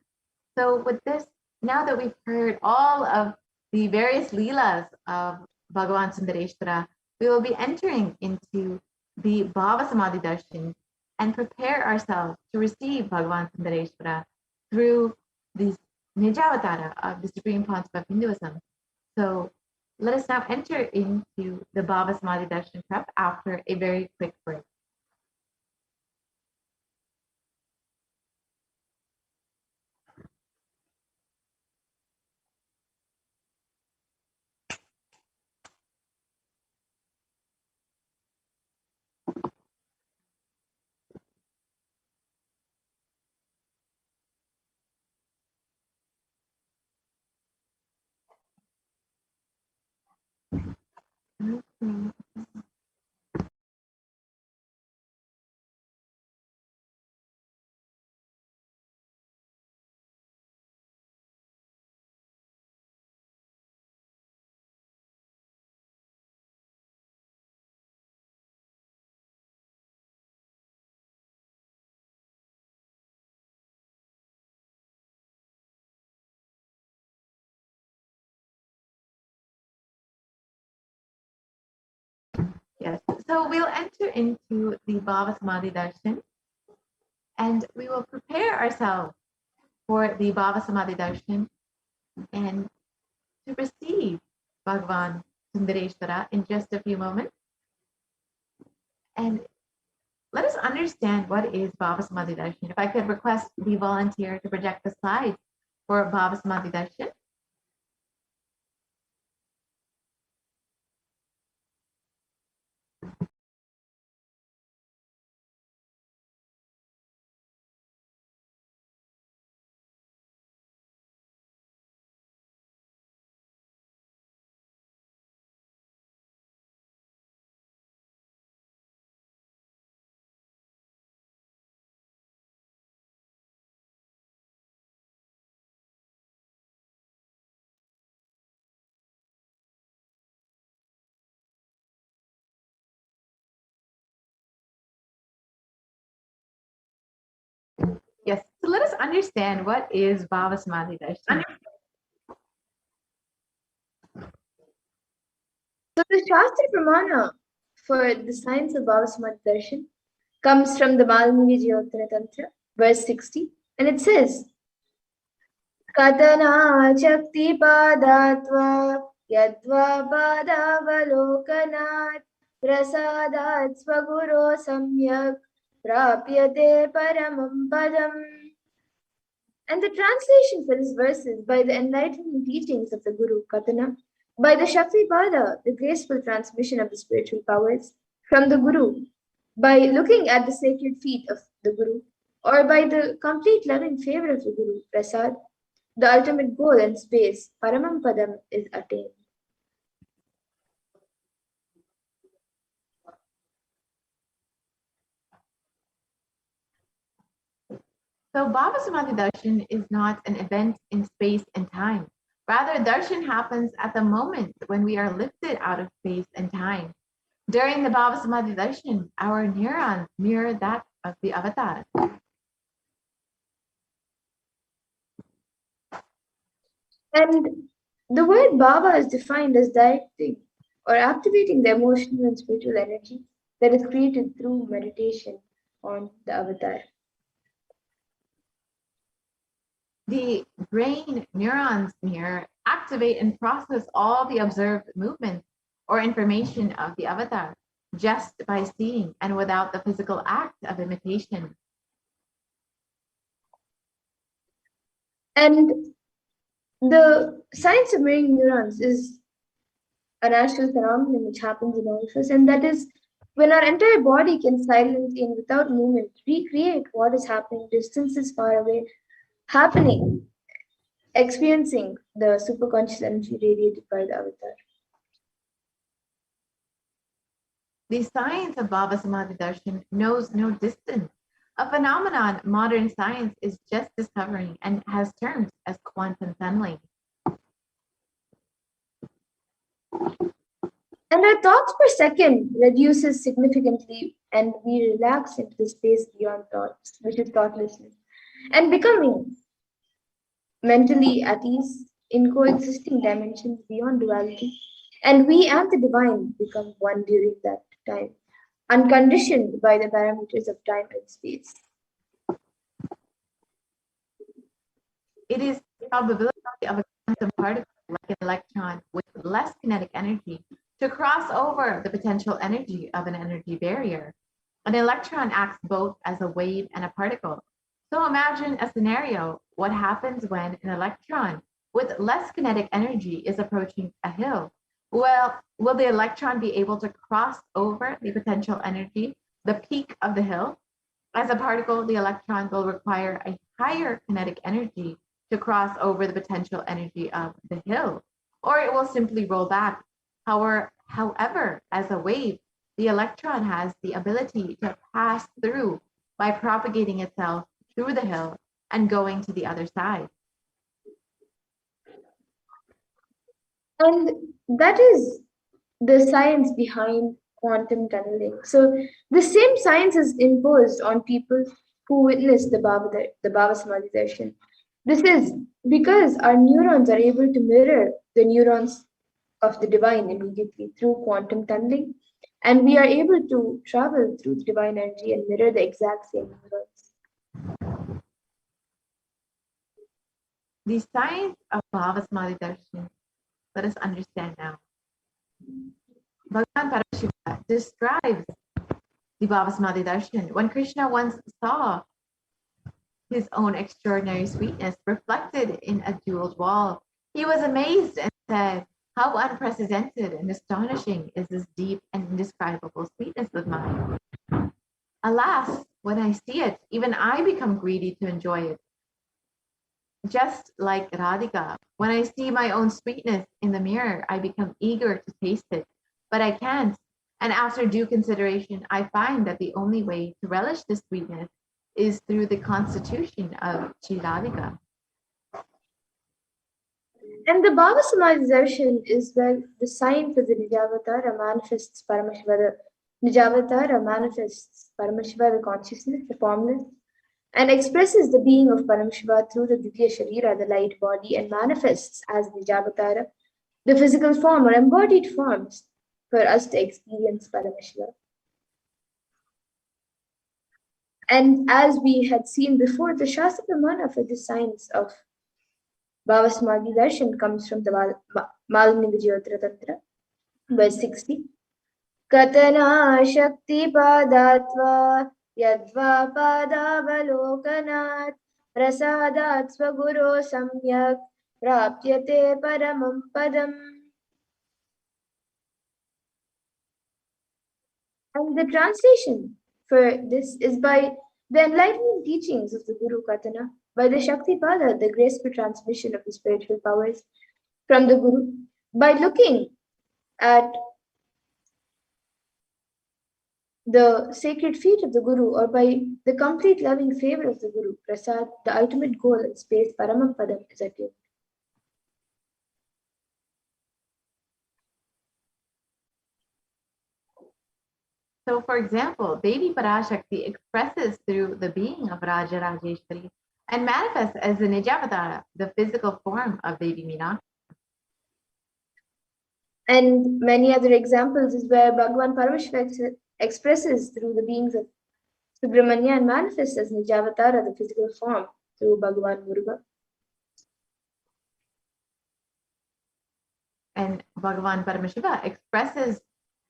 So with this, now that we've heard all of the various leelas of Bhagavan Sundareshwara, we will be entering into the Bhava Samadhi Darshan and prepare ourselves to receive Bhagavan Sundareshwara through the Nijavatara of the Supreme Pontiff of Hinduism. So let us now enter into the Bhava Samadhi Darshan prep after a very quick break. Yes, so we'll enter into the Bhava Samadhi Darshan and we will prepare ourselves for the Bhava Samadhi Darshan and to receive Bhagavan Sundareshwara in just a few moments. And let us understand what is Bhava Samadhi Darshan. If I could request the volunteer to project the slides for Bhava Samadhi Darshan. Yes, so let us understand what is Bhava Samadhi Darshan. So the Shastra Pramana for the science of Bhava Samadhi Darshan comes from the Valmiki Tantra, verse 60, and it says, Katana Shakti Padatva Yadva Padavalokanat Prasadat Swaguro Samyak Prapyate Paramam Padam. And the translation for this verse is by the enlightenment teachings of the Guru Katana, by the Shakti Pada, the graceful transmission of the spiritual powers from the Guru, by looking at the sacred feet of the Guru, or by the complete loving favor of the Guru, Prasad, the ultimate goal and space, Paramam Padam, is attained. So Baba Samadhi Darshan is not an event in space and time. Rather, darshan happens at the moment when we are lifted out of space and time. During the Baba Samadhi Darshan, our neurons mirror that of the avatar. And the word Baba is defined as directing or activating the emotional and spiritual energy that is created through meditation on the avatar. The brain neurons mirror, activate and process all the observed movements or information of the avatar just by seeing and without the physical act of imitation. And the science of mirroring neurons is a natural phenomenon which happens in all of us, and that is when our entire body can silently and without movement recreate what is happening distances far away, happening, experiencing the superconscious energy radiated by the avatar. The science of Baba Samadhi Darshan knows no distance, a phenomenon modern science is just discovering and has termed as quantum tunneling. And our thoughts per second reduces significantly, and we relax into the space beyond thoughts, which is thoughtlessness, and becoming mentally at ease in coexisting dimensions beyond duality. And we and the divine become one during that time, unconditioned by the parameters of time and space. It is the probability of a quantum particle like an electron with less kinetic energy to cross over the potential energy of an energy barrier. An electron acts both as a wave and a particle. So imagine a scenario: what happens when an electron with less kinetic energy is approaching a hill? Well, will the electron be able to cross over the potential energy, the peak of the hill? As a particle, the electron will require a higher kinetic energy to cross over the potential energy of the hill, or it will simply roll back. However, as a wave, the electron has the ability to pass through by propagating itself through the hill and going to the other side. And that is the science behind quantum tunneling. So the same science is imposed on people who witness the Baba Samadhi Darshan. This is because our neurons are able to mirror the neurons of the divine immediately through quantum tunneling, and we are able to travel through the divine energy and mirror the exact same neurons. The science of Baba Samadhi Darshan, let us understand now. Bhagavan Paramashiva describes the Baba Samadhi Darshan when Krishna once saw his own extraordinary sweetness reflected in a jeweled wall. He was amazed and said, "How unprecedented and astonishing is this deep and indescribable sweetness of mine. Alas, when I see it, even I become greedy to enjoy it. Just like Radhika, when I see my own sweetness in the mirror, I become eager to taste it, but I can't. And after due consideration, I find that the only way to relish this sweetness is through the constitution of Sri Radhika." And the Baba Samadhi Darshan is where the science of the Nijavatara manifests Paramashiva. The Nijavatara manifests Paramashiva, the consciousness, the formless, and expresses the being of Paramashiva through the Ditya Sharira, the light body, and manifests as Nijavatara, the physical form or embodied forms for us to experience Paramashiva. And as we had seen before, the Shastra Pramana for the science of Bhava Samadhi Darshan comes from the Malini Vijayottara Tantra, verse 60. Katana Shakti Padatva Yadva Padavalokanat Prasadat Swaguro Samyak Prapyate Paramam Padam. And the translation for this is by the enlightenment teachings of the Guru Katana, by the Shakti Pada, the graceful transmission of the spiritual powers from the Guru, by looking at the sacred feet of the Guru, or by the complete loving favor of the Guru, Prasad, the ultimate goal in space, Paramam Padam, is attained. So, for example, Devi Parashakti expresses through the being of Raja Rajeshwari and manifests as the Nijavatara, the physical form of Devi Meenakshi. And many other examples is where Bhagavan Paramashiva expresses through the beings of Subramanya and manifests as Nijavatara, the physical form, through Bhagavan Muruga. And Bhagavan Paramashiva expresses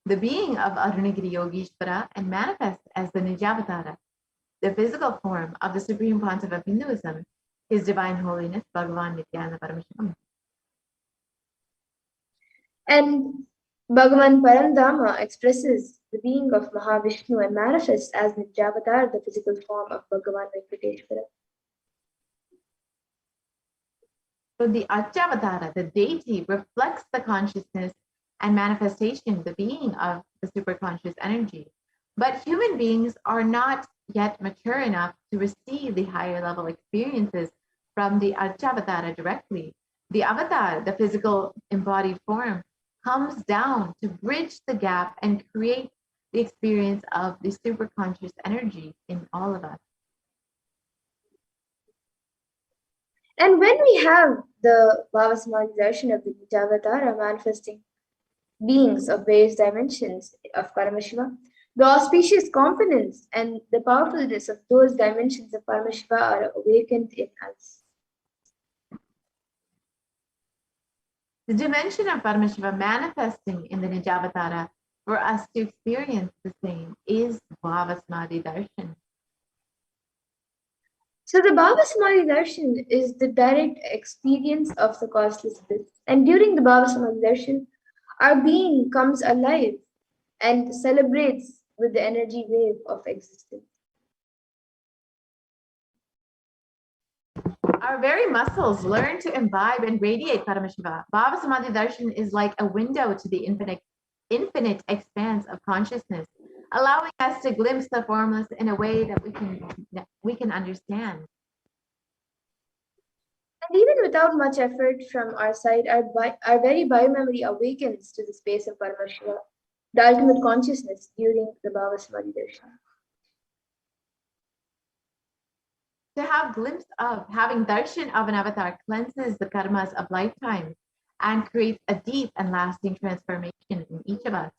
the being of Arunagiri Yogeshwara and manifests as the Nijavatara, the physical form of the Supreme Pontiff of Hinduism, His Divine Holiness Bhagavan Nithyananda Paramashivam. And Bhagavan Parandama expresses the being of Mahavishnu and manifests as Nijavatara, the physical form of Bhagavan Venkateshwara. So the Archavatara, the deity, reflects the consciousness and manifestation, the being of the superconscious energy. But human beings are not yet mature enough to receive the higher level experiences from the Archavatara directly. The avatar, the physical embodied form, comes down to bridge the gap and create the experience of the superconscious energy in all of us. And when we have the Bhava Samadhi Darshan of the Nijavatara manifesting beings of various dimensions of Paramashiva, the auspicious confidence and the powerfulness of those dimensions of Paramashiva are awakened in us. The dimension of Paramashiva manifesting in the Nijavatara for us to experience the same is Bhava Samadhi Darshan. So the Bhava Samadhi Darshan is the direct experience of the causeless bliss. And during the Bhava Samadhi Darshan, our being comes alive and celebrates with the energy wave of existence. Our very muscles learn to imbibe and radiate Paramashiva. Bhava Samadhi Darshan is like a window to the infinite expanse of consciousness, allowing us to glimpse the formless in a way that we can understand. And even without much effort from our side, our very biomemory awakens to the space of Paramashiva, the ultimate consciousness, during the Bhava Samadhi Darshan. To have glimpse of, having darshan of an avatar cleanses the karmas of lifetimes and creates a deep and lasting transformation in each of us.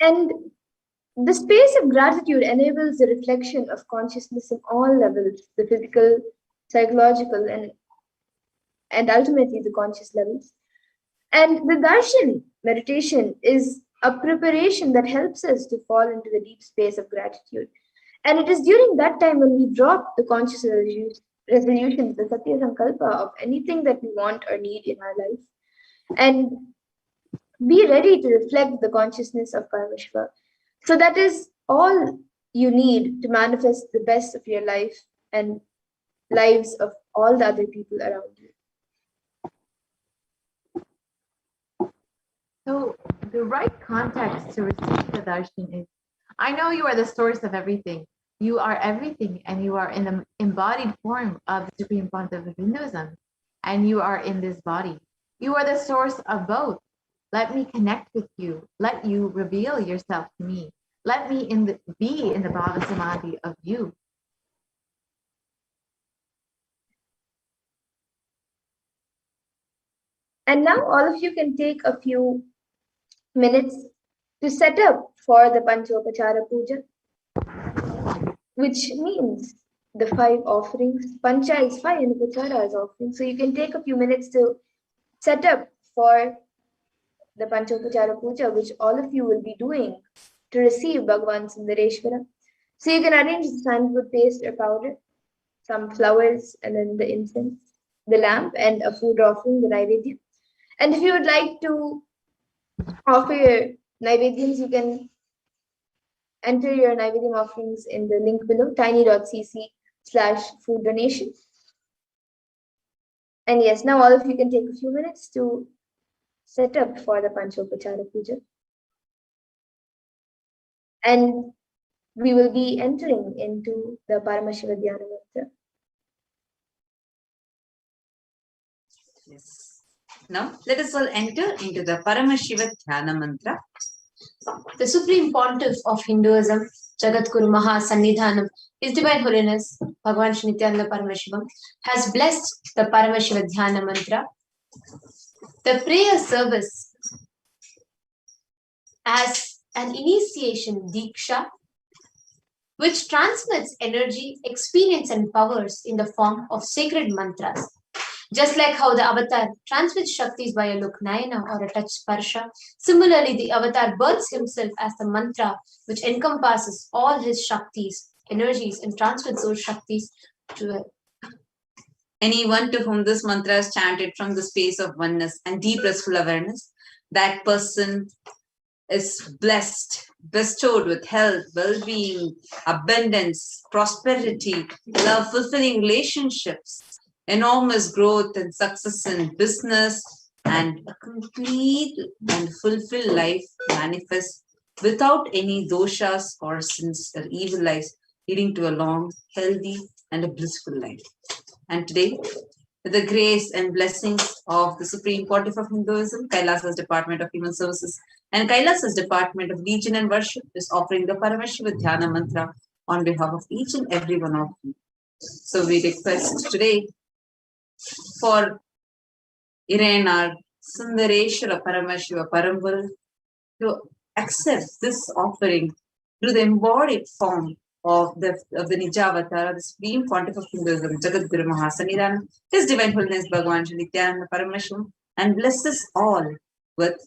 And the space of gratitude enables the reflection of consciousness in all levels, the physical, psychological, and ultimately the conscious levels. And the darshan meditation is a preparation that helps us to fall into the deep space of gratitude. And it is during that time when we drop the conscious resolutions, the Satya Sankalpa of anything that we want or need in our life, and be ready to reflect the consciousness of Paramashiva. So that is all you need to manifest the best of your life and lives of all the other people around you. So the right context to receive the darshan is, I know you are the source of everything. You are everything, and you are in the embodied form of the Supreme Pontiff of Hinduism, and you are in this body. You are the source of both. Let me connect with you. Let you reveal yourself to me. Let me be in the Bhava Samadhi of you. And now all of you can take a few minutes to set up for the Panchopachara Puja, which means the 5 offerings. Pancha is 5 and Upachara is offering. So you can take a few minutes to set up for the Panchopachara Puja, which all of you will be doing to receive Bhagavan Sundareshwara. So you can arrange the sandalwood paste or powder, some flowers, and then the incense, the lamp, and a food offering, the Naivedya. And if you would like to offer your Naivedyams, you can enter your Naivedyam offerings in the link below, tiny.cc/food donation. And yes, now all of you can take a few minutes to set up for the Panchopachara Puja. And we will be entering into the Paramashiva Dhyana Mantra. Yes. Now, let us all enter into the Paramashiva Dhyana Mantra. The Supreme Pontiff of Hinduism, Jagadguru Mahasannidhanam, His Divine Holiness, Bhagavan Shri Nithyananda Paramashivam, has blessed the Paramashiva Dhyana Mantra. The prayer service as an initiation Diksha, which transmits energy, experience, and powers in the form of sacred mantras. Just like how the avatar transmits Shaktis by a look Nayana or a touch Sparsha, similarly the avatar births himself as the mantra which encompasses all his Shaktis, energies, and transmits those Shaktis to anyone to whom this mantra is chanted from the space of oneness and deep restful awareness, that person is blessed, bestowed with health, well-being, abundance, prosperity, love, fulfilling relationships, enormous growth and success in business, and a complete and fulfilled life manifests without any doshas or sins or evil lives, leading to a long, healthy, and a blissful life. And today, with the grace and blessings of the Supreme Pontiff of Hinduism, Kailasa's Department of Human Services, and Kailasa's Department of Religion and Worship is offering the Paramashiva Dhyana Mantra on behalf of each and every one of you. So we request today for Irene Sundareshwara Paramashiva Paramguru to accept this offering through the embodied form of the Nijavatara, the Supreme Pontiff of Hinduism, Jagadguru Mahasannidhanam, His Divine Holiness Bhagavan Shri Nithyananda Paramashivam, and bless us all with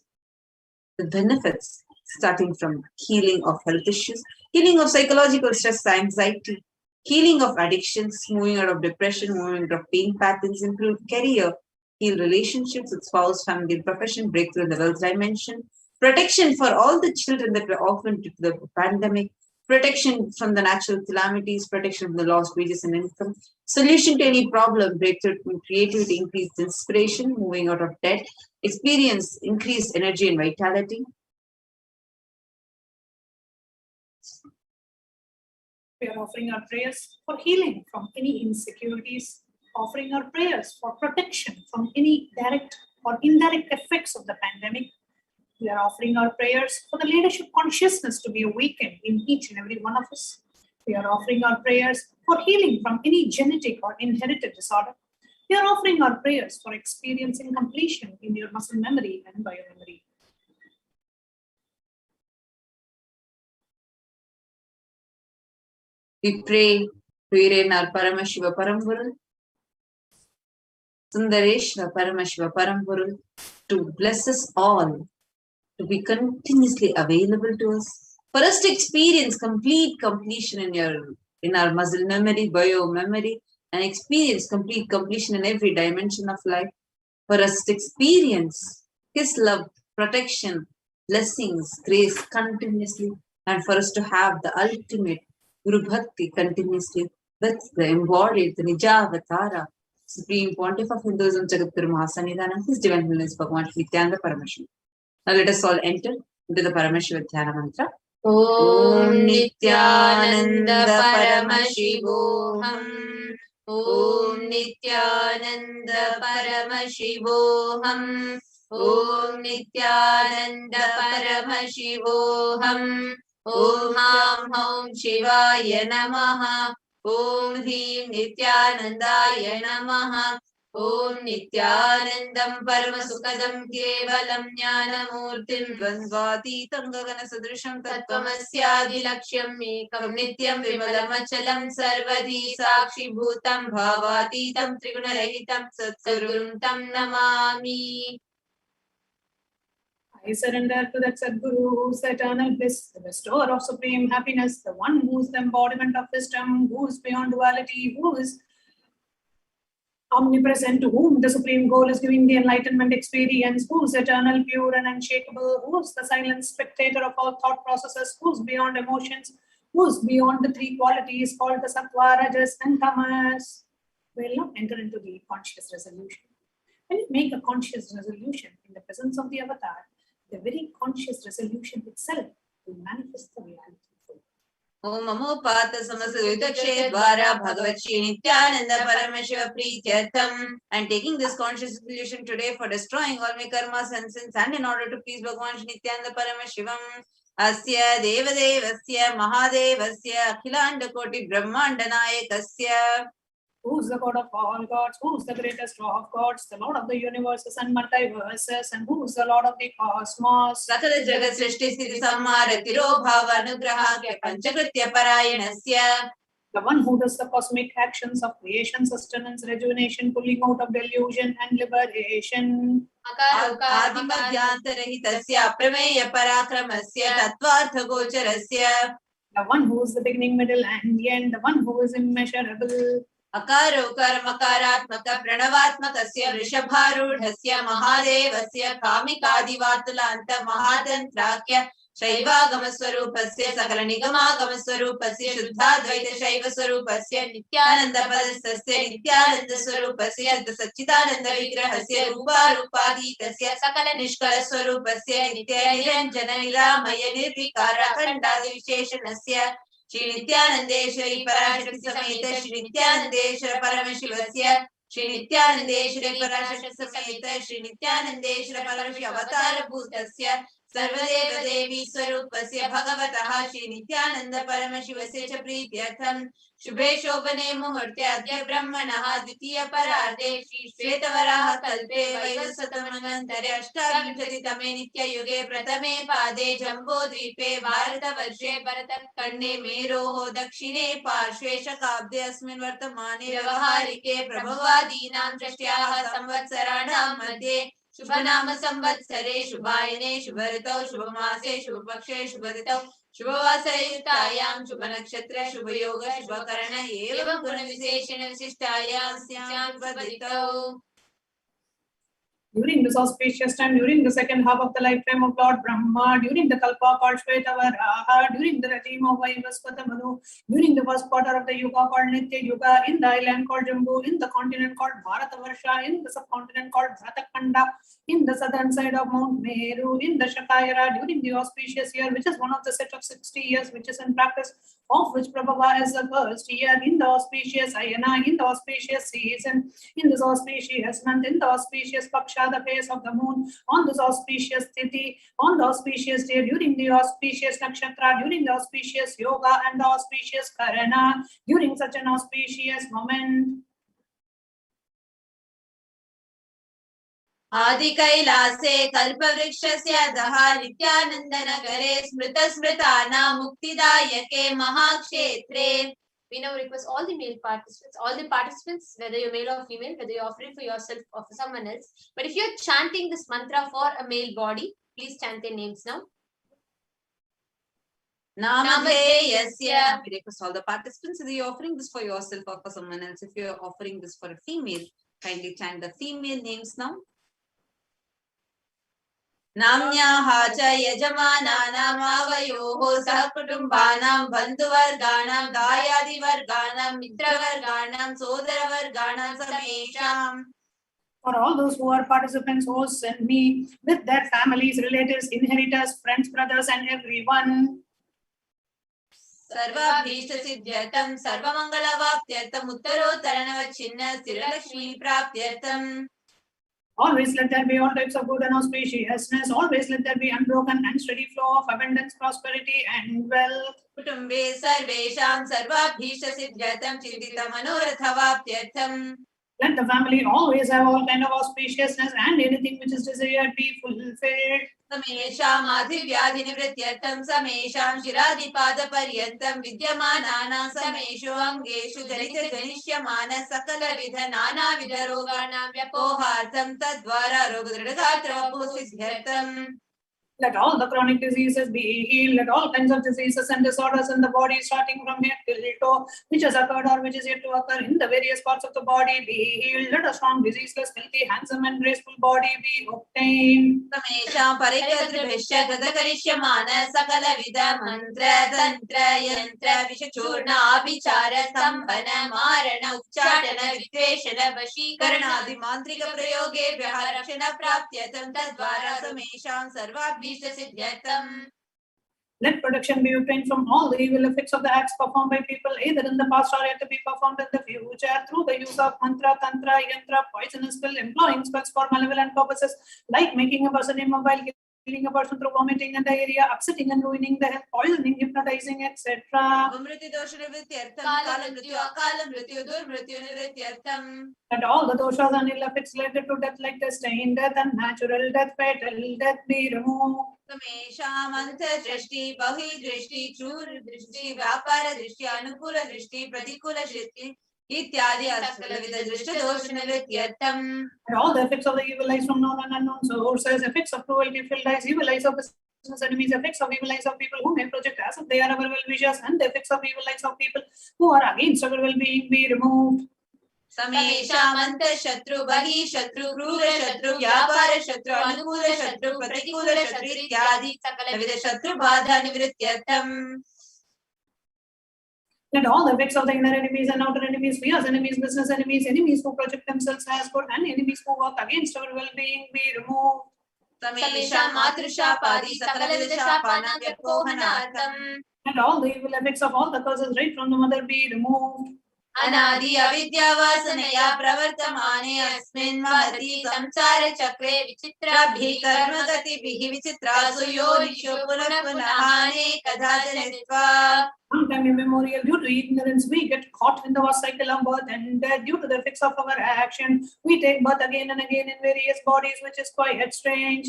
the benefits starting from healing of health issues, healing of psychological stress, anxiety, healing of addictions, moving out of depression, moving out of pain patterns, improve career, heal relationships with spouse, family, profession, breakthrough in the wealth dimension, protection for all the children that were orphaned due to the pandemic, protection from the natural calamities, protection from the lost wages and income, solution to any problem, breakthrough in creativity, increased inspiration, moving out of debt, experience increased energy and vitality. We are offering our prayers for healing from any insecurities, offering our prayers for protection from any direct or indirect effects of the pandemic. We are offering our prayers for the leadership consciousness to be awakened in each and every one of us. We are offering our prayers for healing from any genetic or inherited disorder. We are offering our prayers for experiencing completion in your muscle memory and biomemory. We pray to Irene Paramashiva Paramguru, Sundareshwara Paramashiva Paramguru, to bless us all, to be continuously available to us, for us to experience complete completion in our muscle memory, bio memory, and experience complete completion in every dimension of life, for us to experience His love, protection, blessings, grace continuously, and for us to have the ultimate Guru Bhakti continuously with the embodied, the Nijavatara, Supreme Pontiff of Hinduism, Jagadguru Mahasannidhanam, His Divine Holiness Bhagavan Shri Nithyananda Paramashivam. Now let us all enter into the Paramashiva Dhyana Mantra. Om Nithyananda Paramashivoham. Om Nithyananda Paramashivoham. Om Nithyananda Paramashivoham. Om Ham Hum Shivaya Namaha. Om Him Nithyanandaya Namaha. Om Nityanandam Paramasukadam Kevalam Jnanamurtim Dvandvatitam Gagana Sadrisham Tattvamasyaadilaksham Ekam Nityam Vimalamachalam Sarvadi Sakshi Bhutam Bhavatitam Trigunarahitam Satgurum Tam Namami. I surrender to that Sadguru, who is the eternal bliss, the bestower of supreme happiness, the one who is the embodiment of wisdom, who is beyond duality, who is omnipresent, to whom the supreme goal is giving the enlightenment experience, who is eternal, pure and unshakable, who is the silent spectator of all thought processes, who is beyond emotions, who is beyond the three qualities called the sattva, rajas and tamas. We will now enter into the conscious resolution. When you make a conscious resolution in the presence of the avatar, the very conscious resolution itself will manifest the reality. Om Amo Pata Samasavitakshe Dwara Bhagavat Shri Nithyananda Paramashiva Prityartham. And taking this conscious resolution today for destroying all my karmas and sins, and in order to please Bhagavan Shri Nithyananda Paramashivam, Asya Devadevasya Mahadevasya Akhilanda Koti Brahmanda Nayakasya. Who is the God of all gods? Who is the greatest of gods? The Lord of the universes and multiverses. And who is the Lord of the cosmos? Sakala Jagat Srishti Siddhi Samhara Tiro Bhava Anugrahakya Panchakritya Parayanasya. The one who does the cosmic actions of creation, sustenance, rejuvenation, pulling out of delusion and liberation. Adimadhyantarahitasya Prameya Parakramasya Tattvartha Gocharasya. The one who is the beginning, middle and the end. The one who is immeasurable. Akara ukara makaratmaka pranavatmakasya rishabharudhasya mahadevasya kamikadivatulanta mahadantrakya Shaivagamaswarupasya Sakala Nigamagamaswarupasya Shuddhadvaita Shaivaswarupasya Nityananda Padastasya Nityananda Swarupasya Siddha Satchidananda Vigrahasya Rupa Rupadhitasya Sakala Nishkala Swarupasya Nitya Niranjana Niramaya Nirvikara Khandadi Visheshanasya Shri Nityanandeshwari Parashakti Sameta Shri Nityanandeshwara Paramashivasya Shri Nityanandeshwari Parashakti Sameta Shri Nityanandeshwara Paramashi Avatara Bhutasya Sarvadeva Devi Swarupasya Bhagavataha Shri Nityananda Paramashiwasya Cha Prityartham Shubhe Shobhane Muhurte Adya Brahmanaha Dvitiya Pararde Shri Shvetavaraha Kalpe Vaivasvatamanantare Ashtavinshati Tame Nitya Yuge Pratame Pade Jambo Dvipe Bharata Varshe Bharatat Kande Meroho Dakshine Parshve Shakabde Asmin Vartamane Vyavaharike Prabhavadinam Shrashyaha Samvatsaranam Madhye Shubhanama Samvatsare Shubhayane Shubharitau Shubhamase Shubhapakshe Shubharitau Shubhavasayutayam Shubhanakshatra Shubhayoga Shubhakarana Evam Guna Viseshana Vishishtayam Syam Shubharitau. During this auspicious time, during the second half of the lifetime of Lord Brahma, during the Kalpa called Shvetavaraha, during the regime of Vaivasvata Manu, during the first quarter of the Yuga called Nitya Yuga, in the island called Jambu, in the continent called Bharatavarsha, in the subcontinent called Bharatakanda, in the southern side of Mount Meru, in the Shakayara, during the auspicious year, which is one of the set of 60 years which is in practice, of which Prabhava is the first year, in the auspicious Ayana, in the auspicious season, in this auspicious month, in the auspicious Paksha, the face of the moon, on this auspicious Tithi, on the auspicious day, during the auspicious Nakshatra, during the auspicious Yoga and the auspicious Karana, during such an auspicious moment. Adi Kailase Kalpavrikshasya Daha Nityananda Nagare Smrita Smritana Muktidayake Mahakshetre. We now request all the participants, whether you're male or female, whether you're offering for yourself or for someone else. But if you're chanting this mantra for a male body, please chant their names now. Namadheyasya. We request all the participants, whether you're offering this for yourself or for someone else. If you're offering this for a female, kindly chant the female names now. Namnyaha cha yajamananam avayoho sahakutumbanam bandhuvarganam dayadivarganam mitravarganam sodaravarganam samesham. For all those who are participants, hosts and me, with their families, relatives, inheritors, friends, brothers and everyone. Sarvabhishta siddhyartham sarvamangala vaptyartham uttarottaranavachinna sthiralakshmi praptyartham. Always let there be all types of good and auspiciousness. Always let there be unbroken and steady flow of abundance, prosperity and wealth. Kutumbe sarvesham sarvabhishta siddhyatam chintita manoratha vaptyartham. Let the family always have all kind of auspiciousness and anything which is desired be fulfilled. समेषाम् आधिव्याधिनिवृत्त्यर्थं समेषां शिरादिपादपर्यन्तं विद्यमानानां समेषु अङ्गेषु जनितजनिष्यमान सकलविध नानाविधरोगाणां व्यपोहार्थं तद्वारा रोगदृढगात्रवपुसिद्ध्यर्थम्. Let all the chronic diseases be healed. Let all kinds of diseases and disorders in the body, starting from head till toe, which has occurred or which is yet to occur in the various parts of the body, be healed. Let a strong, diseaseless, healthy, handsome, and graceful body be obtained. समेषां परिकर्तृभिश्च गतकरिष्यमान सकलविध मन्त्र तन्त्र यन्त्र विषचूर्णाभिचार स्तम्भन मारण उच्चाटन विद्वेषण वशीकरणादि मान्त्रिक प्रयोगेभ्यः रक्षण प्राप्त्यर्थं तद्वारा समेषां सर्वाभीष्ट सिद्ध्यर्थम्. Let protection be obtained from all the evil effects of the acts performed by people, either in the past or yet to be performed in the future, through the use of mantra, tantra, yantra, poisonous pill, employing spells for malevolent purposes, like making a person immobile, killing a person through vomiting in the area, upsetting and ruining the health, poisoning, hypnotizing, etc. And all the doshas and ill effects related to death, like the stain death, and natural death, fatal death, be removed. दृष्टि बहि दृष्टि चूर दृष्टि व्यापार दृष्टि अनुकूल दृष्टि प्रतिकूल दृष्टि इत्यादि सकलविध दृष्ट दोष निवृत्त्यर्थम्. And all the effects of the evil eyes from known and unknown sources, effects of cruelty filled eyes, evil eyes of business enemies, effects of evil eyes of people who may project as if they are our well-wishers, and the effects of evil eyes of people who are against our well-being be removed. समेषामन्त शत्रु बहि शत्रु क्रूर शत्रु व्यापार शत्रु अनुकूल शत्रु प्रतिकूल शत्रु इत्यादि सकलविध शत्रु बाधा निवृत्त्यर्थम्. Let all the effects of the inner enemies and outer enemies, fierce enemies, business enemies, enemies who project themselves as good, and enemies who work against our well-being be removed. समेषां मातृशापादि सकलविध शापानां व्यपोहनार्थम्. And all the evil effects of all the curses right from the mother be removed. अनादि अविद्यावासनया प्रवर्तमाने अस्मिन् महति संसार चक्रे विचित्राभिः कर्मगतिभिः विचित्रासु योनिषु पुनः पुनः अनेकधा जनित्वा. Sometime immemorial, due to ignorance, we get caught in the vast cycle of birth and death. Due to the effects of our action, we take birth again and again in various bodies, which is quite strange.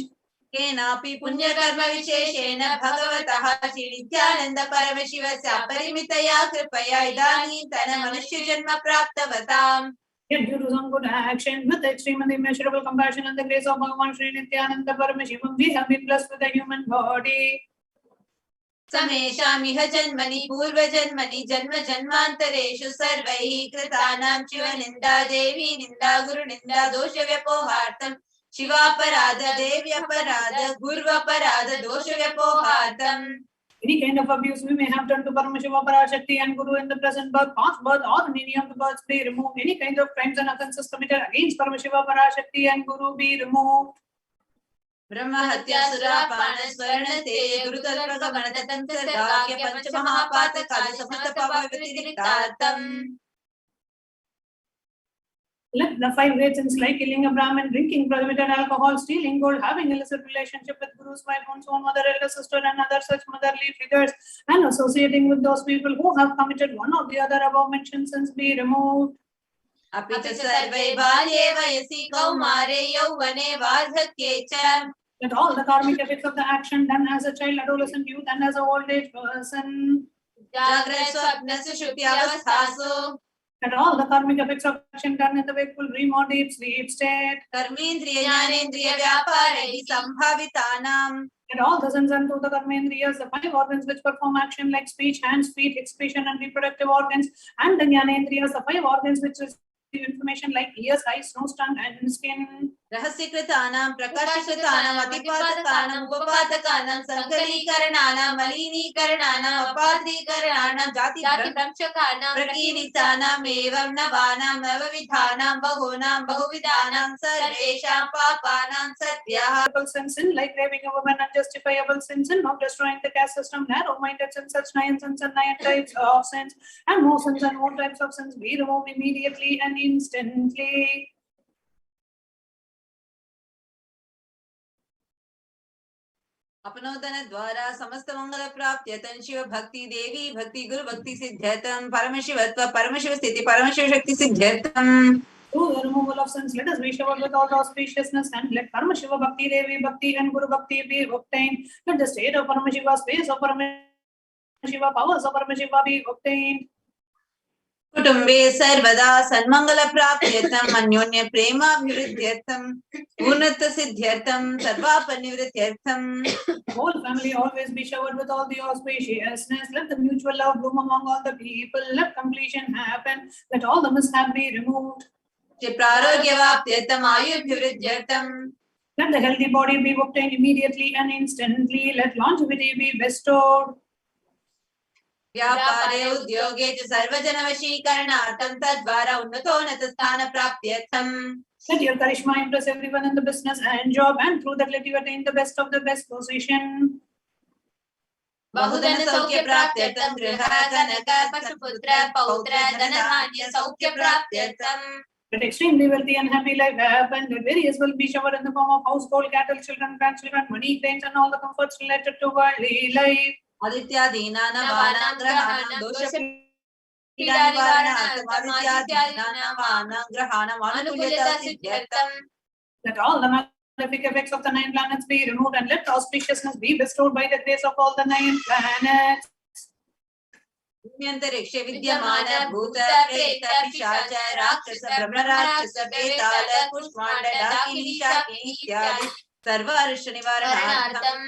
केनापि पुण्यकर्म विशेषेण भगवतः श्री नित्यानंद परमशिवस्य अपरिमितया कृपया इदानीन्तन मनुष्यजन्म प्राप्तवताम्. Yet due to some good action, with the extreme and immeasurable compassion and the grace of Bhagavan Sri Nithyananda Paramashivam, we have been blessed with a human body. समेषामिह जन्मनि पूर्वजन्मनि जन्म जन्मान्तरेषु सर्वैः कृतानां शिव निन्दा देवी निन्दा गुरु निन्दा दोष व्यपोहार्थम् शिवापराध देव्यपराध गुर्वपराध दोष व्यपोहार्थम्. Any kind of abuse we may have done to Paramashiva, Parashakti and Guru in the present birth, past birth, or in any of the births be removed. Any kind of crimes and offences committed against Paramashiva, Parashakti and Guru be removed. ब्रह्म हत्या सुरापान स्वर्ण तेय गुरुतल्प गणत तंत्र दाक्य पंच महापातकादि समस्त पाप व्यतिरिक्तार्थम्. Let the 5 great sins like killing a Brahmin, drinking prohibited alcohol, stealing gold, having illicit relationship with Guru's wife, one's own mother, elder sister, and other such motherly figures, and associating with those people who have committed one or the other above mentioned sins be removed. अपि च सर्वे बाल्ये वयसि कौमारे यौवने वार्धक्ये च. Let all the karmic effects of the action done as a child, adolescent, youth, and as a old age person. जाग्रत स्वप्न सुषुप्ति अवस्थासु. And all the karmic effects of action done in the wakeful dream or deep sleep state. कर्मेन्द्रिय ज्ञानेन्द्रिय व्यापारैः सम्भावितानाम्. And all the sins unto the karmendriyas, the 5 organs which perform action like speech, hands, feet, expression, and reproductive organs, and the jnanendriyas, the 5 organs which receive information like ears, eyes, nose, tongue, and skin. रहस्यकृतानां प्रकाशकृतानां अतिपातकानां उपपातकानां संकलीकरणानां मलिनीकरणानां अपात्रीकरणानां जातिभ्रंशकानां प्रकीर्तितानां एवं नवानां नवविधानां बहूनां बहुविधानां सर्वेषां पापानां सत्याः. Sins in like raping a woman, unjustifiable sins in not destroying the caste system, narrow-minded sins, such 9 sins and 9 types of sins, and more sins and more types of sins be removed immediately and instantly. अपनोदन द्वारा समस्त मंगल प्राप्त्यतन शिव भक्ति देवी भक्ति गुरु भक्ति सिद्ध्यतम परमशिवत्व परमशिव स्थिति परमशिव शक्ति सिद्ध्यतम. Through the removal of sins, let us be showered with all the auspiciousness, and let Paramashiva Bhakti Devi Bhakti and Guru Bhakti be obtained. Let the state of Paramashiva, space of Paramashiva, powers of Paramashiva be obtained. कुटुम्बे सर्वदा सन्मङ्गलप्राप्त्यर्थम् अन्योन्य प्रेमाभिवृद्ध्यर्थम् उन्नतसिद्ध्यर्थम् सर्वापनिवृत्त्यर्थम्. Whole family always be showered with all the auspiciousness. Let the mutual love bloom among all the people. Let completion happen. Let all the mishap be removed. प्रारोग्यवाप्त्यर्थम् आयुर्भिवृद्ध्यर्थम्. Let the healthy body be obtained immediately and instantly. Let longevity be bestowed. व्यापारे उद्योगे च सर्वजनवशीकरणार्थं तद्वारा उन्नतोन्नतस्थानप्राप्त्यर्थम्. Let your charisma impress everyone in the business and job, and through that let you attain the best of the best position. बहुधनसौख्यप्राप्त्यर्थं गृहकनक पशुपुत्र पौत्र धनधान्य सौख्यप्राप्त्यर्थम्. Let extremely wealthy and happy life happen. Let various will be showered in the form of household, cattle, children, grandchildren, money, grains, and all the comforts related to worldly life. आदित्यादीनां नवानां ग्रहाणां दोषपीडानिवारणार्थम् आदित्यादीनां नवानां ग्रहाणां अनुकूलतासिद्ध्यर्थम्. Let all the malefic effects of the 9 planets be removed, and let auspiciousness be bestowed by the grace of all the 9 planets. भूम्यन्तरिक्षे विद्यमान भूत प्रेत पिशाच राक्षस ब्रह्मराक्षस बेताल कुष्माण्ड डाकिनी शाकिनी इत्यादि सर्व अरिष्ट निवारणार्थम्.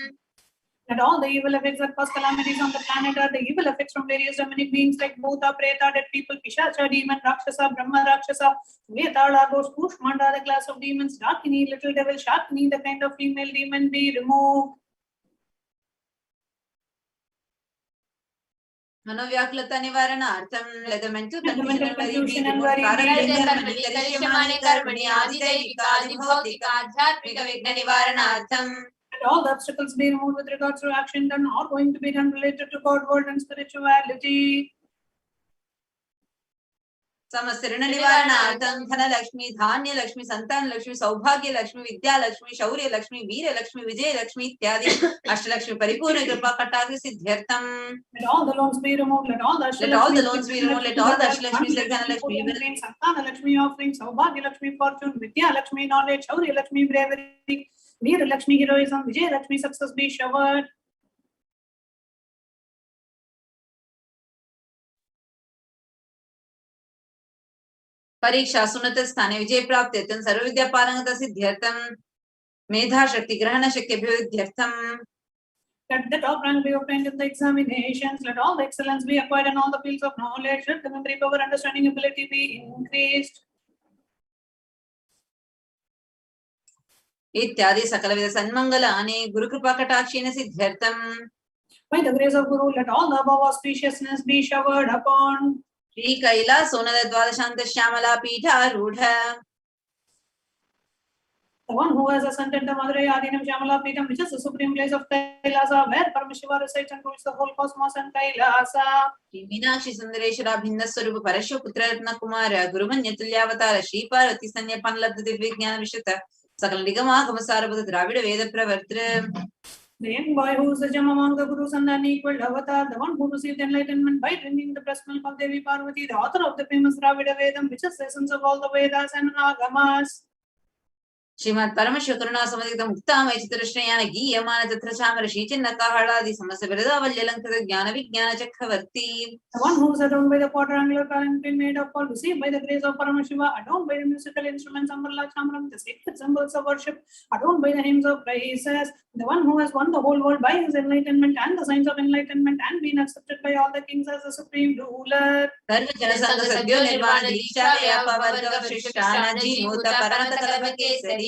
Let all the evil effects that cause calamities on the planet are the evil effects from various demonic beings like Bhuta, Preta, dead people, Pishacha, demon, Rakshasa, Brahma, Rakshasa, Vetala, ghost, Kushmanda, the class of demons, Dakini, little devil, Shakini, the kind of female demon be removed. मनोव्याकुलता निवारणार्थं let the mental confusion and worry करिष्यमाणे कर्मणि आदिदैविक आदिभौतिक आध्यात्मिक विघ्न निवारणार्थं. And all the obstacles be removed with regards to action done or going to be done related to God, world, and spirituality. समस्त ऋण निवारणार्थं धनलक्ष्मी धान्यलक्ष्मी संतानलक्ष्मी सौभाग्यलक्ष्मी विद्यालक्ष्मी शौर्यलक्ष्मी वीरलक्ष्मी विजयलक्ष्मी इत्यादि अष्टलक्ष्मी परिपूर्ण कृपा कटाक्ष सिद्ध्यर्थम्. Let all the loans be removed. Let all the loans be removed. Let all the Ashtalakshmis like Dhanalakshmi, Santanalakshmi offerings, Saubhagyalakshmi fortune, Vidyalakshmi knowledge, Shauryalakshmi bravery, Veeralakshmi heroism, Vijayalakshmi success be showered. परीक्षा सुन्नत स्थाने विजय प्राप्त्यर्थं सर्वविद्या पारंगत सिद्ध्यर्थं मेधा शक्ति ग्रहण शक्ति अभिवृद्ध्यर्थं. Let the top rank be obtained in the examinations. Let all the excellence be acquired in all the fields of knowledge. Let the memory power, understanding ability be increased. इत्यादि सकलविध सन्मंगलानि Gurukripa कटाक्षेण सिद्ध्यर्थं. By the grace of Guru, let all the above auspiciousness be showered upon. Shri कैलासोनद द्वादशांत Shyamala पीठारूढ़. The one who has ascended the Madurai Adinam Shamala Peetham, which is the supreme place of Kailasa, where Paramashiva resides and rules the whole cosmos and Kailasa. Shri Meenakshi Sundareshwara Bhinda Swarupa Parashu Putra Ratna Kumara Gurumanya Tulyavatara Shri Parvati Sanya Panlabdha Divyajnana Vishata Sakala Nigama Kamasarabhata Dravida Veda Pravartra. The young boy who is the gem among the Gurus and the unequaled avatar, the one who received enlightenment by drinking the breast milk of Devi Parvati, the author of the famous Dravida Vedam, which is the essence of all the Vedas and Agamas. Shrimad Paramshiva करुणा समधित मुक्तामय चित्रश्रेयान गीयमान तत्र चामर श्रीचिन्ह काहलादि समस्त बिरदावल्यलंकृत ज्ञान विज्ञान चक्रवर्ती. The one who is adorned by the quadrangular palanquin made of gold, received by the grace of Paramashiva, adorned by the musical instruments Amrala Chamram, the sacred symbols of worship, adorned by the hymns of praises. The one who has won the whole world by his enlightenment and the signs of enlightenment and been accepted by all the kings as the supreme ruler. सर्व जन संग सद्यो निर्वाण दीक्षा व्यापा वर्ग वशिष्ठान Jimuta परमत कलभ Kesari.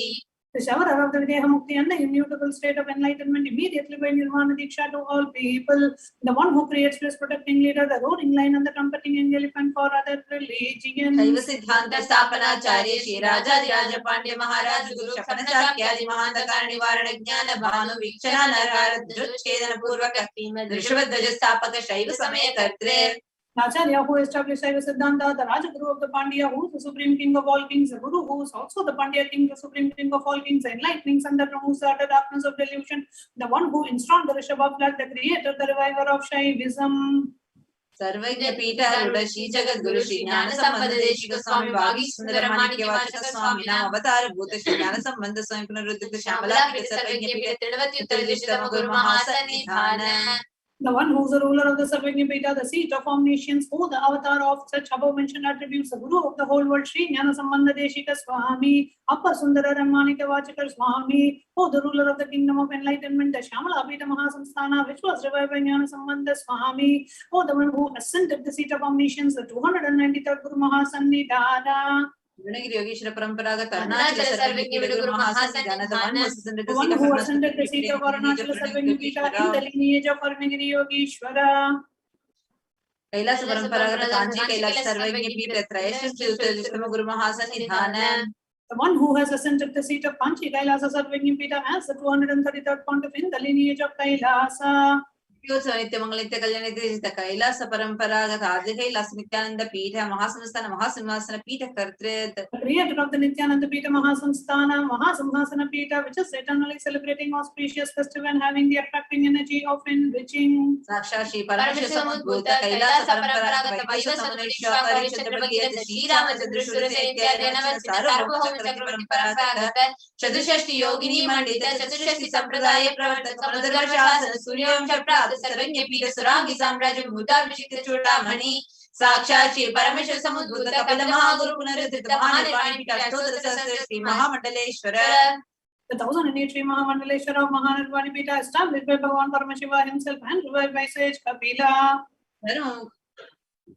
The shower of the Videha Mukti and the immutable state of enlightenment immediately by Nirvana Diksha to all people. The one who creates bliss, protecting leader, the roaring lion and the trumpeting angel elephant for other religions. शैव सिद्धांत स्थापनाचार्य श्री राजाधिराज पांड्य महाराज गुरु शपनचाक्यादि महांधकार निवारण ज्ञान भानु वीक्षणा नरहार छेदन पूर्वक ऋषभध्वज स्थापक शैव समय कर्त्रे. Acharya who established Saiva Siddhanta, the Rajaguru of the Pandya, who is the supreme king of all kings, the Guru who is also the Pandya king, the supreme king of all kings, the enlightening sun that removes the utter darkness of delusion, the one who installed the Rishabha flag, the creator, the reviver of Shaivism. सर्वज्ञ पीठारूढ़ श्री जगत गुरु श्री ज्ञान संबंध देशिक स्वामी वागी सुंदर माणिक्य वाचक स्वामी नाम अवतार भूत श्री ज्ञान संबंध स्वामी पुनरुद्धित श्यामला पीठ सर्वज्ञ पीठ त्रिणवती उत्तर दिशतम गुरु महासन्निधान. The one who is the ruler of the Sarvagya Pita, the seat of omniscience, who the avatar of such above mentioned attributes, the Guru of the whole world, Sri Jnana Sambandha Deshika Swami, Appa Sundara Rammanika Vachakar Swami, who the ruler of the kingdom of enlightenment, the Shyamala Pita Mahasamsthana, which was revived by Jnana Sambandha Swami, who the one who ascended the seat of omniscience, the 293rd Guru Mahasannidhana. Yogeshwar परंपरागत अरुणाचल सर्वज्ञ गुरु महासन्निधान. The one who ascended the seat of Arunachala Sarvagya Pita in the lineage of Arunagiri Yogeshwara. Kailash परंपरागत कांची कैलास सर्वज्ञ पीठ त्रयश्चतुर्दशतम गुरु महासन्निधान. The one who has ascended the seat of Kanchi Kailasa Sarvagya Pita as the 233rd pontiff in the lineage of Kailasa. नित्य मंगल नित्य कल्याण नित्य कैलास परंपरागत आदि कैलास नित्यानंद पीठ महासंस्थान महासिंहासन पीठ कर्तृ. Creator of the Nithyananda Pita Mahasamsthana Mahasimhasana Pita, which is eternally celebrating auspicious festival and having the attracting energy of enriching. साक्षात श्री परमेश्वर समुद्भूत कैलास परंपरागत वैश्व समनेश्वर चंद्रभगीरथ श्री रामचंद्र सूर्य इत्यादि सार्वभौम चक्र परंपरागत चतुष्षष्टि योगिनी मंडित चतुष्षष्टि संप्रदाय प्रवर्तक समुद्रशासन सूर्यवंश प्राप्त सर्वज्ञ पीठ सुरांगी साम्राज्य भूताभिषिक्त चूड़ामणि साक्षात श्री परमेश्वर समुद्भूत कपिल महागुरु पुनरुद्धित महानिर्वाण पीठ अष्टोत्तर सहस्र श्री महामंडलेश्वर. The 1008 Sri Mahamandaleshwara of Mahanirvani Pita, established by Bhagavan Paramashiva himself and revived by sage Kapila.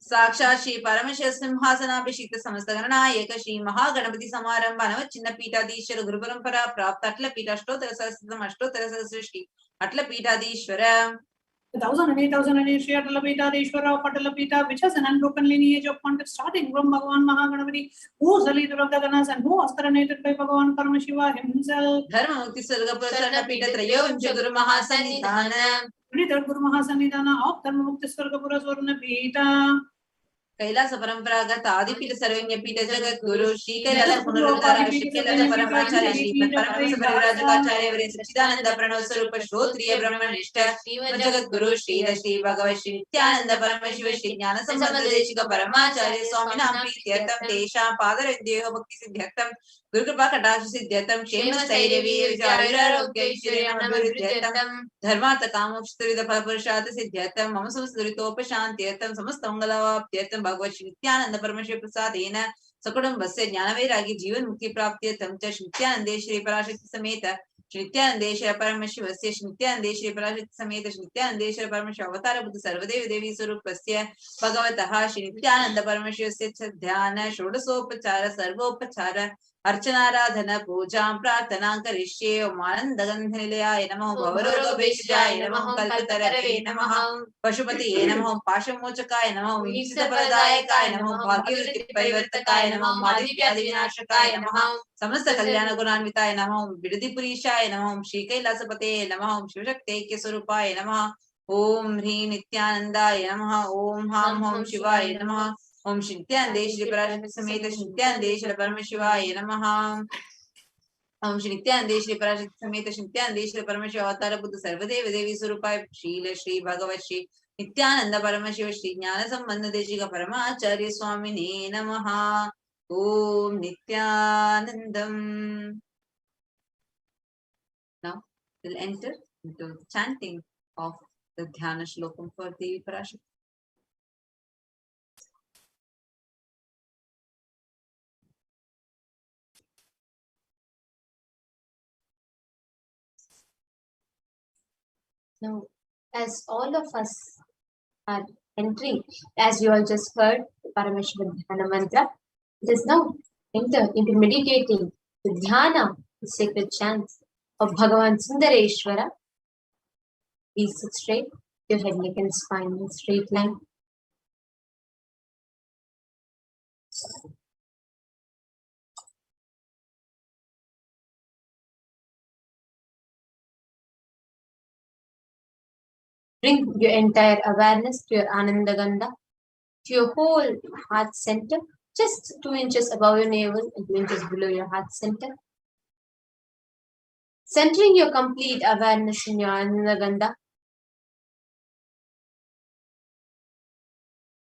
साक्षात श्री परमेश्वर सिंहासनाभिषिक्त समस्त गणनायक श्री महागणपति समारंभ अनव चिन्ह पीठाधीश्वर गुरु परंपरा प्राप्त अटल पीठ अष्टोत्तर सहस्रम अष्टोत्तर सहस्र श्री अटल पीठाधीश्वर. The 1008 Sri Atala Pita, the Ishvara of Atala Pita, which has an unbroken lineage of pontiff starting from Bhagavan Mahaganapati, who is the leader of the Ganas and who was coronated by Bhagavan Paramashiva himself. धर्म मुक्ति स्वर्ग प्रसन्न पीठ त्रयोविंश गुरु महासन्निधान. 23rd Guru Mahasannidhana of Dharma Mukti Swargapura Swarna Pita. Kailash परंपरागत आदिपीठ सर्वज्ञ पीठ जगत गुरु श्री कैलास पुनरुद्धार श्री कैलास परमाचार्य श्री परमहंस परिव्राजकाचार्य वरे सच्चिदानंद प्रणव स्वरूप श्रोत्रिय ब्रह्मनिष्ठ जगत गुरु श्री श्री भगवत श्री नित्यानंद परमशिव श्री ज्ञान संबंध देशिक परमाचार्य स्वामिनां प्रीत्यर्थं तेषां पादरविद्योः भक्ति सिद्ध्यर्थं गुरु कृपा कटाक्ष सिद्ध्यर्थं क्षेम स्थैर्य वीर्य विजयारोग्य ऐश्वर्याभिवृद्ध्यर्थं धर्मार्थ कामोक्षत्रिविध फलपुरुषार्थ सिद्ध्यर्थं मम समस्त दुरितोपशान्त्यर्थं समस्त मंगलावाप्त्यर्थं भगवत् श्री नित्यानंद परमेश्वर प्रसादेन सकुटुम्बस्य ज्ञानवैराग्य जीवन मुक्ति प्राप्त्यर्थं च श्री नित्यानंदे श्री पराशक्ति समेत श्री नित्यानंदेश्वर परमशिवस्य श्री नित्यानंदेश्वर पराशक्ति समेत श्री नित्यानंदेश्वर परमशिव अवतार बुद्ध सर्वदेव देवी स्वरूपस्य भगवतः श्री नित्यानंद परमशिवस्य ध्यान षोडशोपचार सर्वोपचार अर्चनाराधन पूजा प्रार्थना करिष्ये. ओम आनंद गंध निलयाय नमः भवरोग भेषजाय नमः कल्पतरवे नमः पशुपतिये नमः पाशमोचकाय नमः ईशित फलदायकाय नमः भाग्यवृत्ति परिवर्तकाय नमः मादिव्याधि विनाशकाय नमः समस्त कल्याण गुणान्विताय नमः बिरदिपुरीशाय नमः श्री कैलासपते नमः शिवशक्ति ऐक्य स्वरूपाय नमः. ओम ह्रीं नित्यानंदाय नमः. ओम हां हों शिवाय नमः. ओम श्री नित्यानंदे श्री पराशक्ति समेत श्री नित्यानंदे श्री परमशिवाय नमः. ओम श्री नित्यानंदे श्री पराशक्ति समेत श्री नित्यानंदे श्री परमशिव अवतार बुद्ध सर्वदेव देवी स्वरूपाय शील श्री भगवत श्री नित्यानंद परमशिव श्री ज्ञान संबंध देशिक परमाचार्य स्वामिने नमः. ओम Nityanandam. Now we'll enter into the chanting of the dhyana shlokam for Devi Parashakti. Now, as all of us are entering, as you all just heard, the Paramashiva Dhyana mantra, it is now enter into meditating the Dhyana, the sacred chants of Bhagavan Sundareshwara. Please sit straight, your head, neck and spine in a straight line. Bring your entire awareness to your Ananda Gandha, to your whole heart center, just 2 inches above your navel and 2 inches below your heart center. Centering your complete awareness in your Ananda Gandha.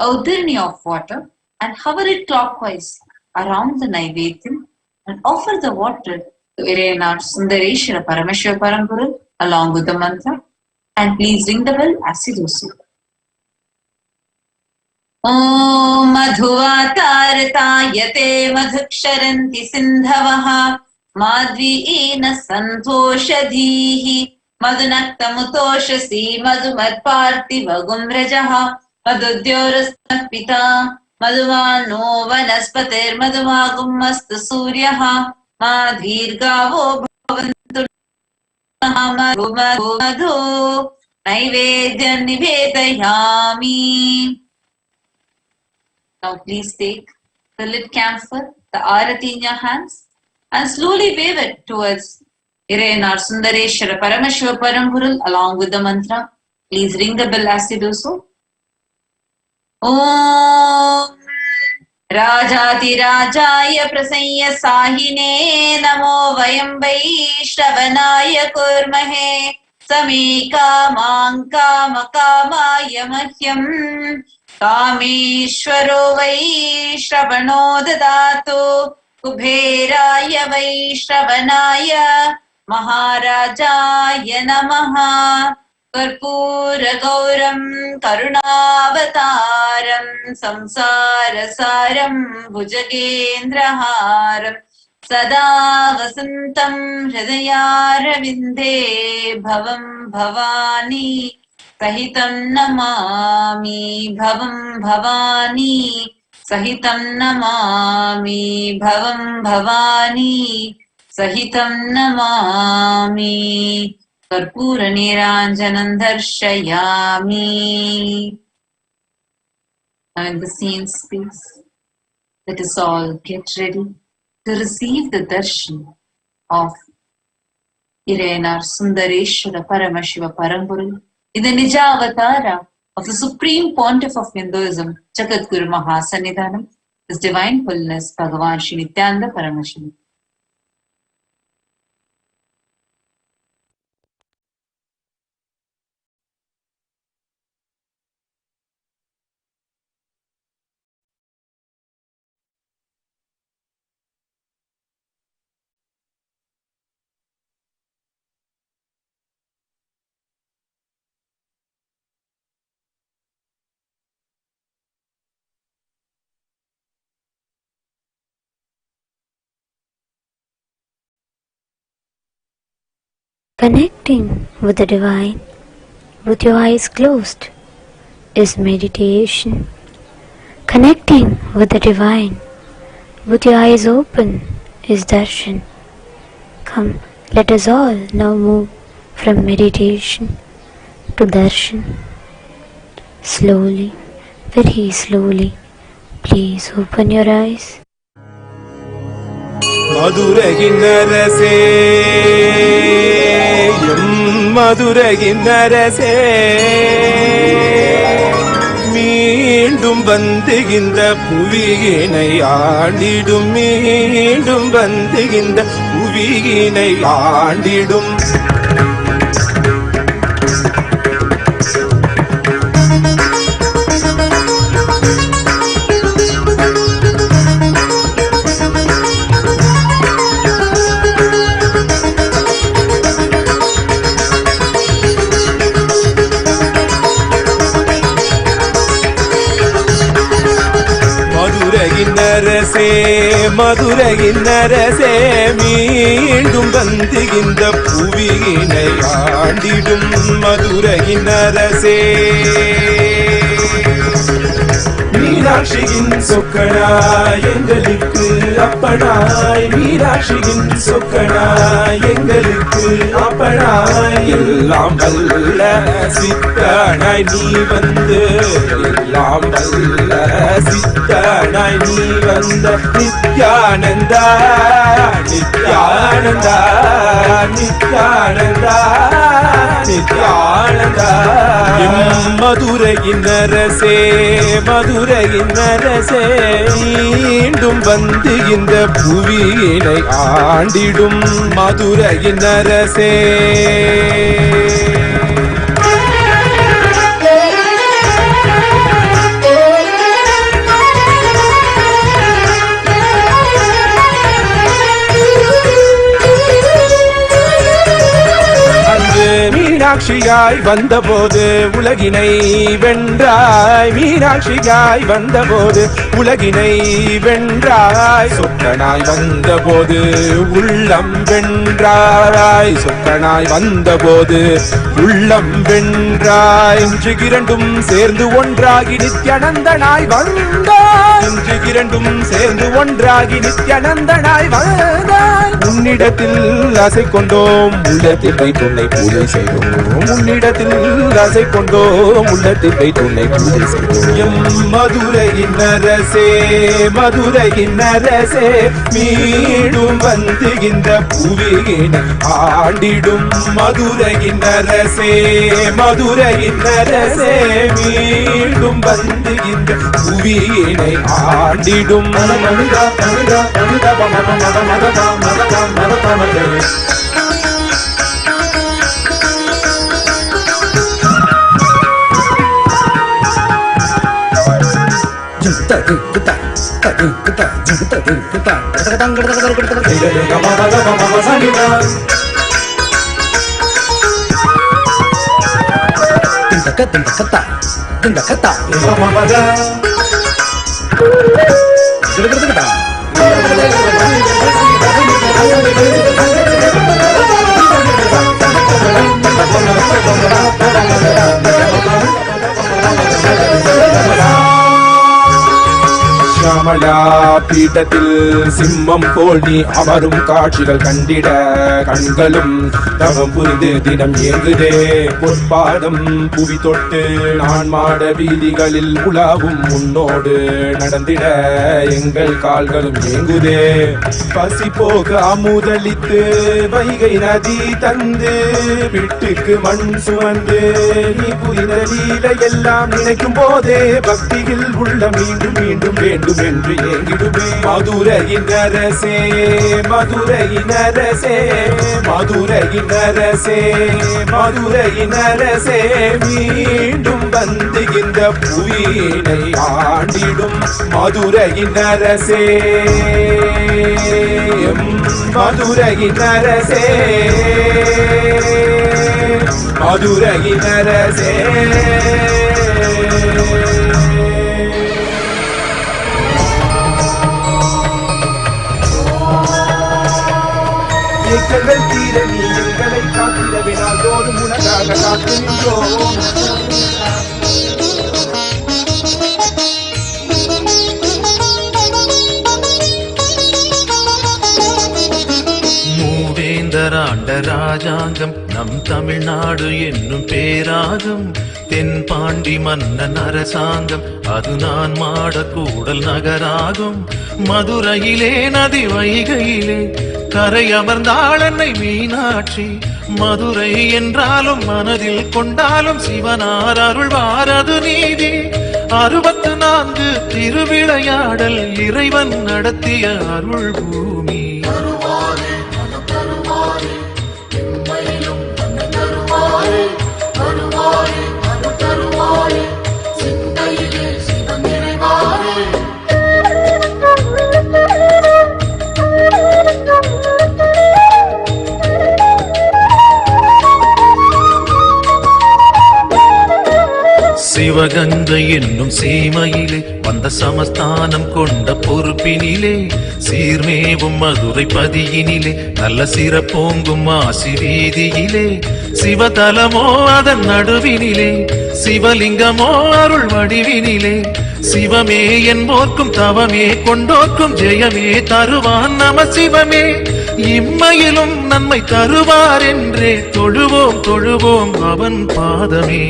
a udharani of water and hover it clockwise around the Naivedyam and offer the water to Irenar Sundareshwara Paramashiva Parampurul along with the mantra, and please ring the bell as you do so. Om Madhuvatartayate Madhuksharanti Sindhavaha Madviena Santoshadhihi Madhunaktamutoshasi Madhumatpartiva Gumrajaha Madhudyorasnapita Madhuvano Vanaspatir Madhuvagummastu Suryaha Madhirgavo Bhavantu Madhu Madhu Naivedya Nivedayami. Now please take the lit camphor, the arati in your hands, and slowly wave it towards Irenar Sundareshwara Paramashiva Parampurul along with the mantra. Please ring the bell as you do so. Om Rajati Rajaya Prasanya Sahine Namo Vayam Vaishravanaya Kurmahe Samika Manka Makamaya Mahyam Kameshwaro Vaishravano Dadatu Kubheraya Vaishravanaya Maharajaya Namaha Karpura Gauram Karunavataram Samsarasaram Bhujagendraharam Sada Vasantam Hridayaravinде Bhavam Bhavani Sahitam Namami Bhavam Bhavani Sahitam Namami Bhavam Bhavani Sahitam Namami Karpura Niranjanam Darshayami. Now in the scene space, let us all get ready to receive the darshan of Irenar Sundareshwara Paramashiva Parampurul in the Nija Avatara of the Supreme Pontiff of Hinduism, Jagadguru Mahasannidhanam, His Divine Holiness Bhagavan Shri Nithyananda Paramashivam. Connecting with the Divine with your eyes closed is meditation. Connecting with the Divine with your eyes open is darshan. Come, let us all now move from meditation to darshan. Slowly, very slowly, please open your eyes. மதுரகின்னரசே மீண்டும் வந்துகின்ற புவியினை ஆண்டிடும் மீண்டும் வந்துகின்ற புவியினை ஆண்டிடும் மதுரகின்னரசே மீண்டும் வந்துகின்ற புவியினை ஆண்டிடும் மதுரகின்னரசே மீனாட்சியின் சொக்கனாய் எங்களுக்கு அப்பனாய் மீனாட்சியின் சொக்கனாய் எங்களுக்கு அப்பனாய் எல்லாம் வல்ல சித்தனாய் நீ வந்து எல்லாம் வல்ல சித்தனாய் நீ வந்த நித்யானந்தா நித்யானந்தா நித்யானந்தா நித்யானந்தா மதுரையினரசே மதுரையினரசே மீண்டும் வந்து இந்த புவியினை ஆண்டிடும் மதுரையினரசே மீனாட்சியாய் வந்தபோது உலகினை வென்றாய். மீனாட்சியாய் வந்தபோது உலகினை வென்றாய். சொக்கனாய் வந்தபோது உள்ளம் வென்றாய். சொக்கனாய் வந்தபோது உள்ளம் வென்றாய். இன்று இரண்டும் சேர்ந்து ஒன்றாகி நித்யானந்தனாய் வந்தாய். இன்று இரண்டும் சேர்ந்து ஒன்றாகி நித்யானந்தனாய் வந்தாய். உன்னிடத்தில் ஆசை கொண்டோம், உள்ளத்தில் வைத்துன்னை பூஜை செய்தோம். உன்னிடத்தில் ஆசை கொண்டோம், உள்ளத்தில் வைத்துன்னை பூஜை செய்தோம். எம் மதுரையின் அரசே, மதுரையின் அரசே, மீண்டும் வந்து இந்த புவியினை ஆண்டிடும். மதுரையின் அரசே, மதுரையின் அரசே, மீண்டும் வந்து இந்த புவியினை ஆண்டிடும். ஷியாமளா பீட்டத்தில் சிம்மம் போல் நீ அமரும் காட்சிகள் கண்டிட கண்களும் தவம் புரிந்து தினம் ஏங்குதே. பொற்பாதம் புவி தொட்டு நான் மாட வீதிகளில் உலாவும் உன்னோடு நடந்திட எங்கள் கால்களும் ஏங்குதே. பசி போக அமுதளித்து வைகை நதி தந்து விட்டுக்கு மண் சுமந்து நீ புரிந்த லீலை எல்லாம் நினைக்கும் போதே பக்தியில் உள்ள மீண்டும் மீண்டும் வேண்டும் என்று ஏங்கிடுமே. மதுரையின் அரசே, மதுரையின் அரசே, மதுரையின் அரசே, மதுரையின் அரசே, மீண்டும் வந்து இந்த புவியினை ஆண்டிடும். மதுரையின் அரசே, மதுரையின் அரசே, மதுரையின் அரசே. எங்கள் தீர நீ எங்களை காத்திடவினால் தோறும் உனக்காக காத்து நின்றோம். மூவேந்தராண்ட ராஜாங்கம் நம் தமிழ்நாடு என்னும் பேராகும். தென்பாண்டி மன்னன் அரசாங்கம் அது நான் மாட கூடல் நகராகும். மதுரையிலே நதி வைகையிலே கரை அமர்ந்தாள் என்னை மீனாட்சி. மதுரை என்றாலும் மனதில் கொண்டாலும் சிவனார் அருள்வாரது நீதி. 64 திருவிளையாடல் இறைவன் நடத்திய அருள் பூமி. சிவகங்கை என்னும் சீமையிலே வந்த சமஸ்தானம் கொண்ட பொறுப்பினிலே சீர்மேவும் மதுரை பதியினிலே நல்ல சிறப்போங்கும் ஆசி வீதியிலே சிவதலமோ அதன் நடுவினிலே சிவலிங்கமோ அருள் வடிவினிலே சிவமே என்போர்க்கும் தவமே கொண்டோர்க்கும் ஜெயமே தருவான் நம சிவமே. இம்மையிலும் நன்மை தருவார் என்றே தொழுவோம் தொழுவோம் அவன் பாதமே.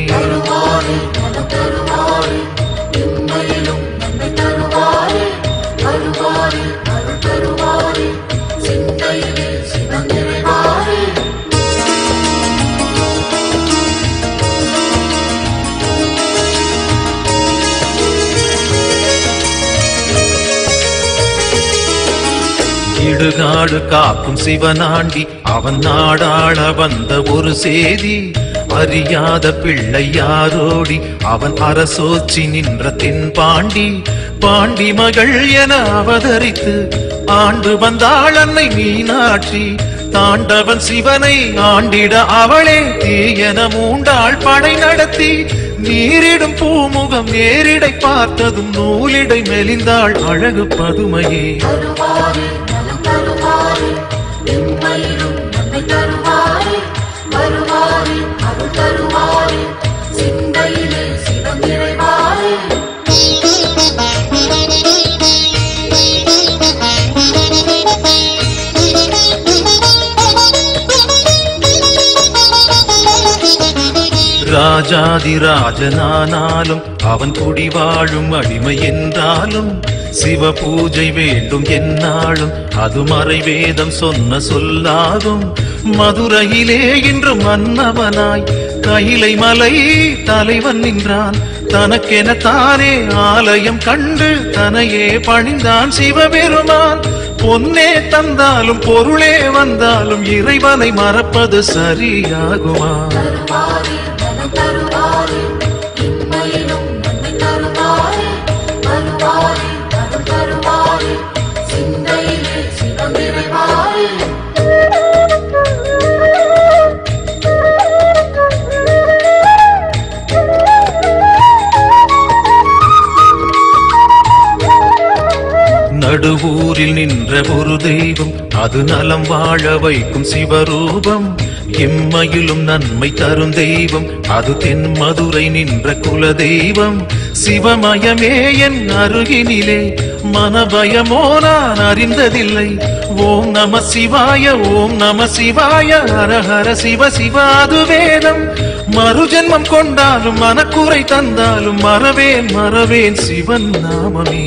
இடுகாடு காக்கும் சிவனாண்டி அவன் நாடாள வந்த ஒரு சேதி. அறியாத பிள்ளை யாரோடி அவன் அரசோச்சி நின்ற தென்பாண்டி. பாண்டி மகள் என அவதரித்து ஆண்டு வந்தாள் அன்னை மீனாட்சி. தாண்டவன் சிவனை ஆண்டிட அவளே தீயன மூண்டாள் படை நடத்தி நீரிடும் பூமுகம் நேரிடை பார்த்ததும் நூலிடை மெலிந்தாள் அழகு பதுமையே. ராஜாதி ராஜனானாலும் அவன் குடி வாழும் அடிமை என்றாலும் சிவ பூஜை வேண்டும் என்னாலும் அது மறைவேதம் சொன்ன சொல்லாகும். மதுரையிலே இன்று மன்னவனாய் கைலை மலை தலைவன் நின்றான். தனக்கென தானே ஆலயம் கண்டு தனையே பணிந்தான் சிவபெருமான். பொன்னே தந்தாலும் பொருளே வந்தாலும் இறைவனை மறப்பது சரியாகுமா? நடுவூரில் நின்ற ஒரு தெய்வம் அது நலம் வாழ வைக்கும் சிவரூபம். எம்மையிலும் நன்மை தரும் தெய்வம் அது தென் மதுரை நின்ற குல தெய்வம். சிவமயமே என் அருகினிலே மனபயமோ நான் அறிந்ததில்லை. ஓம் நம சிவாய ஓம் நம சிவாய ஹர ஹர சிவ சிவ அது வேதம். மறுஜென்மம் கொண்டாலும் மனக்குறை தந்தாலும் மறவேன் மறவேன் சிவன் நாமமே.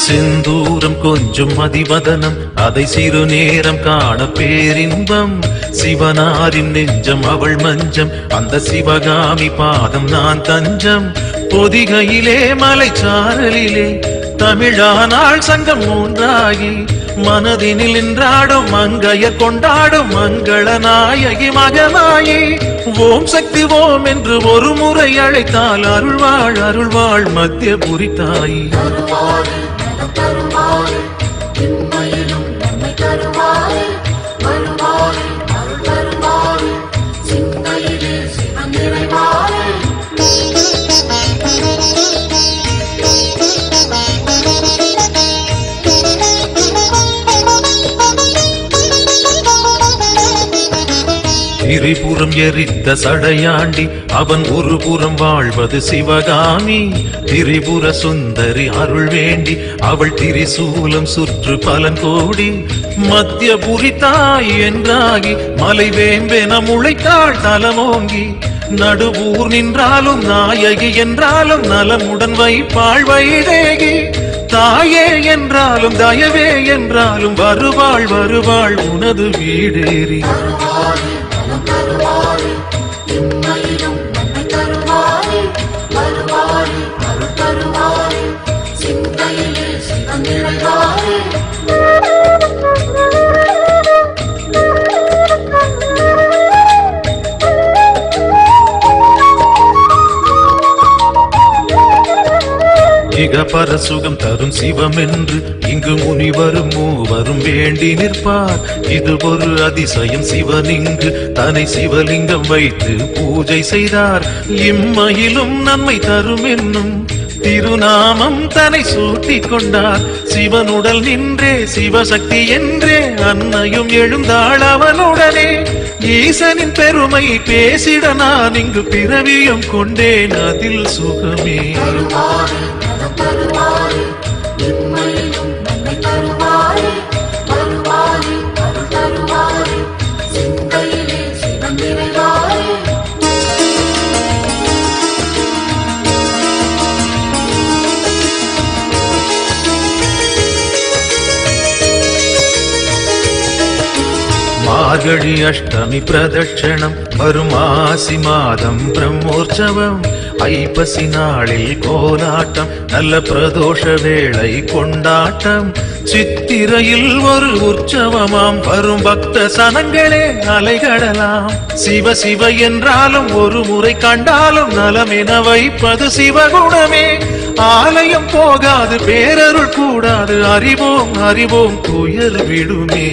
செந்தூரம் கொஞ்சம் மதிவதனம் அதை சிறு நேரம் காண பேரின்பம். சிவனாரின் நெஞ்சம் அவள் மஞ்சம் அந்த சிவகாமி பாதம் நான் தஞ்சம். பொதிகையிலே மலைச்சாரலிலே தமிழானாள் சங்கம் ஒன்றாகி மனதினில் நின்றாடும் மங்கைய கொண்டாடும் மங்கள நாயகி மகமாயி. ஓம் சக்தி ஓம் என்று ஒரு முறை அழைத்தால் அருள்வாள் அருள்வாள் மத்திய புரித்தாயி. திரிபுரம் எரித்த சடையாண்டி அவன் ஒரு புறம் வாழ்வது சிவகாமி. திரிபுர சுந்தரி அருள் வேண்டி அவள் திரிசூலம் சுற்று பலன் கோடி. மத்தியபுரி தாய் என்றாகி மலை வேம்பென முளைத்தாள் தலமோங்கி. நடுவூர் நின்றாலும் நாயகி என்றாலும் நலமுடன் வைப்பாள் வைதேகி. தாயே என்றாலும் தயவே என்றாலும் வருவாள் வருவாள் உனது வீடேறி. இக பரசுகம் தரும் சிவம் என்று இங்கு முனிவரும் மூவரும் வேண்டி நிற்பார். இது ஒரு அதிசயம் சிவன் இங்கு தன்னை சிவலிங்கம் வைத்து பூஜை செய்தார். இம்மையிலும் நன்மை தரும் என்னும் திருநாமம் தன்னை சூட்டிக் கொண்டார். சிவனுடல் நின்றே சிவசக்தி என்றே அன்னையும் எழுந்தாள் அவனுடனே. ஈசனின் பெருமை பேசிட நான் இங்கு பிறவியும் கொண்டேன் அதில் சுகமே. மார்கழி அஷ்டமி பிரதட்சணம் வரும் ஆசி மாதம் பிரம்மோற்சவம். ஐப்பசி நாளில் கோலாட்டம், நல்ல பிரதோஷ வேளை கொண்டாட்டம், சித்திரையில் ஒரு உற்சவமாம், வரும் பக்த சனங்களே அலைகடலாம். சிவ சிவ என்றாலும் ஒரு முறை கண்டாலும் நலமென வைப்பது சிவகுணமே. ஆலயம் போகாது பேரருள் கூடாது, அறிவோம் அறிவோம் துயர் விடுமே.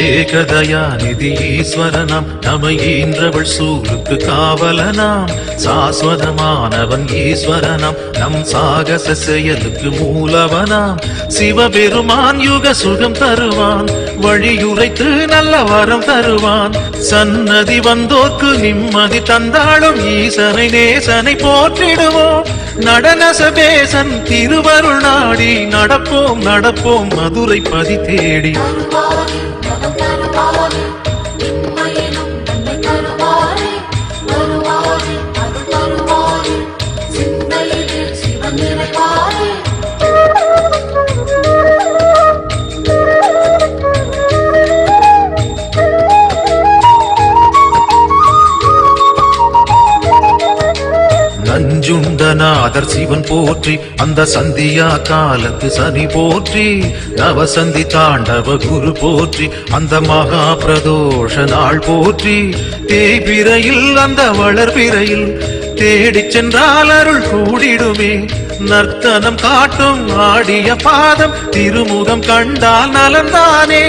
ஏகதயாநிதி ஈஸ்வரனாம், நம்மை ஈன்றவள் சூருக்கு காவலனாம். சாஸ்வதமானவன் ஈஸ்வரனாம், நம் சாகச செயலுக்கு மூலவனாம். சிவபெருமான் யுக சுகம் தருவான், வழியுரைத்து நல்ல வரம் தருவான். சன்னதி வந்தோர்க்கு நிம்மதி தந்தாலும் ஈசனை நேசனை போற்றிடுவோம். நடனசபேசன் திருவருள் நாடி நடப்போம் நடப்போம் மதுரை பதி தேடி. நஞ்சுண்டநாதர் சிவன் போற்றி, அந்த சந்தியா காலத்து சனி போற்றி. நவசந்தி தாண்டவ குரு போற்றி, அந்த மகா பிரதோஷ நாள் போற்றி. தேய்பிரையில் அந்த வளர்பிரையில் தேடிச் சென்றால் அருள் கூடிடுமே. நர்த்தனம் காட்டும் ஆடிய பாதம், திருமுகம் கண்டால் நலந்தானே.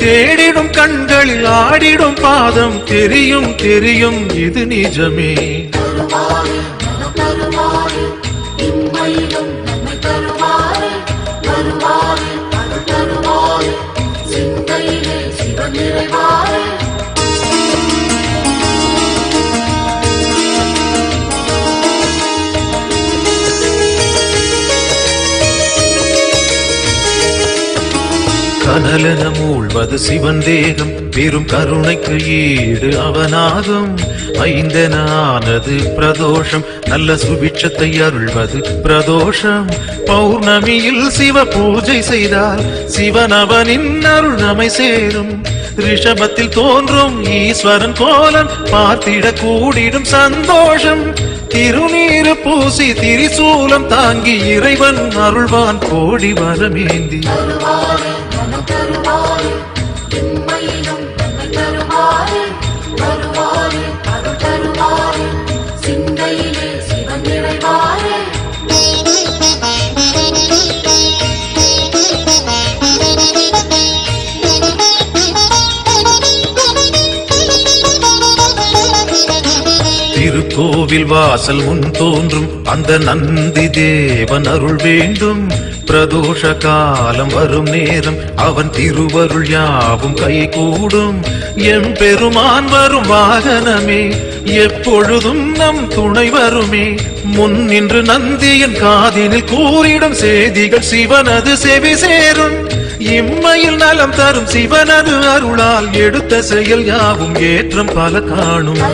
தேடிடும் கண்களில் ஆடிடும் பாதம், தெரியும் தெரியும் இது நிஜமே. கனலென மூழ்வது சிவன் தேகம், பெரும் கருணைக்கு ஈடு அவனாகும். ஐந்தென ஆனது பிரதோஷம், நல்ல சுபிட்சத்தை அருள்வது பிரதோஷம். பௌர்ணமியில் சிவ பூஜை செய்தால் சிவனவனின் அருள் நம்மை சேரும். ரிஷபத்தில் தோன்றும் ஈஸ்வரன் கோலம் பார்த்திட கூடிடும் சந்தோஷம். திருநீரு பூசி திரிசூலம் தாங்கி இறைவன் அருள்வான் கோடி வரமேந்தி. திருக்கோவில் வாசல் முன் தோன்றும் அந்த நந்தி தேவன் அருள் வேண்டும். பிரதோஷ காலம் வரும் நேரம் அவன் திருவருள் யாவும் கை கூடும். எம் பெருமான் வரும் வாகனமே, எப்பொழுதும் நம் துணை வருமே. முன் நின்று நந்தியின் காதினில் கூறிடும் செய்திகள் சிவனது செவி சேரும். இம்மையில் நலம் தரும் சிவனது அருளால் எடுத்த செயல் யாவும் ஏற்றம் பல காணும்.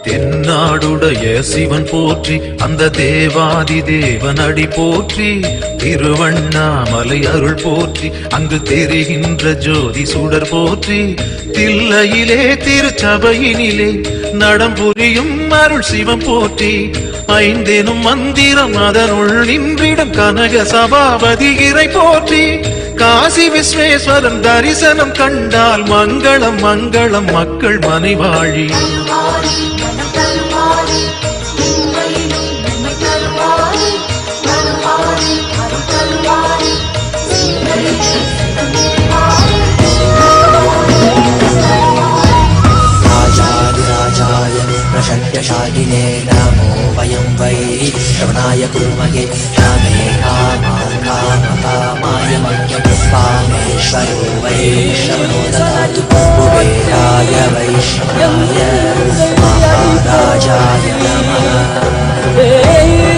தென்னாடுடைய சிவன் போற்றி, அந்த தேவாதி தேவன் அடி போற்றி. திருவண்ணாமலை அருள் போற்றி, அங்கு தெரிகின்ற ஜோதி சுடர் போற்றி. தில்லையிலே திருச்சபையினிலே நடம்புரியும் அருள் சிவம் போற்றி. ஐந்தெனும் மந்திரம் அதனுள் நின்றிடும் கனக சபாபதி இறை போற்றி. காசி விஸ்வேஸ்வரன் தரிசனம் கண்டால் மங்களம் மங்களம் மக்கள் மனைவாழி. राजाधिराजाय प्रशक्यशालिने नमो वयम् वै श्रवणाय कुर्महे कामे कामान् कामकामाय कामेश्वरो वै श्रवणो ददातु कुबेराय वै श्रवणाय महाराजाय नमः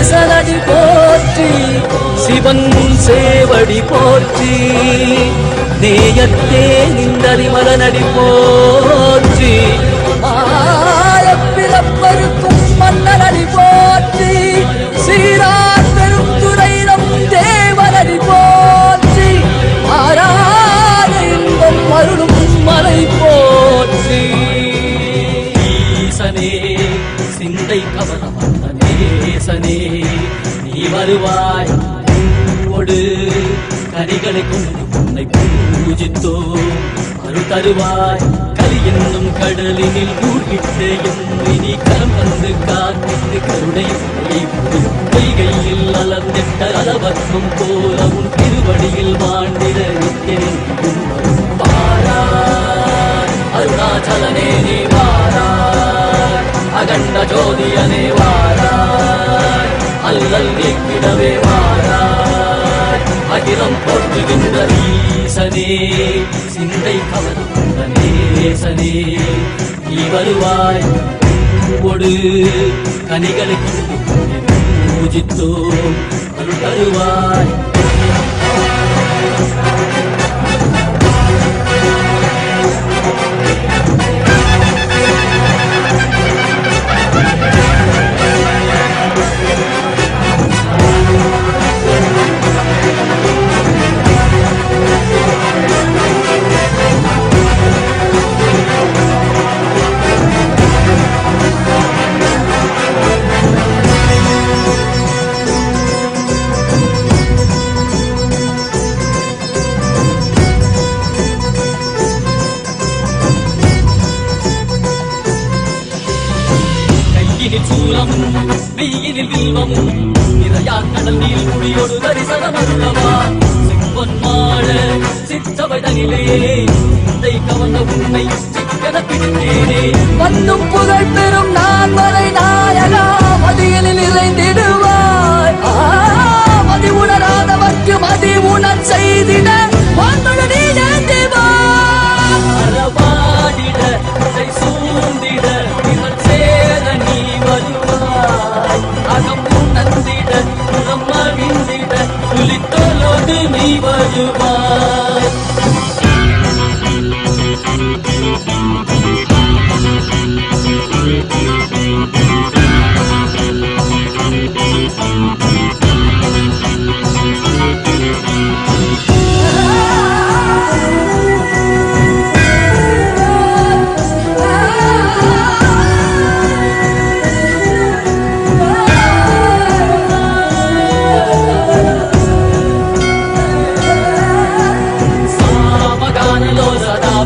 சனடி போற்றி சிவன் சேவடி போற்றி நேயத்தே நின்றடி மலனடி போற்றி ஆயப்பிறப்பருக்கும் மன்னனடி போற்றி சீரார் பெரும் துறையிடம் தேவனடி போற்றி ஆராத இன்பம் அருளும் மலை போற்றி ஈசனே சிந்தை கவனம் நேசனே நீ வருவாய் ஒடு கனிகளை கொண்டு உன்னை பூஜித்தோம் அருள் தருவாய் கலி என்னும் கடலினில் மூழ்கிட்டே நீ கரம் வந்து காத்திட்டு கருணை பொய்கையில் அலர்ந்திட்ட அலவர்மம் போல உன் திருவடியில் வாழ்ந்திட வாராய் அருணாச்சலனே நீ வாராய் அகண்ட ஜோதியனே வாராய் அல்லல் நீக்கிடவே வாராய் அகிலம் போற்றுகின்ற ஈசனே சிந்தை கவர்ந்த நேசனே நீ வருவாய் ஒடு கனிகளை பூஜித்தோம் அருள் தருவாய் வெயிலில் வில்வமும் நிறையா கடல் நீர் குடியோடு தரிசனம் அருளவா செம்பொன்மாட சிற்றவை தனிலே இதை கவர்ந்த உன்னை சிக்கன பிடித்தேனே வந்தும் புகழ் பெறும் நான் வரை நாயகா மதியில் நிறைந்திடுவாய் மதி உணராதவர்க்கு மதி உணர் செய்திட வாழ்ந்தொழி அறவாடிட சூழ்ந்திட சேர நீ வருவாய் அகம் உணர்ந்திட புறம் மகிழ்ந்திட புலித்தோலோடு நீ வருவாய்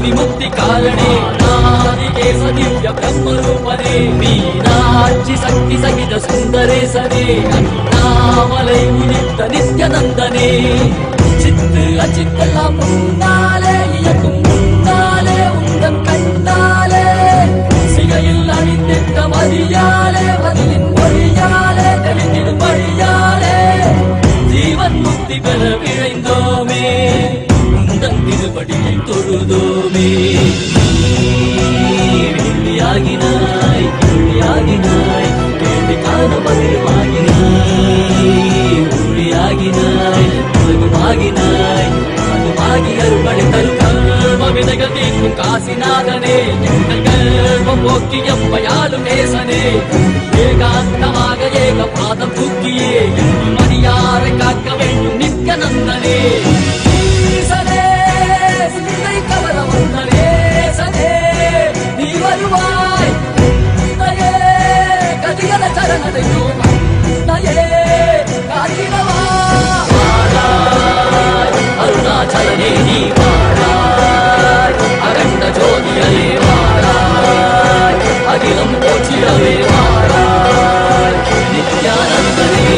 विमुक्ति कारणे नादिकेश दिव्य ब्रह्मरूपने मीनाक्षि शक्ति सहित सुंदरेशने अन्नामलै उदित नित्यानंदने चित्त अचित्तெல்லாம் முன்னாலே இயக்கும் முன்னாலே உந்தன் கண்ணாலே சிகையில் அணிந்திட்ட மதியாலே மதியின் மொழியாலே தெளிந்திடும் வழியாலே ஜீவன் முக்தி பெற விழைந்தோமே திருப்படியை தொழுதோமே வெள்ளியாகினாய் கேள்வியாகினாய் கேள்வி காண பதிவாகினாய் ஒளியாகினாய் உலகமாகினாய் அதுமாகி அருள்படை தரும் கர்ம விதைகள் தீர்க்கும் காசிநாதனே எங்கள் கர்மம் போக்கி எம்மையாளும் நேசனே ஏகாந்தமாக ஏக பாதம் தூக்கியே மணியாரை காக்க வேண்டும் நித்யானந்தனே நீ வருவாய் கதிகல சரணதையோ அருணாச்சலனே நீ வாராய் அகண்ட ஜோதியனே வாராய் அகிலம் போற்றிடவே வாராய் நித்யானந்தனே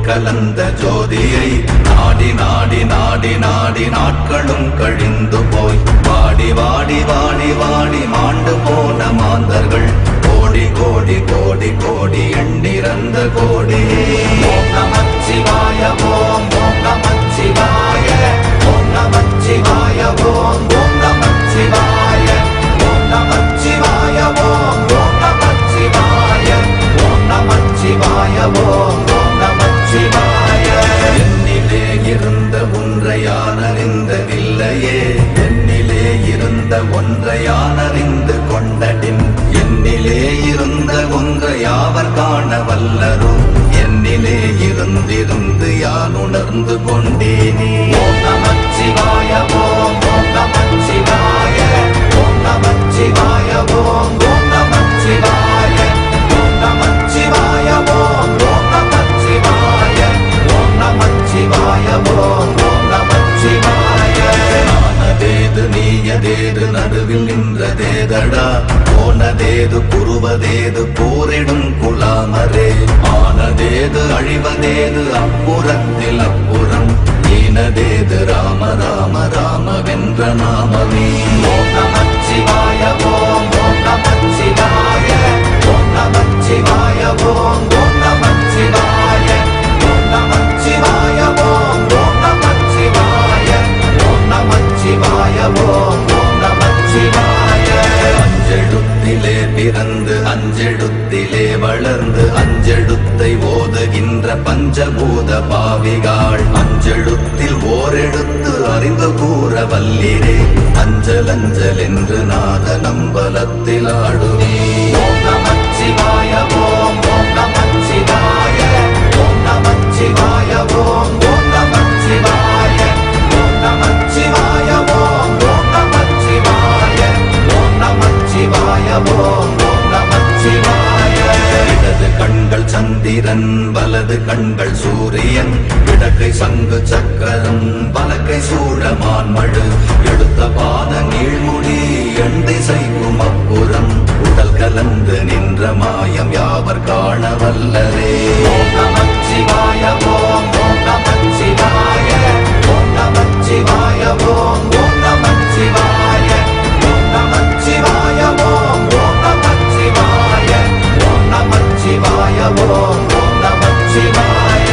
கலந்த ஜோதியை நாடி நாடி நாடி நாடி நாட்களும் கழிந்து போய் வாடி வாடி வாடி வாடி மாண்டு போன மாந்தர்கள் கோடி கோடி கோடி கோடி எண்ணிறந்த கோடி. ஓம் நமச்சிவாய ஓம் ஓம் நமச்சிவாய ஓம் நமச்சிவாய ஓம் ஓம் நமச்சிவாய ஓம் நமச்சிவாய ஓம் ஓம் நமச்சிவாய ஓம் நமச்சிவாய ஓம் ஓம் நமச்சிவாய. என்னிலே இருந்த ஒன்றை யானறிந்ததில்லையே, என்னிலே இருந்த ஒன்றை யானறிந்து கொண்டடின், என்னிலே இருந்த ஒன்றை யாவர் காண வல்லரோ, என்னிலே இருந்திருந்து யான் உணர்ந்து கொண்டேனே. ஓம் நமச்சிவாய ஓம் ஓம் நமச்சிவாய ஓம் நமச்சிவாய ஓம் ஓம் நமச்சிவாய ஓம் நமச்சிவாய ஓம் ஓம் நமச்சிவாய ஓம் நமச்சிவாய ஓம் ஓம் நமச்சிவாய. நானதேது நீயதேது நடுவில் நின்றதேதடா, போனதேது புருவதேது போரிடும் குலாமரே, ஆனதேது அழிவதேது அப்புறத்தில் அப்புறம், ஈனதேது ராம ராம ராம வென்ற நாமமே. ஓம் நமச்சிவாய ஓம் ஓம் நமச்சிவாய ஓம் நமச்சிவாய ஓம் ஓம் நமச்சிவாய ஓம் நமச்சிவாய ஓம் ஓம் நமச்சிவாய ஓம் நமச்சிவாய ஓம் ஓம் நமச்சிவாய. அஞ்செழுத்திலே பிறந்து அஞ்செழுத்திலே வளர்ந்து அஞ்செழுத்தை ஓதுகின்ற பஞ்சபூத பாவிகாள், அஞ்செழுத்தில் ஓரெழுத்து அறிந்து கூற வல்லிரே, அஞ்சல் அஞ்சல் என்று நாத நம்பலத்தில் ஆடுவே. ஓம் நமச்சிவாய ஓம் ஓம் நமச்சிவாய ஓம் நமச்சிவாய ஓம் ஓம் நமச்சிவாய ஓம் நமச்சிவாய ஓம் ஓம் நமச்சிவாய ஓம் நமச்சிவாய ஓம் ஓம் நமச்சிவாய. இடது கண்கள் சந்திரன் வலது கண்கள் சூரியன், இடக்கை சங்கு சக்கரம் வலக்கை சூழமான்மழு, எடுத்த பாத நீழ்முடி எண்டை செய்யும் அப்புறம், உடல் கலந்து நின்ற மாயம் யாவர் காண வல்லரே. ஓம் நமச்சிவாய ஓம் ஓம் நமச்சிவாய ஓம் நமச்சிவாய ஓம் ஓம் நமச்சிவாய ஓம் நமச்சிவாய ஓம் ஓம் நமச்சிவாய ஓம் நமச்சிவாய ஓம் ஓம் நமச்சிவாய.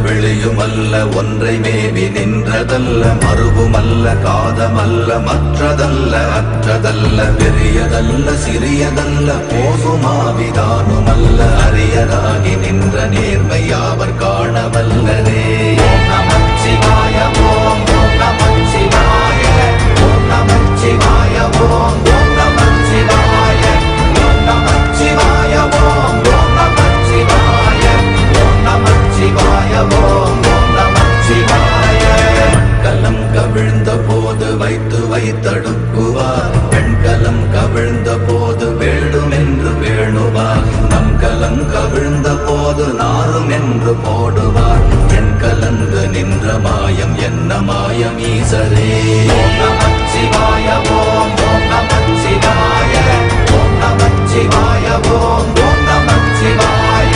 வெளியுமல்ல ஒன்றை மேவி நின்றதல்ல, மறுவுமல்ல காதமல்ல மற்றதல்ல அற்றதல்ல, பெரியதல்ல சிறியதல்ல போதுமாவிதானுமல்ல, அரியராகி நின்ற நேர்மை யாவர் காண வல்லரே. ஓம் நமச்சிவாய ஓம் ஓம் நமச்சிவாய ஓம் நமச்சிவாய ஓம் ஓம் நமச்சிவாய ஓம் நமச்சிவாய ஓம் ஓம் நமச்சிவாய ஓம் நமச்சிவாய ஓம் ஓம் நமச்சிவாய. மண்கலம் கவிழ்ந்த போது வைத்து வைத்தடுக்குவார், பெண்கலம் கவிழ்ந்த போது வேடும் என்று வேணுவார், நம் கலம் கவிழ்ந்த போது நாரும் என்று போடுவார், என் கலந்து நின்ற மாயம் என்ன மாயம் ஈசரே. ஓம் நமச்சிவாய ஓம் ஓம் நமச்சிவாய ஓம் நமச்சிவாய ஓம் ஓம் நமச்சிவாய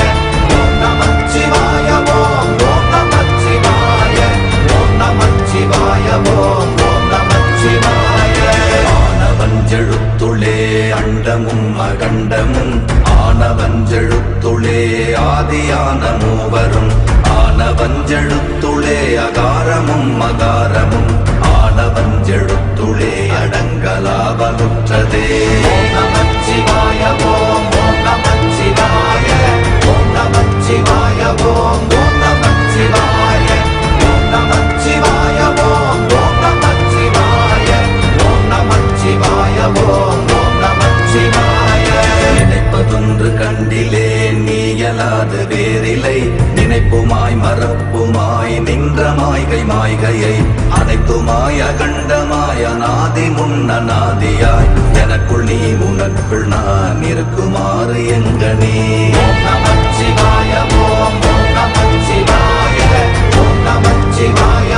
ஓம் நமச்சிவாய ஓம் ஓம் நமச்சிவாய ஓம் நமச்சிவாய ஓம் ஓம் நமச்சிவாய. ஆனவஞ்செழுத்துளே அண்டமும் அகண்டமும், ஆனவஞ்செழுத்துளே ஆதியான மூவரும், ஆனவஞ்செழுத்துளே அகாரமும் அகாரமும், ஆனவஞ்செழுத்துளே அடங்கலாவலுற்றதே. ஓம் நமச்சிவாய ஓம் ஓம் நமச்சிவாய ஓம் நமச்சிவாய ஓம் ஓம் நமச்சிவாய ஓம் நமச்சிவாய ஓம் ஓம் நமச்சிவாய ஓம் நமச்சிவாய ஓம் ஓம் நமச்சிவாய. நினைப்பதொன்று கண்டிலே நீயலாது வேறில்லை, நினைப்புமாய் மறப்புமாய் நின்ற மாய்கை மாய்கையை, அனைத்துமாய் அகண்டமாய் அநாதி முன்னநாதியாய், எனக்குள் நீ உனக்குள் நான் இருக்குமாறு எங்கனே. ஓம் நமச்சிவாய ஓம் ஓம் நமச்சிவாய ஓம் நமச்சிவாய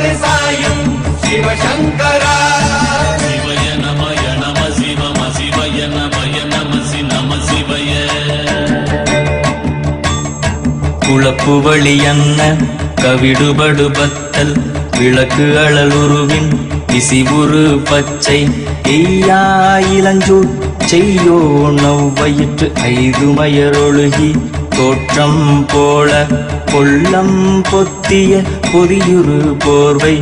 வந்து சாயும் சிவசங்கரா. சிவய நமய நம சிவம சிவய நமய நமசி நம சிவய. குழப்பு வழியன்ன கவிடுபடு பத்தல் விளக்கு அழலுருவின் விசிவுரு பச்சை எய்யா இளஞ்சூர் செய்யோ நவ்வயிற்று ஐதுமயரொழுகி தோற்றம் போல கொள்ளம் பொத்திய பொதியுரு போர்வை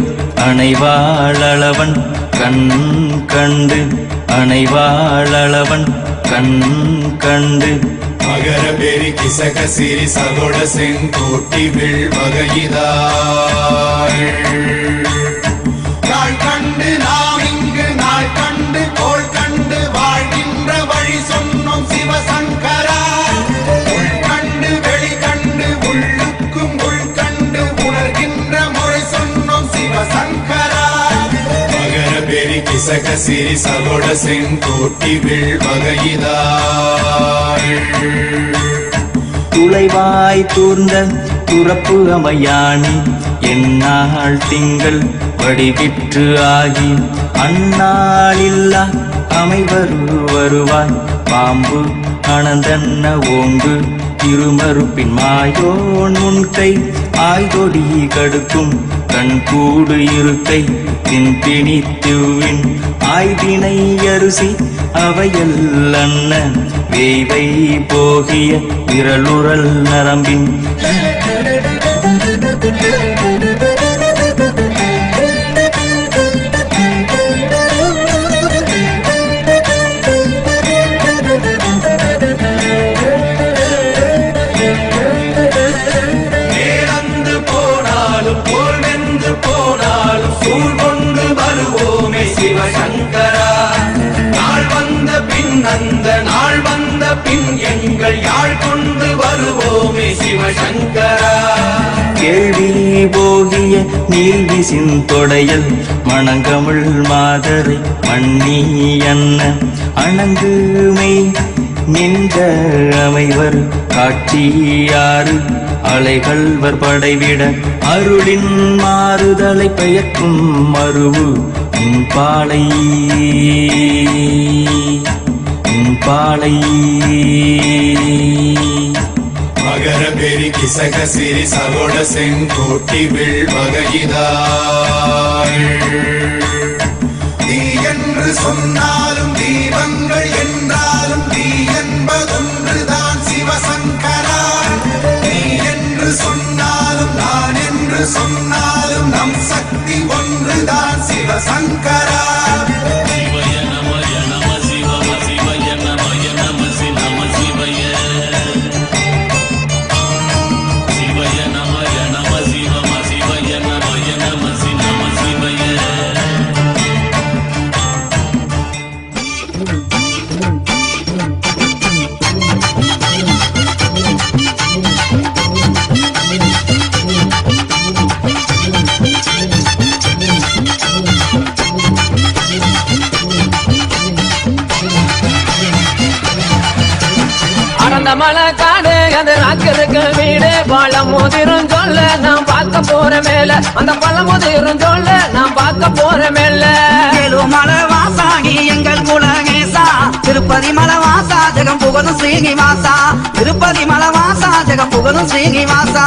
அணைவாளவன் கண் கண்டு அணைவாளவன் கண் கண்டு. மகர பெரி கிசக சிறி சகோட செங்கோட்டி விழ்வகையிதாள். நாள் கண்டு நாம் இங்கு நாள் கண்டு கோள் கண்டு வாழ்கின்ற வழி சொன்னோம் சிவசங்கரா. உள் கண்டு வெளி கண்டு உள்ளுக்கும் உள் கண்டு உணர்கின்ற முறை சொன்னோம் சிவசங்கரா. மகர பெரி கிசக சிறி சகோட செங்கோட்டி விழ்வகையிதாள். துளைவாய் தூர்ந்த துறப்பு அமையாணி எந்நாள் திங்கள் வடிவிற்று ஆகி அந்நாளில்லா அமைவரு வருவாய் பாம்பு அனந்தன்ன ஓங்கு இருமறுப்பின் மாயோன் முன்கை ஆய்தொடி கடுக்கும் கண்கூடு இருக்கை தின்பிணி திவ்வின் ஆய்தினை அரிசி அவையல் அன்ன வேய்வை போகிய விரலுரல் நரம்பின். நேரந்து போனாலும் போல் வென்று போனாலும் சூழ் கொண்டு வருவோமே சிவசங்கரா. நாள் வந்த பின் அந்த நாள் வந்த பின் எங்கள் யாழ் கொண்டு வருவோமே சிவசங்கரா. கேள்வி போகிய நீல்விசின் தொடையல் மணங்கமிழ் மாதரை மண்ணி அன்ன அணங்குமை நின்ற அமைவர் காட்சியாறு அலைகள்வர் படைவிட அருளின் மாறுதலை பெயர்க்கும் மருவு பாலை பாலை. மகர பெரி கிசக சிறி சகோட செங்கோட்டி விழ்வகையிதாள். தீ என்று சொன்னாலும் தீபங்கள் என்றாலும் தீ என்பதொன்றுதான் சிவசங்கரா. நீ என்று சொன்னாலும் நான் என்று சொன்னாலும் நம் சக்தி ஒன்றுதான் சிவசங்கரா. சிவய நமய நம சிவம சிவய நமய நமசி நம சிவய. சிவய நமய நம சிவம சிவய நமய நமசி நம சிவய. அடந்த மலை காடு அது ராக்கிற்கு வீடு பழம் முதிரும் சொல்ல நான் பார்க்க போற மேல அந்த பழம் முதிரும் சொல்ல நான் பார்க்க போற மேல. மலை வாசாகி எங்கள் குலகேசா திருப்பதி மலை வாசா ஜெகம் புகழும் ஸ்ரீனிவாசா. திருப்பதி மலை வாசா ஜெகம் புகழும் ஸ்ரீனிவாசா.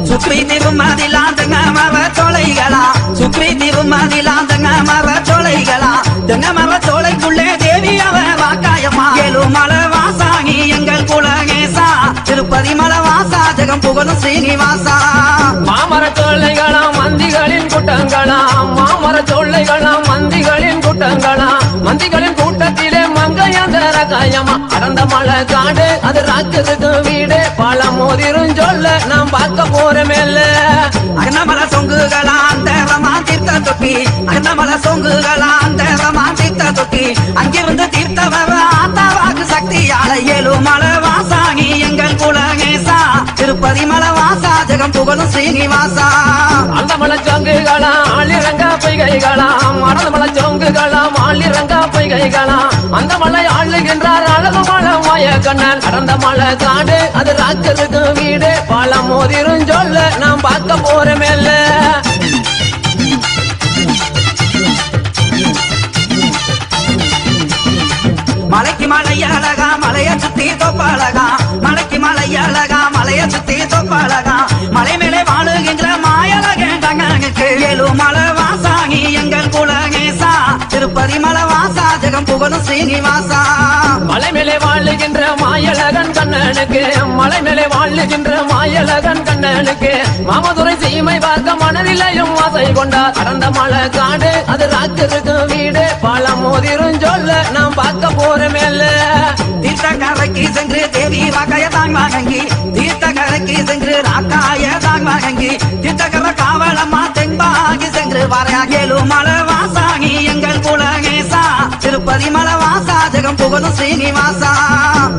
சுக்ரி திருமதிலாந்தங்க மர சோலைகளா சுக்ரி திருமதிலாந்தங்க மர சோலைகளா தெங்க மர சோலைக்குள்ளே தேவி அவ வாக்காயம்மா. மலை வாசாகி எங்கள் குலகேசா திருப்பதி மலை வாசா ஜெகம் புகழும் ஸ்ரீனிவாசா. மாமர சோலைகளாம் மந்திகளின் கூட்டங்களாம் மாமர சோலைகளாம் மந்திகளின் கூட்டங்களாம் மந்திகளின் கூட்டத்திலே மங்கையந்தர காயமா. அடந்த மலை காடு அது ராக்குக்கு வீடு பழம் மோதிரும் சொல்ல நாம் பார்க்க போற மேல. அகனமல சொங்குகளாம் தேவமா தீர்த்த தொட்டி அகனமல சொங்குகளாம் தேவமா தீர்த்த தொட்டி அங்கிருந்து தீர்த்தவர ஆத்தாவாக்கு சக்தியால. மலை வாசாகி எங்கள் குலகேசா திருப்பதி மலை வாசா ஜெகம் புகழும் ஸ்ரீனிவாசா. அந்த மலை சொங்குகளாம் ஆளிரங்க பொய்கைகளாம் அடந்த மலை சொங்குகளாம் ஆளிரங்க பொய்கை மாளிகைகளாம் அந்த மலை ஆளுகின்றார் அழகு மலை மாய கண்ணன் கடந்த மலை காடு அது ராக்கருக்கு வீடு பழம் மோதிரும் சொல்ல நாம் பார்க்க போற மேல மலைக்கு மலை அழகா மலைய சுத்தி தொப்பழகா மலைக்கு மலை அழகா மலைய சுத்தி தொப்பழகா மலை மேலே வாழுகின்ற மாயழகங்களுக்கு ஏழு மலை வாசாகி எங்கள் குலகேசா திருப்பதி மலை வாசா ஜெகம் புகழும் ஸ்ரீனிவாசா மலை மேலே வாழுகின்ற மாயழகன் கண்ணனுக்கு மலை மேலே வாழுகின்ற மாயழகன் கண்ணனுக்கு மாமதுரை சீமை பார்க்க மனதிலையும் ஆசை கொண்டார் கடந்த மலை காடு அது ராக்கருக்கு வீடு பழம் மோதிரும் சொல்ல நாம் பார்க்க போற மேல தீர்த்த கரைக்கு சென்று தேவி வாக்காய தான் வாங்கி தீர்த்த கரைக்கு சென்று ராக்காய தான் வாங்கி தீர்த்த கரை காவலம்மா தென்பாகி சென்று வரையா ஏழு மலை வாசாகி எங்கள் குலகேசா திருப்பதி மலை வாசா ஜெகம் புகழும் ஸ்ரீனிவாசா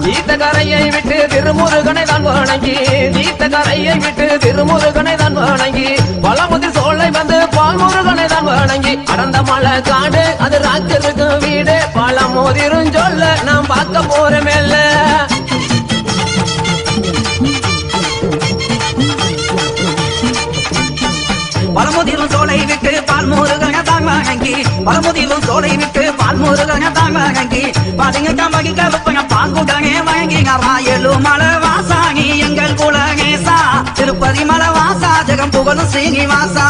தீர்த்த கரையை விட்டு திருமுருகனை தான் வணங்கி தீர்த்த கரையை விட்டு திருமுருகனை தான் வணங்கி பழமுதி சோலை வந்து பால்முருகனை தான் வணங்கி கடந்த மலை காடு அது ராக்கருக்கு வீடு பழம் மோதிரும் சொல்ல நாம் பார்க்க போற மேல பழமுதிரும் சோலை விட்டு பால்முருகனை தான் வணங்கி பழமுதிரும் சோலை விட்டு பால்முருகனை தான் வணங்கி பாதிங்க மகி கருப்பங்க பாங்குடனே வணங்கி ஏழு மலை வாசாகி எங்கள் குலகேசா திருப்பதி மலை வாசா ஜெகம் புகழும் ஸ்ரீனிவாசா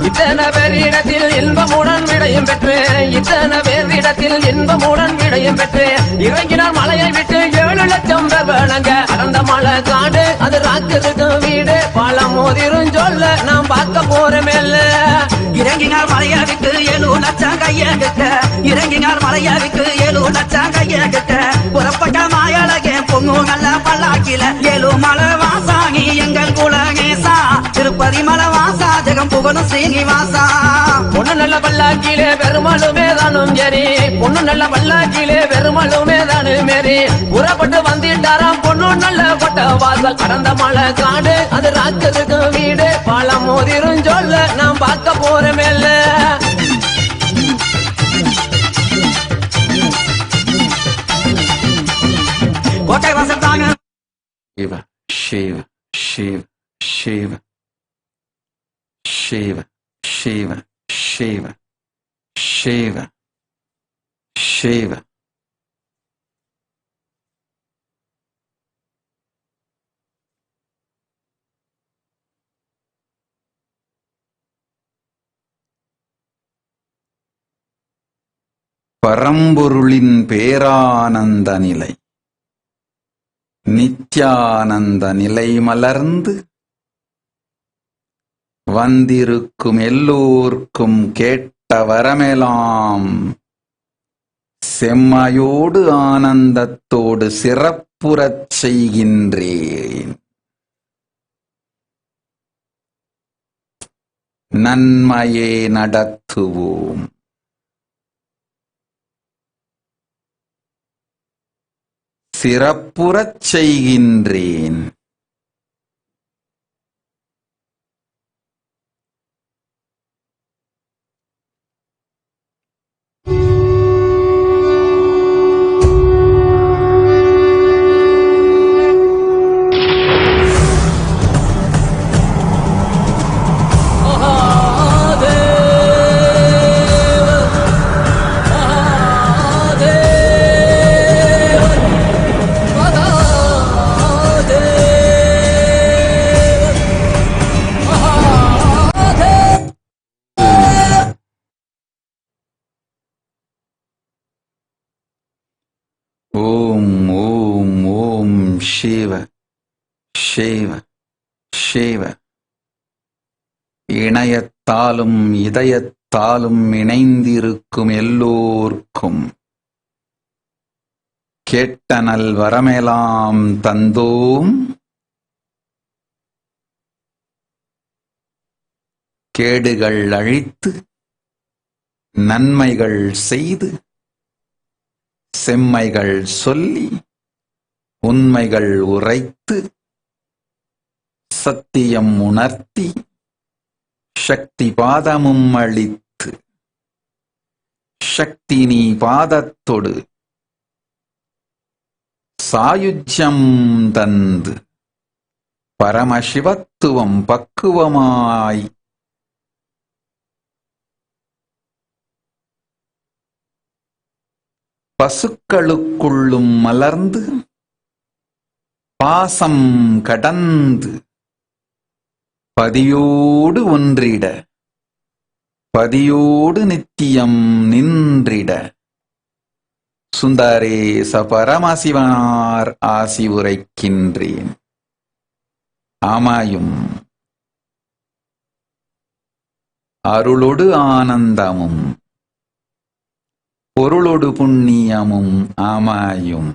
இத்தனை பேரிடத்தில் இன்பமுடன் விடையும் பெற்று இத்தனை பேரிடத்தில் இன்பமுடன் விடையும் பெற்று இறங்கினார் மலையை விட்டு 7 லட்சம் பேர் வணங்க கடந்த மலை காடு அது ராக்கருக்கு வீடு பழம் மோதிரும் சொல்ல நாம் பார்க்க போற மேல இறங்கினார் மலையை விட்டு 7 லட்சம் கையெடுக்க இறங்கினார் மலையை விட்டு 7 லட்சம் கையெடுக்க புறப்பட்ட மாயழகே பொங்கு நல்ல பல்லாக்கில 7 மலை வாசாகி எங்கள் குலகேசா திருப்பதி மலை வாசா ஜெகம் புகழும் ஸ்ரீனிவாசா பொண்ணு நல்ல பல்லாக்கிலே பெருமாளுமே தானும் சரி பொண்ணு நல்ல பல்லாக்கிலே பெருமாளுமே தானும் மேரி புறப்பட்டு வந்துட்டாராம் பொண்ணு நல்ல கொட்ட வாசல் கடந்த மலை காடு அது ராக்கருக்கு வீடு பழம் மோதிரும் சொல்ல நாம் பார்க்க போற மேல கோட்டை வாசல் தாங்க Shiva, Shiva, Shiva, Shiva, Shiva, Shiva, Shiva, Shiva, Shiva. பரம்பொருளின் பேரானந்த நிலை நித்யானந்த நிலை மலர்ந்து வந்திருக்கும் எல்லோர்க்கும் கேட்ட வரமெல்லாம் செம்மையோடு ஆனந்தத்தோடு சிறப்புறச் செய்கின்றேன். நன்மையே நடத்துவோம். சிறப்புறச் செய்கின்றேன். Shiva, Shiva, Shiva. இணையத்தாலும் இதயத்தாலும் இணைந்திருக்கும் எல்லோர்க்கும் கேட்ட நல் வரமெல்லாம் தந்தோம். கேடுகள் அழித்து நன்மைகள் செய்து செம்மைகள் சொல்லி உண்மைகள் உரைத்து சத்தியம் உணர்த்தி சக்தி பாதமும் அளித்து சக்தி நீ பாதத்தொடு சாயுஜ்யம் தந்து பரமசிவத்துவம் பக்குவமாய் பசுக்களுக்குள்ளும் மலர்ந்து பாசம் கடந்து பதியோடு ஒன்றிட பதியோடு நித்தியம் நின்றிட சுந்தரேச பரமசிவனார் ஆசி உரைக்கின்றேன். ஆமாயும் அருளொடு ஆனந்தமும் பொருளொடு புண்ணியமும் ஆமாயும்.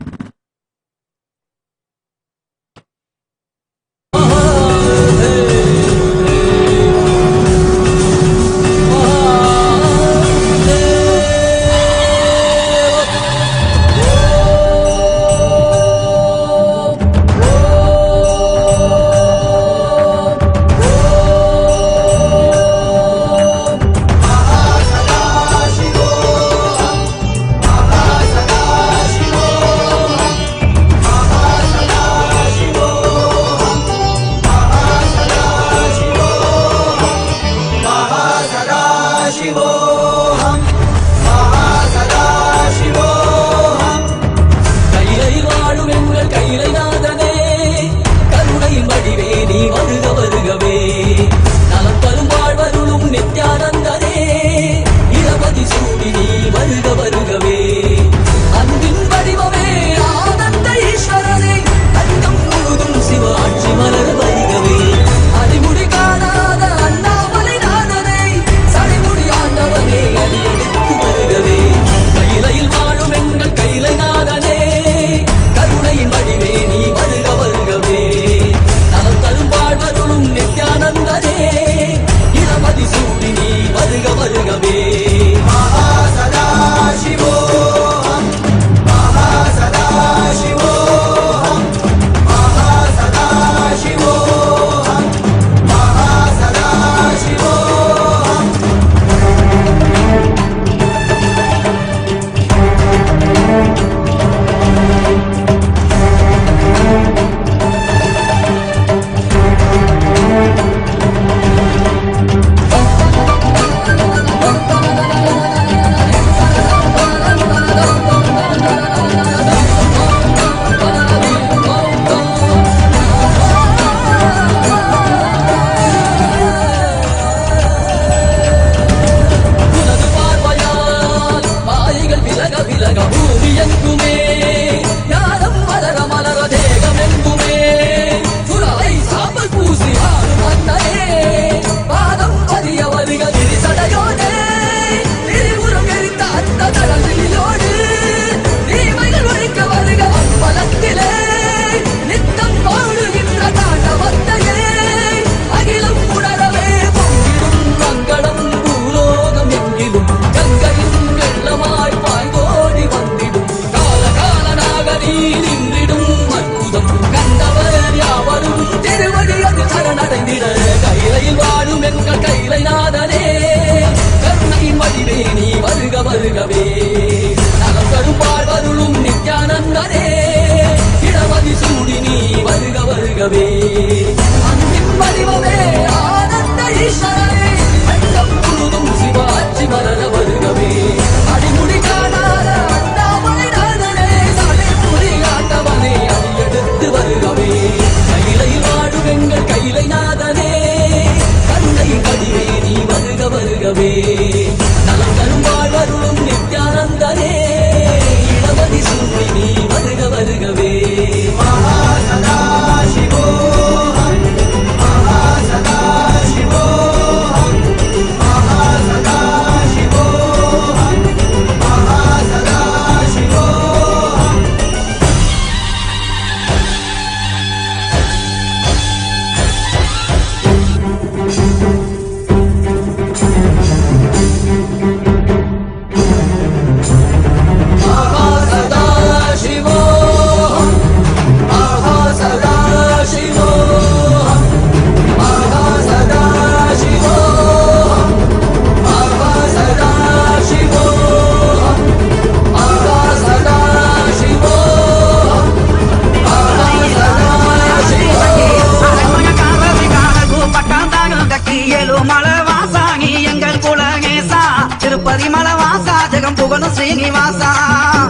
திருப்பதி மலை வாசா ஜெகம் புகழும் ஸ்ரீனிவாசா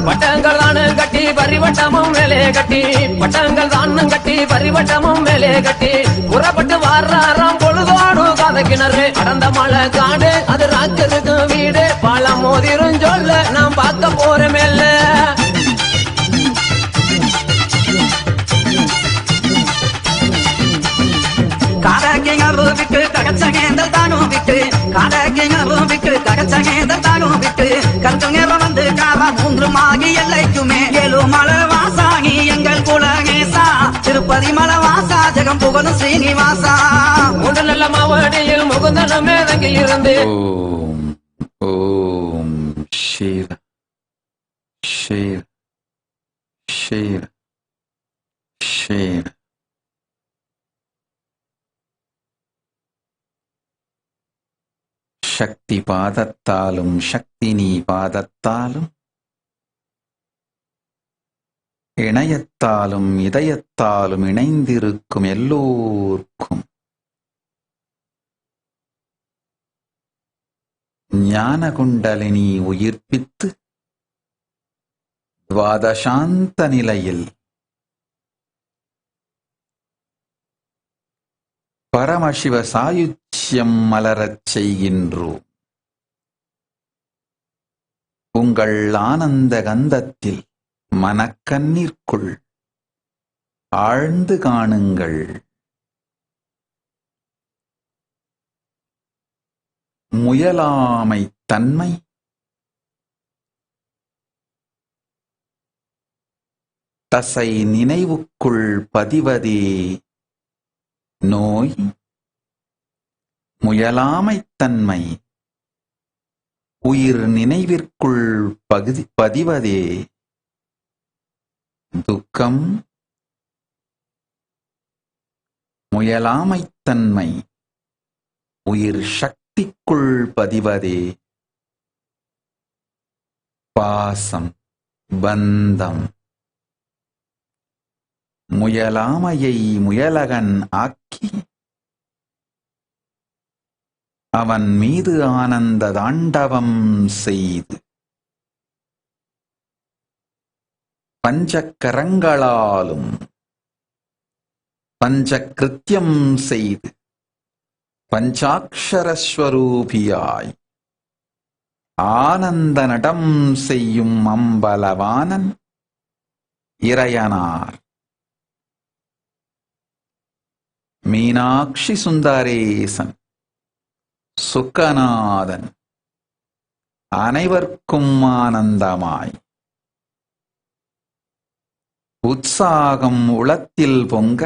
பட்டங்கள் தான் கட்டி பரிவட்டமும் மேலே கட்டி பட்டங்கள் தான் கட்டி பரிவட்டமும் மேலே கட்டி புறப்பட்டு வாராம் பொழுதோடு கதக்கிணறு அடந்த மலை காடு அது ராக்கருக்கு வீடு பழம் மோதிரும் சொல்ல நாம் பார்க்க போற மேல காடக்கிணறு விட்டு ககச்சகேந்தல் தானும் விட்டு காடக்கிணறு விட்டு ககச்சகேந்தல் தானும் விட்டு கற்று வந்து காவா மூன்று மாகி எல்லைக்குமே ஏழு மலை வாசாகி எங்கள் குலகேசா திருப்பதி மலை வாசா ஜெகம் புகழும் ஸ்ரீனிவாசா மூன்று நல்ல மாவடியில் முகுந்தனமே தங்கி இருந்து ஓம் சிவ சிவ சிவ சிவ சக்தி பாதத்தாலும் சக்தினி பாதத்தாலும் இணையத்தாலும் இதயத்தாலும் இணைந்திருக்கும் எல்லோர்க்கும் ஞான குண்டலினி உயிர்ப்பித்து துவாதசாந்த நிலையில் பரமசிவ சாயுச்சியம் மலரச் செய்கின்றோம். உங்கள் ஆனந்த கந்தத்தில் மனக்கண்ணிற்குள் ஆழ்ந்து காணுங்கள். முயலாமை தன்மை தசை நினைவுக்குள் பதிவதே நோய். முயலாமைத்தன்மை உயிர் நினைவிற்குள் பதிவதே துக்கம். முயலாமைத்தன்மை உயிர் சக்திக்குள் பதிவதே பாசம், பந்தம். முயலாமையை முயலகன் ஆக்கி அவன் மீது ஆனந்த தாண்டவம் செய்து பஞ்சக்கரங்களாலும் பஞ்சகிருத்தியம் செய்து பஞ்சாட்சரஸ்வரூபியாய் ஆனந்த நடம் செய்யும் அம்பலவானன் இறையனார் மீனாட்சி சுந்தரேசன் சுக்கநாதன் அனைவர்க்கும் ஆனந்தமாய் உற்சாகம் உளத்தில் பொங்க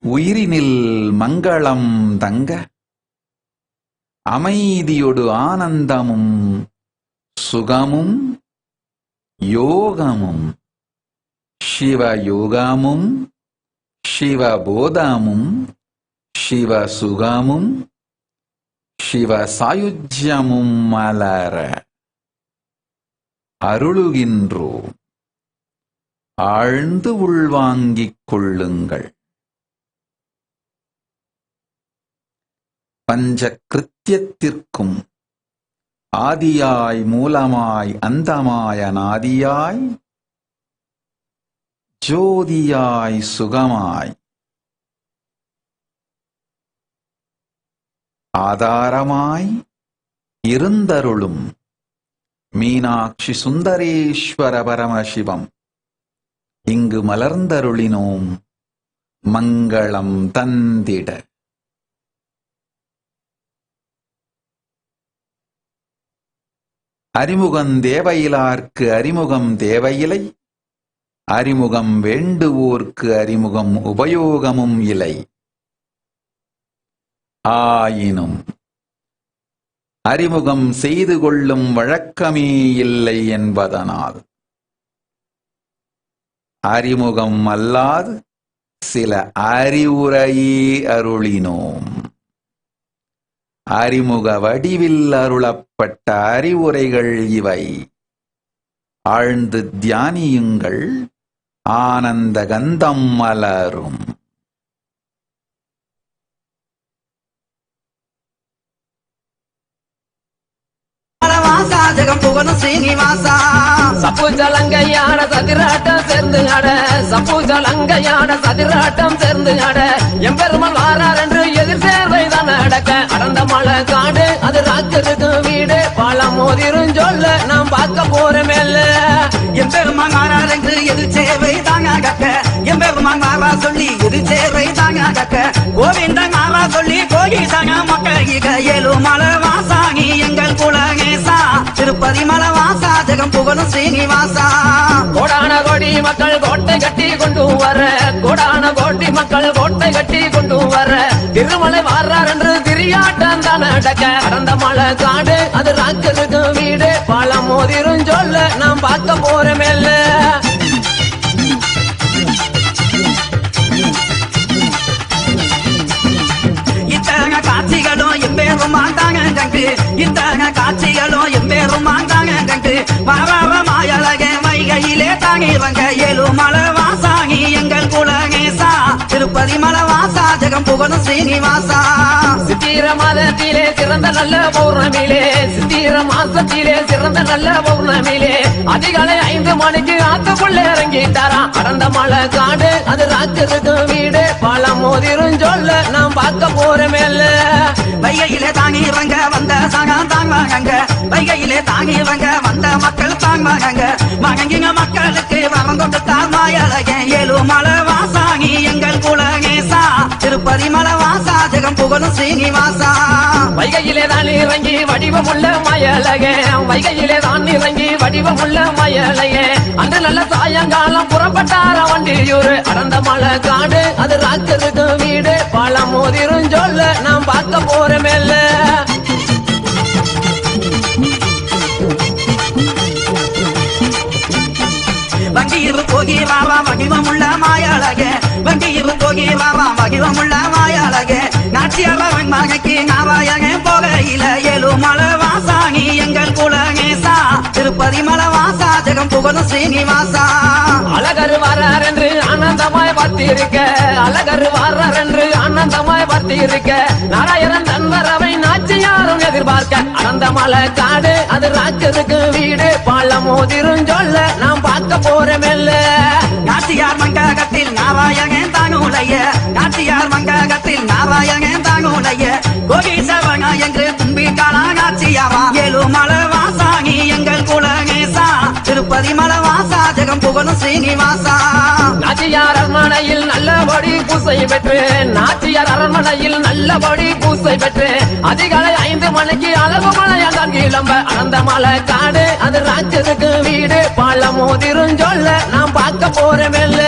உயிரினில் மங்களம் தங்க அமைதியொடு ஆனந்தமும் சுகமும் யோகமும் சிவயோகமும் சிவபோதமும் சிவசுகமும் சிவசாயுஜ்யமும் மலர அருளுகின்றோம். ஆழ்ந்து உள்வாங்கிக் கொள்ளுங்கள். பஞ்சகிருத்தியத்திற்கும் ஆதியாய் மூலமாய் அந்தமாய நாதியாய் ஜோதியாய் சுகமாய் ஆதாரமாய் இருந்தருளும் மீனாட்சி சுந்தரேஸ்வர பரமசிவம் இங்கு மலர்ந்தருளினோம் மங்களம் தந்திட. அறிமுகம் தேவையிலார்க்கு அறிமுகம் தேவையில்லை, அறிமுகம் வேண்டுவோர்க்கு அறிமுகம் உபயோகமும் இல்லை. ஆயினும் அறிமுகம் செய்து கொள்ளும் வழக்கமே இல்லை என்பதனால் அறிமுகம் அல்லாது சில அறிவுரையே அருளினோம். அறிமுக வடிவில் அருளப்பட்ட அறிவுரைகள் இவை. ஆழ்ந்து தியானியுங்கள், ஆனந்த கந்தம் மலரும். ஜகம் புகழும் ஸ்ரீனிவாசா சப்பு ஜலங்கையாட சதிராட்டம் சேர்ந்து ஆட சப்பு ஜலங்கையாட சதிராட்டம் சேர்ந்து ஆட எம்பெருமாள் வாரார் என்று எதிர் சேர்வை தான் நடக்க அடர்ந்த மலை காடு அது ராக்கருக்கு வீடு பழம் மோதிரும் சொல்ல நாம் பார்க்க போற மேல எம்பெருமான் வாரார் என்று எதிர் சேர்வை தாங்க கக்க எம்பெருமான் வாரா சொல்லி எதிர் சேர்வை தாங்க கக்க கோவிந்தன் வாரா சொல்லி கோகி தாங்க மக்கள் இக ஏழுமலை வாசாகி எங்கள் குலகேசா திருப்பதி மலை வாசா ஜெகம் புகழும் ஸ்ரீனிவாசா கோடான கோடி மக்கள் கோட்டை கட்டி கொண்டு வர கோடான கோடி மக்கள் கோட்டை கட்டி கொண்டு வர திருமலை வாரார் என்று திரியாட்டம் தான் நடக்க அடர்ந்த மலை காடு அது ராக்கருக்கு வீடு பழம் மோதிரும் சொல்ல நாம் பார்க்க போற மேல இத்தக காட்சிகளும் எம்பேரும் மாட்டாங்க கண்டு இத்தக காட்சிகளும் எம்பேரும் மாட்டாங்க கண்டு வர மாயழகே வைகையிலே தாங்கிவங்க ஏழுமலை வாசாகி எங்கள் குலகேசா திருப்பதி மலை வாசா ஜெகம் புகழும் ஸ்ரீனிவாசா சித்திர மாதத்திலே சிறந்த நல்ல பௌர்ணமியிலே சித்திர மாசத்திலே சிறந்த நல்ல பௌர்ணமியிலே அதிகாலை 5 மணிக்கு ஆத்துக்குள்ள இறங்கிட்டாராம் அடர்ந்த மலை காடு அது ராக்கருக்கு வீடு பழம் மோதிரும் சொல்ல நாம் பார்க்க போற மேல வைகையிலே தாங்கிவங்க வந்த சகம் தாங்க வைகையிலே தாங்கிவங்க வந்த மக்கள் தாங்க மகங்கிங்க மக்களுக்கு வரம் கொடுத்தார் மாயழகே ஏழுமலை வாசாகி எங்கள் குலகேசா திருப்பதி மலை வாசா ஜெகம் புகழும் ஸ்ரீனிவாசா வைகையிலே தான் இறங்கி வடிவமுள்ள மயலகே வைகையிலே தான் இறங்கி வடிவமுள்ள மயலகே அன்று நல்ல சாயங்காலம் புறப்பட்டார வண்டியூர் அடர்ந்த மலை காடு அது ராக்கருக்கு வீடு பழம் மோதிரும் சொல்ல நாம் பார்க்க போற மேல வண்டியில் போகி வாவா வடிவமுள்ள மாயழகே வண்டியில் போகி வாவா வடிவமுள்ள மாயழகே நாச்சியார் மகக்கு நாவாயகே போகையில ஏழுமலை வாசாகி எங்கள் குலகேசா திருப்பதி மலை வாசா ஜெகம் புகழும் ஸ்ரீனிவாசா அழகர் வாரார் என்று ஆனந்தமாய் பார்த்திருக்க அழகர் வாரார் என்று ஆனந்தமாய் பார்த்திருக்க நாராயணன் தன்வரவை நாச்சியாரும் எதிர்பார்க்க அடர்ந்த மலை காடு அது ராக்கருக்கு வீடு பழம் மோதிரும் சொல்ல நாம் பார்க்க போற மேல நாச்சியார் மங்ககத்தில் நாராயணன் தானுடைய நாச்சியார் மங்ககத்தில் நாராயணன் தானுடைய கோகீசவனா என்று கும்பிட்டாளா நாச்சியாவா ஏழுமலை வாசாகி எங்கள் குலகேசா திருப்பதி மலை வாசா ஜெகம் புகழும் ஸ்ரீனிவாசா நாச்சியார் அரண்மனையில் நல்லபடி பூசை பெற்று நாச்சியார் அரண்மனையில் நல்லபடி பூசை பெற்று அதிகாலை 5 மணிக்கு அளவு மலையாதான் கிளம்ப அடர்ந்த மலை காடு அது ராக்கருக்கு வீடு பழம் மோதிரும் சொல்ல நாம் பார்க்க போற மேல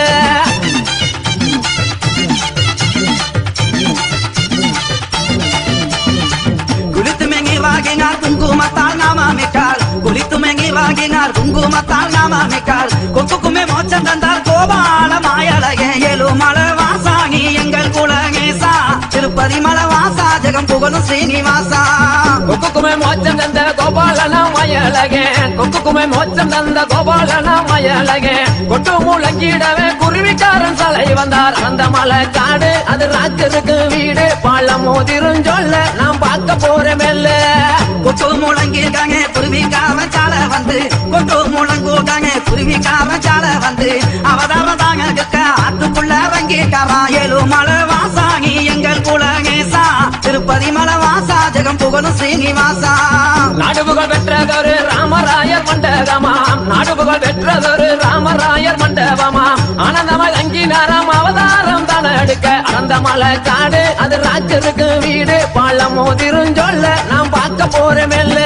வாங்கினார் குங்குமத்தால் நாமாமிட்டாள் குளித்து மெங்கி வாங்கினார் குங்குமத்தால் நாமாமிட்டாள் கொக்குக்குமே மோச்சம் தந்தார் கோபால மாயழகே ஏழுமலை வாசாகி எங்கள் குலகேசா திருப்பதி மலை வாசா ஜெகம் புகழும் ஸ்ரீனிவாசா கொக்குக்குமே மோச்சம் தந்த கோபாலனா மயலகே கொக்குக்குமே மோச்சம் தந்த கோபாலனா மயலகே கொட்டு முழங்கிடவே குருவிக்காரன் சலை வந்தார் அந்த மலை காடு அது ராக்கருக்கு வீடு பழம் மோதிரும் சொல்ல நாம் பார்க்க போற மேல கொட்டு முழங்கிருக்காங்க குருவிக்காரன் சாலை வந்து கொட்டு முழங்குக்காங்க குருவிக்காரன் சாலை வந்து அவதாரம் தாங்க ஆத்துக்குள்ள இறங்கிட்டாரா ஏழுமலை வாசாகி எங்கள் குலகேசா திருப்பதி மலை வாசா ஜெகம் புகழும் ஸ்ரீனிவாசா நாடுபுகள் பெற்றதொரு ராமராயர் மண்டபமாம் நாடுபுகள் பெற்றதொரு ராமராயர் மண்டபமாம் ஆனந்தமாய் அங்கினாராம் அவதாரம் தான எடுக்க அடர்ந்த மலை காடு அது ராக்கருக்கு வீடு பழம் மோதிரும் சொல்ல நாம் பார்க்க போற மேல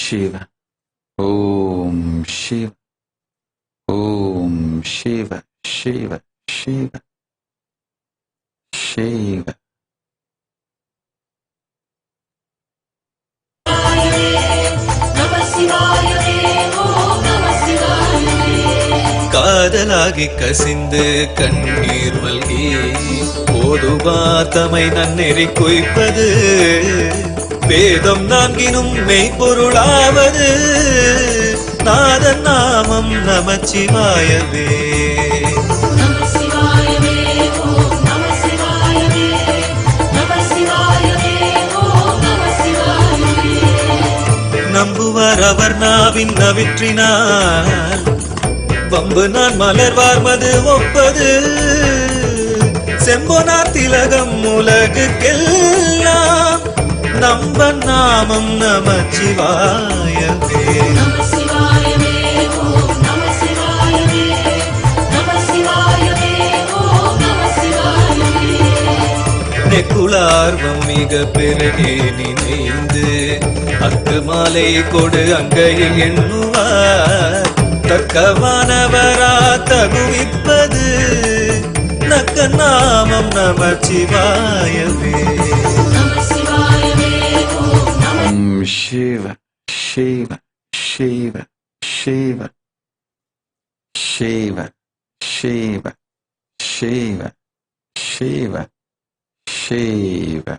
Shiva, Om Shiva, Om Shiva, Shiva, Shiva, Shiva. Namaste. காதலாகி கசிந்து கண்ணீர் மல்கி போதுவார் தமை நன்னெறி குய்ப்பது வேதம் நான்கினும் மெய்ப்பொருளாவது நாதன் நாமம் நமச்சிவாயவே. நம்புவார் அவர் நாவின் நவிற்றினார் வம்பு நான் மலர்வார் மது ஒப்பது செம்பொனார் திலகம் உலகுக்கெல்லாம் நம்ப நாமம் நமச்சிவாயவே. நெக்குளார்வம் மிக பெருகே நினைந்து அக்கு மாலை கொடு அங்கையில் எண்ணுவார் தக்கவானவரா தகுவிப்பது நக்க நாமம் நமச்சிவாயவே. Shiva, Shiva, Shiva, Shiva, Shiva, Shiva, Shiva, Shiva, Shiva,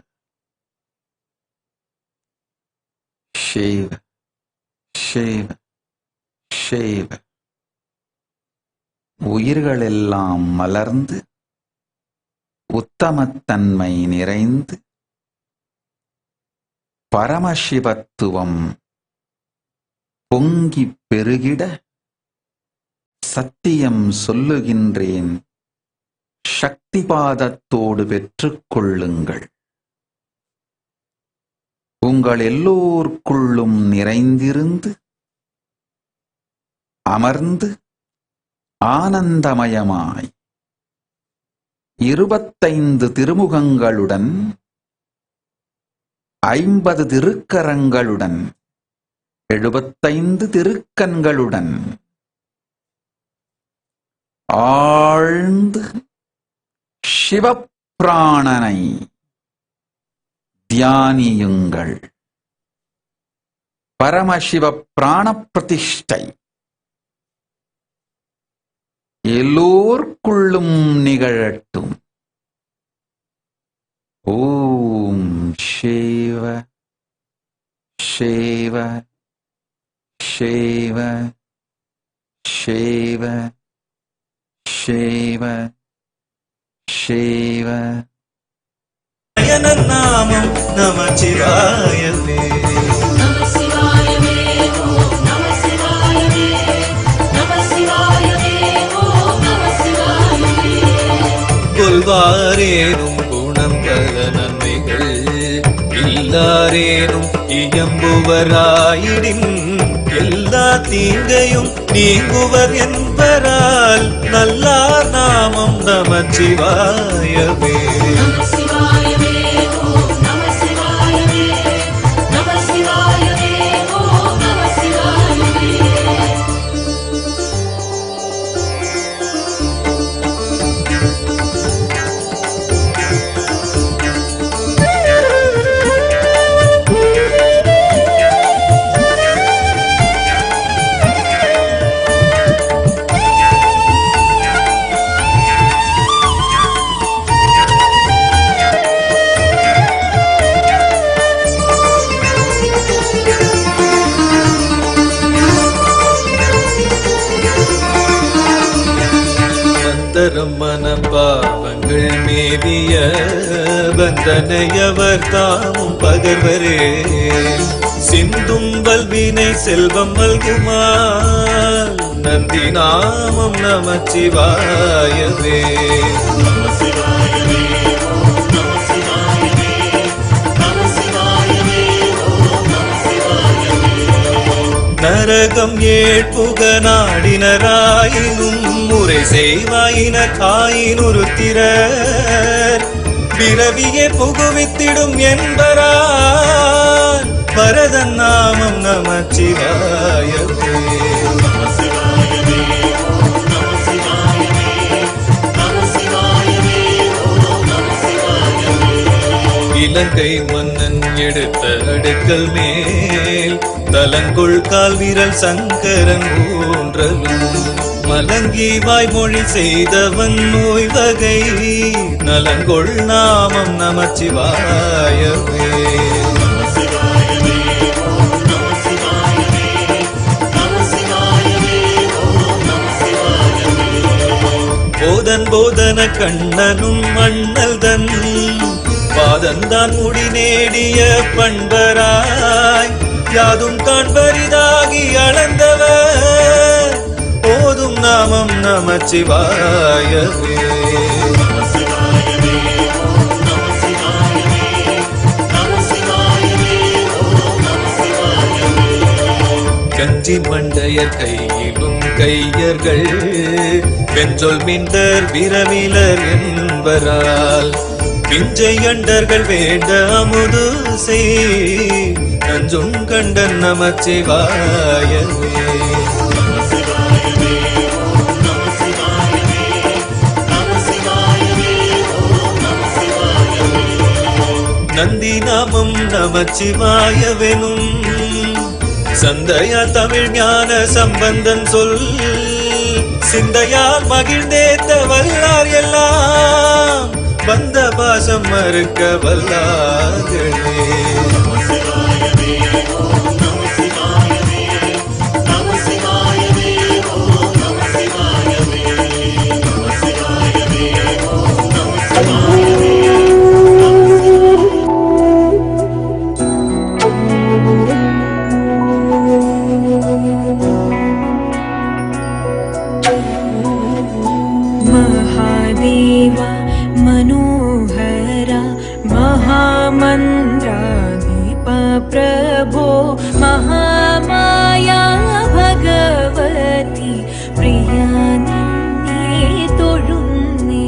Shiva, Shiva, Shiva. உயிர்களெல்லாம் மலர்ந்து உத்தமத்தன்மை நிறைந்து பரமசிவத்துவம் பொங்கி பெருகிட சத்தியம் சொல்லுகின்றேன் சக்திபாதத்தோடு பெற்றுக்கொள்ளுங்கள். உங்கள் எல்லோருக்குள்ளும் நிறைந்திருந்து அமர்ந்து ஆனந்தமயமாய் 25 திருமுகங்களுடன் 50 திருக்கரங்களுடன் 75 திருக்கண்களுடன் ஆழ்ந்து சிவப்பிராணனை தியானியுங்கள். பரமசிவ பிராண பிரதிஷ்டை எல்லோர்க்குள்ளும் நிகழட்டும். ஓம் சிவ சிவ சிவ சிவ சிவ சிவ. நாமம் நமச்சிவாயவே. கொள்வாரேனும் குணம் பல நன்மைகள் இல்லாரேனும் இயம்புவராயிடின் எல்லா தீங்கையும் நீங்குவர் என்பரால் நல்லார் நாமம் நமச்சிவாயவே. மனப்பாவங்கள் மேவிய பந்தனையவர் தாமும் பகர்வரே சிந்தும் வல்வினை செல்வம் மல்குமால் நந்தி நாமம் நமச்சிவாயவே. நரகம் ஏழ்புக நாடினராயினும் முறை செய்வாயினர் ஆயினுருத்திரர் பிறவியே புகுவித்திடும் என்பரார் பரதன் நாமம் நமச்சிவாயவே. இலங்கை மன்னன் எடுத்த அடுக்கல் மேல் தலங்கொள் கால் வீரல் சங்கரன் ஊன்றலும் மலங்கி வாய்மொழி செய்தவன் நோய் வகை நலங்கொள் நாமம் நமச்சிவாயவே. போதன் போதன கண்ணனும் மண்ணல் தன் பாதந்தான் முடி நேடிய பண்பராய் யாதும் காண்பரிதாகி அளந்தவர் போதும் நாமம் நமச்சிவாயவே. கஞ்சி மண்டையர் கையிலும் கையர்கள் வெஞ்சொல் மிண்டர் விரவிலர் என்பரால் பிஞ்சை அண்டர்கள் வேண்ட அமுது செய் நஞ்சும் கண்டன் நமச்சிவாயவே. நந்தி நாமம் நமச்சிவாயவெனும் சந்தையா தமிழ் ஞான சம்பந்தன் சொல் சிந்தையால் மகிழ்ந்தேத்த வல்லார் எல்லாம் வந்த பாசம் மறுக்க வல்லார்களே. महादेवा मनोहरा महामन्त्राधिप प्रभो महामाया भगवती प्रिया निन्ने तोळुन्ने.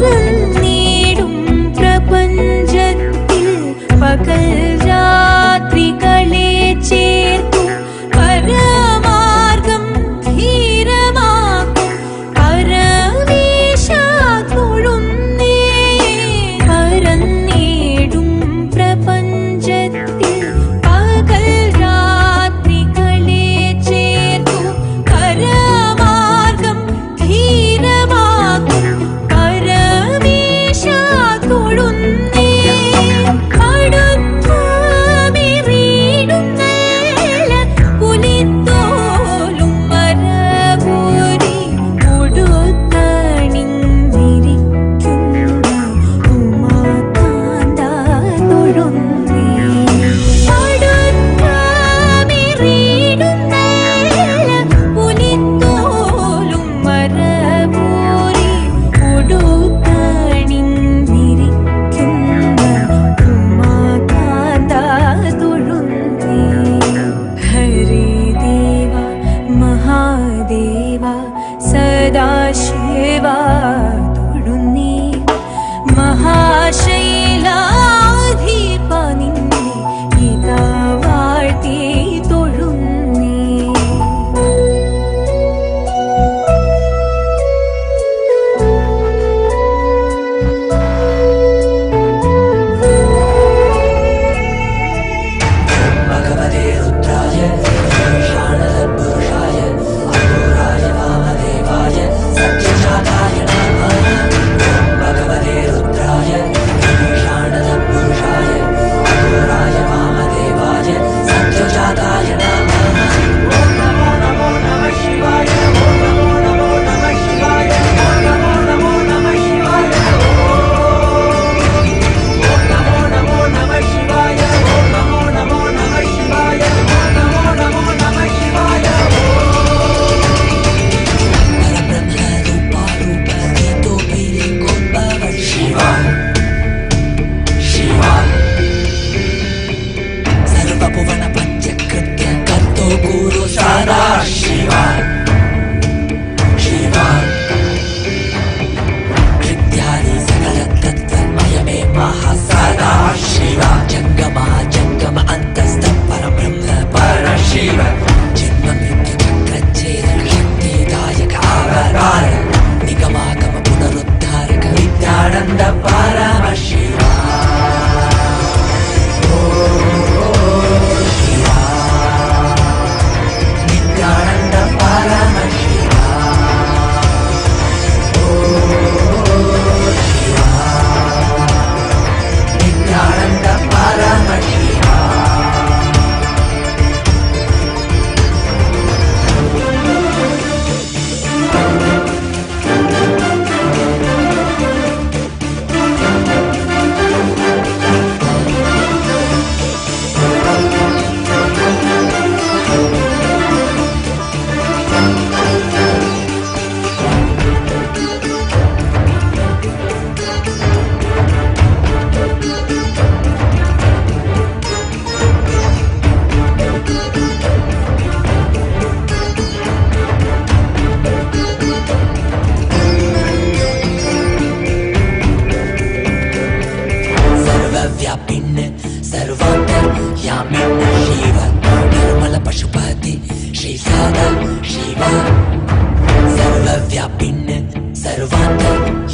പരന്നീടും പ്രപഞ്ചത്തിൽ പകൽ രാത്രികളെ ചേർക്കും പരമാർഗം ധീരമാക്കും പരമേശാതൊഴുന്നേ. പരന്നീടും പ്രപഞ്ചത്തിൽ പകൽ രാത്രികളെ ചേർക്കും പരമാർഗം ധീരമാക്കും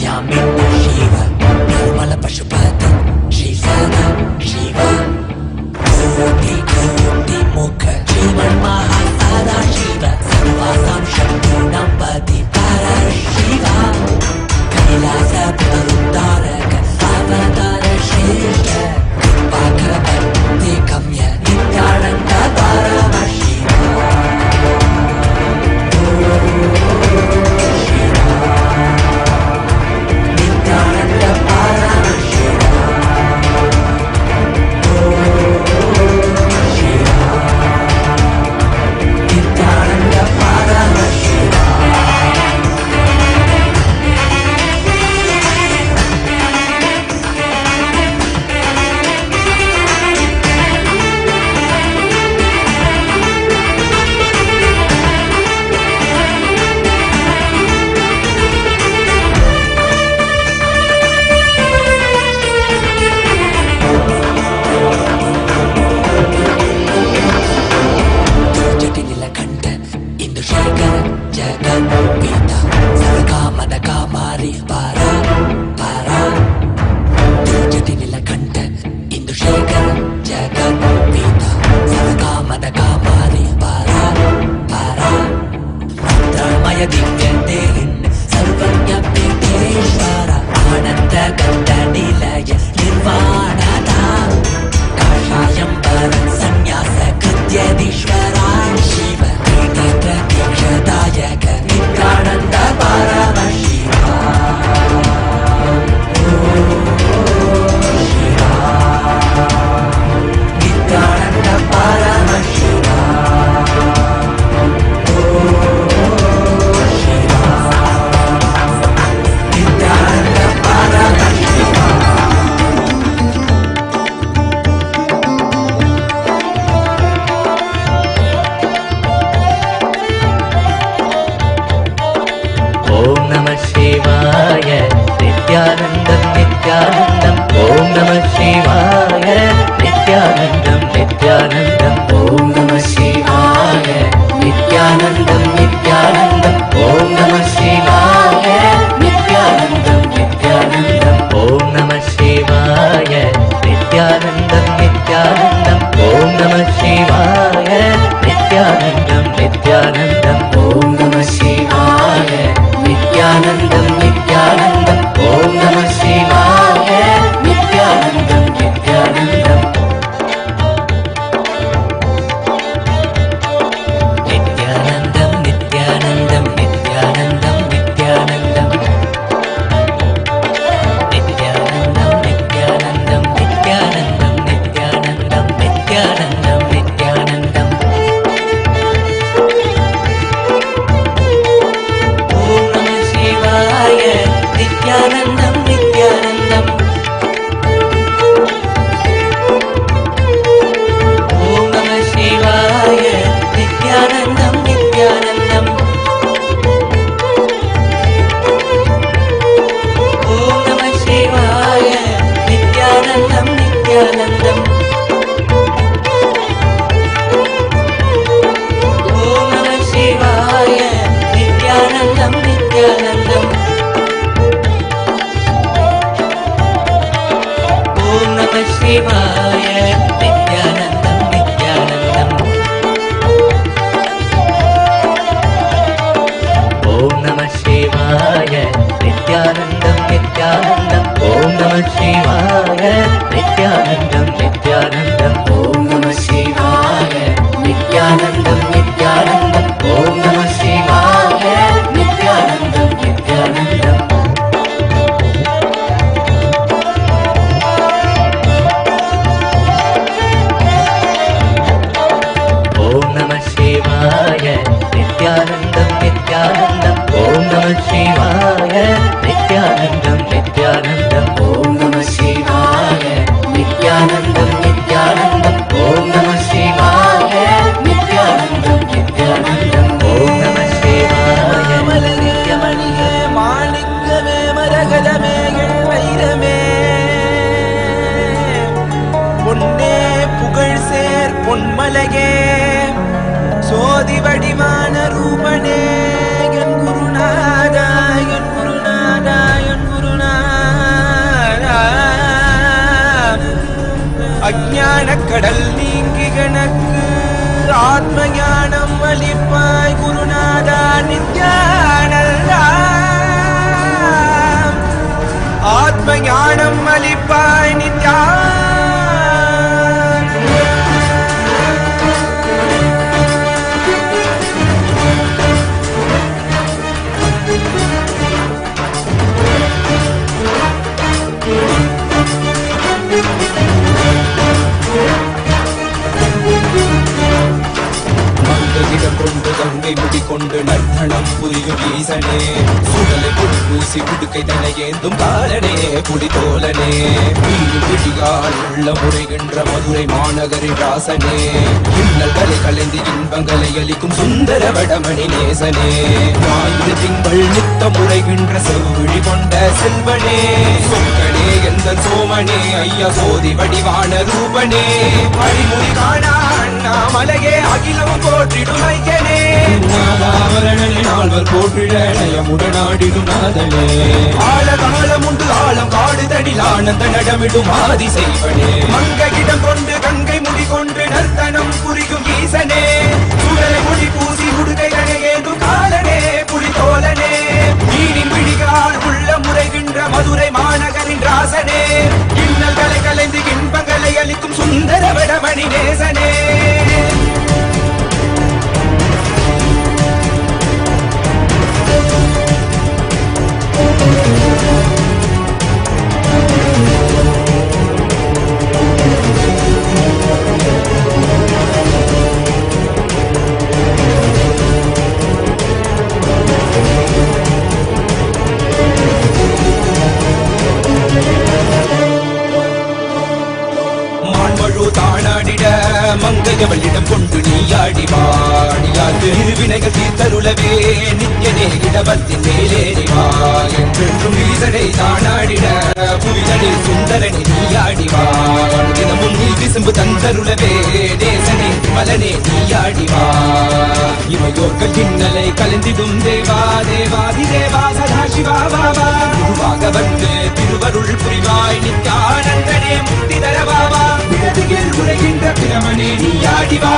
Yamina Shiva, Nirmala Pashupati, Shri Sada Shiva, Koti Mukha, Jivan Mahasada Shiva, Sarvasam Shakti Nambati Para Shiva, Kailasa Paruttaraka, Avadara Shishta, Pakravati Kamya, Nithyananda Paramashiva. Nithyananda Paramashiva. Nithyananda Paramashiva. Jati Nilakanta, Indushekara, Jagan, Pita, Sarkamada Kamari, Para, Para. Jati Nilakanta, Indushekara, Jagan, Pita, Sarkamada Kamari, Para, Para. Mantramaya Divyandehin, Sarvanya Piteshvara, Ananda Ganda Nilaya, Nirvanada. Kashayam Paran Sanyasa Kutyadishvara Shiva Niditra Dikshadayaka Nithyananda Paramashiva. Shiva Nithyananda Paramashiva. Shiva Nithyananda Paramashiva. Om Namah Shivaya, Nithyanandam Nithyanandam. Om Namah Shivaya, Nithyanandam Nithyanandam. Om Namah Shivaya, Nithyanandam Nithyanandam. Om Namah Shivaya, Nithyanandam Nithyanandam. Om Namah Shivaya, Nithyanandam Nithyanandam. Om Namah Shivaya, Nithyanandam Nithyanandam. Om Namah Shivaya, Nithyanandam Nithyanandam. Om Namah Shivaya, Nithyanandam Nithyanandam. Nithyanandam Nithyanandam Nithyanandam Nithyanandam. Nithyanandam Nithyanandam Nithyanandam Nithyanandam Nithyanandam Nithyanandam. Om Namah Shivaya, Nithyanandam Nithyanandam. Om Namah Shivaya, Nithyanandam Nithyanandam. Om Namah Shivaya, Nithyanandam Nithyanandam. Om Namah Shivaya, Nithyanandam Nithyanandam. Om Namah Shivaya, Nithyanandam Nithyanandam. Om Namah Shivaya, Nithyanandam Nithyanandam. Om Namah Shivaya, Nithyanandam Nithyanandam. Om Namah Shivaya, Nithyanandam Nithyanandam. Om Namah Shivaya, Nithyanandam Nithyanandam. Om Namah Shivaya, Nithyanandam Nithyanandam. Om Namah Shivaya, Nithyanandam Nithyanandam. Om Namah Shivaya, Nithyanandam Nithyanandam. Om Namah Shivaya, Nithyanandam Nithyanandam. Om Namah Shivaya, மலரியமணியே மாணிக்கமே மரகதமே வைரமே பொன்னே புகழ் சேர் பொன்மலையே சோதி வடிவான ரூபனே என் குருநாதா என் குருநாதா என் குரு அஞ்ஞான கடல் நீங்கி கணக்கு ஆத்ம ஞானம் அளிப்பாய் குருநாதா நித்யானந்தா. ஆத்ம ஞானம் அளிப்பாய் நித்யா. கொண்டு கங்கை முடி கொண்டு நர்த்தனம் புரியும் ஈசனே, சுடலை புடி பூசி புடுக்கை தனை ஏந்தும் காலனே புடி தோலனே, வீடு பிடியால் உள்ள முறைகின்ற மதுரை மாநகரின் ராசனே, இன்னல்களை கலைந்து இன்பங்களை அளிக்கும் சுந்தர வடமணி நேசனே, ஞாயிறு திங்கள் நித்த முறைகின்ற செவ்விழி கொண்ட செல்வனே, சொக்கனே எந்த சோமனே ஐயா சோதி வடிவான ரூபனே, அடிமுடி காணா அண்ணாமலையே அகிலம் போற்றிடும் ஐயனே, நாதாவரணனே நால்வர் போற்றிட நயமுடனாடிடும் நாதனே, ஆழகாலம் உண்டு ஆழம் காடுதடில் ஆனந்த நடமிடும் ஆதி செய்வனே, மங்கையிடம் கொண்டு கங்கை முடி கொண்டு நர்த்தனம் புரியும் ஈசனே, சுடலை முடி பூசி உடுகைகளை ஏந்தும் காலனே புலி தோலனே, நீரின் பிடிகால் உள்ள முறைகின்ற மதுரை மாநகரின் ராசனே, இன்னல்களை கலைந்து இன்பங்களை அளிக்கும் சுந்தர வடமணி நேசனே. மங்கையவளிடம் கொண்டு நீயாடி வாடியால் திருவினைகள் தீர்த்தருளவே நித்யனே இடபத்தின் மேலேறிவா, என்றென்றும் ஈசனை தானாடிட புவிதனில் சுந்தரனை நீயாடிவா, தினமும் நீ விசும்பு தந்தருளவே தேசனே மலனே நீயாடிவா, இமையோர்கள் இன்னலை கலந்திடும் தேவா தேவாதி தேவா சதா சிவா பாபா, குருவாக வந்து திருவருள் புரிவாய் நித்யானந்தனே முக்தி தரவாவா, விடதியில் உரைகின்ற பிரமனே நீயாடிவா.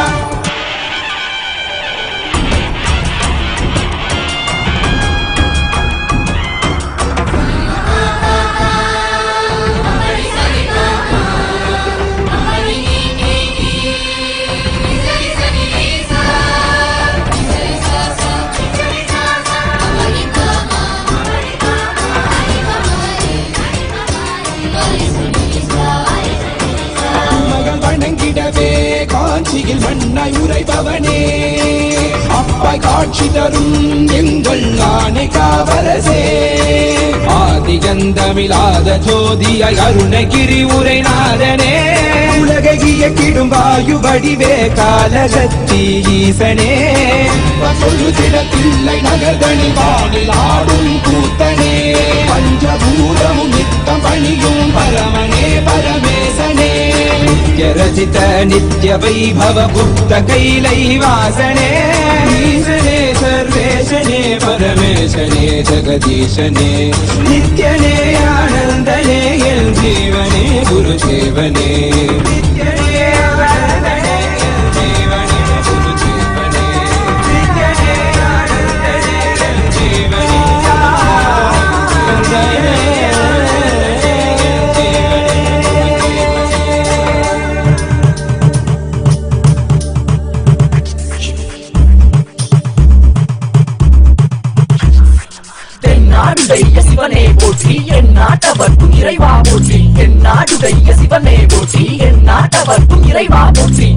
காஞ்சியில் மண்ணாய் உரைபவனே, அப்பாய் காட்சி தரும் எங்கள் ஆணை காவரசே, ஆதிகந்தமிழாத ஜோதியாய் அருணகிரி உரைநாதனே, உலகை இயக்கிடும் வாயு வடிவே காலகத்தி ஈசனே, சொல்லுதிடத்தில்லை நகர்தனி வானில் ஆடும் கூத்தனே, பஞ்சபூதமும் நித்தம் பணியும் பரமனே பரமேசனே, நித்யரசித நித்ய வைபவ புத்த கைலை வாசனே, ஈசனே சர்வேசனே பரமேசனே ஜெகதீசனே, நித்யனே ஆனந்தனே என் ஜீவனே குரு சேவனே, நித்யனே ஆனந்தனே என் ஜீவனே குரு சேவனே, நித்யனே ஆனந்தனே என் ஜீவனே தென்னாடுடைய சிவனே போற்றி என் நாட்டவர்க்கும் இறைவா போற்றி, என் நாடுடைய சிவனே போற்றி என் நாட்டவர்க்கும் இறைவா போற்றி,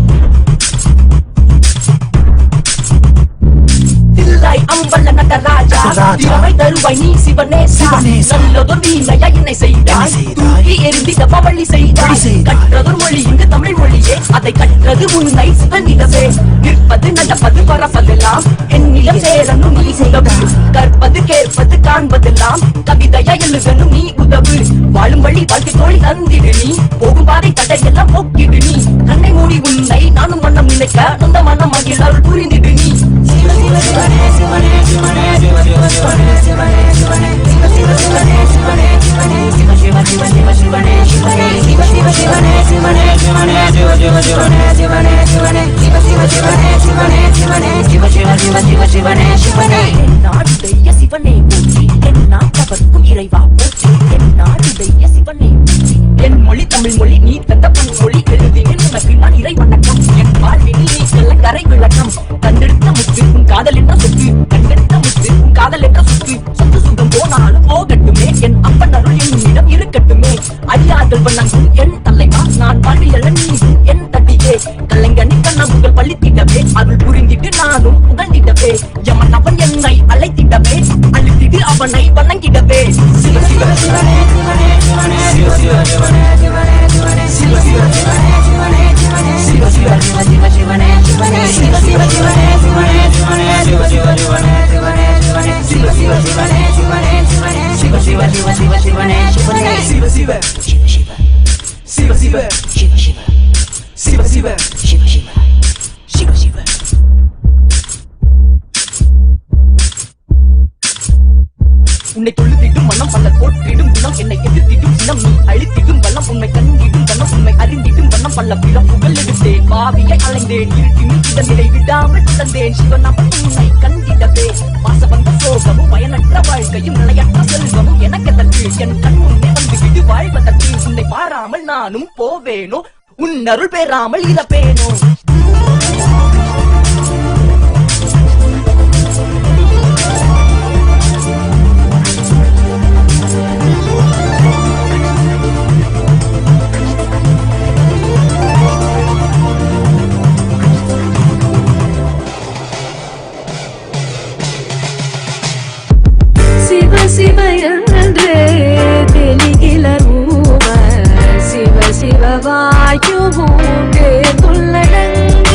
தில்லை அம்பல நடராஜா திறமை தருவாய் நீ சிவனே சிவனே, நல்லதொரு வீணையா என்னை செய்தாய் தூக்கி எரிந்திட பவழி செய்தாய், கற்றதொரு மொழி இங்கு தமிழ் மொழியே அதை கற்றது உன்னை சிவனிடமே, நிற்பது நடப்பது பரப்பதெல்லாம் என்னிடம் சேரனும் நீ உதவு, கற்பது கேட்பது காண்பதெல்லாம் கவிதையா எழுதனும் நீ உதவு, வாழும் வழி வாழ்க்கை தோழி தந்திடு நீ, போகும் பாதை தடையெல்லாம் போக்கிடு நீ, கண்ணை மூடி உன்னை நானும் மன்னம் நினைக்க நொந்த மனம் மகிழ் அருள் புரிந்திடு நீ, சிவ சிவ சிவனே சிவனே சிவனே சிவ சிவ சிவனே சிவனே சிவனே சிவ சிவ சிவனே சிவனே சிவனே சிவ சிவ சிவ சிவ சிவனே சிவனே சிவ சிவ சிவனே சிவனே சிவனே சிவனே சிவனே நாடுடைய சிவனே போற்றி என் நாட்டவர்க்கும் இறைவா போற்றி என் நாடுடைய சிவனே போற்றி என் மொழி தமிழ் மொழி நீ தந்த பண் மொழி எழுதினில் உனக்கு நான் இறை வணக்கம் என் வாழ்வினில் நீ செல்ல கரை விளக்கம் கண்டெடுத்த முத்து உன் காதல் என்ற சொத்து கண்டெடுத்த முத்து உன் காதல் என்ற சொத்து சொத்து சுகம் போனாலும் போகட்டுமே என் அப்பன் அருள் என்னிடம் இருக்கட்டுமே அடியார்கள் பண்ணாங்கும் என் தலைவா நான் பாண்டியல்ல நீங்கும் என் தட்டியே கலைஞனி கண்ணாமுகள் பள்ளித்திடவே அருள் புரிந்திட்டு நானும் புகழ்ந்திடவே எமன் அவன் என்னை அழைத்திடவே அழுத்திடு அவனை வணங்கிடவே சிவ சிவ சிவனே சிவனே சிவனே சிவ சிவ சிவனே சிவனே சிவனே சிவ சிவ சிவனே சிவனே சிவனே சிவ சிவ சிவ சிவ சிவனே சிவனே சிவ சிவ சிவனே சிவனே சிவனே சிவ சிவ சிவனே சிவனே சிவனே சிவ சிவ சிவனே சிவனே சிவனே சிவ சிவ சிவ சிவ சிவனே சிவனே சிவ சிவ சிவ சிவ சிவ சிவ சிவ சிவ சிவ சிவ சிவ சிவ சிவ உன்னை தொழுதிடும் மனம் பல போற்றிடும் குணம் என்னை எதிர்த்திடும் சினம் நீ அழித்திடும் வல்லம் உண்மை கண்டிடும் கண்ணம் உண்மை அறிந்திடும் வண்ணம் பல பிறம் புகழ் எடுத்தேன் பாவியை அலைந்தேன் இருட்டினும் இதனை விடாமல் கிடந்தேன் சிவனவன் உன்னை கண்டிடவே வாசவந்த சோகமும் பயனற்ற வாழ்க்கையும் நிலையற்ற செல்வமும் எனக்கதற்கு என் கண் முன்னே வந்து விடு வாழ்வதற்கு உன்னை பாராமல் நானும் போவேனோ உன் அருள் பெறாமல் இறப்பேனோ சிவ சிவ என்றே தெளிகிலர் ஊவர் சிவ சிவ வாயுவும் தேர்ந்துள்ளடங்க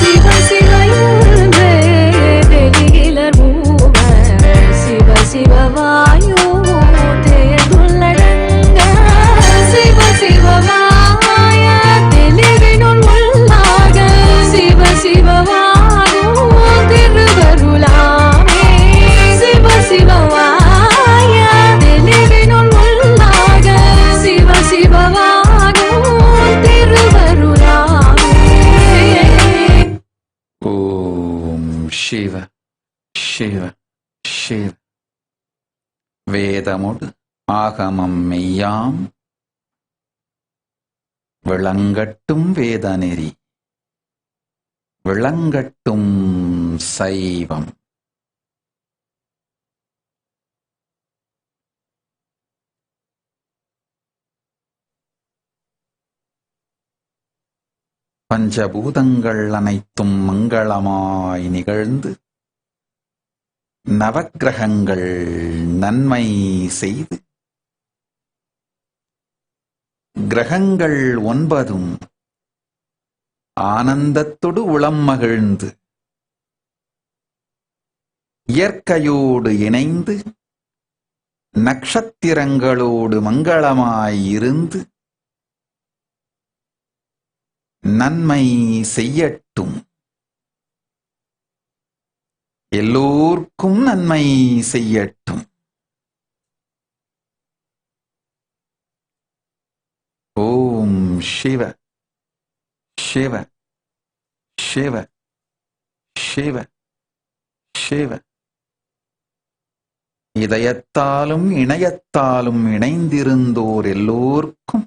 சிவ சிவ என்றே தெளிகிலர் ஊவர் சிவ சிவ வாயுவும் தேர்ந்துள்ளடங்க சிவ சிவ வாய தெளிவினுள் உள்ளாக சிவ சிவ வாயும் திருவருளாமே சிவ சிவவாய தெளிவினுள் உள்ளாக சிவ சிவவாகும் திருவருளாமே. ஓம் சிவ சிவ சிவ வேதமுடு ஆகமம் மெய்யாம் விளங்கட்டும் வேதநெறி விளங்கட்டும் சைவம். பஞ்சபூதங்கள் அனைத்தும் மங்களமாய் நிகழ்ந்து நவக்கிரகங்கள் நன்மை செய்து கிரகங்கள் 9 ஆனந்தத்தொடு உளம் மகிழ்ந்து இயற்கையோடு இணைந்து நட்சத்திரங்களோடு மங்களமாயிருந்து நன்மை செய்யட்டும். எல்லோர்க்கும் நன்மை செய்யட்டும். ஓம் சிவ சிவ சிவ சிவ சிவ. இதயத்தாலும் இணையத்தாலும் இணைந்திருந்தோர் எல்லோர்க்கும்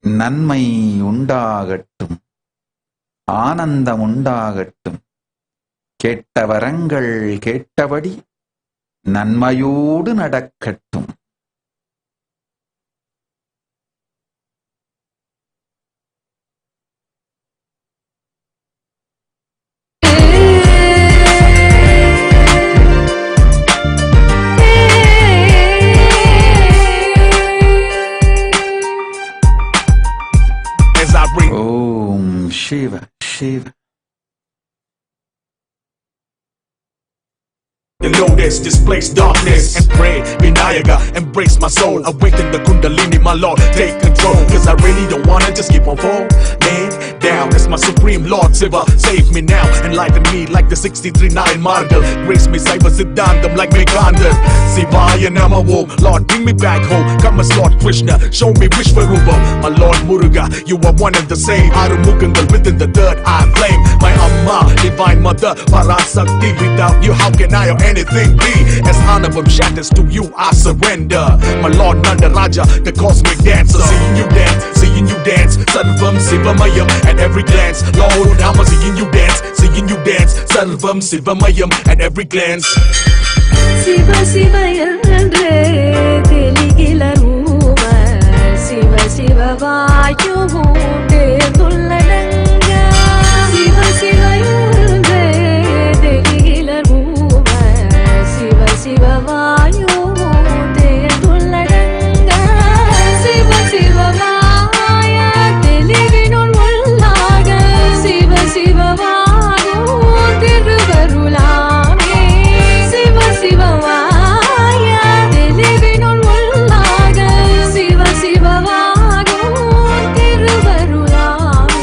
நன்மை உண்டாகட்டும், ஆனந்தம் உண்டாகட்டும். கேட்ட வரங்கள் கேட்டபடி நன்மையோடு நடக்கட்டும். ஓம் Shiva Shiva The lotus displace darkness and pray Vinayaka, embrace my soul, awaken the Kundalini, my Lord, take control, cause I really don't wanna just keep on falling down. As my supreme Lord Shiva, save me now, enlighten me like the 63-9 Margal, grace me Saiva Siddhantam like Megandar, Sivaya Nama Om, Lord bring me back home, come as Lord Krishna, show me Vishwarupam, my Lord Muruga, you are one and the same, Arumugangal within the third eye flame, my Amma, divine mother, Parasakti, without you how can I or anything be, as Anavam shatters to you I surrender, my Lord Nanda Raja, the cosmic dancer, seeing you dance, Sarvam Sivamayam, at every glance, Lord I'm seeing you dance, Sarvam Sivamayam, at every glance. Siva Siva yandre teligila ruma, Siva Siva vaayuvum teertulladanga, Siva Siva yandre teligila ruma, Siva Siva vaayuvum teertulladanga, Siva Siva vaaya teliginul ullaga, Siva Siva vaayuvum teruvarulame, Siva Siva vaaya teliginul ullaga, Siva Siva vaayuvum teruvarulame.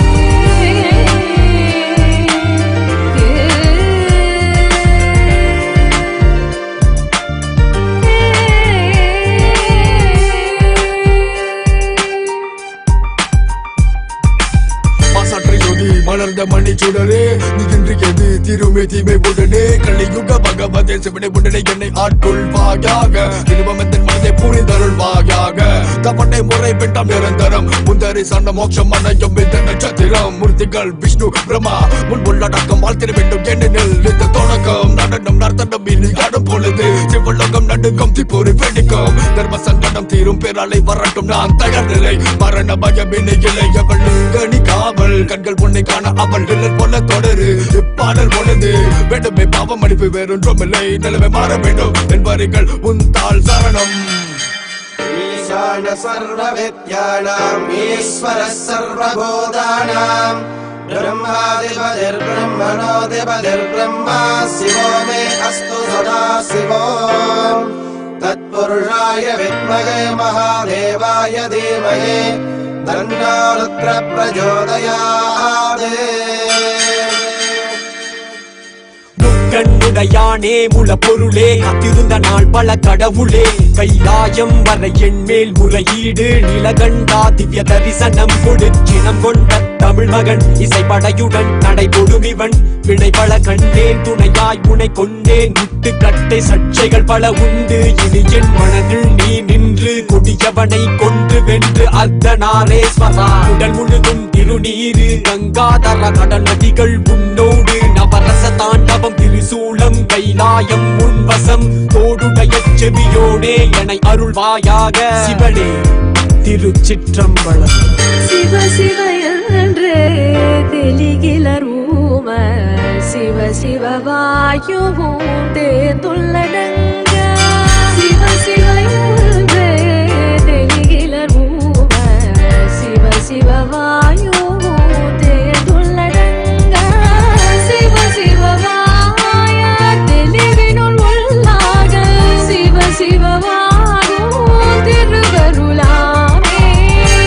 மலர்ந்த மணி சுடரே நிகின்றியது திருமை தீமை உடனே கலியுக பகவதே சிவனை உடனே என்னை ஆட்கொள்வாயாக திருவமத்தின் மனதை புரிந்தருள்வாயாக தப்பனை முறை பெற்றாம் நிரந்தரம் முந்தரி சண்ட மோட்சம் அனையும் இந்த நட்சத்திரம் மூர்த்திகள் விஷ்ணு பிரம்மா முன் உள்ளடக்கம் வாழ்த்திட வேண்டும் ஏனெனில் இந்த தொடக்கம் நடனம் நர்த்தனம் இனி ஆடும் பொழுது சிவலோகம் நடுக்கம் திப்பொரு வெடிக்கும் தர்ம சங்கடம் தீரும் பேராலை வரட்டும் நான் தயார் நிலை மரண பயம் இனி இல்லை அவள் கணி காவல் கண்கள் பொண்ணை காண அவள் நிழல் போல தொடரு பாடல் பொழுது வேண்டுமே பாவம் அளிப்பு வேறொன்றுமில்லை நிலைமை மாற வேண்டும் என்பார்கள் உன் தாள் சரணம். ஈசான சர்வ வித்யானாம் ஈஸ்வர சர்வபூதானாம் பிரம்மாதிபதிர் பிரம்மணோதிபதிர் பிரம்மா சிவோ மே அஸ்து சதா சிவோம் தத்புருஷாய வித்மகே மகாதேவாய தீமஹி தன்னோ ருத்ர பிரச்சோதயாத். கண்ணுடையானே முள பொருளே காத்திருந்த நாள் பல கடவுளே கைலாயம் வர என் மேல் முறையீடு நிலகண்டா திவ்ய தரிசனம் கொடுச்சினம் கொண்ட தமிழ் மகன் இசைப்படையுடன் நடைபொடும் இவன் வினை பல கண்டேன் துணையாய் உனை கொண்டேன் விட்டு கட்டை சர்ச்சைகள் பல உண்டு இனி என் மனதில் நீ நின்று கொடியவனை கொன்று வென்று அர்த்தநாரேஸ்வரா உடல் முழுதும் திருநீரு கங்காதர கடல் நதிகள் உன்னோடு நவரச தாண்டவம் திரிசூலம் கைலாயம் முன்வசம் தோடுடைய செவியோனே என அருள்வாயாக சிவனே திருச்சிற்றம்பலம். சிவ சிவ என்றே தெளிகில ரூம, சிவ சிவ வாயுவும் தேர்ந்துள்ளடங்க, சிவ சிவ என்றே தெளிகில ரூம, சிவ சிவ வாயுவும் தேர்ந்துள்ளடங்க, சிவ சிவ வாய தெளிவினுள் உள்ளாக, சிவ சிவ வாயும் திருவருளாமே,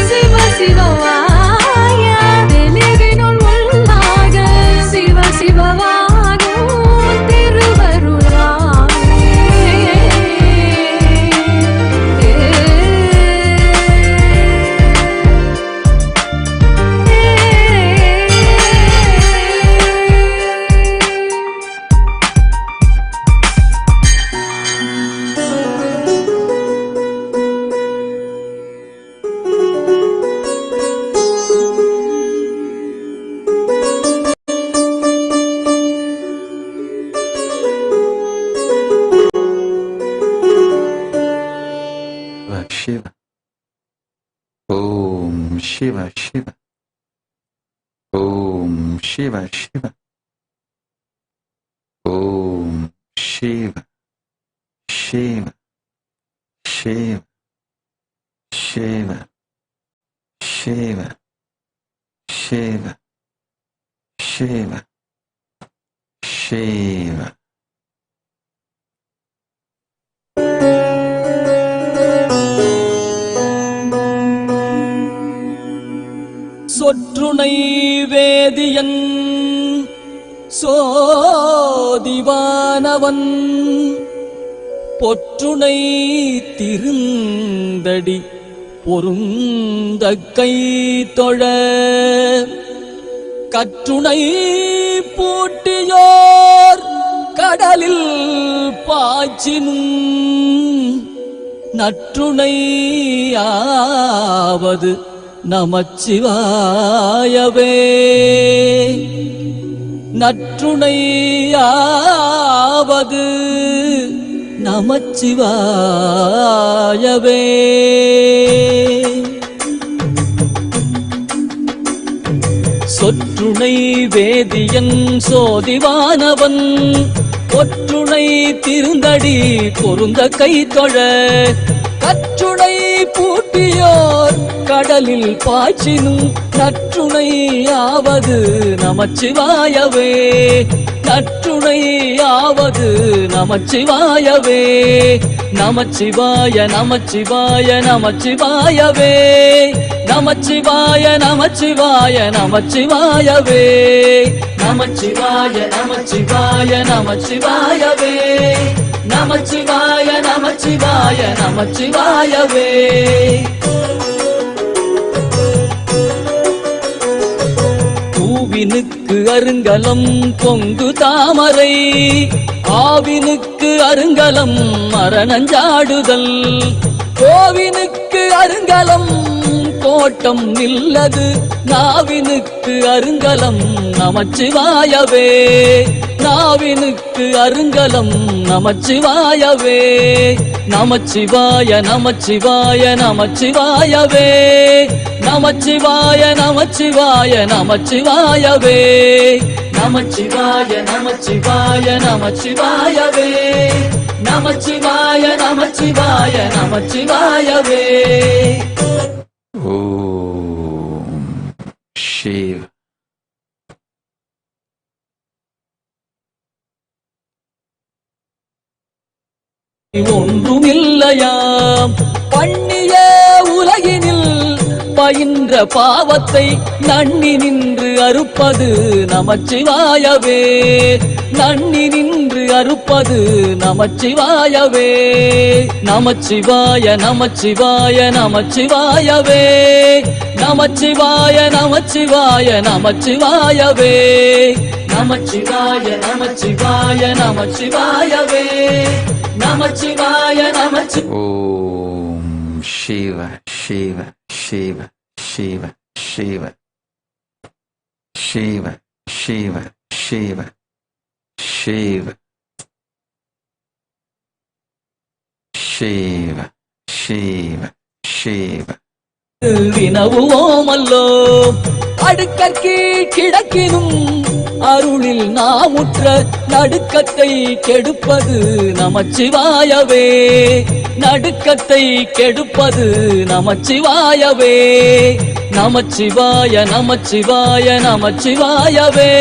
சிவ சிவ வாய தெளிவினுள் உள்ளாக, சிவ சிவ வாயும் திருவருளாமே. Shiva. Om Shiva Shiva. Om Shiva Shiva. Om Shiva Shiva Shiva Shiva Shiva Shiva Shiva Shiva சொற்றுணை வேதியன் சோதிவானவன் பொற்றுணை திருந்தடி பொருந்த கை தொழ கற்றுணை பூட்டியோர் கடலில் பாய்ச்சினும் நற்றுணையாவது நமச்சிவாயவே நற்றுணையாவது நமச்சிவாயவே. சொற்றுணை வேதியன் சோதிவானவன் ஒற்றுணை திருந்தடி பொருந்த கை தொழ கற்றுணை பூட்டியோர் கடலில் பாய்ச்சினும் நற்றுணையாவது நமச்சிவாயவே நற்றுணையாவது நமச்சிவாயவே நமச்சிவாய நமச்சிவாய நமச்சிவாயவே நமச்சிவாய நமச்சிவாய நமச்சிவாயவே நமச்சிவாய நமச்சிவாய நமச்சிவாயவே நமச்சிவாய நமச்சிவாய நமச்சிவாயவே. பூவினுக்கு அருங்கலம் பொங்கு தாமரை ஆவினுக்கு அருங்கலம் மரணஞ்சாடுதல் கோவினுக்கு அருங்கலம் கோட்டம் நில்லது நாவினுக்கு அருங்கலம் நமச்சிவாயவே நாவினுக்கு அருங்கலம் நமச்சிவாயவே நமச்சிவாய நமச்சிவாய நமச்சிவாயவே நமச்சிவாய நமச்சிவாய நமச்சிவாயவே நமச்சிவாய நமச்சிவாய நமச்சிவாயவே நமச்சிவாய நமச்சிவாய நமச்சிவாயவே. ஓம் சிவ ஒன்றுமில்லையாம் பண்ணிய உலகினில் பயின்ற பாவத்தை நன்னி நின்று அறுப்பது நமச்சிவாயவே நன்னி நின்று அறுப்பது நமச்சிவாயவே நமச்சிவாய நமச்சிவாய நமச்சிவாயவே நமச்சிவாய நமச்சிவாய நமச்சிவாயவே நமச்சிவாய நமச்சிவாய நமச்சிவாயவே நமச்சிவாய நமச்சி. ஓம் சிவ சிவ சிவ சிவ சிவ சிவ சிவ சிவ சிவ சிவ சிவ சிவ. வினவுவோமல்லோ அடுக்கி கிடக்கினும் அருளில் நாமுற்ற நடுக்கத்தை கெடுப்பது நமச்சிவாயவே நடுக்கத்தை கெடுப்பது நமச்சிவாயவே நமச்சிவாய நமச்சிவாய நமச்சிவாயவே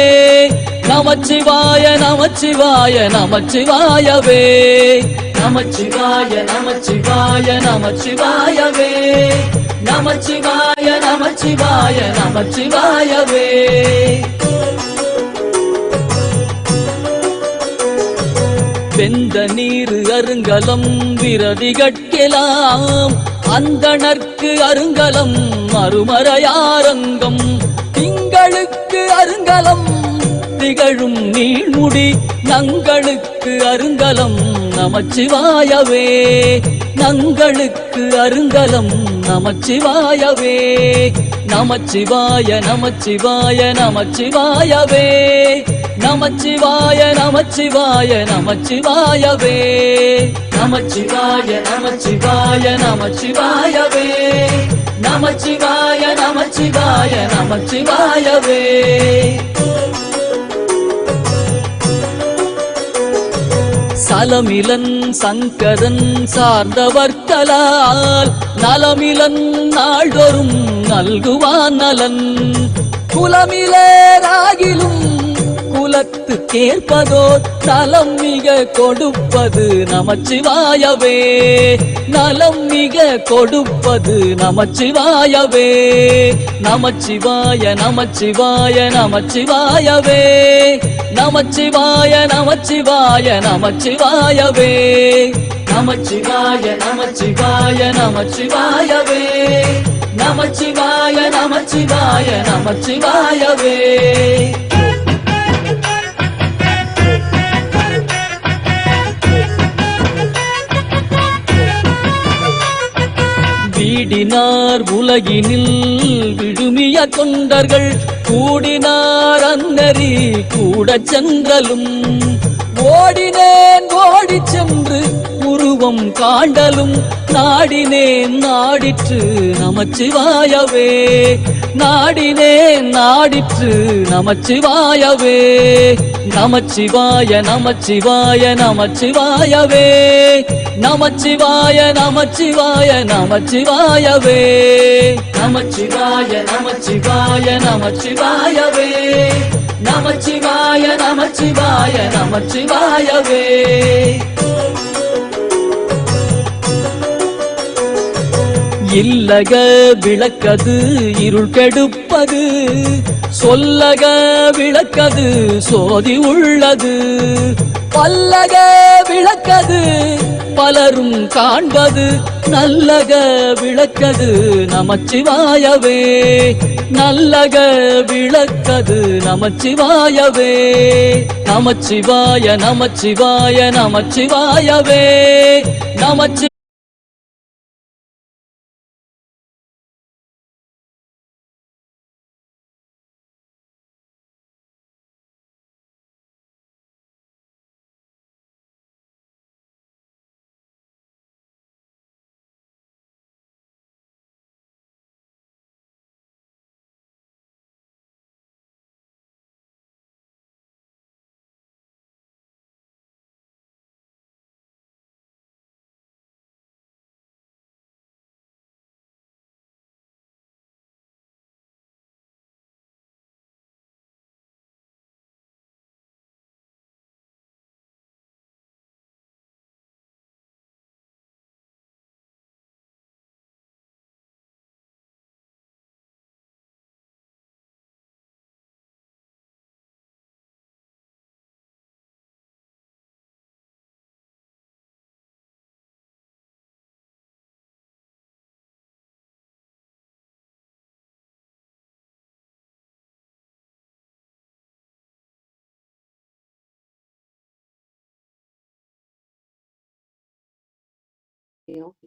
நமச்சிவாய நமச்சிவாய நமச்சிவாயவே நமச்சிவாய நமச்சிவாய நமச்சிவாயவே நமச்சிவாய நமச்சிவாய நமச்சிவாயவே. வெந்த நீரு அருங்கலம் விரதிகட்கெலாம் அந்தணர்க்கு அருங்கலம் மறுமறையாரங்கம் திங்களுக்கு அருங்கலம் திகழும் நீழ்முடி நங்களுக்கு அருங்கலம் நமச்சிவாயவே நங்களுக்கு அருங்கலம் நமச்சிவாயவே நமச்சிவாய நமச்சிவாய நமச்சிவாயவே நமச்சிவாய நமச்சிவாய நமச்சிவாயவே நமச்சிவாய நமச்சிவாய நமச்சிவாயவே நமச்சிவாய நமச்சிவாய நமச்சிவாயவே. சலமிலன் சங்கரன் சார்ந்தவர்களால் நலமிலன் நாள்தோறும் நல்குவான் நலன் குலமிலேராகிலும் குலத்து கேற்பதோர் நலம் மிக கொடுப்பது நமச்சிவாயவே. நலம் மிக கொடுப்பது நமச்சிவாயவே. நமச்சிவாய நமச்சிவாய நமச்சிவாயவே. நமச்சிவாய நமச்சிவாய நமச்சிவாயவே. நமச்சிவாய நமச்சிவாய நமச்சிவாயவே. நமச்சிவாய நமச்சிவாய நமச்சிவாயவே. வீடினார் உலகினில் விழுமிய தொண்டர்கள் கூடினார் அன்னறி கூட சென்றலும் ஓடினேன் ஓடி சென்று உருவம் காண்டலும் நாடினேன் நாடிற்று நமச்சிவாயவே. நாடினேன் நாடிற்று நமச்சிவாயவே. நமச்சிவாய நமச்சிவாய நமச்சிவாயவே. நமச்சிவாய நமச்சிவாய நமச்சிவாயவே. நமச்சிவாய நமச்சிவாய நமச்சிவாயவே. நமச்சிவாய நமச்சிவாய நமச்சிவாயவே. இல்லக விளக்கது இருள் கெடுப்பது சொல்லக விளக்கது சோதி உள்ளது. பல்லக விளக்கது பலரும் காண்பது நல்லக விளக்கது நமச்சிவாயவே. நல்லக விளக்கது நமச்சிவாயவே. நமச்சிவாய நமச்சிவாய நமச்சிவாயவே. நமச்சி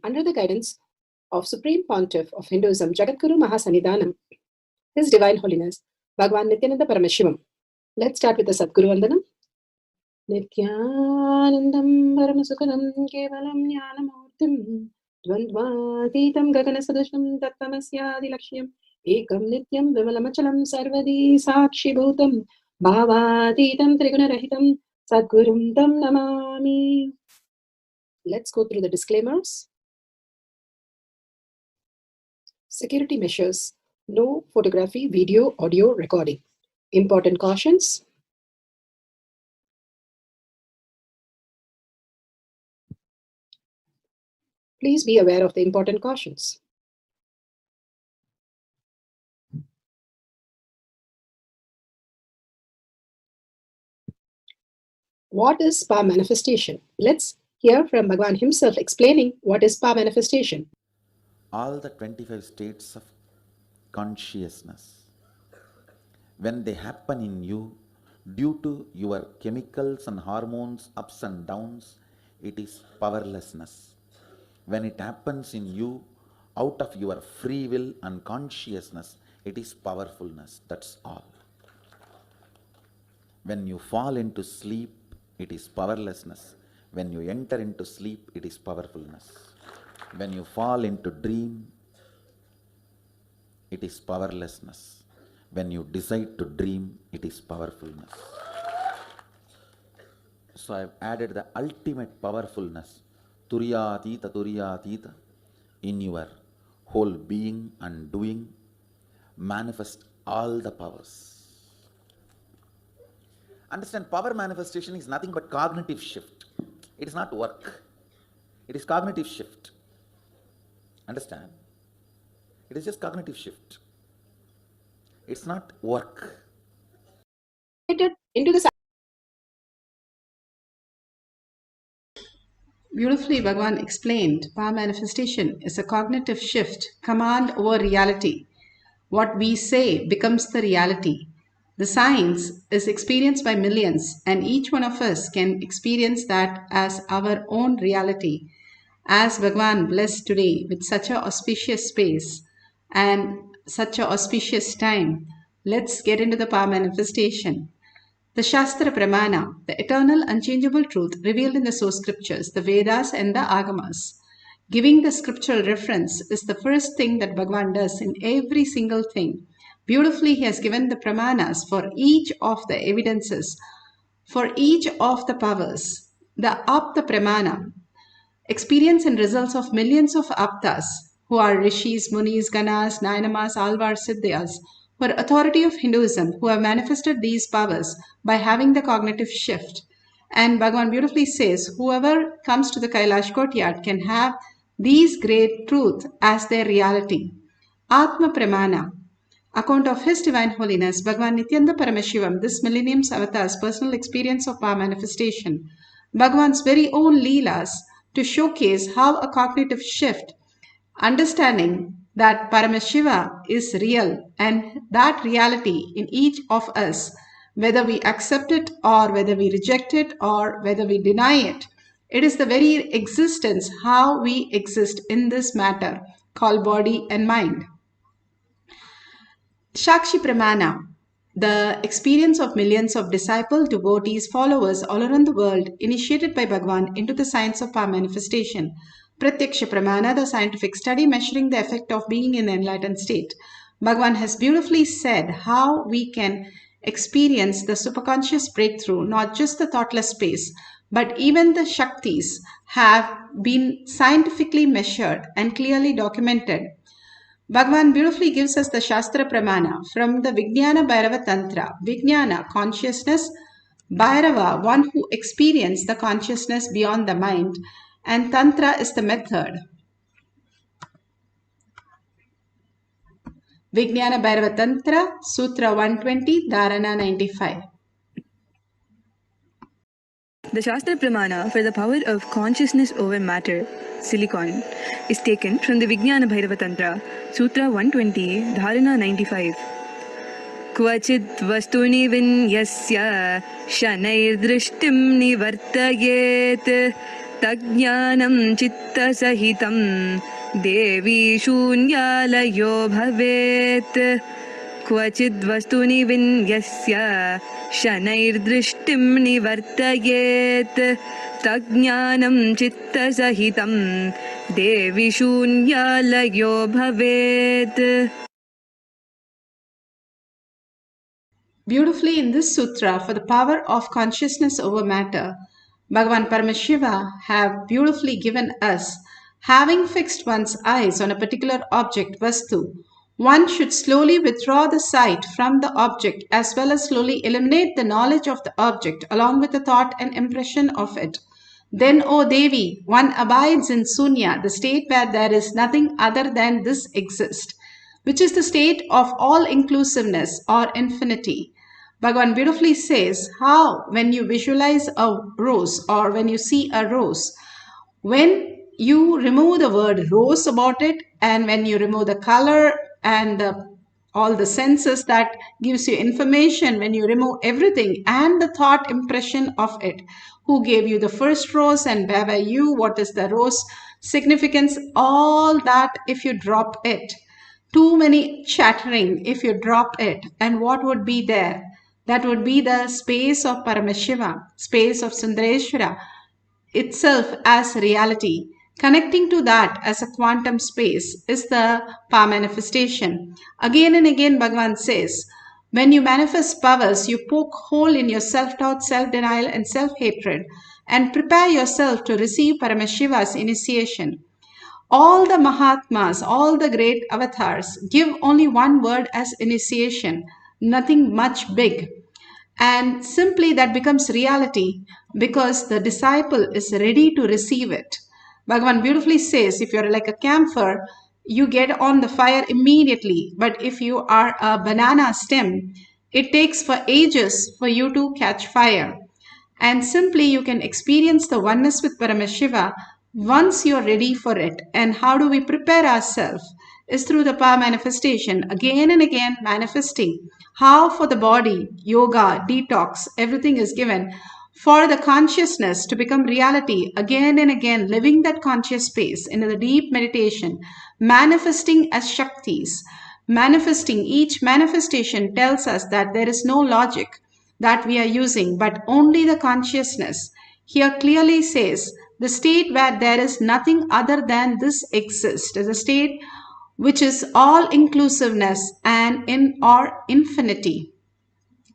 under the guidance of Supreme Pontiff of Hinduism, Jagadguru Mahasanidhanam, His Divine Holiness, Bhagavan Nithyananda Paramashivam. Let's start with the Sadguru Vandanam. Nithyanandam Paramasukhanam Kevalam Jnanamurtim Dvandvatitam Gaganasadusham Tattvamasya Lakshya Ekam Nityam Vimalamachalam Sarvadi Sakshi Bhutam Bhavatitam Trigunarahitam Sadgurum Tam Namami. Let's go through the disclaimers. Security measures. No photography, video, audio recording. Important cautions. Please be aware of the important cautions. What is spa manifestation? Let's hear from Bhagavan himself explaining what is spa manifestation. All the 25 states of consciousness, when they happen in you, due to your chemicals and hormones ups and downs, it is powerlessness. When it happens in you, out of your free will and consciousness, it is powerfulness. That's all. When you fall into sleep, it is powerlessness. When you enter into sleep, it is powerfulness. When you fall into dream, it is powerlessness. When you decide to dream, it is powerfulness. So I have added the ultimate powerfulness, Turiyatita, in your whole being and doing, manifest all the powers. Understand, power manifestation is nothing but cognitive shift. It is not work. It is cognitive shift. Understand? It is just cognitive shift. It's not work. Into the beautifully, Bhagavan explained, power manifestation is a cognitive shift, command over reality. What we say becomes the reality. The science is experienced by millions, and each one of us can experience that as our own reality. As Bhagavan blessed today with such an auspicious space and such an auspicious time, let's get into the power manifestation. The Shastra Pramana, the eternal unchangeable truth revealed in the source scriptures, the Vedas and the Agamas. Giving the scriptural reference is the first thing that Bhagavan does in every single thing. Beautifully, he has given the Pramanas for each of the evidences, for each of the powers. The Apta Pramana, experience and results of millions of Aptas, who are Rishis, Munis, Ganas, Nainamas, Alvars, Siddhyas, who are authority of Hinduism, who have manifested these powers by having the cognitive shift. And Bhagavan beautifully says, whoever comes to the Kailash courtyard can have these great truth as their reality. Atma Pramana, account of His Divine Holiness, Bhagavan Nithyananda Paramashivam, this millennium's avatar's personal experience of power manifestation, Bhagavan's very own leelas to showcase how a cognitive shift, understanding that Paramashiva is real and that reality in each of us, whether we accept it or whether we reject it or whether we deny it, it is the very existence, how we exist in this matter called body and mind. Shakshi Pramana, the experience of millions of disciples, devotees, followers all around the world, initiated by Bhagavan into the science of power manifestation. Pratyaksha Pramana, the scientific study measuring the effect of being in the enlightened state. Bhagavan has beautifully said how we can experience the superconscious breakthrough, not just the thoughtless space, but even the Shaktis have been scientifically measured and clearly documented. Bhagavan beautifully gives us the Shastra Pramana from the Vijnana Bhairava Tantra. Vijnana, consciousness, Bhairava, one who experienced the consciousness beyond the mind, and Tantra is the method. Vijnana Bhairava Tantra, Sutra 120, Dharana 95. The Shastra Pramana for the power of consciousness over matter, silicon, is taken from the Vijnana Bhairava Tantra, Sutra 120, Dharana 95. Kvachit vastuni vinyasya shanair-drishtim nivartayet tajnanam chitta sahitam devi shunyalayo bhavet. Kvachid vastuni vinyasya shanair-drishtim nivartayet tajnanam chitta sahitam devi shunyalayo bhavet. Beautifully in this sutra, for the power of consciousness over matter, Bhagavan Paramashiva have beautifully given us, having fixed one's eyes on a particular object, Vastu, one should slowly withdraw the sight from the object as well as slowly eliminate the knowledge of the object along with the thought and impression of it. Then, O Devi, one abides in Sunya, the state where there is nothing other than this exist, which is the state of all inclusiveness or infinity. Bhagavan beautifully says how when you visualize a rose or when you see a rose, when you remove the word rose about it and when you remove the color and all the senses that gives you information, when you remove everything and the thought impression of it, who gave you the first rose and where were you, what is the rose significance, all that if you drop it, too many chattering if you drop it, and what would be there? That would be the space of Paramashiva, space of Sundareshwara itself as reality. Connecting to that as a quantum space is the power manifestation. Again and again Bhagavan says, when you manifest powers, you poke hole in your self-doubt, self-denial and self-hatred and prepare yourself to receive Paramashiva's initiation. All the Mahatmas, all the great avatars give only one word as initiation, nothing much big. And simply that becomes reality because the disciple is ready to receive it. Bhagavan beautifully says, if you're like a camphor, you get on the fire immediately. But if you are a banana stem, it takes for ages for you to catch fire. And simply you can experience the oneness with Paramashiva once you're ready for it. And how do we prepare ourselves? Is through the power manifestation, again and again manifesting. How for the body, yoga, detox, everything is given for the consciousness to become reality, again and again, living that conscious space into the deep meditation, manifesting as Shaktis. Manifesting, each manifestation tells us that there is no logic that we are using, but only the consciousness. Here clearly says, the state where there is nothing other than this exists is a state which is all inclusiveness and in or infinity.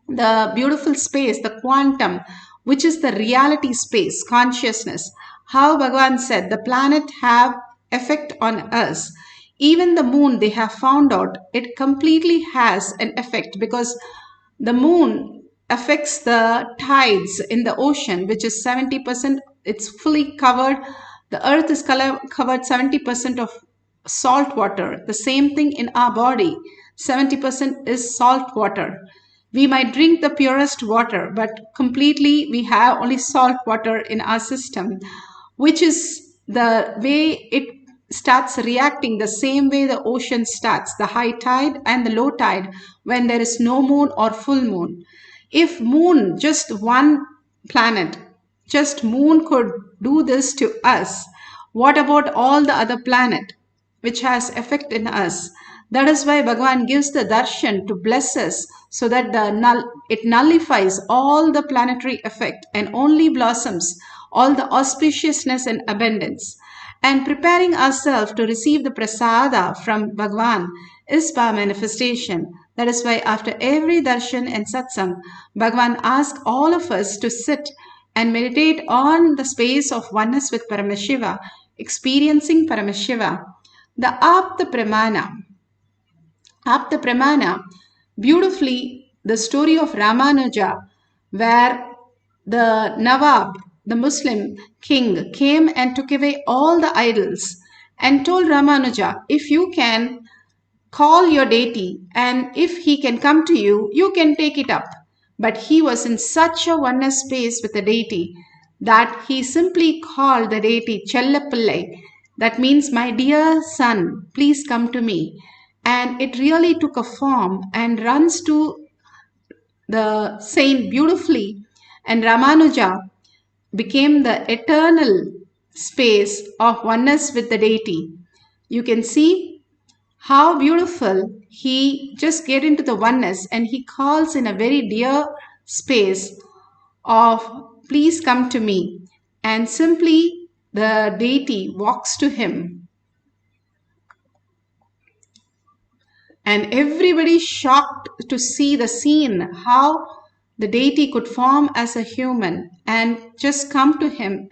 The beautiful space, the quantum, which is the reality space, consciousness. How Bhagavan said the planet have effect on us. Even the moon, they have found out, it completely has an effect because the moon affects the tides in the ocean, which is 70%, it's fully covered. The earth is covered 70% of salt water. The same thing in our body, 70% is salt water. We might drink the purest water, but completely we have only salt water in our system, which is the way it starts reacting the same way the ocean starts, the high tide and the low tide when there is no moon or full moon. If moon, just one planet, just moon could do this to us, what about all the other planet which has effect in us? That is why Bhagavan gives the darshan to bless us so that it nullifies all the planetary effect and only blossoms all the auspiciousness and abundance. And preparing ourselves to receive the prasada from Bhagavan is power manifestation. That is why after every darshan and satsang, Bhagavan asks all of us to sit and meditate on the space of oneness with Paramashiva, experiencing Paramashiva. The Apta Pramana, beautifully the story of Ramanuja, where the Nawab, the Muslim king, came and took away all the idols and told Ramanuja, if you can call your deity and if he can come to you, you can take it up. But he was in such a oneness space with the deity that he simply called the deity Chellapillai. That means, my dear son, please come to me. And it really took a form and runs to the saint beautifully. And Ramanuja became the eternal space of oneness with the deity. You can see how beautiful he just get into the oneness and he calls in a very dear space of please come to me, and simply the deity walks to him. And everybody shocked to see the scene, how the deity could form as a human and just come to him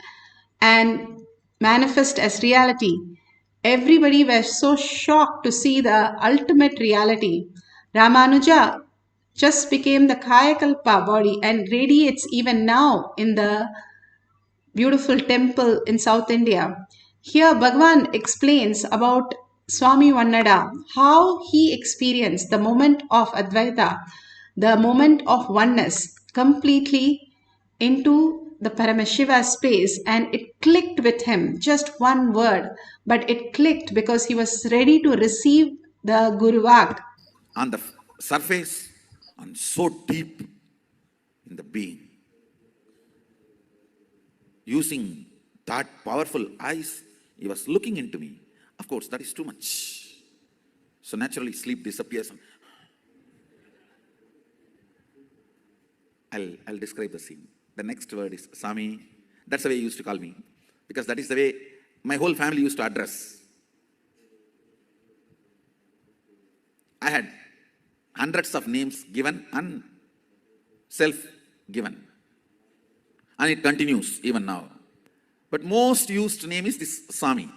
and manifest as reality. Everybody was so shocked to see the ultimate reality. Ramanuja just became the Kayakalpa body and radiates even now in the beautiful temple in South India. Here Bhagavan explains about Swami Vannada, how he experienced the moment of Advaita, the moment of oneness completely into the Paramashiva space, and it clicked with him, just one word, but it clicked because he was ready to receive the Guru Vak. On the surface and so deep in the being. Using that powerful eyes, he was looking into me. Of course, that is too much. So naturally, sleep disappears. I'll describe the scene. The next word is Sami. That's the way he used to call me. Because that is the way my whole family used to address. I had hundreds of names given and self-given. And it continues even now. But most used name is this Swami.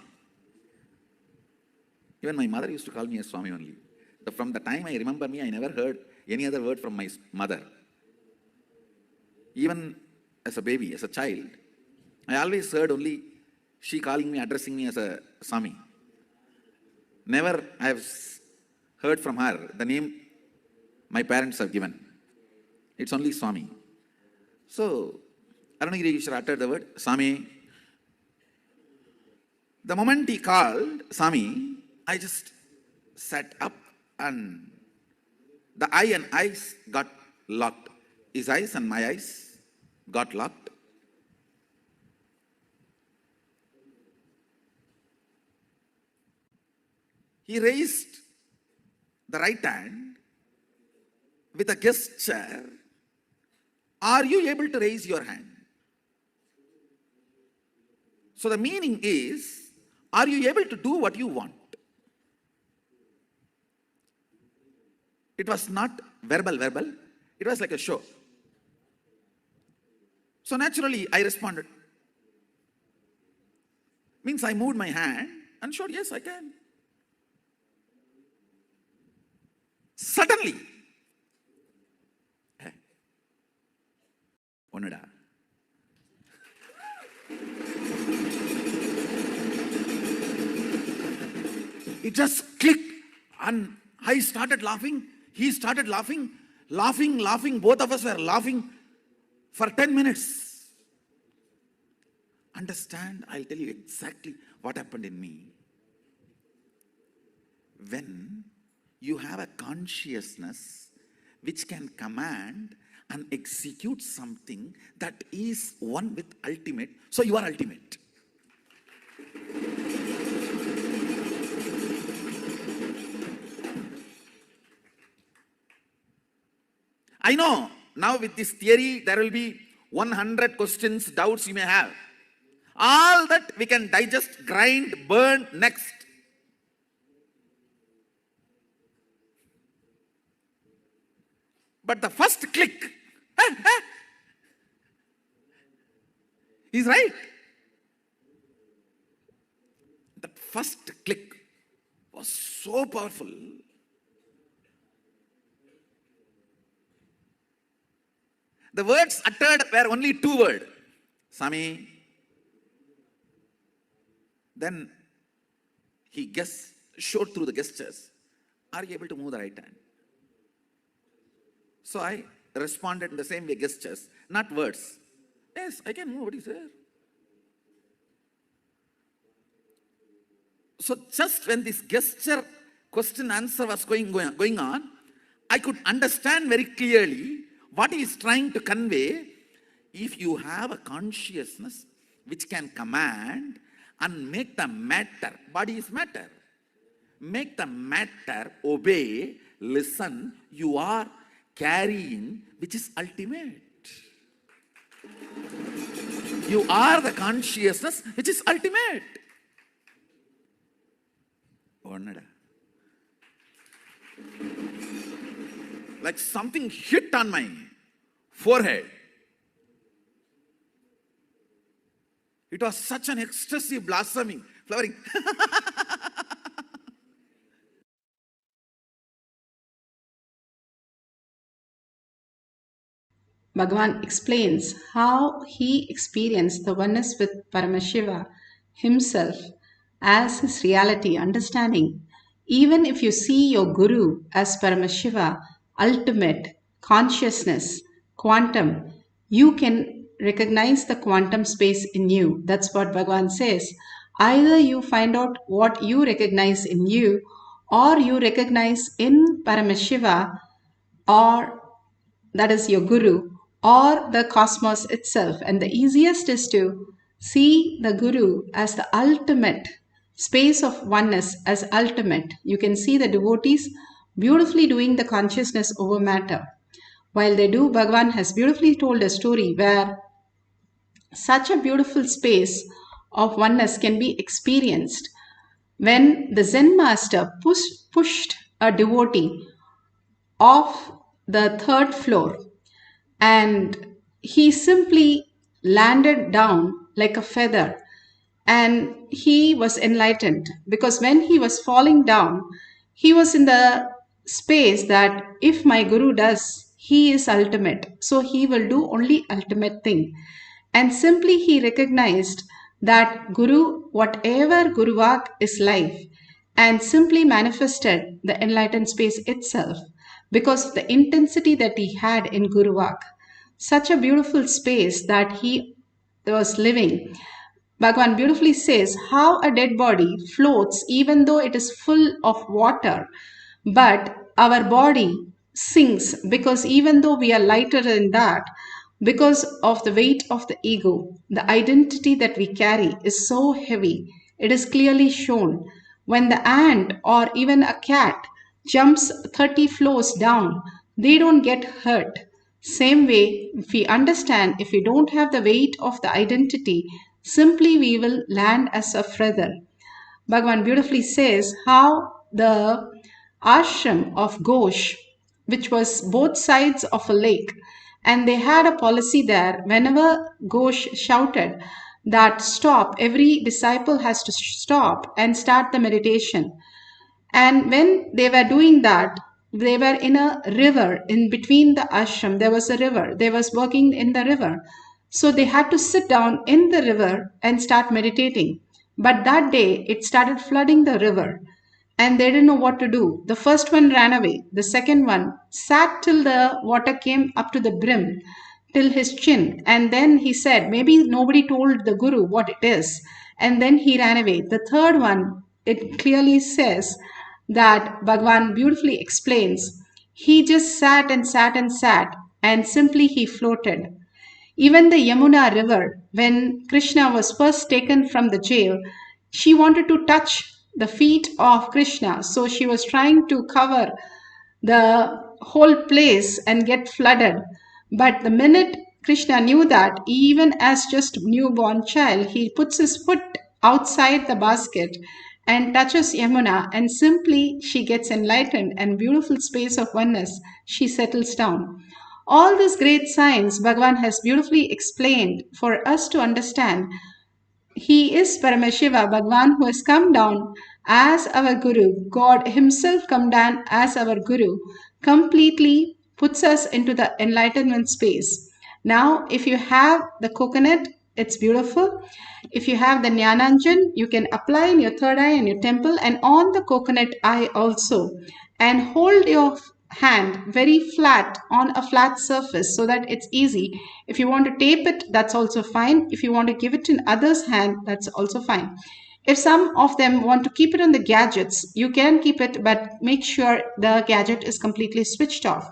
Even my mother used to call me as Swami only. From the time I remember me, I never heard any other word from my mother. Even as a baby, as a child, I always heard only she calling me, addressing me as a Swami. Never I have heard from her the name my parents have given. It's only Swami. So, Arunagiri Ishwara uttered the word Swami. The moment he called Swami, I just sat up and the eye and eyes got locked. His eyes and my eyes got locked. He raised the right hand with a gesture. Are you able to raise your hand? So the meaning is, are you able to do what you want? It was not verbal. It was like a show. So naturally, I responded. Means I moved my hand and showed, yes, I can. Suddenly, onada. It just clicked and I started laughing. He started laughing. Both of us were laughing for 10 minutes. Understand? I'll tell you exactly what happened in me. When you have a consciousness which can command and execute something that is one with ultimate, so you are ultimate. I know now with this theory there will be 100 questions, doubts you may have. All that we can digest, grind, burn next. But the first click, he's right. That first click was so powerful. The words uttered were only 2 words. Swami. Then he showed through the gestures. Are you able to move the right hand? So I responded in the same way, gestures, not words. Yes, I can move. What is there? So just when this gesture, question, answer was going on, I could understand very clearly what he is trying to convey. If you have a consciousness which can command and make the matter, body is matter, make the matter obey, listen, you are carrying, which is ultimate. You are the consciousness which is ultimate. Like something hit on my forehead. It was such an ecstasy, blossoming, flowering. Bhagavan explains how he experienced the oneness with Paramashiva himself as his reality, understanding. Even if you see your Guru as Paramashiva, ultimate, consciousness, quantum, you can recognize the quantum space in you. That's what Bhagavan says. Either you find out what you recognize in you, or you recognize in Paramashiva, or that is your Guru, or the cosmos itself. And the easiest is to see the Guru as the ultimate space of oneness, as ultimate. You can see the devotees beautifully doing the consciousness over matter. While they do, Bhagavan has beautifully told a story where such a beautiful space of oneness can be experienced when the Zen master pushed a devotee off the 3rd floor, and he simply landed down like a feather, and he was enlightened, because when he was falling down, he was in the space that if my Guru does, he is ultimate. So he will do only ultimate thing. And simply he recognized that Guru, whatever Guruvak is life, and simply manifested the enlightened space itself because of the intensity that he had in Guruvak. Such a beautiful space that he was living. Bhagavan beautifully says how a dead body floats even though it is full of water, but our body sinks because even though we are lighter than that, because of the weight of the ego, the identity that we carry is so heavy. It is clearly shown. When the ant or even a cat jumps 30 floors down, they don't get hurt. Same way, if we understand, if we don't have the weight of the identity, simply we will land as a feather. Bhagavan beautifully says how the ashram of Ghosh, which was both sides of a lake, and they had a policy there. Whenever Ghosh shouted that stop, every disciple has to stop and start the meditation. And when they were doing that, they were in a river in between the ashram. There was a river. They was working in the river. So they had to sit down in the river and start meditating. But that day, it started flooding the river and they didn't know what to do. The first one ran away. The second one sat till the water came up to the brim, till his chin. And then he said, maybe nobody told the Guru what it is. And then he ran away. The third one, it clearly says that Bhagavan beautifully explains, he just sat and sat and sat and simply he floated. Even the Yamuna river, when Krishna was first taken from the jail, she wanted to touch the feet of Krishna. So she was trying to cover the whole place and get flooded. But the minute Krishna knew that, even as just newborn child, he puts his foot outside the basket and touches Yamuna, and simply she gets enlightened and beautiful space of oneness, she settles down. All this great science Bhagavan has beautifully explained for us to understand. He is Paramashiva, Bhagavan, who has come down as our Guru. God himself come down as our Guru, completely puts us into the enlightenment space. Now, if you have the coconut, it's beautiful. If you have the Jnananjan, you can apply in your third eye and your temple and on the coconut eye also. And hold your hand very flat on a flat surface so that it's easy. If you want to tape it, that's also fine. If you want to give it in others' hand, that's also fine. If some of them want to keep it on the gadgets, you can keep it, but make sure the gadget is completely switched off.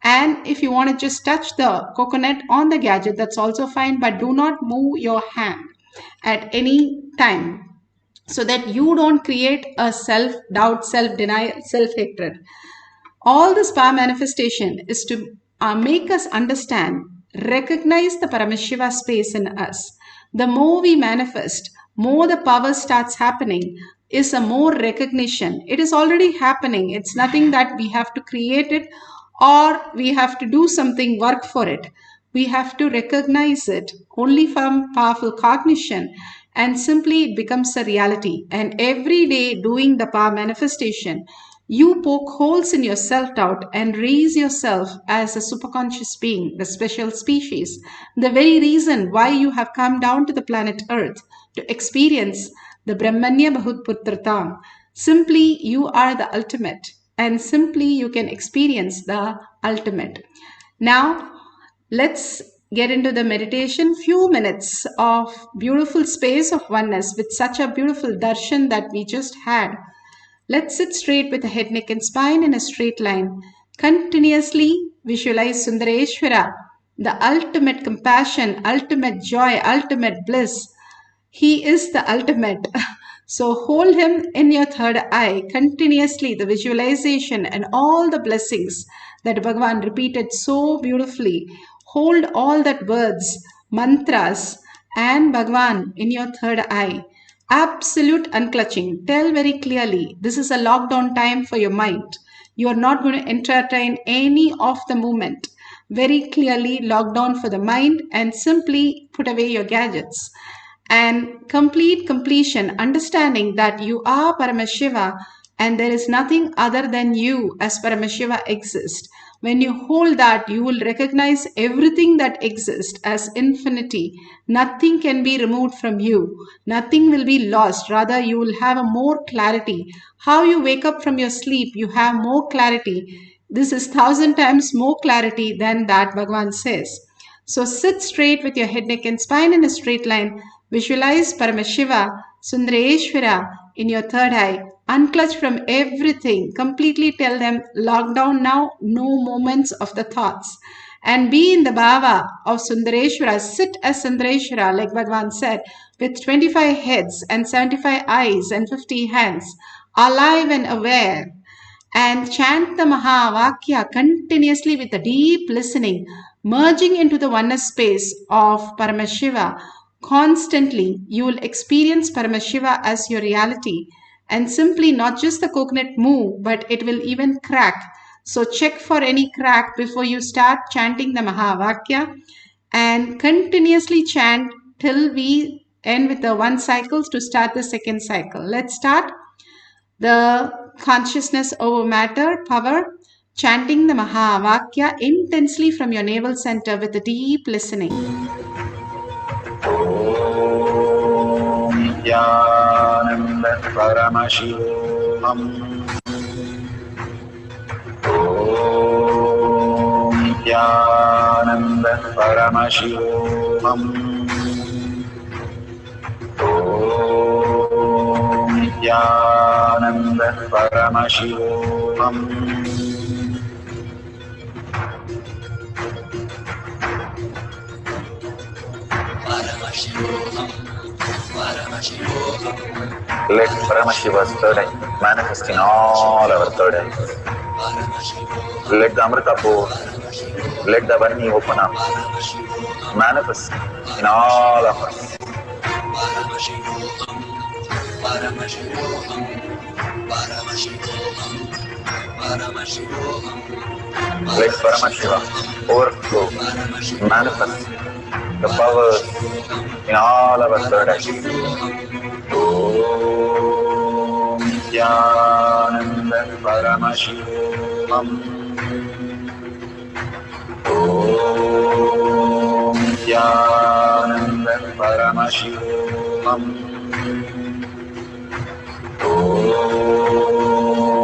And if you want to just touch the coconut on the gadget, that's also fine, but do not move your hand at any time so that you don't create a self-doubt, self-denial, self-hatred. All this power manifestation is to make us understand, recognize the Paramashiva space in us. The more we manifest, more the power starts happening, is a more recognition. It is already happening. It's nothing that we have to create it or we have to do something, work for it. We have to recognize it only from powerful cognition, and simply it becomes a reality. And every day doing the power manifestation, you poke holes in your self-doubt and raise yourself as a superconscious being, the special species, the very reason why you have come down to the planet Earth to experience the Brahmanya Bahutputratam. Simply you are the ultimate, and simply you can experience the ultimate. Now, let's get into the meditation. Few minutes of beautiful space of oneness with such a beautiful darshan that we just had. Let's sit straight with the head, neck and spine in a straight line. Continuously visualize Sundareshwara, the ultimate compassion, ultimate joy, ultimate bliss. He is the ultimate. So hold him in your third eye, continuously the visualization and all the blessings that Bhagavan repeated so beautifully. Hold all that words, mantras and Bhagavan in your third eye. Absolute unclutching. Tell very clearly, this is a lockdown time for your mind. You are not going to entertain any of the movement. Very clearly lockdown for the mind, and simply put away your gadgets. And complete completion, understanding that you are Paramashiva and there is nothing other than you as Paramashiva exists. When you hold that, you will recognize everything that exists as infinity. Nothing can be removed from you. Nothing will be lost. Rather, you will have a more clarity. How you wake up from your sleep, you have more clarity. This is 1,000 times more clarity than that, Bhagavan says. So sit straight with your head, neck and spine in a straight line. Visualize Paramashiva, Sundareshwara in your third eye. Unclutch from everything. Completely tell them, lock down now, no moments of the thoughts. And be in the bhava of Sundareshwara. Sit as Sundareshwara, like Bhagavan said, with 25 heads and 75 eyes and 50 hands, alive and aware. And chant the Mahavakya continuously with a deep listening, merging into the oneness space of Paramashiva. Constantly, you will experience Paramashiva as your reality, and simply not just the coconut move, but it will even crack. So check for any crack before you start chanting the Mahavakya, and continuously chant till we end with the one cycle to start the second cycle. Let's start. The consciousness over matter power, chanting the Mahavakya intensely from your navel center with a deep listening. Nithyananda Paramashivam. Om Nithyananda Paramashivam. Om Nithyananda Paramashivoham. Let Paramashiva's third eye manifest in all our third eyes. Let the Amrita pour, let the Varni open up, manifest in all of us. Let Paramashiva overflow, manifest the powers in all our third eyes. Om Nithyananda Paramashivam. Om Nithyananda Paramashivam. Om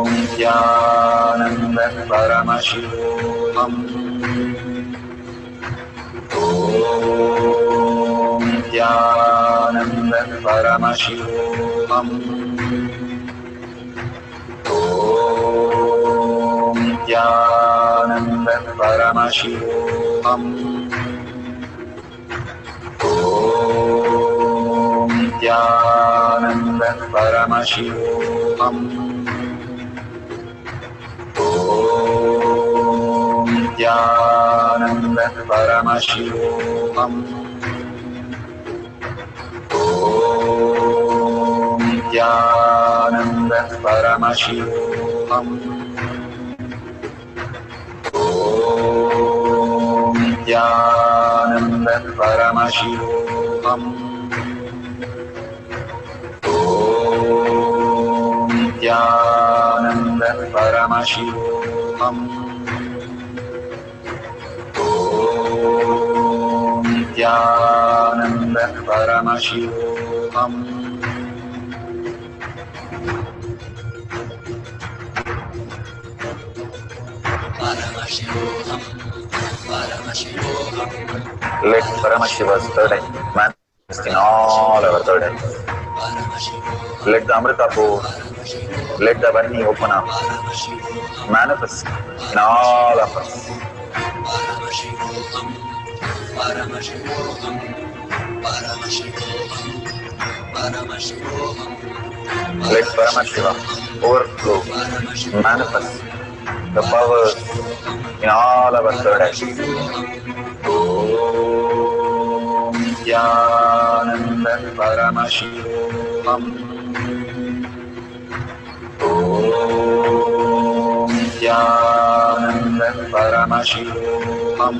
Nithyananda Paramashivoham. Om Nithyananda Paramashivoham. Om Nithyananda Paramashivoham. Om Nithyananda Paramashivoham. Om Nithyananda Paramashivoham. Om Nithyananda Paramashivoham. Om Nithyananda Paramashivoham. Om Nithyananda Paramashivoham. Om Nithyananda Paramashivoham. Let Paramashiva's third eye manifest in all our third eyes. Let the Amrita pour, let the Varni open up, manifest in all of us. Let Paramashiva overflow, manifest the powers in all our third eyes. Om Nithyananda Paramashivoham. Om Nithyananda Paramashivoham.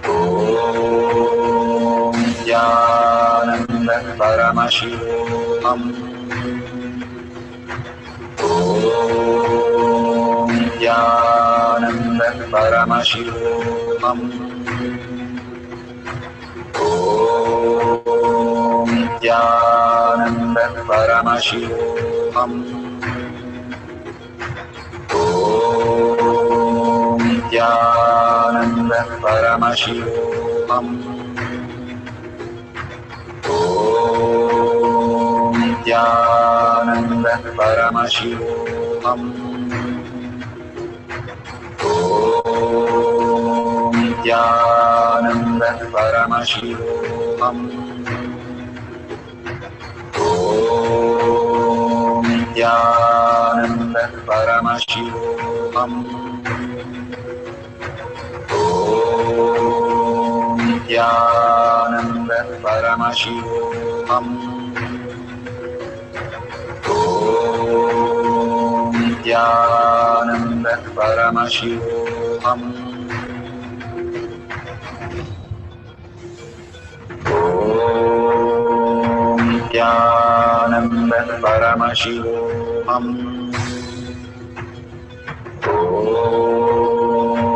Om Nithyananda Paramashivoham. Om Nityanand परमशिवोऽहम् ॐ नित्यानन्द परमशिवोऽहम् ॐ नित्यानन्द परमशिवोऽहम् ॐ नित्यानन्द परमशिवोऽहम् ॐ नित्यानन्द परमशिवोऽहम् ॐ नित्यानन्द परमशिवोऽहम् ॐ नित्यानन्द परमशिवोऽहम् ॐ नित्यानन्द परमशिवोऽहम् ॐ नित्यानन्द परमशिवोऽहम्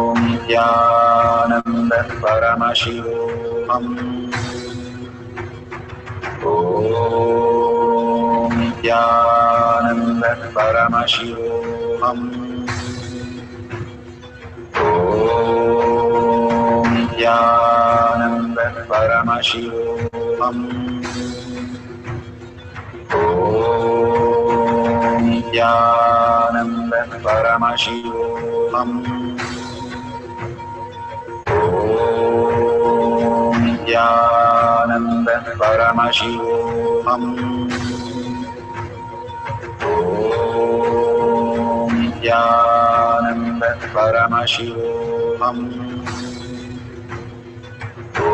ॐ नित्यानन्द परमशिवोऽहम् ॐ नित्यानन्द परमशिवोऽहम् ॐ नित्यानन्द परमशिवोऽहम् ॐ नित्यानन्द परमशिवोऽहम् ॐ नित्यानन्द परमशिवोऽहम् ॐ नित्यानन्द परमशिवोऽहम् ॐ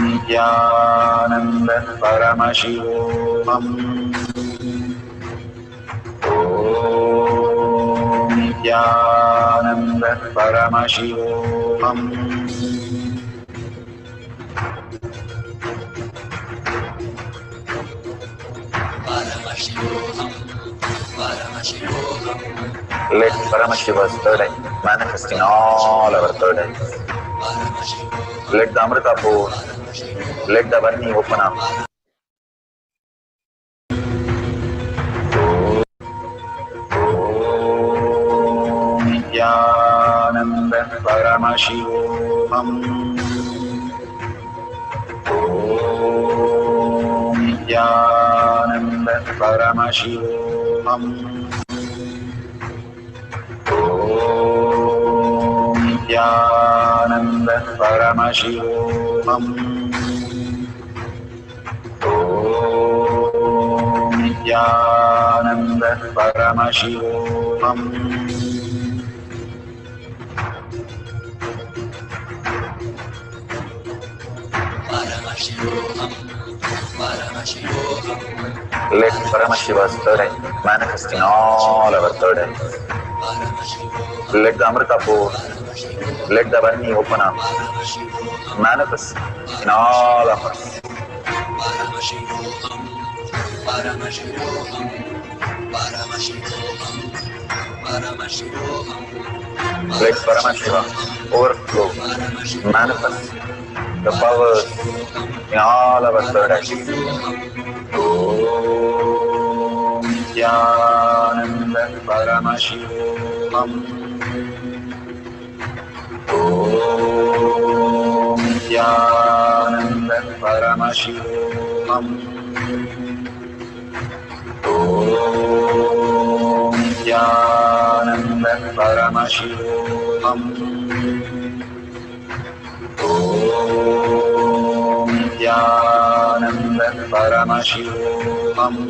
नित्यानन्द परमशिवोऽहम् ॐ नित्यानन्द परमशिवोऽहम् Let Paramashiva's third eye manifest in all our third eyes. Let the Amrita pour, let the Varni open up. Nityanand परमशिवोऽहम् ॐ नित्यानन्द परमशिवोऽहम् ॐ नित्यानन्द परमशिवोऽहम् ॐ नित्यानन्द परमशिवोऽहम् Let Paramashiva's third eye manifest in all our third eyes. Let the Amrita pour, let the Varni open up, manifest in all of us. Let Paramashiva overflow, manifest the powers in all our third eyes. Nityanand परमशिवोऽहम् ॐ नित्यानन्द परमशिवोऽहम् ॐ नित्यानन्द परमशिवोऽहम् ॐ नित्यानन्द परमशिवोऽहम्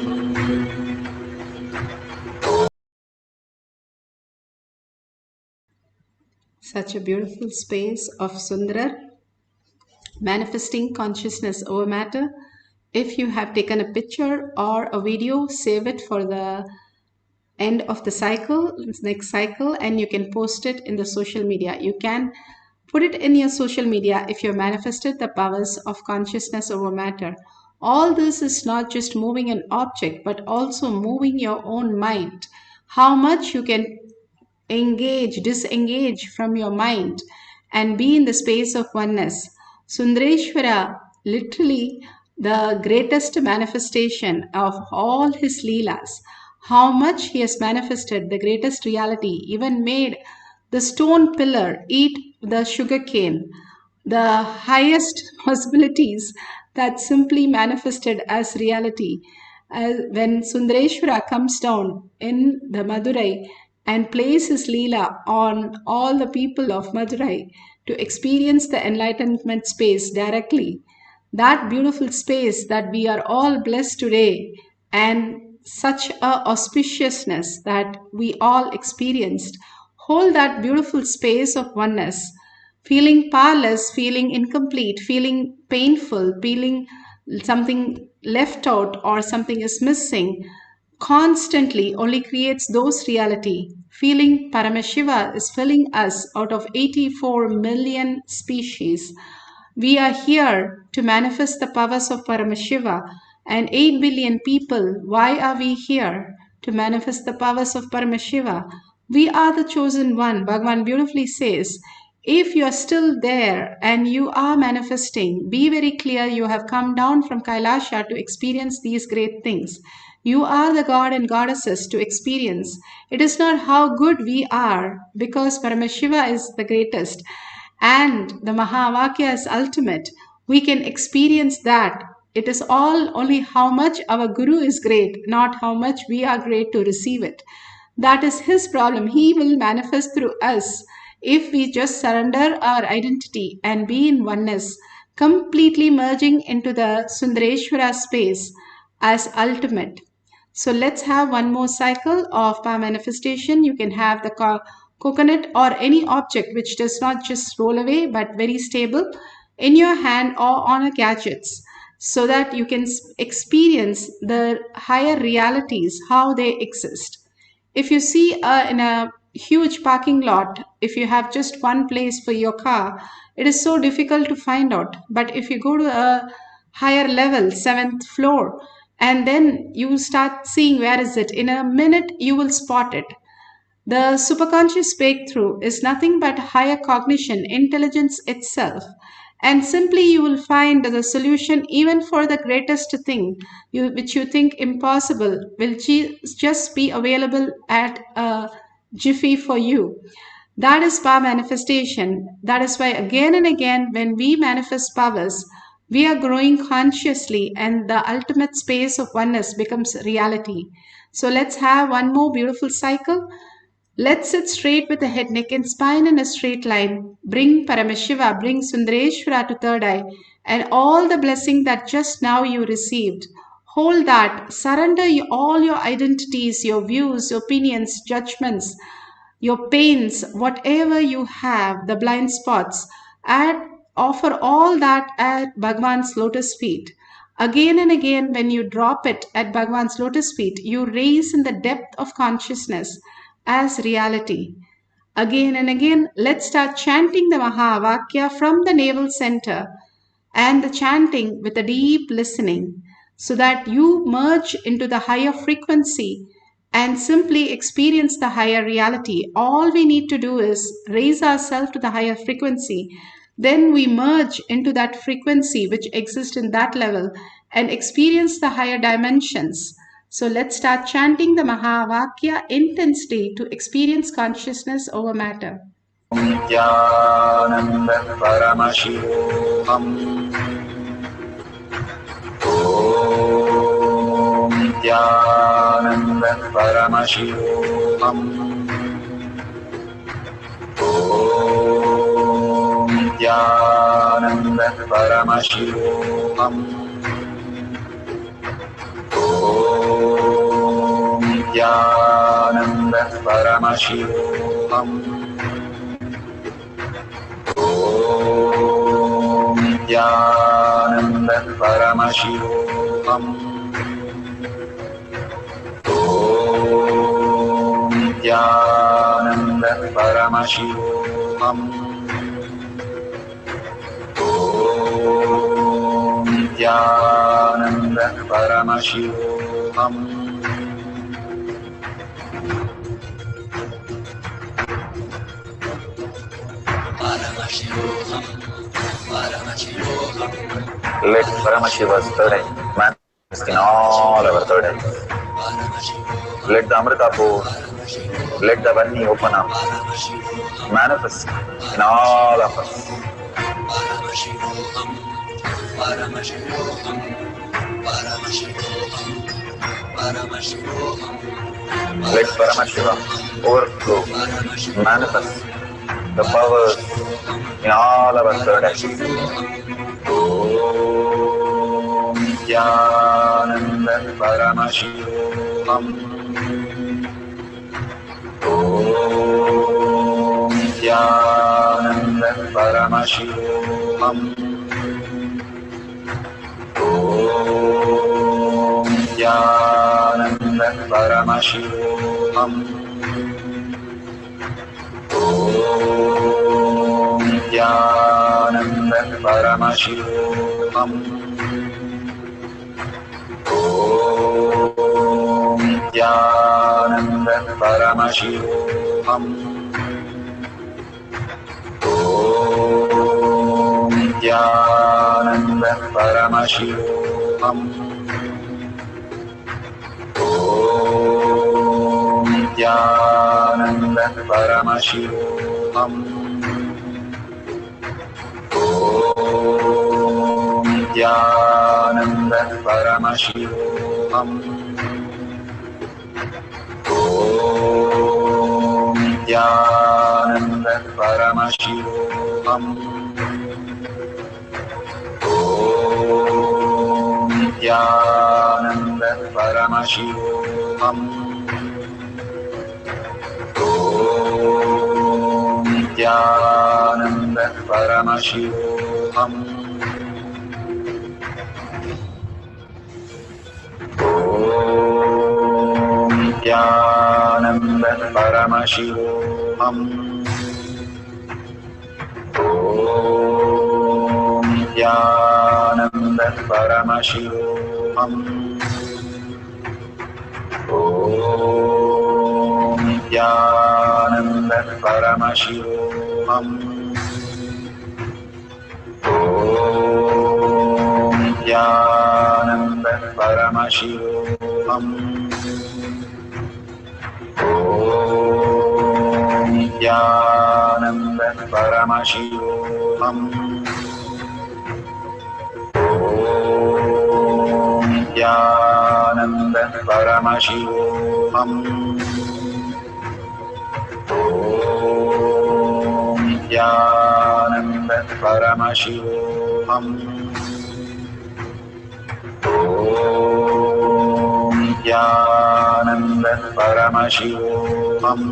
Such a beautiful space of Sundara, manifesting consciousness over matter. If you have taken a picture or a video, save it for the end of the cycle, next cycle, and you can post it in the social media. You can put it in your social media if you manifested the powers of consciousness over matter. All this is not just moving an object, but also moving your own mind. how much you can disengage from your mind and be in the space of oneness. Sundareshwara, literally the greatest manifestation of all his leelas, how much he has manifested the greatest reality, even made the stone pillar eat the sugar cane, the highest possibilities that simply manifested as reality. When Sundareshwara comes down in the Madurai and plays his Leela on all the people of Madurai to experience the enlightenment space directly, that beautiful space that we are all blessed today, and such a auspiciousness that we all experienced, hold that beautiful space of oneness, feeling powerless, feeling incomplete, feeling painful, feeling something left out or something is missing, constantly only creates those reality. Feeling Paramashiva is filling us out of 84 million species. We are here to manifest the powers of Paramashiva, and 8 billion people. Why are we here? To manifest the powers of Paramashiva. We are the chosen one. Bhagavan beautifully says, if you are still there and you are manifesting, be very clear you have come down from Kailasa to experience these great things. You are the God and goddesses to experience. It is not how good we are, because Paramashiva is the greatest and the Mahavakya is ultimate. We can experience that. It is all only how much our Guru is great, not how much we are great to receive it. That is his problem. He will manifest through us if we just surrender our identity and be in oneness, completely merging into the Sundareshwara space as ultimate. So let's have one more cycle of power manifestation. You can have the coconut or any object which does not just roll away but very stable in your hand or on a gadgets, so that you can experience the higher realities, how they exist. If you see in a huge parking lot, if you have just one place for your car, it is so difficult to find out. But if you go to a higher level, 7th floor, and then you start seeing where is it, in a minute you will spot it. The superconscious breakthrough is nothing but higher cognition, intelligence itself. And simply you will find the solution even for the greatest thing which you think impossible will just be available at a jiffy for you. That is power manifestation. That is why again and again when we manifest powers, we are growing consciously and the ultimate space of oneness becomes reality. So let's have one more beautiful cycle. Let's sit straight with the head, neck and spine in a straight line. Bring Paramashiva, bring Sundareshwara to third eye, and all the blessing that just now you received. Hold that. Surrender all your identities, your views, opinions, judgments, your pains, whatever you have, the blind spots. Offer all that at Bhagavan's lotus feet. Again and again, when you drop it at Bhagavan's lotus feet, you raise in the depth of consciousness as reality. Again and again, let's start chanting the Mahavakya from the navel center, and the chanting with a deep listening, so that you merge into the higher frequency and simply experience the higher reality. All we need to do is raise ourselves to the higher frequency. Then we merge into that frequency which exists in that level and experience the higher dimensions. So let's start chanting the Mahavakya intensely to experience consciousness over matter. Nithyananda Paramashivoham. Om Nithyananda Paramashivoham. Om Nithyananda Paramashivoham. Om Nithyananda Paramashivoham. Om Nithyananda Paramashivoham. Om Nithyananda Paramashivoham. Om Nithyananda Paramashivoham. Let Paramashiva's third eye manifest in all our third eyes. Let the Amrita pour, let the Vani open up, manifest in all of us. Let Paramashiva overflow, manifest the powers in all our third eyes. Om Nithyananda Paramashivoham. Om Nithyananda Paramashivoham. Om Nithyananda Paramashivoham. Om Nithyananda Paramashivoham. Om Nithyananda Paramashivoham. Om Nithyananda Paramashivoham. Om Nithyananda Paramashivoham. Om Nithyananda Paramashivoham. Om Nithyananda Paramashivoham. Om Nithyananda Paramashivoham. Om Nithyananda Paramashivoham. Om Nithyananda Paramashivoham. Om Nithyananda Paramashivoham. Om Nithyananda Paramashivoham. Om Nithyananda Paramashivoham. Om Nithyananda Paramashivoham. Om Nithyananda Paramashivoham. Om Nithyananda Paramashivoham. Om Nithyananda Paramashivoham.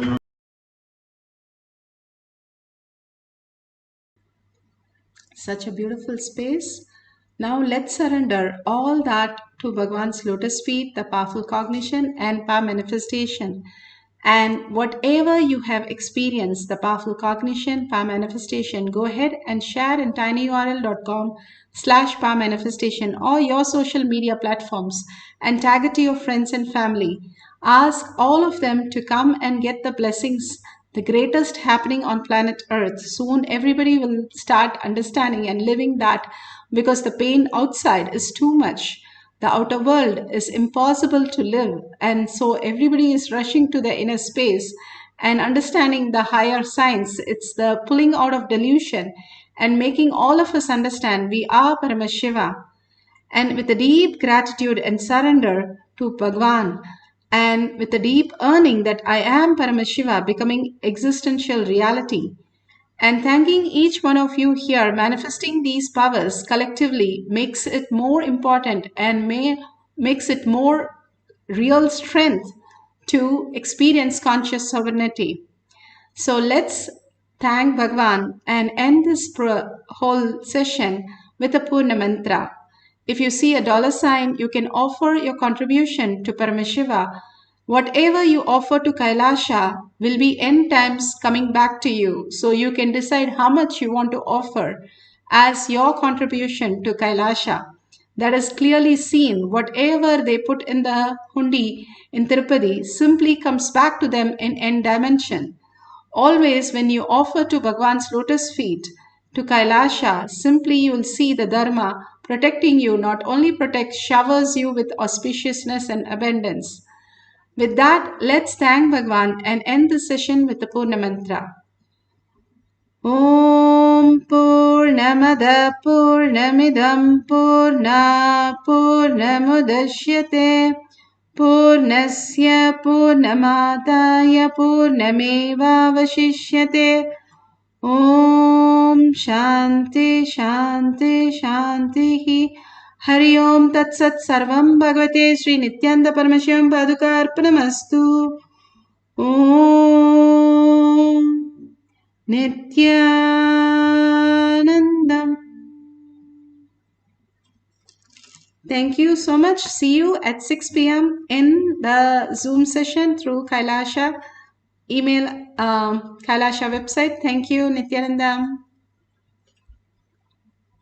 Such a beautiful space. Now let's surrender all that to Bhagwan's lotus feet, the powerful cognition and power manifestation. And whatever you have experienced, the powerful cognition, power manifestation, go ahead and share in tinyurl.com/power manifestation or your social media platforms and tag it to your friends and family. Ask all of them to come and get the blessings, the greatest happening on planet Earth. Soon everybody will start understanding and living that, because the pain outside is too much. The outer world is impossible to live, and so everybody is rushing to the inner space and understanding the higher science. It's the pulling out of delusion and making all of us understand we are Paramashiva. And with a deep gratitude and surrender to Bhagwan, and with a deep earning that I am Paramashiva becoming existential reality, and thanking each one of you here, manifesting these powers collectively makes it more important and makes it more real strength to experience conscious sovereignty. So let's thank Bhagwan and end this whole session with a Purna mantra. If you see a $sign, you can offer your contribution to Paramashiva. Whatever you offer to Kailasa will be n times coming back to you. So you can decide how much you want to offer as your contribution to Kailasa. That is clearly seen. Whatever they put in the hundi in Tirupati simply comes back to them in n dimension. Always when you offer to Bhagwan's lotus feet, to Kailasa, simply you will see the Dharma protecting you, not only protects, showers you with auspiciousness and abundance. With that, let's thank Bhagwan and end the session with the Purna Mantra. Om Purnamada Purnamidam Purna Purnamudashyate Purnasya Purnamadaya Purnamevavashishyate. Om Shanti Shanti Shanti. Hari Om Tat Sat Sarvam Bhagavate Sri Nithyananda Paramashivam Paduka Arpanamastu. Om Nithyanandam. Thank you so much. See you at 6 p.m. in the Zoom session through Kailasa email, Kailasa website. Thank you, Nithyanandam.